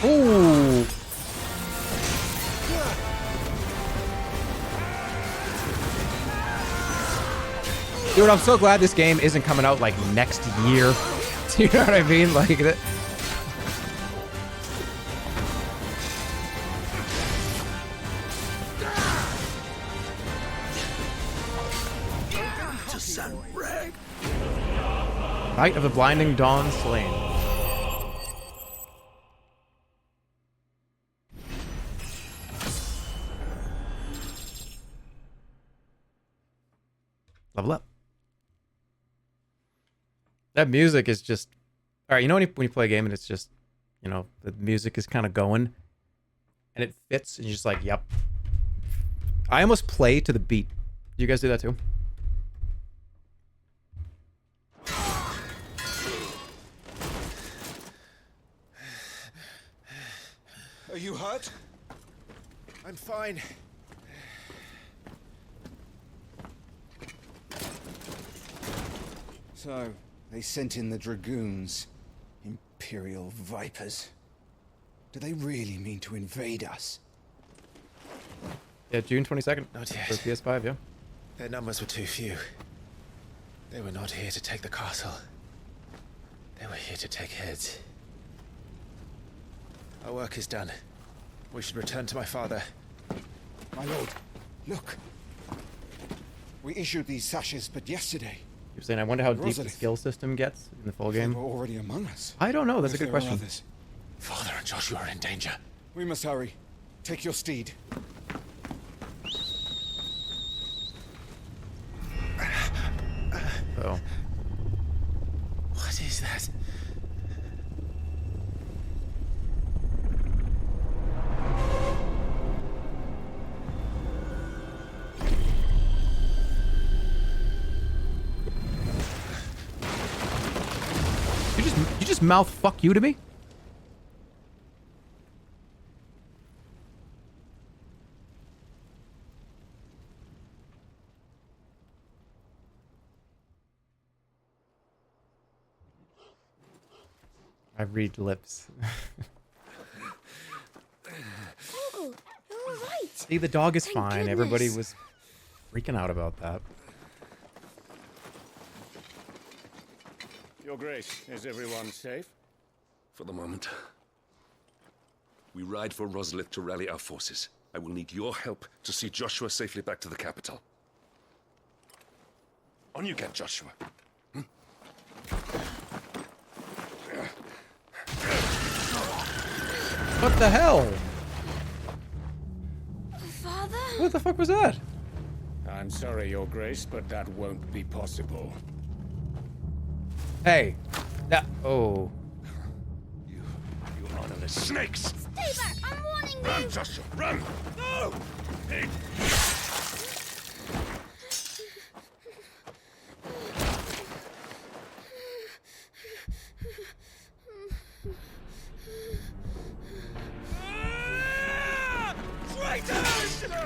Ooh. Dude, I'm so glad this game isn't coming out like next year. Do you know what I mean? Like that. Night of the Blinding Dawn slain. Level up. That music is just... Alright, you know when you play a game and it's just, you know, the music is kind of going and it fits and you're just like, yep. I almost play to the beat. Do you guys do that too? Are you hurt? I'm fine. So, they sent in the dragoons. Imperial vipers. Do they really mean to invade us? Yeah, June 22nd. Not yet. For PS5, yeah. Their numbers were too few. They were not here to take the castle. They were here to take heads. Our work is done. We should return to my father. My lord, look. We issued these sashes but yesterday. You're saying I wonder how deep the Rosalith. skill system gets in the full game? They were already among us. I don't know. That's a If good there are question. others. Father and Joshua are in danger. We must hurry. Take your steed. Oh. What is that? just mouth fuck you to me? I read lips. Oh, you're all right. See, the dog is Thank fine. goodness. Everybody was freaking out about that. Your Grace, is everyone safe? For the moment. We ride for Roslith to rally our forces. I will need your help to see Joshua safely back to the capital. On you get, Joshua. What the hell? Father? What the fuck was that? I'm sorry, Your Grace, but that won't be possible. Hey. That. Oh. You honorless snakes! Stay back! I'm warning you! Run, Joshua, run! No!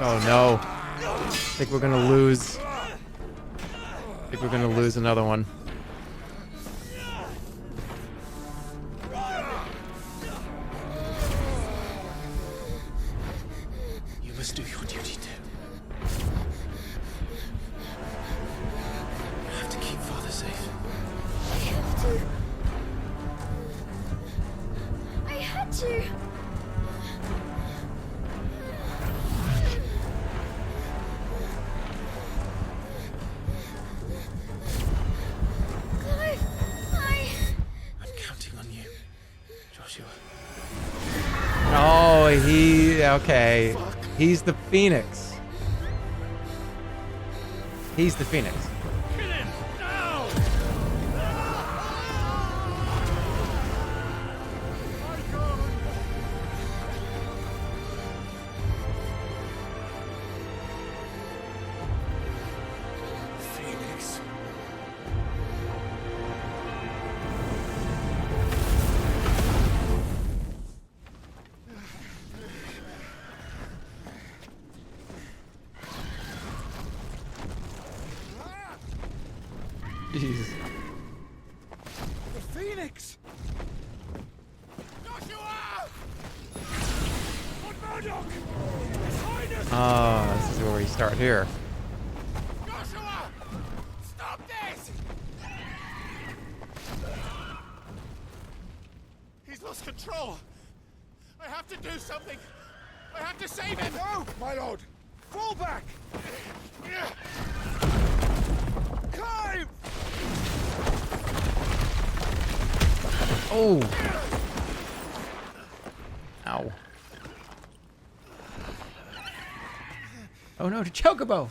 Oh no. I think we're gonna lose. I think we're gonna lose another one. You must do your duty too. You have to keep Father safe. I have to. I had to. Clive, I'm counting on you, Joshua. Oh, okay. He's the Phoenix. He's the Phoenix. Kill him! Now! Phoenix. Jesus. The Phoenix! Joshua! Lord Murdoch! His Highness! Oh, this is where we start here. Joshua! Stop this! He's lost control. I have to do something. I have to save him. No, my lord. Fall back. Clive! Oh. Ow. Oh no, to Chocobo.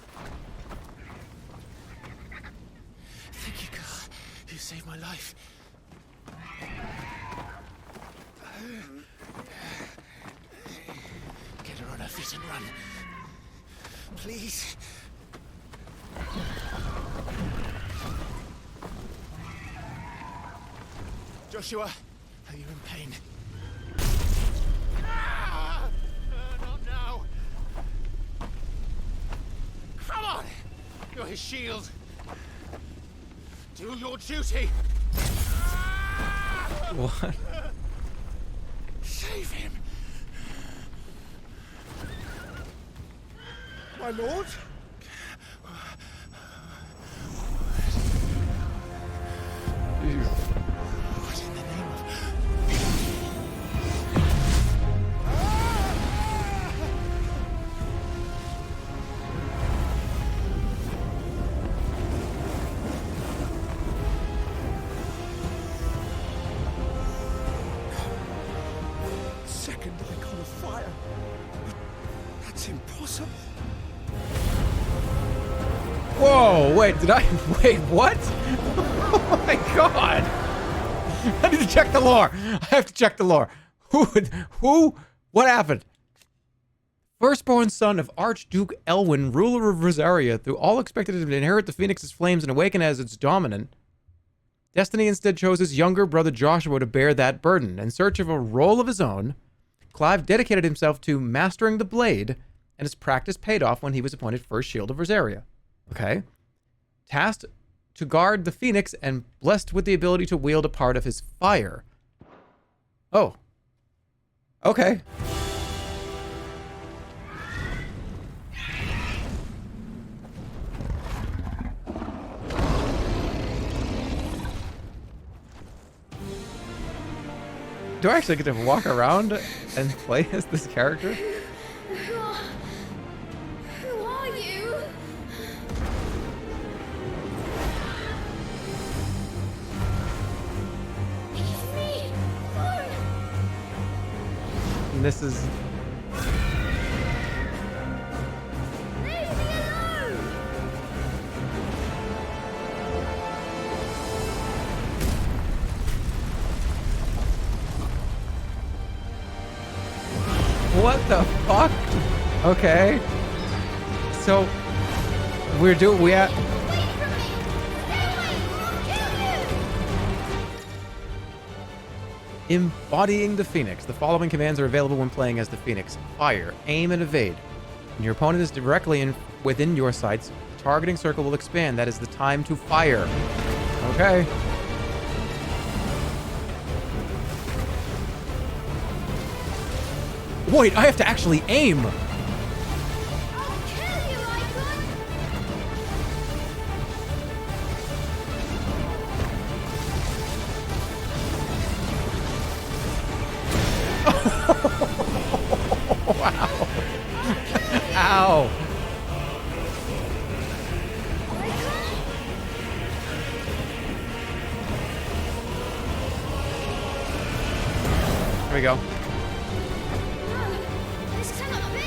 Thank you, God. You saved my life. Get her on her feet and run. Please. Joshua, are you in pain? Not now. Come on! You're his shield. Do your duty. What? Save him. My lord? What in the name of... Second icon of fire. That's impossible. Whoa, wait, did I? Wait, what? Oh my god. I need to check the lore. I have to check the lore. Who? What happened? Firstborn son of Archduke Elwin, ruler of Rosaria, through all expected to inherit the Phoenix's flames and awaken as its dominant. Destiny instead chose his younger brother Joshua to bear that burden. In search of a role of his own, Clive dedicated himself to mastering the blade, and his practice paid off when he was appointed First Shield of Rosaria. Okay. Tasked to guard the Phoenix and blessed with the ability to wield a part of his fire. Oh. Okay. Do I actually get to walk around and play as this character? Who are you? Leave me alone. And this is... Leave me alone. What the fuck? Okay. So we embodying the Phoenix. The following commands are available when playing as the Phoenix. Fire, aim, and evade. When your opponent is directly within your sights, the targeting circle will expand. That is the time to fire. Okay. Wait, I have to actually aim. Wow. Ow. Here we go. This cannot be.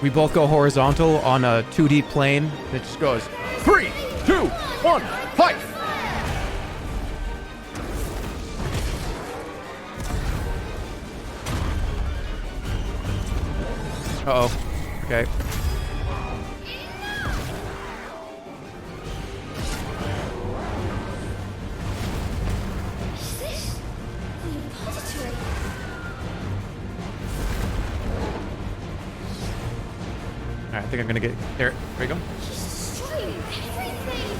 We both go horizontal on a 2D plane that just goes 3, 2, 1, fight! Uh-oh. Okay. Is this the repository? Alright, I think I'm gonna get there. There we go. Destroying everything.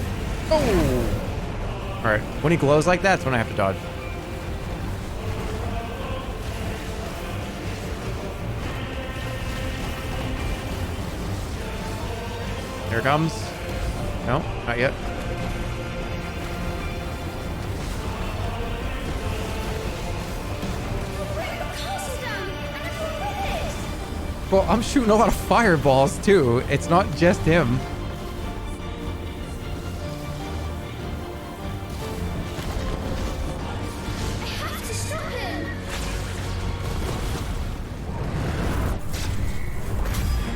Oh! Alright, when he glows like that, that's when I have to dodge. Here it comes. No, not yet. Well, I'm shooting a lot of fireballs too. It's not just him. I have to stop him.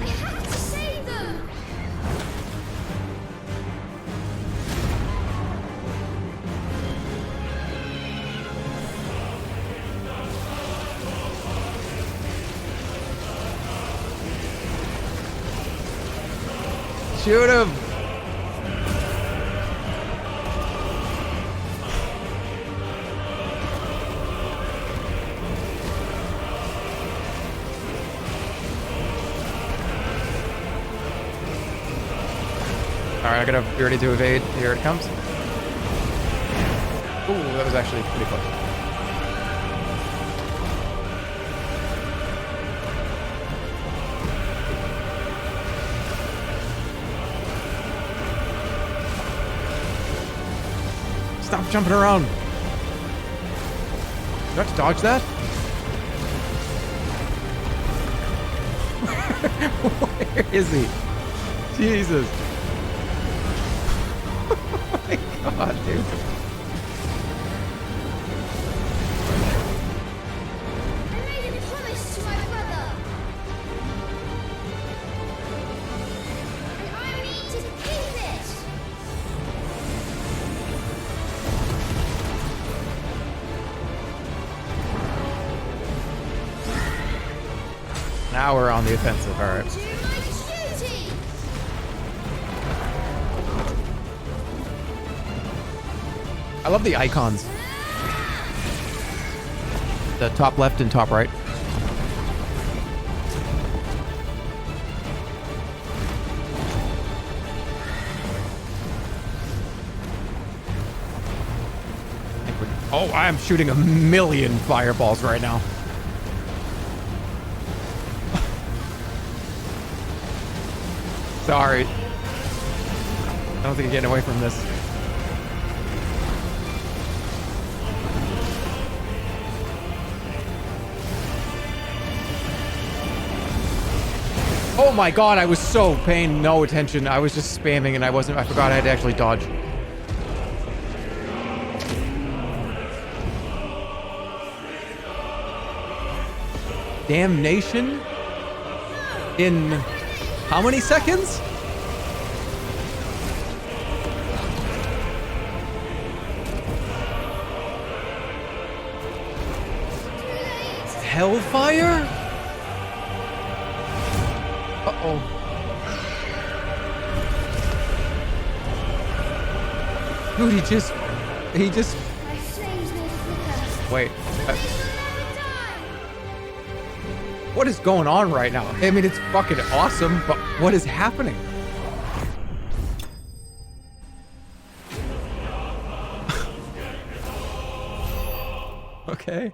I have to save them. Shoot him! Alright, I gotta be ready to evade. Here it comes. Ooh, that was actually pretty close. Stop jumping around. Do I have to dodge that? Where is he? Jesus. Oh my god, dude. I made a promise to my brother. And I need to keep it. Now we're on the offensive. All right. I love the icons. The top left and top right. Oh, I am shooting a million fireballs right now. Sorry. I don't think I'm getting away from this. Oh my god, I was so paying no attention. I was just spamming and I forgot I had to actually dodge. Damnation? In how many seconds? Hellfire? Uh-oh. Dude, he just... Wait. What is going on right now? I mean, it's fucking awesome, but what is happening? Okay.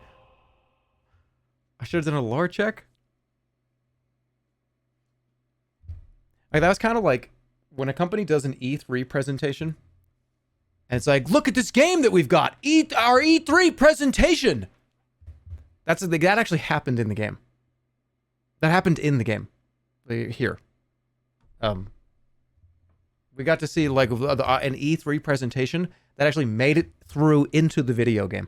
I should have done a lore check. Like, that was kind of like when a company does an E3 presentation, and it's like, look at this game that we've got. Our E3 presentation. That actually happened in the game. That happened in the game. Here. We got to see like an E3 presentation that actually made it through into the video game.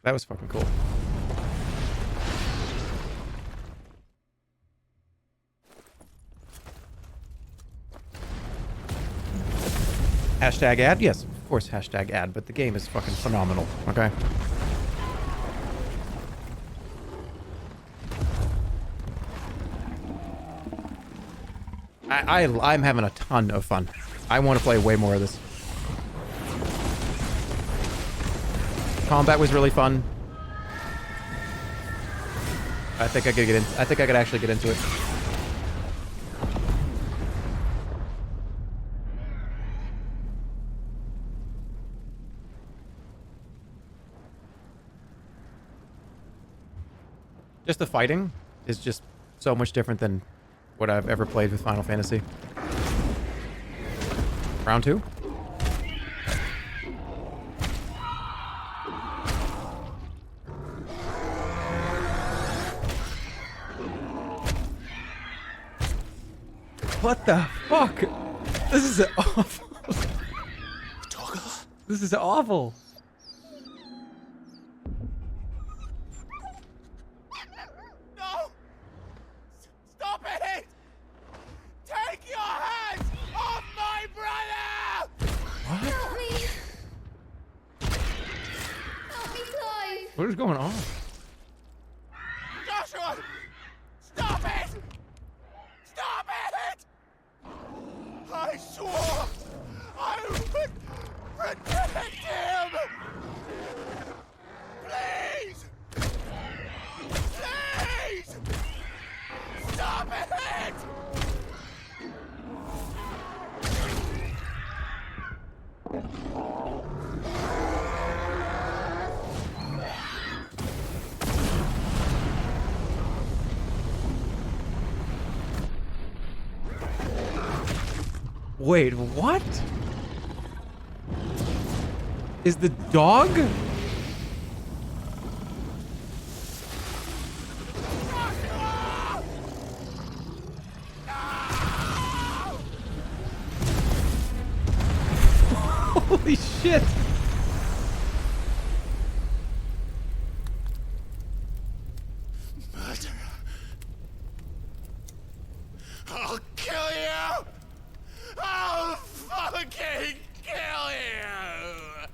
That was fucking cool. Hashtag ad? Yes, of course hashtag ad, but the game is fucking phenomenal, okay? I'm having a ton of fun. I want to play way more of this. Combat was really fun. I think I could actually get into it. Just the fighting is just so much different than what I've ever played with Final Fantasy. Round 2? What the fuck? This is awful. This is awful. No! Stop it! Take your hands off my brother! Help me! Help me, Clive! What is going on? Joshua! Stop it! Stop it! I swore I would protect him! Please! Please! Stop it! Wait, what? Is the dog? Holy shit! Murderer. I'll kill you! I'll fucking kill you!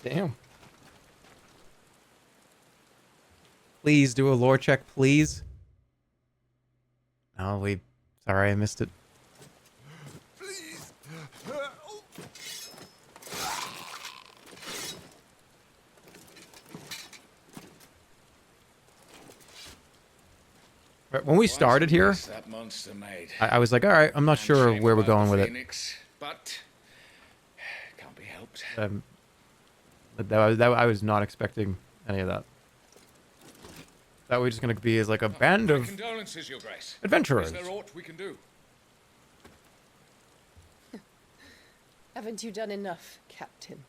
Damn. Please do a lore check, please. Oh, sorry, I missed it. When we started here, That monster made. I was like, all right, I'm not sure where we're going with it. Phoenix, but can't be helped. But I was not expecting any of that. That we're just going to be as like a band My of condolences, Your Grace. adventurers. Is there aught we can do? Haven't you done enough, Captain?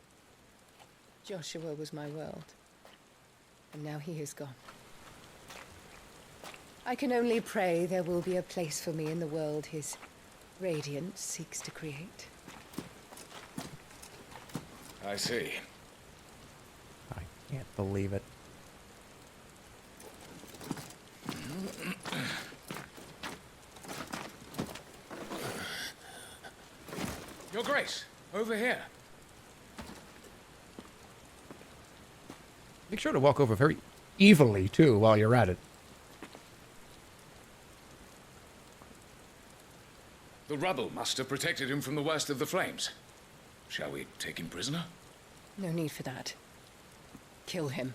Joshua was my world, and now he is gone. I can only pray there will be a place for me in the world his radiance seeks to create. I see. I can't believe it. Your Grace, over here. Make sure to walk over very evilly, too, while you're at it. The rubble must have protected him from the worst of the flames. Shall we take him prisoner? No need for that. Kill him.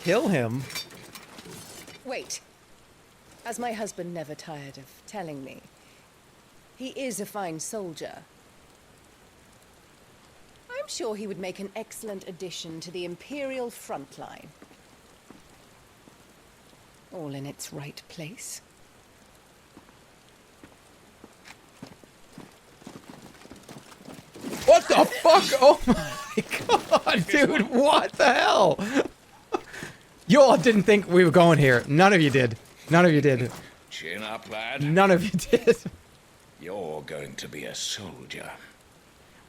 Kill him? Wait. As my husband never tired of telling me, he is a fine soldier. I'm sure he would make an excellent addition to the Imperial front line. All in its right place. What the fuck? Oh my god, dude, what the hell? You all didn't think we were going here. None of you did. None of you did. Chin up, lad. None of you did. You're going to be a soldier.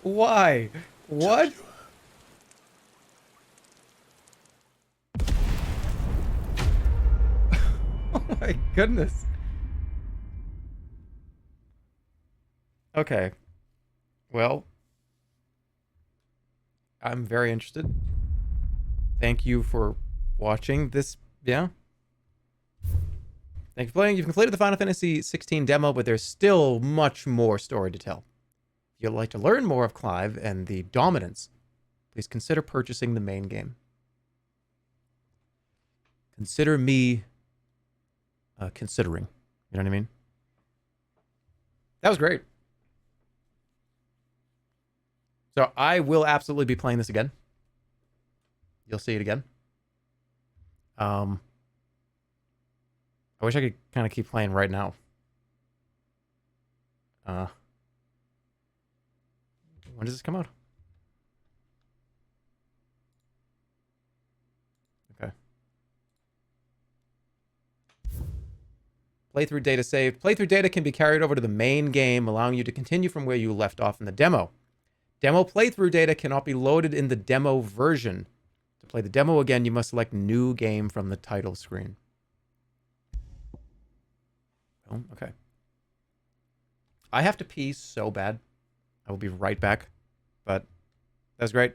Why? What? Oh my goodness. Okay. Well, I'm very interested. Thank you for watching this. Yeah. Thank you for playing. You've completed the Final Fantasy XVI demo, but there's still much more story to tell. If you'd like to learn more of Clive and the dominance, please consider purchasing the main game. Consider me considering. You know what I mean? That was great. So I will absolutely be playing this again. You'll see it again. I wish I could kind of keep playing right now. When does this come out? Okay. Playthrough data saved. Playthrough data can be carried over to the main game, allowing you to continue from where you left off in the demo. Demo playthrough data cannot be loaded in the demo version. To play the demo again, you must select New Game from the title screen. Oh, okay. I have to pee so bad. I will be right back. But that's great.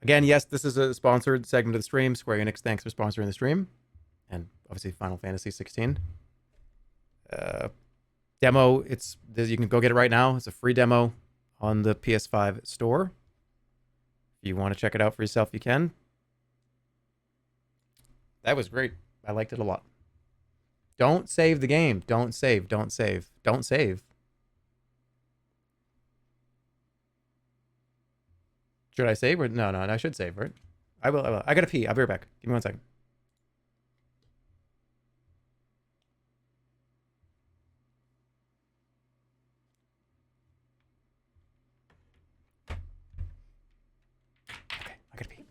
Again, yes, this is a sponsored segment of the stream. Square Enix, thanks for sponsoring the stream. And obviously Final Fantasy 16. Demo, you can go get it right now. It's a free demo on the PS5 store. If you want to check it out for yourself, you can. That was great. I liked it a lot. Don't save the game. Don't save. Don't save. Don't save. Should I save? Or no, I should save, right? I will. I gotta pee. I'll be right back. Give me 1 second. Okay, I gotta pee.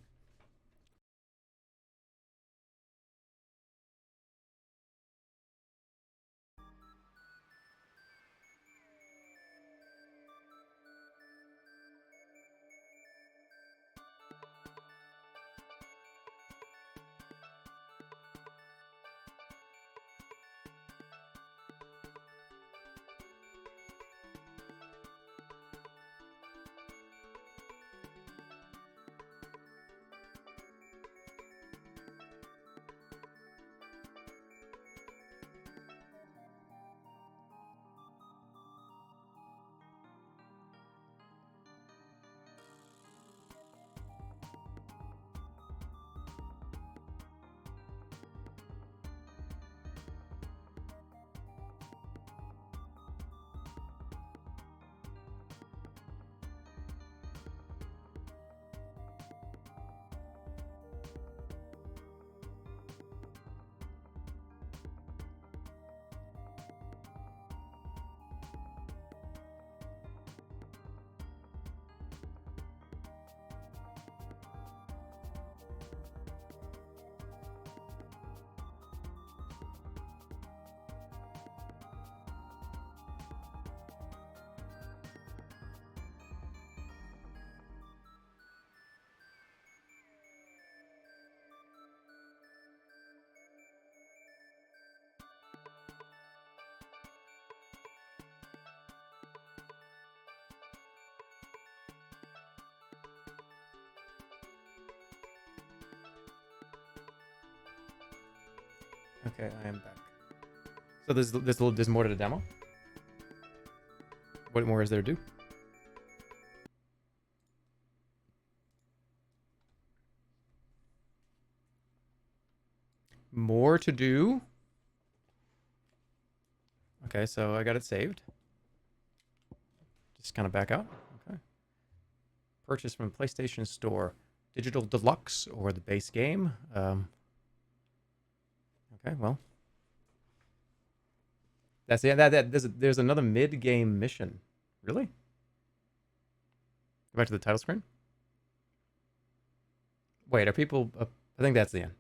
Okay, I am back. So there's more to the demo? What more is there to do? More to do? Okay, so I got it saved. Just kind of back out. Okay. Purchase from PlayStation Store. Digital Deluxe or the base game. Okay, well. That's it. There's another mid-game mission. Really? Go back to the title screen? Wait, are people... I think that's the end.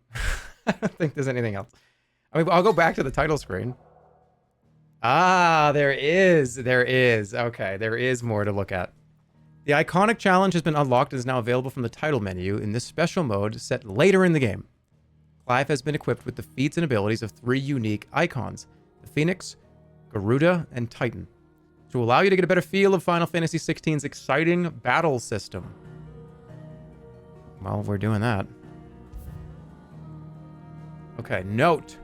I don't think there's anything else. I mean, I'll go back to the title screen. Ah, there is. There is. Okay, there is more to look at. The iconic challenge has been unlocked and is now available from the title menu in this special mode set later in the game. Clive has been equipped with the feats and abilities of 3 unique icons, the Phoenix, Garuda, and Titan, to allow you to get a better feel of Final Fantasy XVI's exciting battle system. Well, we're doing that. Okay, note.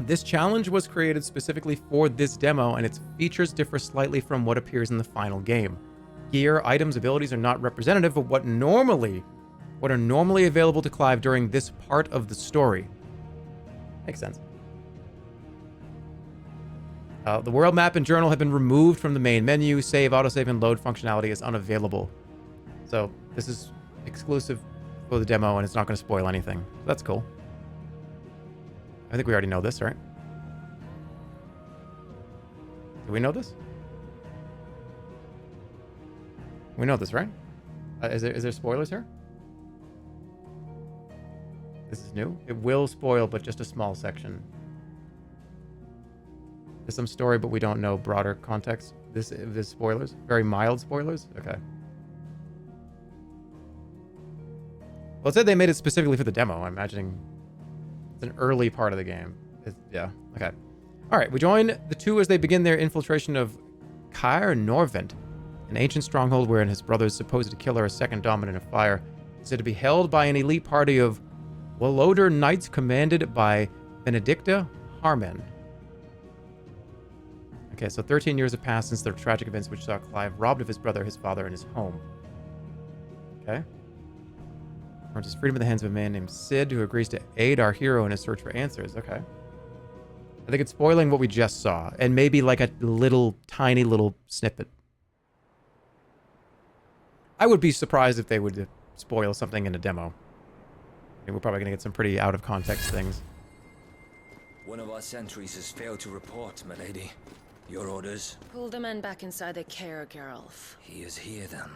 This challenge was created specifically for this demo, and its features differ slightly from what appears in the final game. Gear, items, abilities are not representative of what are normally available to Clive during this part of the story. Makes sense. The world map and journal have been removed from the main menu. Save, autosave, and load functionality is unavailable. So this is exclusive for the demo, and it's not going to spoil anything. So that's cool. I think we already know this, right? Do we know this? We know this, right? Is there spoilers here? This is new. It will spoil, but just a small section. There's some story, but we don't know broader context. This spoilers? Very mild spoilers? Okay. Well, it said they made it specifically for the demo. I'm imagining it's an early part of the game. Yeah, okay. All right, we join the two as they begin their infiltration of Caer Norvent, an ancient stronghold wherein his brother's supposed killer, a second dominant of fire, is said to be held by an elite party of Waloder knights commanded by Benedicta Harman. Okay, so 13 years have passed since the tragic events which saw Clive robbed of his brother, his father, and his home. Okay. Earns his freedom at the hands of a man named Sid, who agrees to aid our hero in his search for answers. Okay. I think it's spoiling what we just saw, and maybe like a tiny little snippet. I would be surprised if they would spoil something in a demo. I mean, we're probably going to get some pretty out-of-context things. One of our sentries has failed to report, milady. Your orders? Pull the men back inside the care, Geralf. He is here, then.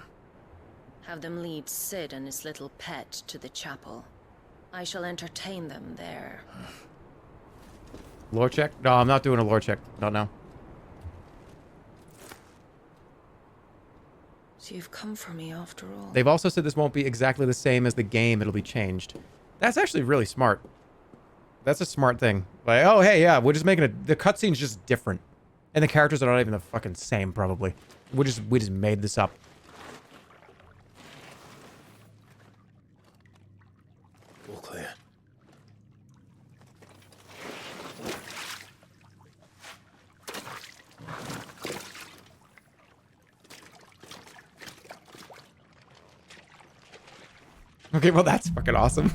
Have them lead Sid and his little pet to the chapel. I shall entertain them there. Lore check? No, I'm not doing a lore check. Not now. So you've come for me after all. They've also said this won't be exactly the same as the game. It'll be changed. That's actually really smart. That's a smart thing. Like, oh, hey, yeah, we're just making it... The cutscene's just different. And the characters are not even the fucking same, probably. We just made this up. All clear. Okay, well, that's fucking awesome.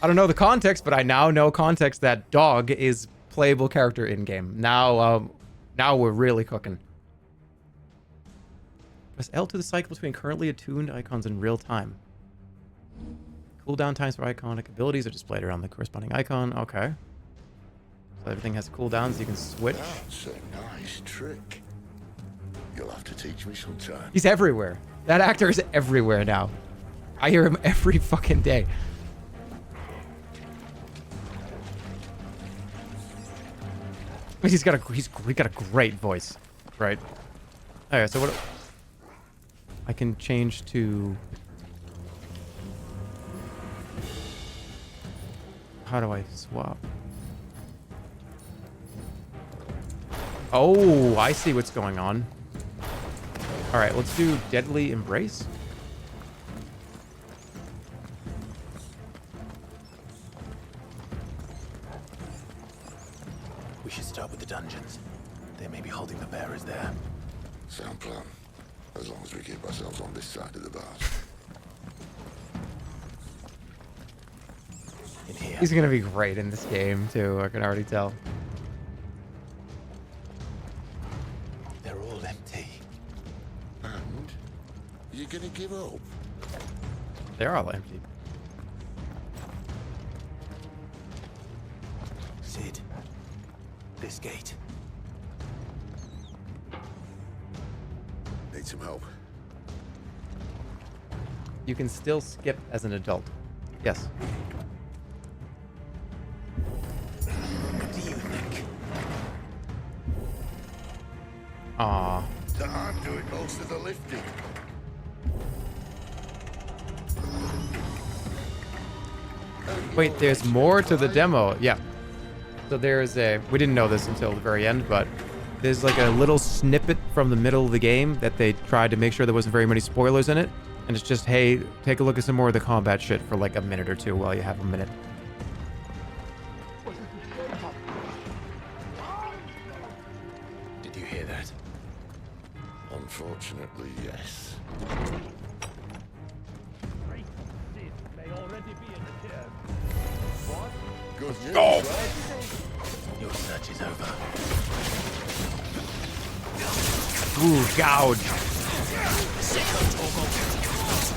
I don't know the context, but I now know context that dog is playable character in-game. Now we're really cooking. Press L to the cycle between currently attuned icons in real time. Cooldown times for iconic abilities are displayed around the corresponding icon. Okay. So everything has cooldowns, you can switch. That's a nice trick. You'll have to teach me sometime. He's everywhere. That actor is everywhere now. I hear him every fucking day. He's got a great voice, right? Okay, so what? I can change to. How do I swap? Oh, I see what's going on. All right, let's do Deadly Embrace. We should start with the dungeons. They may be holding the bearers there. Sound plan. As long as we keep ourselves on this side of the bars. In here. He's gonna be great in this game too. I can already tell. They're all empty. And you're gonna give up? They're all empty. Sid. This gate. Need some help. You can still skip as an adult. Yes. What do you think? Aww. I'm doing most of the lifting. Wait, there's more to the demo. Yeah. So there's a... We didn't know this until the very end, but there's like a little snippet from the middle of the game that they tried to make sure there wasn't very many spoilers in it. And it's just, hey, take a look at some more of the combat shit for like a minute or two while you have a minute. Did you hear that? Unfortunately, yes. Good news, Go! right? Your search is over. Ooh, gouge.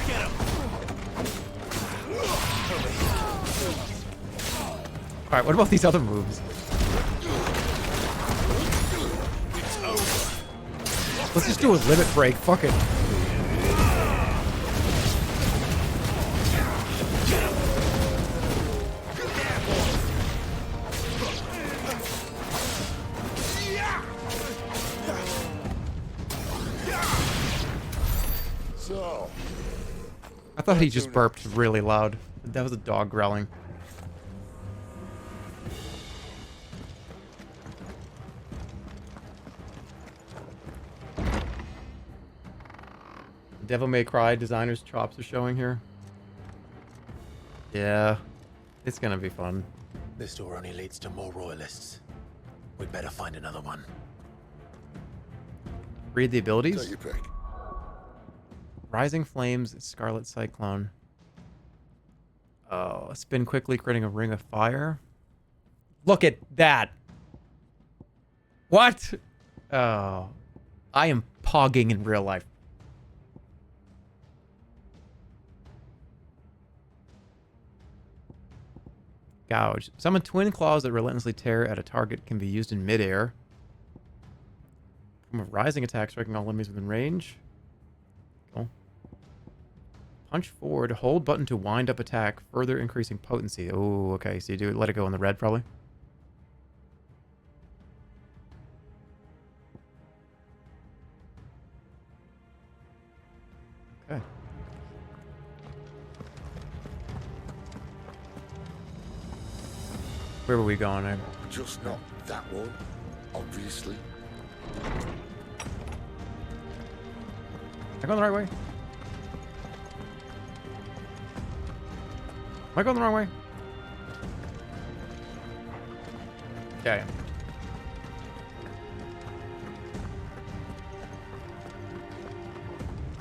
Get him! Alright, what about these other moves? Let's just do a limit break. Fuck it. So, I thought he just burped really loud. That was a dog growling. Devil May Cry designer's chops are showing here. Yeah, it's gonna be fun. This door only leads to more royalists. We'd better find another one. Read the abilities. take your pick. Rising Flames, Scarlet Cyclone. Oh, spin quickly, creating a ring of fire. Look at that. What? Oh, I am pogging in real life. Gouge. Summon twin claws that relentlessly tear at a target, can be used in midair. From a rising attack, striking all enemies within range. Cool. Punch forward. Hold button to wind up attack, further increasing potency. Oh, okay. So you do let it go in the red, probably. Okay. Where were we going? Just not that one, obviously. Am I going the right way? Am I going the wrong way? Yeah, I am.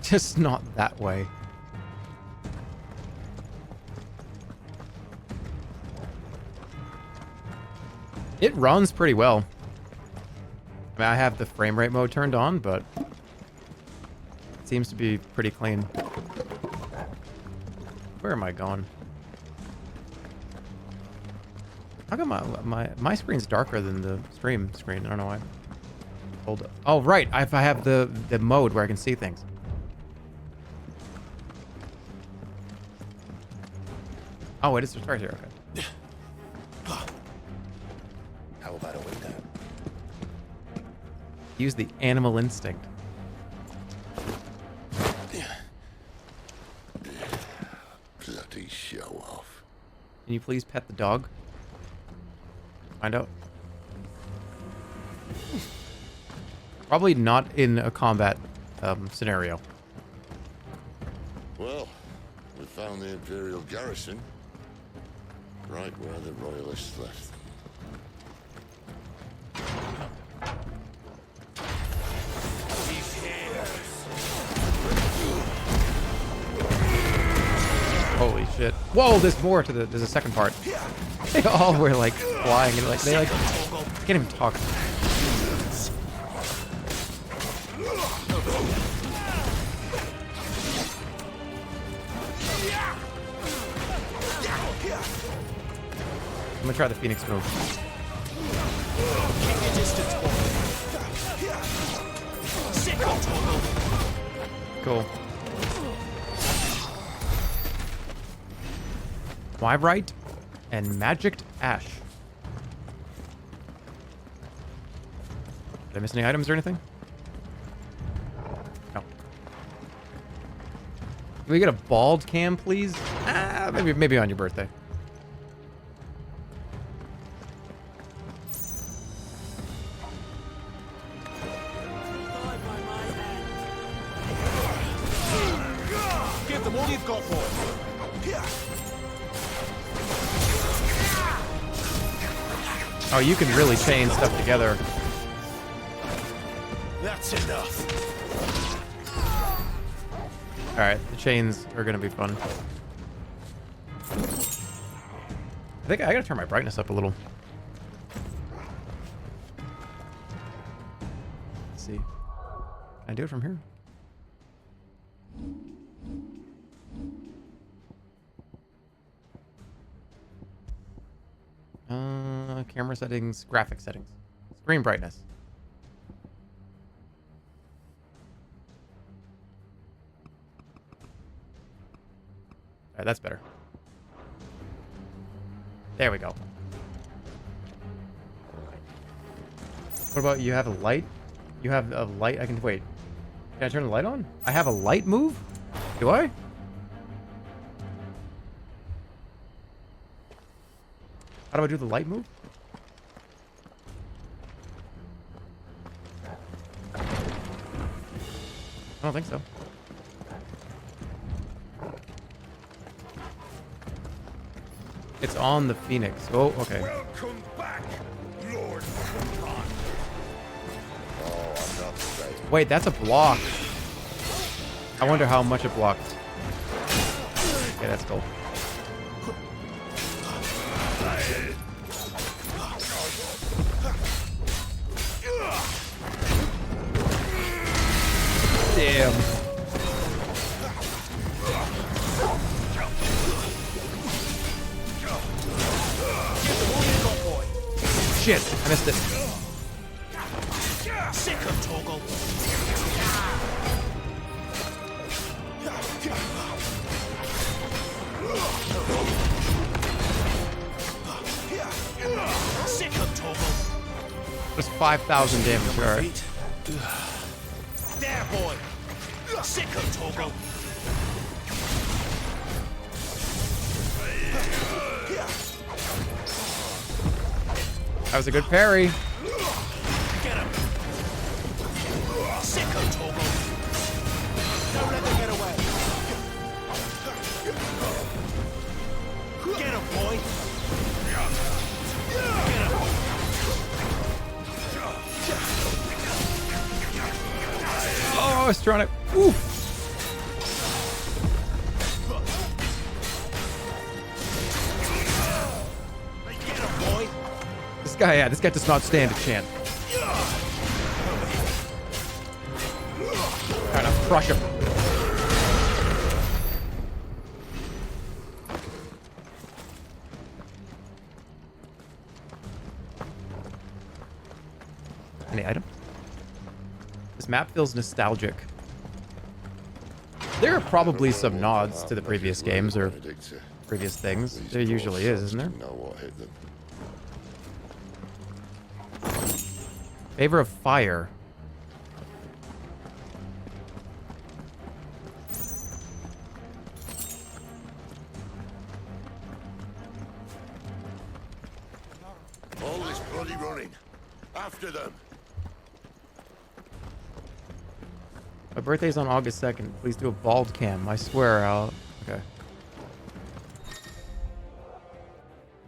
Just not that way. It runs pretty well. I mean, I have the frame rate mode turned on, but it seems to be pretty clean. Where am I going? How come my screen's darker than the stream screen? I don't know why. Hold up. Oh, right. I have the mode where I can see things. Oh, it is just right here. Okay. How about a window? Use the animal instinct. Bloody show off. Can you please pet the dog? Find out. Probably not in a combat scenario. Well, we found the Imperial garrison. Right where the Royalists left. Whoa, there's more to the. There's a second part. They all were like flying and like they like can't even talk. I'm gonna try the Phoenix move. Cool. Wybrite and Magicked Ash. Did I miss any items or anything? No. Can we get a bald cam, please? Ah, maybe on your birthday. Give them all you've got, boy. Oh, you can really chain stuff together. That's enough. Alright, the chains are gonna be fun. I think I gotta turn my brightness up a little. Let's see. Can I do it from here? Camera settings, graphic settings, screen brightness. All right, that's better. There we go. What about you have a light? You have a light, I can, wait. Can I turn the light on? I have a light move? Do I? How do I do the light move? I don't think so. It's on the Phoenix. Oh, okay. Welcome back, Lord. Oh, I'm not safe. Wait, that's a block. I wonder how much it blocked. Okay, that's cool. Damn. Shit, I missed it. Sick of Toggle. Sick of Toggle. Just 5,000 damage, alright. There, boy. Sick of Toggle. That was a good parry. Get him. Sick of Toggle. Don't let them get away. Get him, boy. Get him. Oh, I was trying to. Ooh. This guy does not stand a chance. Trying to crush him. Any item? This map feels nostalgic. There are probably some nods to the previous games or previous things. There usually is, isn't there? Favor of fire. All this bloody running. After them. My birthday's on August 2nd. Please do a bald cam. I swear I'll... Okay.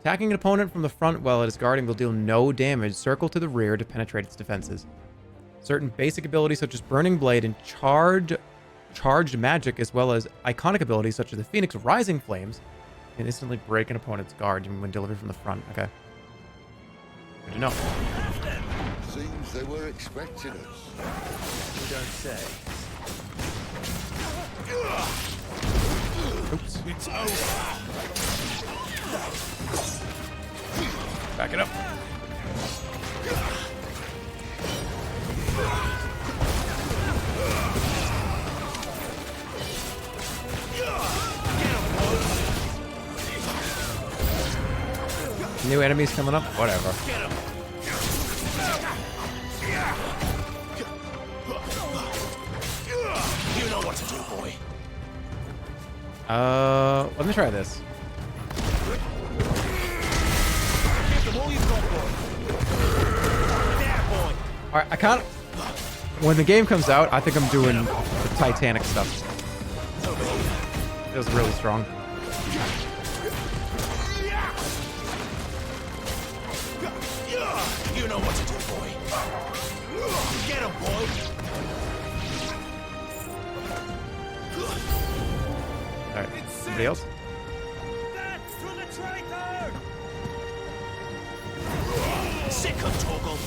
Attacking an opponent from the front while it is guarding will deal no damage. Circle to the rear to penetrate its defenses. Certain basic abilities such as Burning Blade and charged magic, as well as iconic abilities such as the Phoenix Rising Flames, can instantly break an opponent's guard even when delivered from the front. Okay. Good to know. Seems they were expecting us. You don't say. Oops. It's over. Back it up. New enemies coming up? Whatever. You know what to do, boy. Let me try this. Alright, I can't. When the game comes out, I think I'm doing the Titanic stuff. Feels really strong. You know what to do, boy. Get him, boy. Alright, somebody else? Sick of Torgal.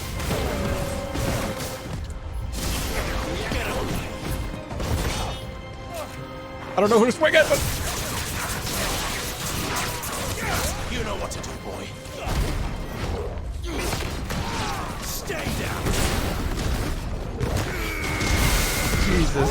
Get him. I don't know who to swing at, but... You know what to do, boy. Stay down. Jesus.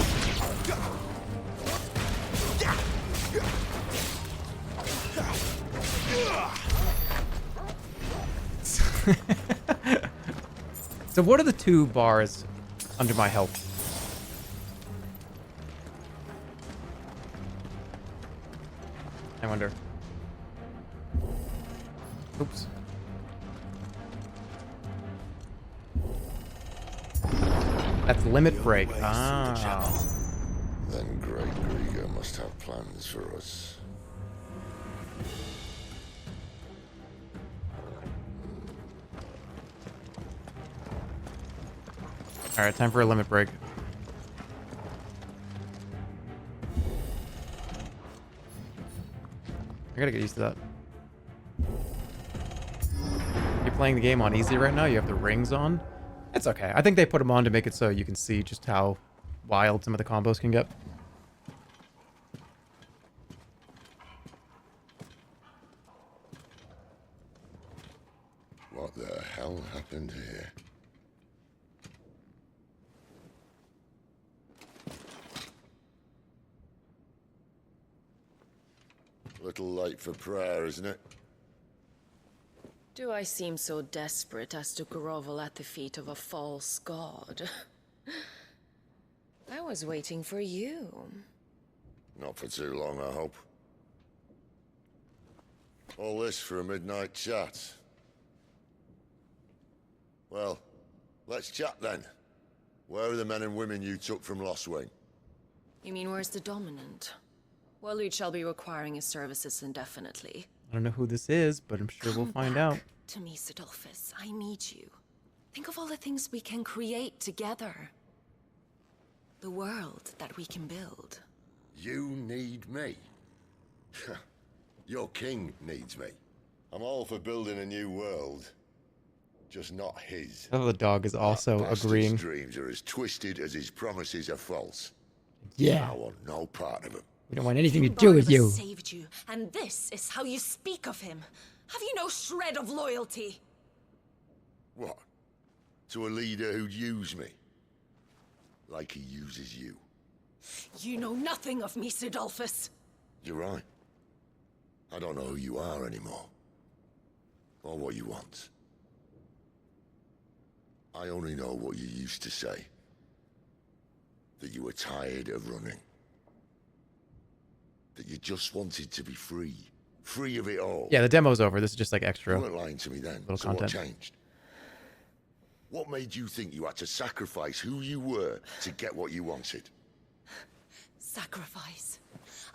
So what are the 2 bars under my health? I wonder. Oops. That's limit break. Ah. Then Great Grieger must have plans for us. Alright, time for a limit break. I gotta get used to that. You're playing the game on easy right now? You have the rings on? It's okay. I think they put them on to make it so you can see just how wild some of the combos can get. What the hell happened here? Little late for prayer, isn't it? Do I seem so desperate as to grovel at the feet of a false god? I was waiting for you. Not for too long, I hope. All this for a midnight chat. Well, let's chat then. Where are the men and women you took from Lost Wing? You mean where's the dominant? Waleed shall be requiring his services indefinitely. I don't know who this is, but I'm sure we'll find out. To me, Sidolphus, I need you. Think of all the things we can create together. The world that we can build. You need me? Your king needs me. I'm all for building a new world. Just not his. Oh, the dog is also Bastard's agreeing. dreams are as twisted as his promises are false. Yeah. I want no part of him. We don't want anything to do with you. Saved you, and this is how you speak of him. Have you no shred of loyalty? What? To a leader who'd use me? Like he uses you. You know nothing of me, Sidolphus. You're right. I don't know who you are anymore. Or what you want. I only know what you used to say. That you were tired of running. That you just wanted to be free. Free of it all. Yeah, the demo's over. This is just like extra. You weren't lying to me then. Little So content. what changed? What made you think you had to sacrifice who you were to get what you wanted? Sacrifice.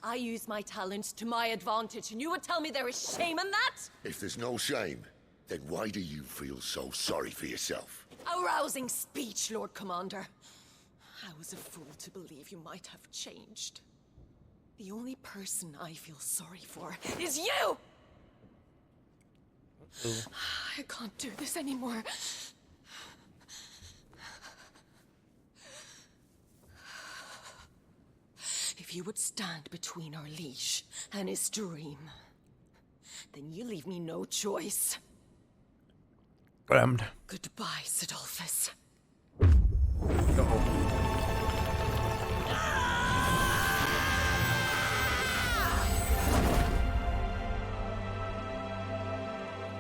I use my talents to my advantage, and you would tell me there is shame in that? If there's no shame, then why do you feel so sorry for yourself? A rousing speech, Lord Commander. I was a fool to believe you might have changed. The only person I feel sorry for is you! I can't do this anymore. If you would stand between our leash and his dream, then you leave me no choice. Damned. Goodbye, Sidolphus.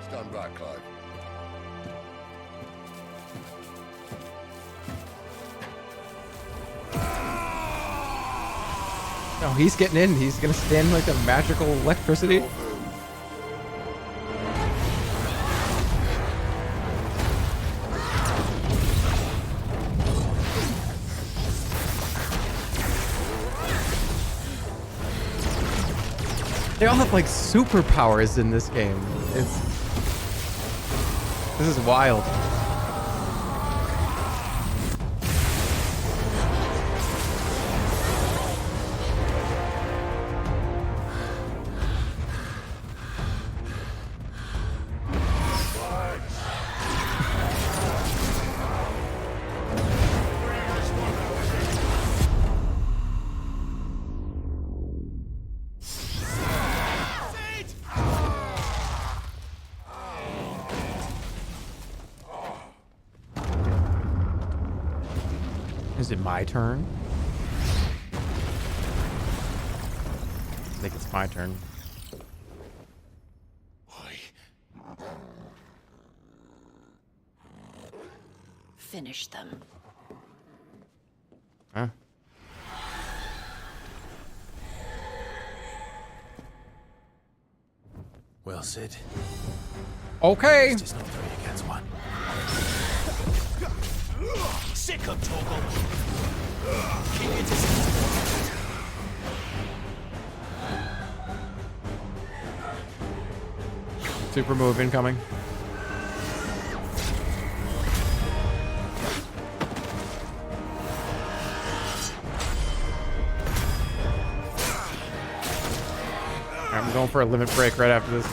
Stand back, Clive. No, he's getting in. He's gonna stand like a magical electricity. They all have like superpowers in this game. This is wild. Is it my turn? I think it's my turn. Finish them. Huh? Well, Sid. Okay. It's just not 3 against 1. Sick of Torgal. Super move incoming. I'm going for a limit break right after this.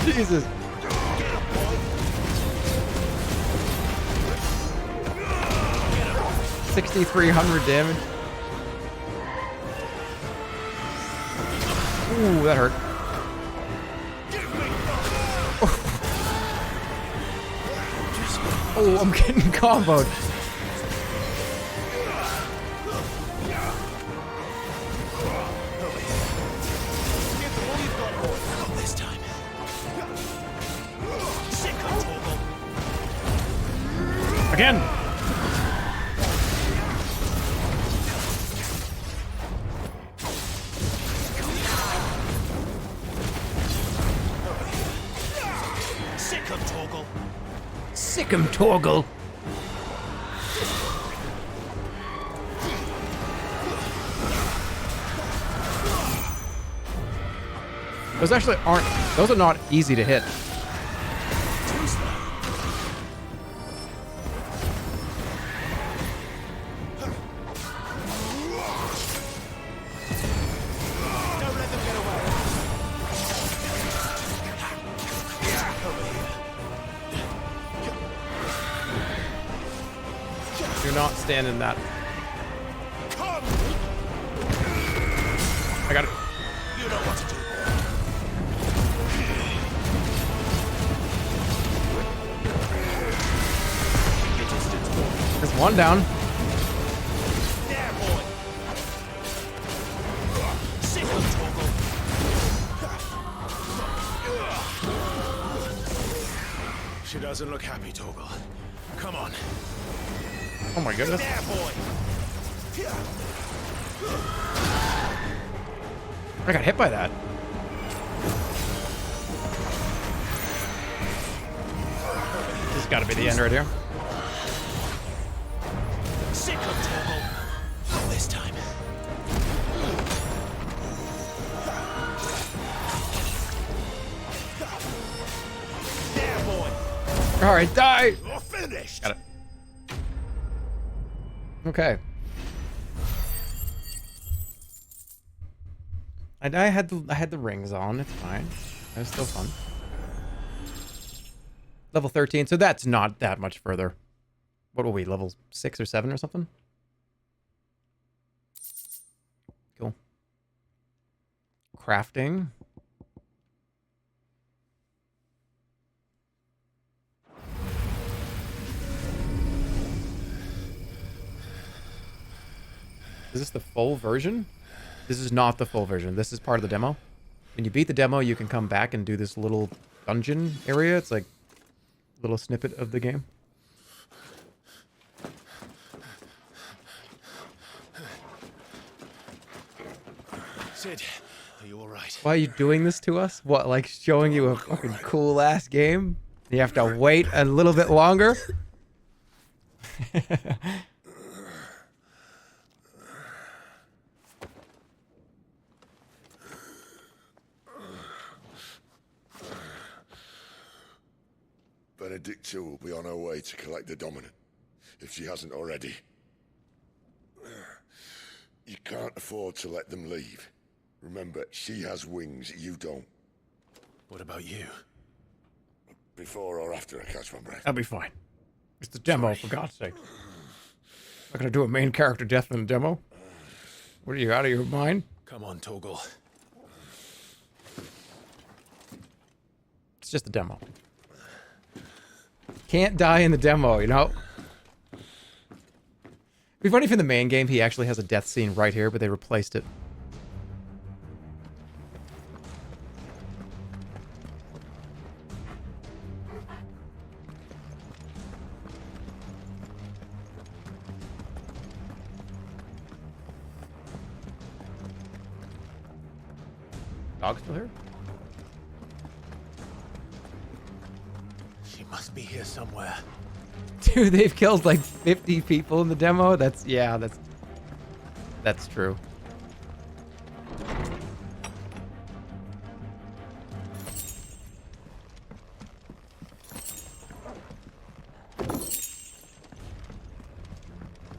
Jesus. $6,300 damage. Ooh, that hurt. Oh, I'm getting comboed. Again. Sick of Torgal. Sick 'em, Torgal. Those actually aren't. Those are not easy to hit. Do not stand in that. I got it. You know what to do. There's one down. There, boy. Sick of Torgal. She doesn't look happy, Torgal. Come on. Oh my goodness. There, boy. I got hit by that. This has got to be the end right here. Sick of Torgal. Not this time. All right, die. You're finished. Got it. Okay. And I had the rings on. It's fine. It was still fun. Level 13, so that's not that much further. What were we, level 6 or 7 or something? Cool. Crafting. Is this the full version? This is not the full version. This is part of the demo. When you beat the demo, you can come back and do this little dungeon area. It's like a little snippet of the game. Sid, are you alright? Why are you doing this to us? What, like showing you a fucking cool ass game? You have to wait a little bit longer? Benedicta will be on her way to collect the dominant, if she hasn't already. You can't afford to let them leave. Remember, she has wings, you don't. What about you? Before or after I catch my breath? That'll be fine. It's the demo, for God's sake. Not gonna do a main character death in the demo? What are you, out of your mind? Come on, Toggle. It's just a demo. Can't die in the demo, you know? It'd be funny if in the main game he actually has a death scene right here, but they replaced it. Dog still here? She must be here somewhere. Dude, they've killed like 50 people in the demo. That's true.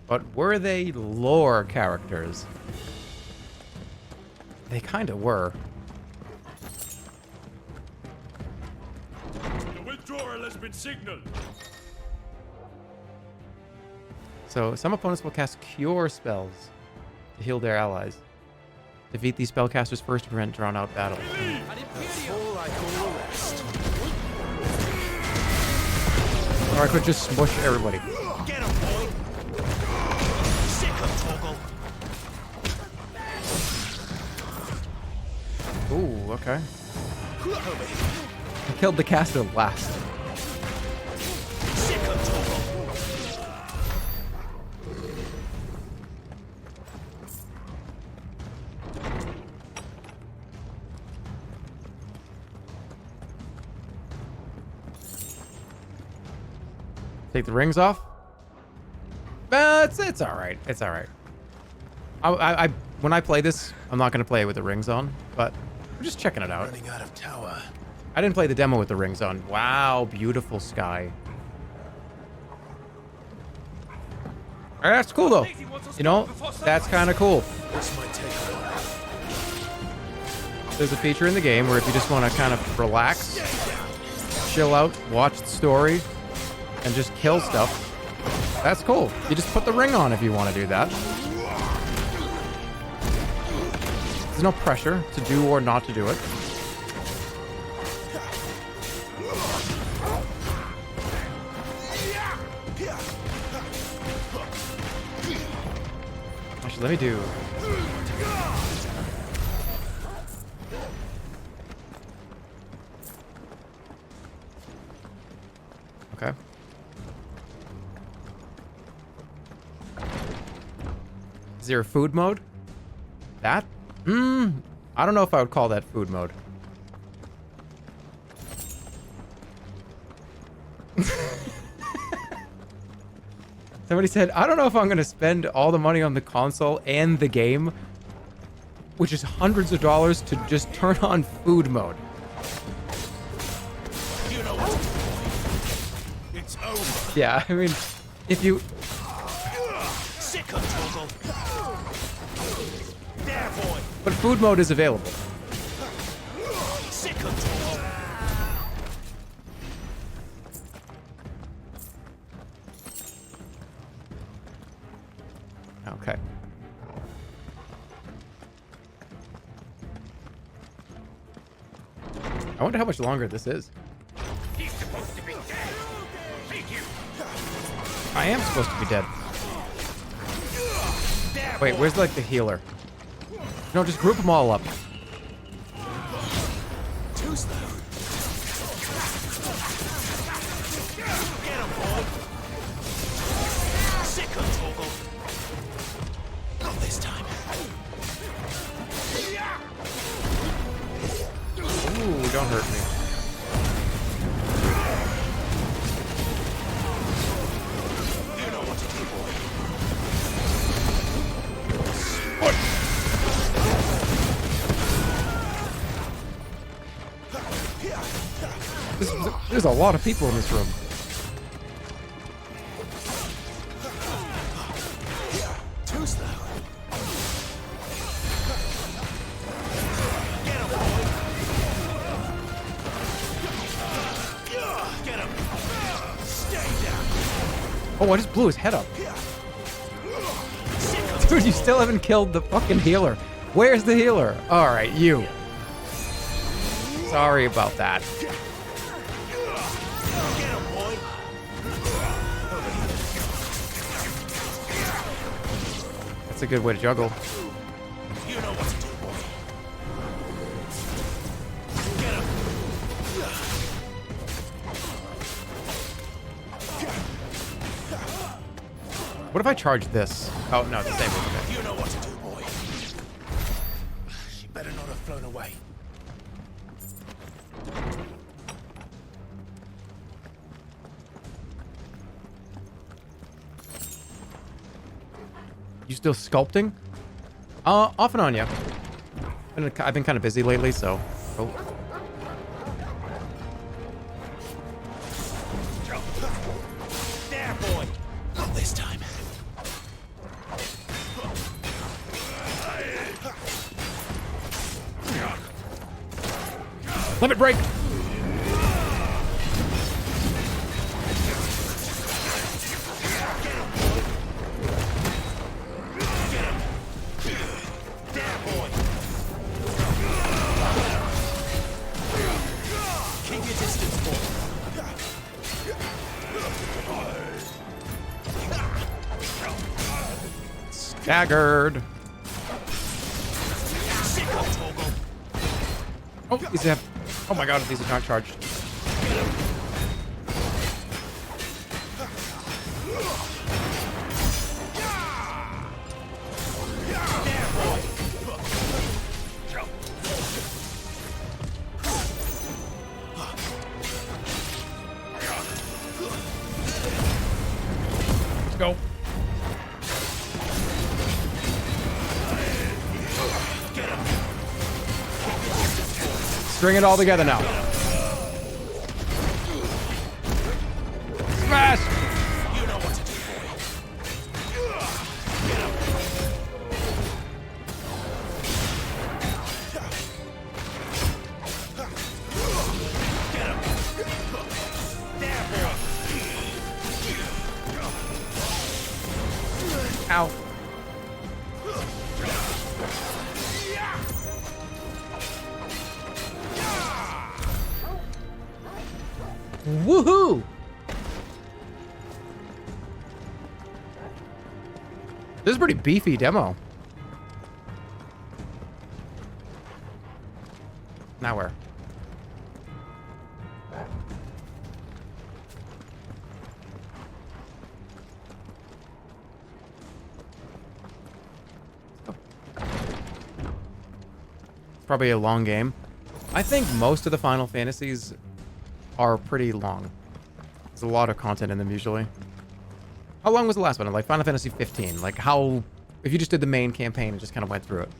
But were they lore characters? They kind of were. The withdrawal has been signaled. So, some opponents will cast cure spells to heal their allies. Defeat these spellcasters first to prevent drawn-out battles. Or I could just smush everybody. Get him, boy. Sick of Toggle. Ooh, okay. I killed the caster last. Sick of Toggle. Take the rings off. It's all right. It's all right. I when I play this, I'm not gonna play it with the rings on, but we're just checking it out. Running out of tower. I didn't play the demo with the rings on. Wow, beautiful sky. All right, that's cool though. You know, that's kind of cool. This might take a while. There's a feature in the game where if you just want to kind of relax, chill out, watch the story, and just kill stuff, that's cool. You just put the ring on if you want to do that. There's no pressure to do or not to do it. Actually, let me do... Okay. Is there a food mode? That? I don't know if I would call that food mode. Somebody said, I don't know if I'm going to spend all the money on the console and the game, which is hundreds of dollars, to just turn on food mode. You know what? Yeah, I mean, if you... Sick of Toggle. There, boy. But food mode is available. Sick of Toggle. Okay. I wonder how much longer this is. He's supposed to be dead. Take you. I am supposed to be dead. Wait, where's like the healer? No, just group them all up. Too slow. Get him, boy. Sick of Toggle. Not this time. Ooh, don't hurt me. You know what to do, boy. There's a lot of people in this room. Too slow. Get him, boy. Get him. Stay down. Oh, I just blew his head up. Dude, you still haven't killed the fucking healer. Where's the healer? All right, you. Sorry about that. That's a good way to juggle. You know what to do, boy. Get him. What if I charge this? Oh, no, it's the same one. You know what to do, boy. She better not have flown away. You still sculpting? Off and on, yeah. I've been kind of busy lately, so. Oh. There, boy. Not this time. Limit break. Staggered. Oh, these have. Oh my god, these are not charged. Let's go. String it all together now. Smash! You know what to do, boy. Get him. Get him. There, boy. Ow. Woohoo! This is a pretty beefy demo. Now where? Probably a long game. I think most of the Final Fantasies are pretty long. There's a lot of content in them usually. How long was the last one? Like Final Fantasy 15. Like how, if you just did the main campaign and just kind of went through it.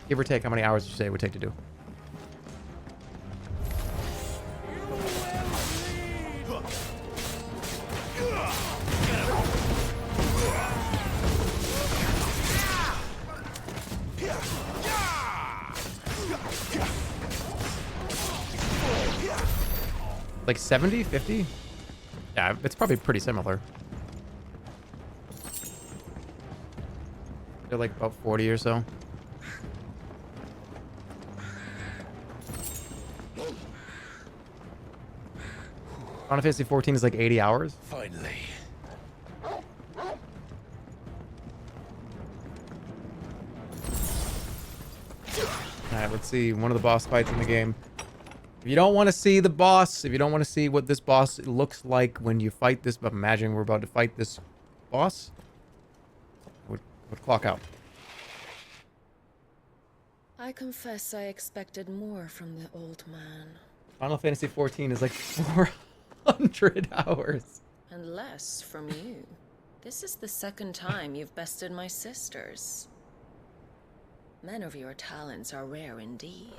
Give or take, how many hours did you say it would take to do? Like 70, 50? Yeah, it's probably pretty similar. They're like about 40 or so. Final Fantasy 14 is like 80 hours. Finally. Alright, let's see one of the boss fights in the game. If you don't want to see the boss, if you don't want to see what this boss looks like when you fight this, but imagine we're about to fight this boss, would clock out. I confess I expected more from the old man. Final Fantasy 14 is like 400 hours. And less from you. This is the second time you've bested my sisters. Men of your talents are rare indeed.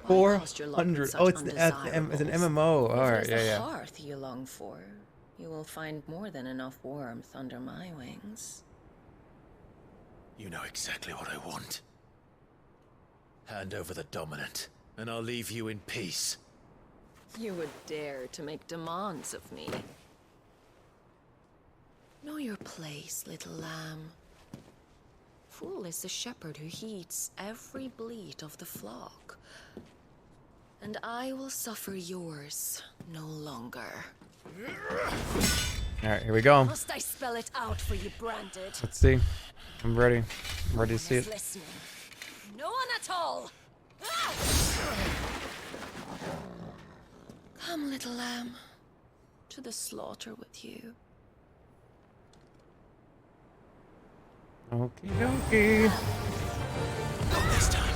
400. Oh, it's an MMO. All right, yeah, yeah. The hearth you long for, you will find more than enough warmth under my wings. You know exactly what I want. Hand over the dominant, and I'll leave you in peace. You would dare to make demands of me. Know your place, little lamb. Fool is the shepherd who heeds every bleat of the flock. And I will suffer yours no longer. Alright, here we go. Must I spell it out for you, Branded? Let's see. I'm ready. I'm ready to see it. Listening. No one at all! Ah! Come, little lamb, to the slaughter with you. Okie dokie. Not this time.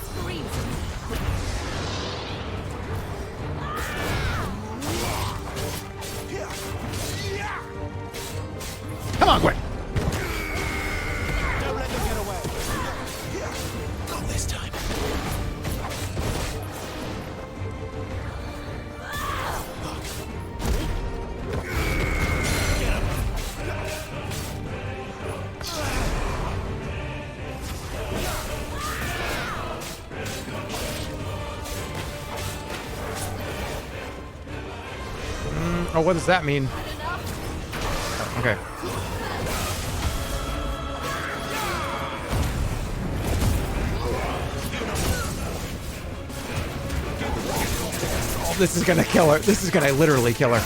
Scream for me. Come on, Gwen. Don't let them get away. Not this time. Oh, what does that mean? Okay. Oh, this is gonna kill her. This is gonna literally kill her.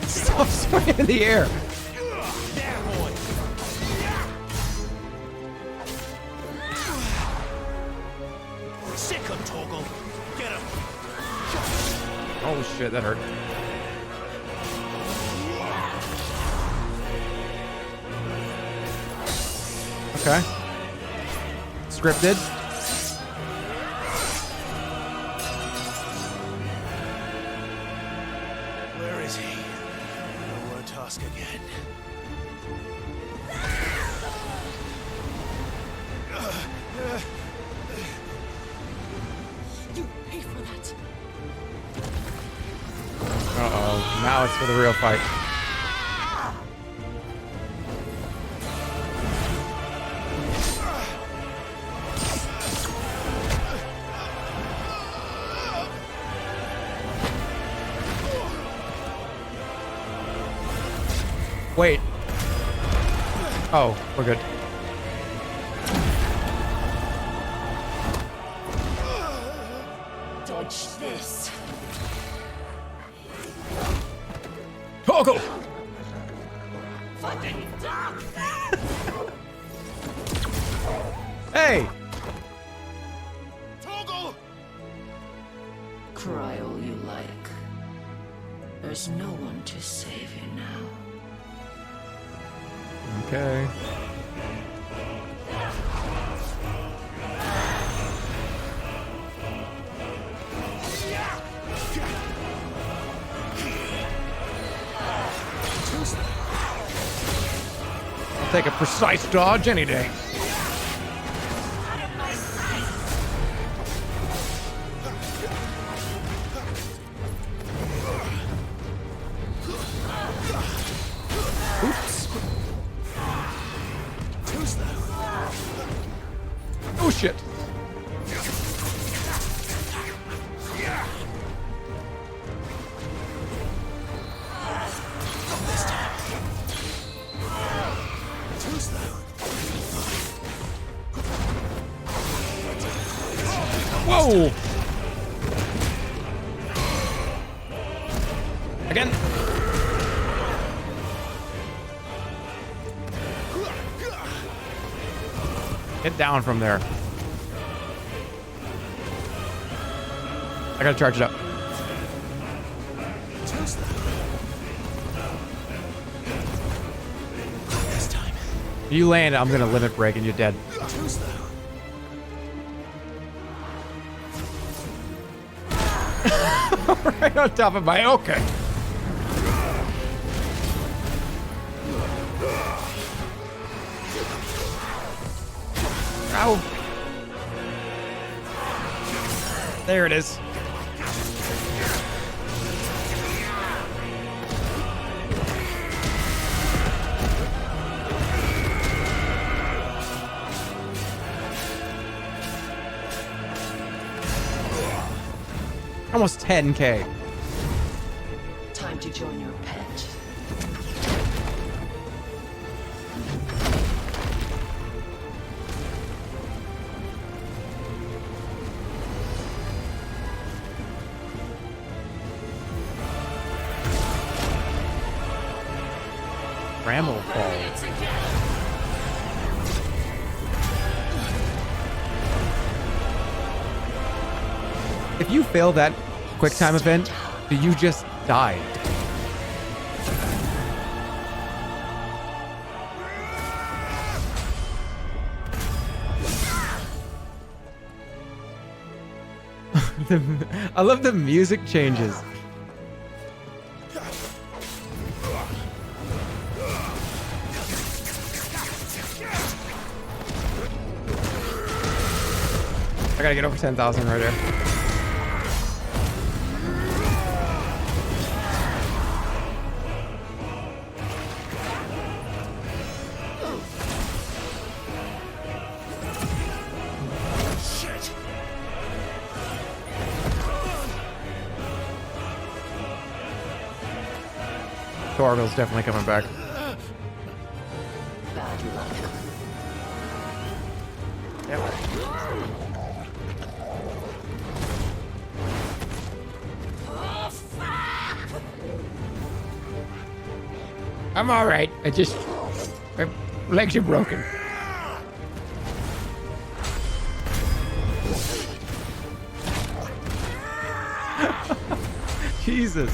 Stop swinging in the air. Sick him, Torgal. Get him. Oh shit, that hurt. Okay. Scripted. Where is he? No word task again. You pay for that. Uh-oh. Now it's for the real fight. Wait. Oh, we're good. Dodge this. Torgal! Fucking dog! Hey! Torgal! Cry all you like. There's no one to save you now. Okay. I'll take a precise dodge any day. Oops. Too slow. shit. Whoa! Again. Get down from there. I gotta charge it up. You land, I'm gonna limit break and you're dead. Right on top of my okay. Ow. There it is. Almost 10K. Time to join your pet. Bramble Fall. If you fail that quick time event, you just died. I love the music changes. I gotta get over 10,000 right here. Torgal's definitely coming back. Bad luck. Yep. I'm all right. My legs are broken. Jesus.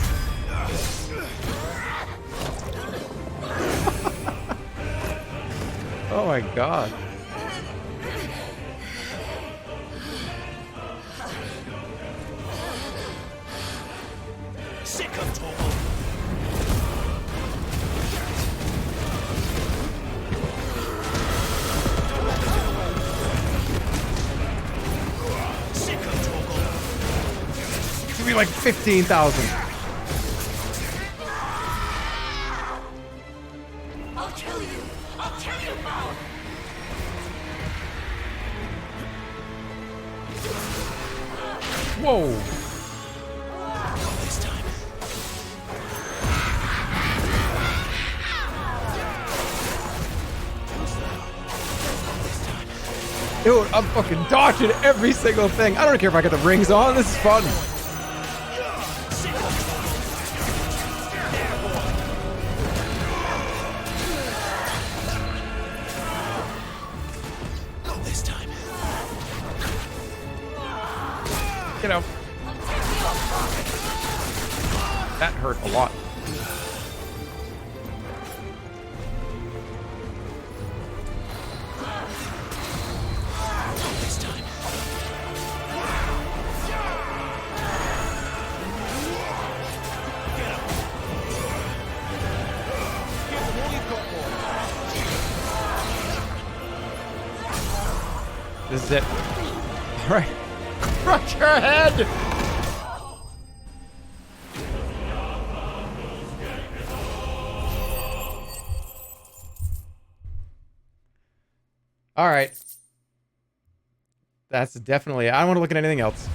Oh my God. Sick of Torgal. Sick of Torgal. Give me like 15,000. I'll kill you. I'll kill you, Mount. Whoa. Not this time. Dude, I'm fucking dodging every single thing. I don't care if I get the rings on. This is fun. Not this time. You know. That hurt a lot. This time. Get up. Give them all you've got, boy. This is it. All right. Crush your head. All right. That's definitely... I don't want to look at anything else.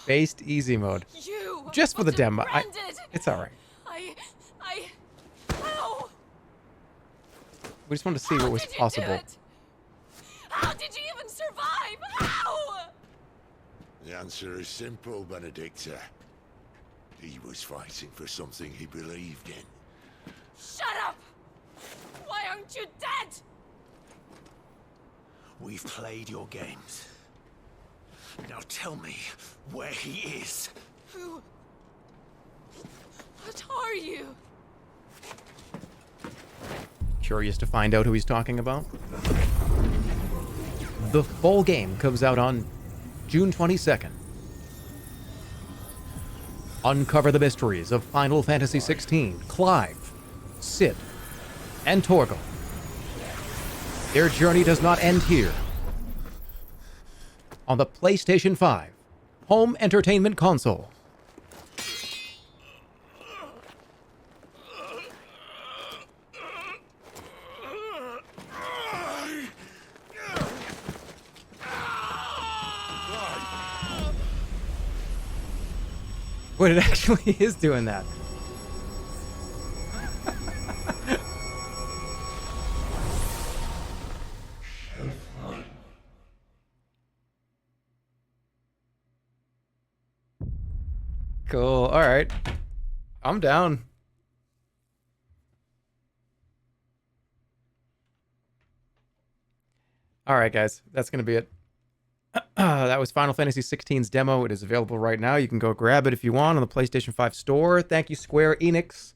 Based easy mode. Just for the demo. It's alright. How? We just wanted to see what was possible. How did you even survive? How? The answer is simple, Benedicta. He was fighting for something he believed in. Shut up! Why aren't you dead? We've played your games. Now tell me where he is. Who? What are you? Curious to find out who he's talking about? The full game comes out on June 22nd. Uncover the mysteries of Final Fantasy XVI, Clive, Cid, and Torgal. Their journey does not end here. On the PlayStation 5 home entertainment console. But it actually is doing that. Cool. All right. I'm down. All right, guys. That's going to be it. That was Final Fantasy XVI's demo. It is available right now. You can go grab it if you want on the PlayStation 5 store. Thank you, Square Enix,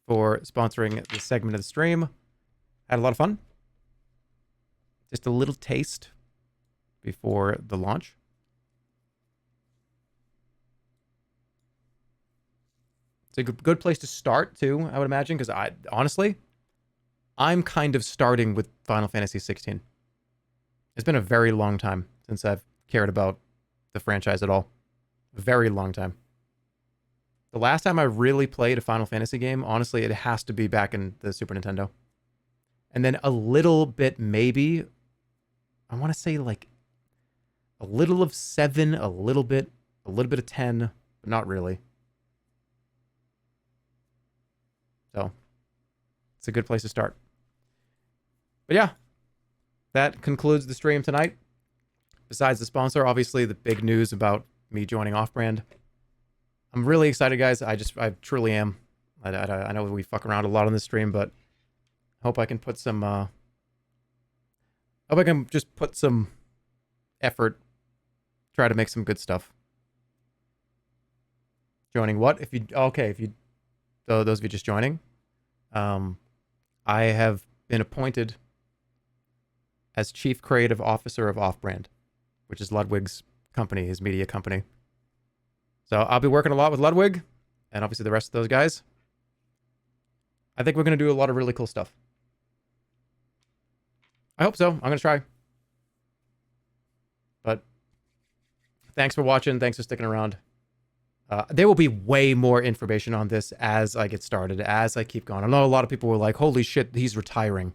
for sponsoring this segment of the stream. Had a lot of fun. Just a little taste before the launch. It's a good place to start, too, I would imagine, because honestly, I'm kind of starting with Final Fantasy XVI. It's been a very long time since I've cared about the franchise at all. A very long time. The last time I really played a Final Fantasy game, honestly, it has to be back in the Super Nintendo. And then a little bit, maybe, I want to say like a little of 7, a little bit of 10, but not really. So, it's a good place to start. But yeah, that concludes the stream tonight. Besides the sponsor, obviously the big news about me joining Off-Brand. I'm really excited, guys. I truly am. I know we fuck around a lot on this stream, but I hope I can put some, hope I can just put some effort, try to make some good stuff. Joining what? If you, okay, if you, those of you just joining, I have been appointed as Chief Creative Officer of Off-Brand, which is Ludwig's company, his media company. So I'll be working a lot with Ludwig, and obviously the rest of those guys. I think we're going to do a lot of really cool stuff. I hope so. I'm going to try. But thanks for watching. Thanks for sticking around. There will be way more information on this as I get started, as I keep going. I know a lot of people were like, holy shit, he's retiring.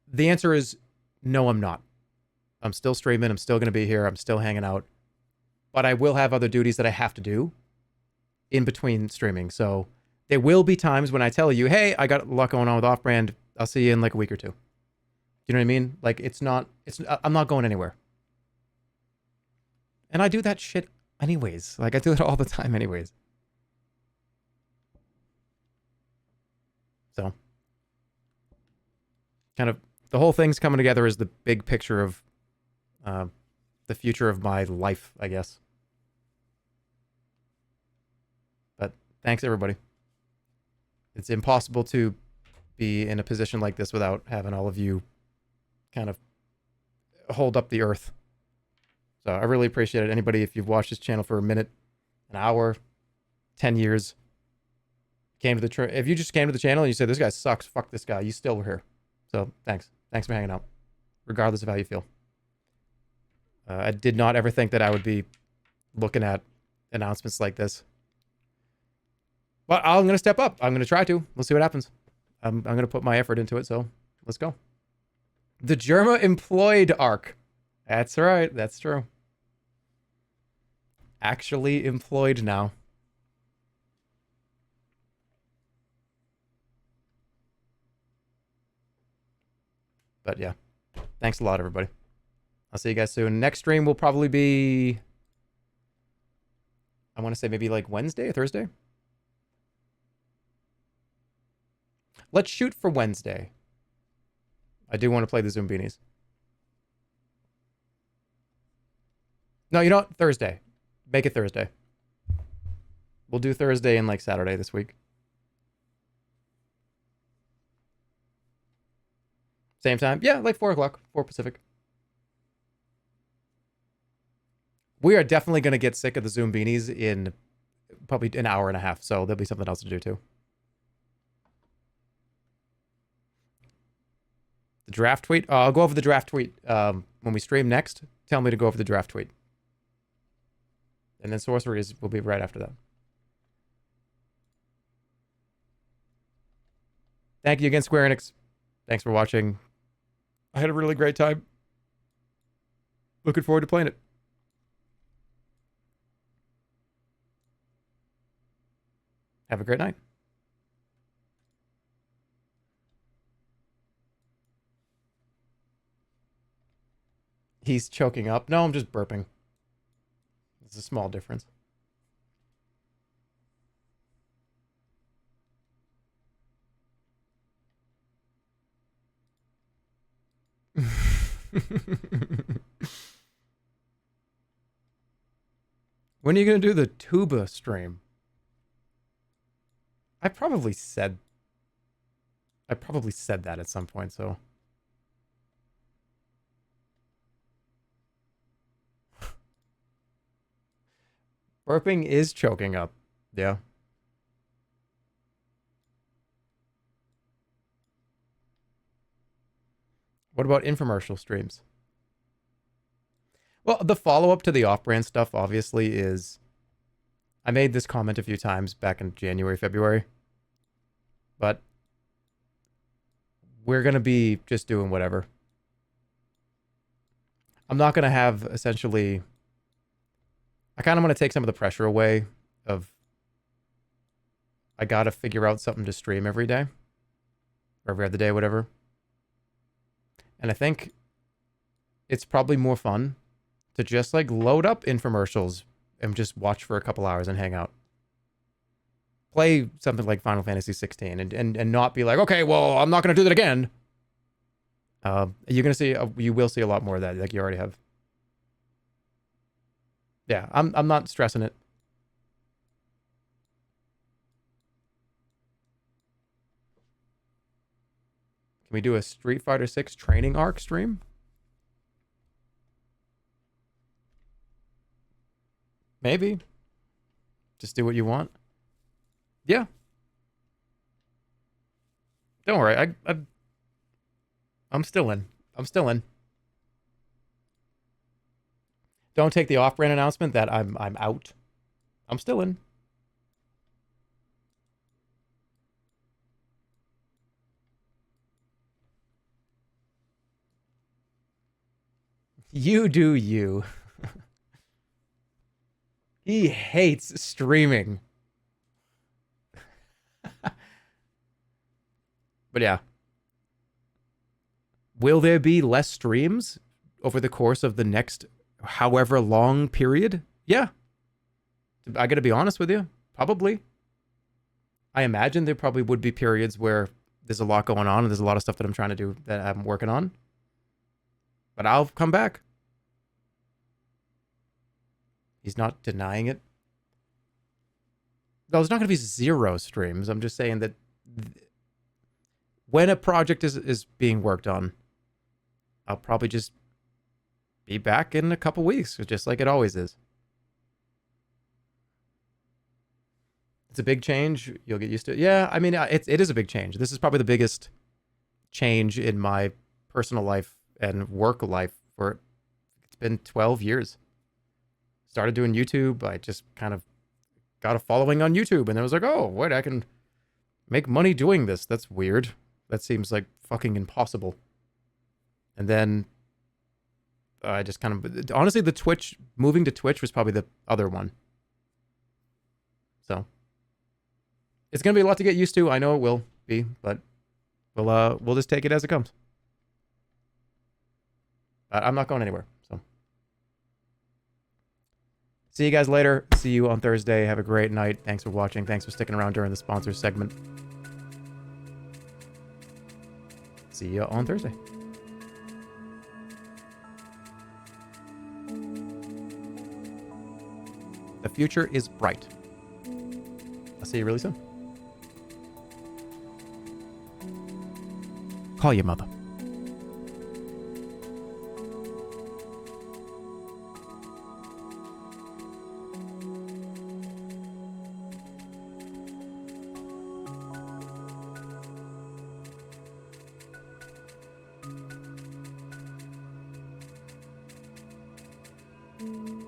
The answer is no, I'm not. I'm still streaming. I'm still going to be here. I'm still hanging out. But I will have other duties that I have to do in between streaming. So there will be times when I tell you, hey, I got a lot going on with Off-Brand. I'll see you in like a week or two. Do you know what I mean? Like, I'm not going anywhere. And I do that shit anyways. Like, I do it all the time anyways. So, kind of, the whole thing's coming together as the big picture of the future of my life, I guess. But thanks, everybody. It's impossible to be in a position like this without having all of you kind of hold up the earth. So I really appreciate it. Anybody, if you've watched this channel for a minute, an hour, 10 years, if you just came to the channel and you said, this guy sucks, fuck this guy, you still were here. So thanks. Thanks for hanging out, regardless of how you feel. I did not ever think that I would be looking at announcements like this. But I'm going to step up. I'm going to try to. We'll see what happens. I'm going to put my effort into it, so let's go. The Jerma employed arc. That's right. That's true. Actually employed now. But yeah. Thanks a lot, everybody. I'll see you guys soon. Next stream will probably be... I want to say maybe like Wednesday or Thursday. Let's shoot for Wednesday. I do want to play the Zoombinis. No, you know what? Thursday. Make it Thursday. We'll do Thursday and like Saturday this week. Same time? Yeah, like 4 o'clock. 4 Pacific. We are definitely going to get sick of the Zoombinis in probably an hour and a half, so there'll be something else to do too. The draft tweet? I'll go over the draft tweet when we stream next. Tell me to go over the draft tweet. And then Sorceries will be right after that. Thank you again, Square Enix. Thanks for watching. I had a really great time. Looking forward to playing it. Have a great night. He's choking up. No, I'm just burping. It's a small difference. When are you going to do the tuba stream? I probably said that at some point, so... Burping is choking up. Yeah. What about infomercial streams? Well, the follow-up to the off-brand stuff, obviously, is... I made this comment a few times back in January, February. But... we're going to be just doing whatever. I'm not going to have, essentially... I kind of want to take some of the pressure away of... I got to figure out something to stream every day. Or every other day, whatever. And I think it's probably more fun to just like load up infomercials and just watch for a couple hours and hang out. Play something like Final Fantasy 16 and not be like, okay, well, I'm not going to do that again. You're going to see, you will see a lot more of that, like you already have. Yeah, I'm not stressing it. Can we do a Street Fighter 6 training arc stream? Maybe. Just do what you want. Yeah. Don't worry. I'm still in. I'm still in. Don't take the off-brand announcement that I'm out. I'm still in. You do you. He hates streaming. But yeah. Will there be less streams over the course of the next however long period? Yeah. I gotta be honest with you. Probably. I imagine there probably would be periods where there's a lot going on and there's a lot of stuff that I'm trying to do that I'm working on. But I'll come back. He's not denying it. There's not going to be 0 streams. I'm just saying that when a project is being worked on, I'll probably just be back in a couple weeks, just like it always is. It's a big change. You'll get used to it. Yeah, I mean, it is a big change. This is probably the biggest change in my personal life and work life for, it's been 12 years. Started doing YouTube. I just kind of got a following on YouTube, and I was like, oh, wait, I can make money doing this. That's weird. That seems like fucking impossible. And then I just kind of, honestly, the Twitch, moving to Twitch was probably the other one. So it's going to be a lot to get used to. I know it will be, but we'll just take it as it comes. I'm not going anywhere. So see you guys later. See you on Thursday. Have a great night. Thanks for watching. Thanks for sticking around during the sponsors segment. See you on Thursday. The future is bright. I'll see you really soon. Call your mother. Mm.